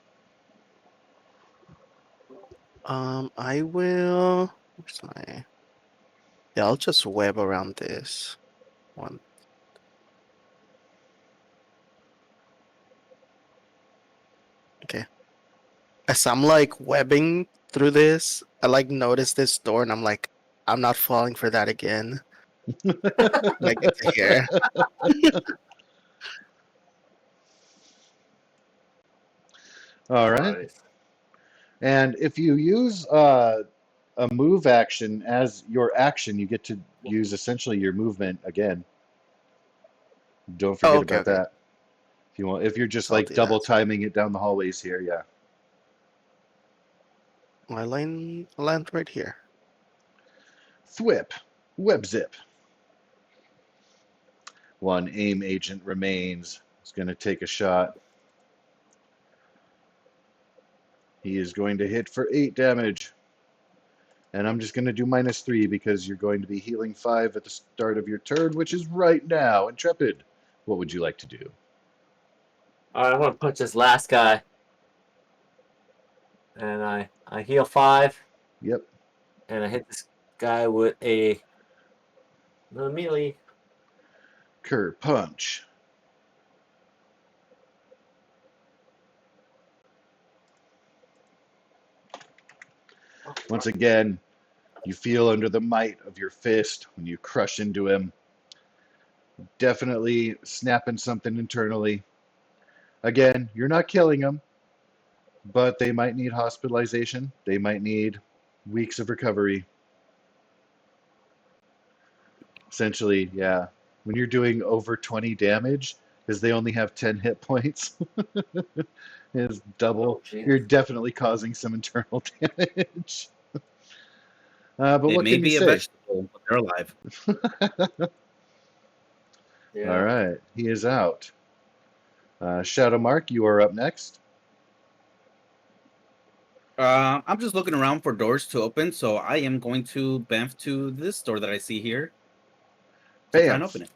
I will. Where's my? Yeah, I'll just web around this one. Okay. As I'm like webbing through this, I like notice this door, and I'm like, I'm not falling for that again. And I get to here. All right. Nice. And if you use a move action as your action, you get to use essentially your movement again. Don't Oh, forget okay, about okay. that. If you want, if you're just So I'll like do double that. timing it down the hallways here, yeah. I land right here. Thwip, web zip. One aim agent remains. He's going to take a shot. He is going to hit for 8 damage. And I'm just going to do -3 because you're going to be healing 5 at the start of your turn, which is right now. Intrepid, what would you like to do? All right, I'm gonna punch this last guy, and I heal 5, Yep. and I hit this guy with a melee. Cur punch. Once again, you feel under the might of your fist when you crush into him. Definitely snapping something internally. Again, you're not killing him. but they might need hospitalization. They might need weeks of recovery. Essentially, yeah. When you're doing over 20 damage, because they only have 10 hit points, is double. Oh, jeez. You're definitely causing some internal damage. But They what may can you be a say? vegetable, but they're alive. Yeah. All right, he is out. Shadow Mark, you are up next. I'm just looking around for doors to open, so I am going to bamf to this door that I see here to try and Bam! open it.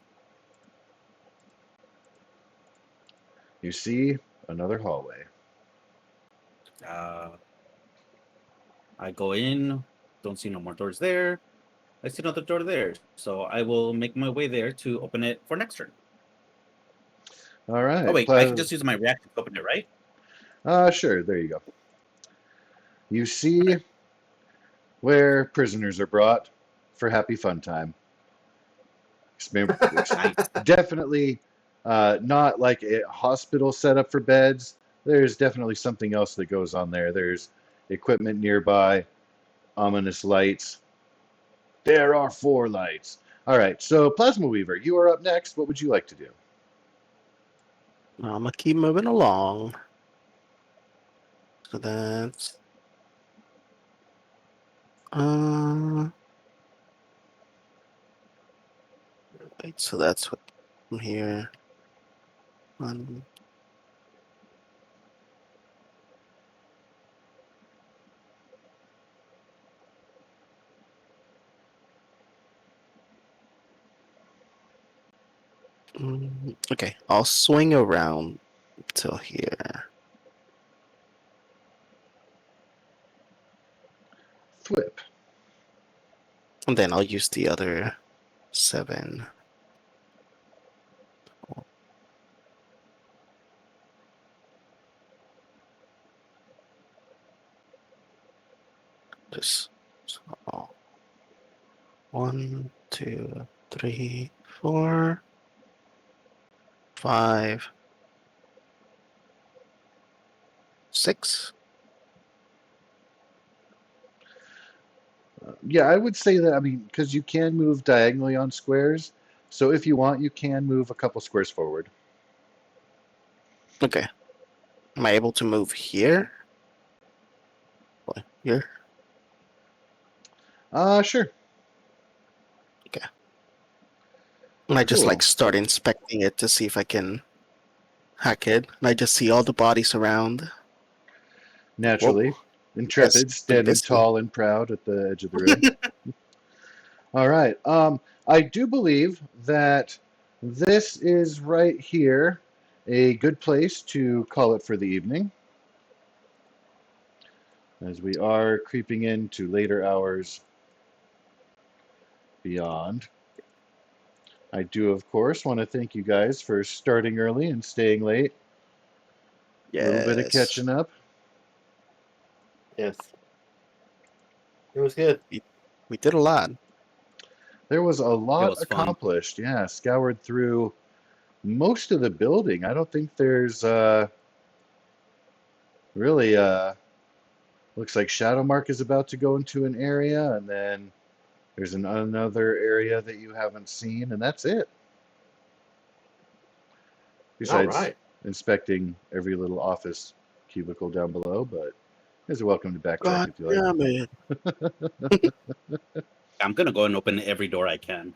You see another hallway. Uh, I go in, don't see no more doors there. I see another door there, so I will make my way there to open it for next turn. All Oh right. wait, I can just use my reaction to open it, right? Sure, there you go. You see where prisoners are brought for happy fun time. Nice. Definitely not like a hospital setup for beds. There's definitely something else that goes on there. There's equipment nearby, ominous lights. There are 4 lights. All right, so Plasma Weaver, you are up next. What would you like to do? I'm gonna keep moving along. So that's wait, so that's what from here. One, okay, I'll swing around till here. Thwip. And then I'll use the other 7. Just so 1, 2, 3, 4, 5, 6. Yeah, I would say that, I mean, because you can move diagonally on squares. So if you want, you can move a couple squares forward. Okay. Am I able to move here? What, here? Sure. Okay. And I just Cool. like start inspecting it to see if I can hack it. And I just see all the bodies around. Naturally, Whoa. Yes, Intrepid, been standing busy. tall and proud at the edge of the room. All right. I do believe that this is right here a good place to call it for the evening, as we are creeping into later hours beyond. I do, of course, want to thank you guys for starting early and staying late. A little bit of Yes. catching up. Yes. It was good. We did a lot. There was a It lot was fun. accomplished. Yeah, scoured through most of the building. I don't think there's really looks like Shadowmark is about to go into an area, and then there's another area that you haven't seen, and that's it. All Besides right. inspecting every little office cubicle down below, but you guys are welcome to backtrack God if you like. damn it. I'm gonna go and open every door I can.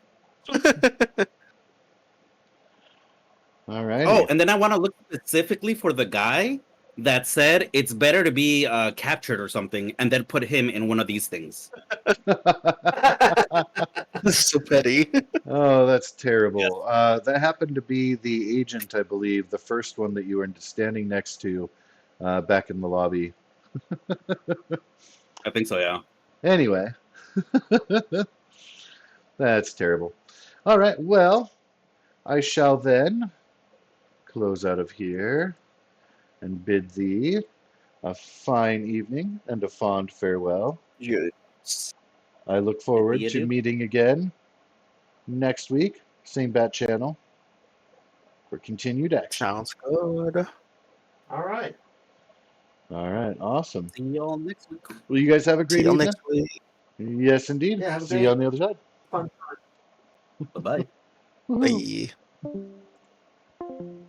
All Oh, righty. and then I want to look specifically for the guy that said it's better to be captured or something, and then put him in one of these things. So petty. Oh, that's Yes, terrible. That happened to be the agent, I believe, the first one that you were standing next to back in the lobby. I think so. Yeah. Anyway, that's terrible. All right, well, I shall then close out of here and bid thee a fine evening and a fond farewell. Yes. I look Indeed, forward you to do. meeting again next week, same bat channel, for continued action. Sounds good. All right. All right, awesome. See y'all next week. Well, you guys have a See great y'all evening. next week. Yes, indeed. Yeah, have a See you great on the other side. fun. Bye bye. Woohoo. Bye.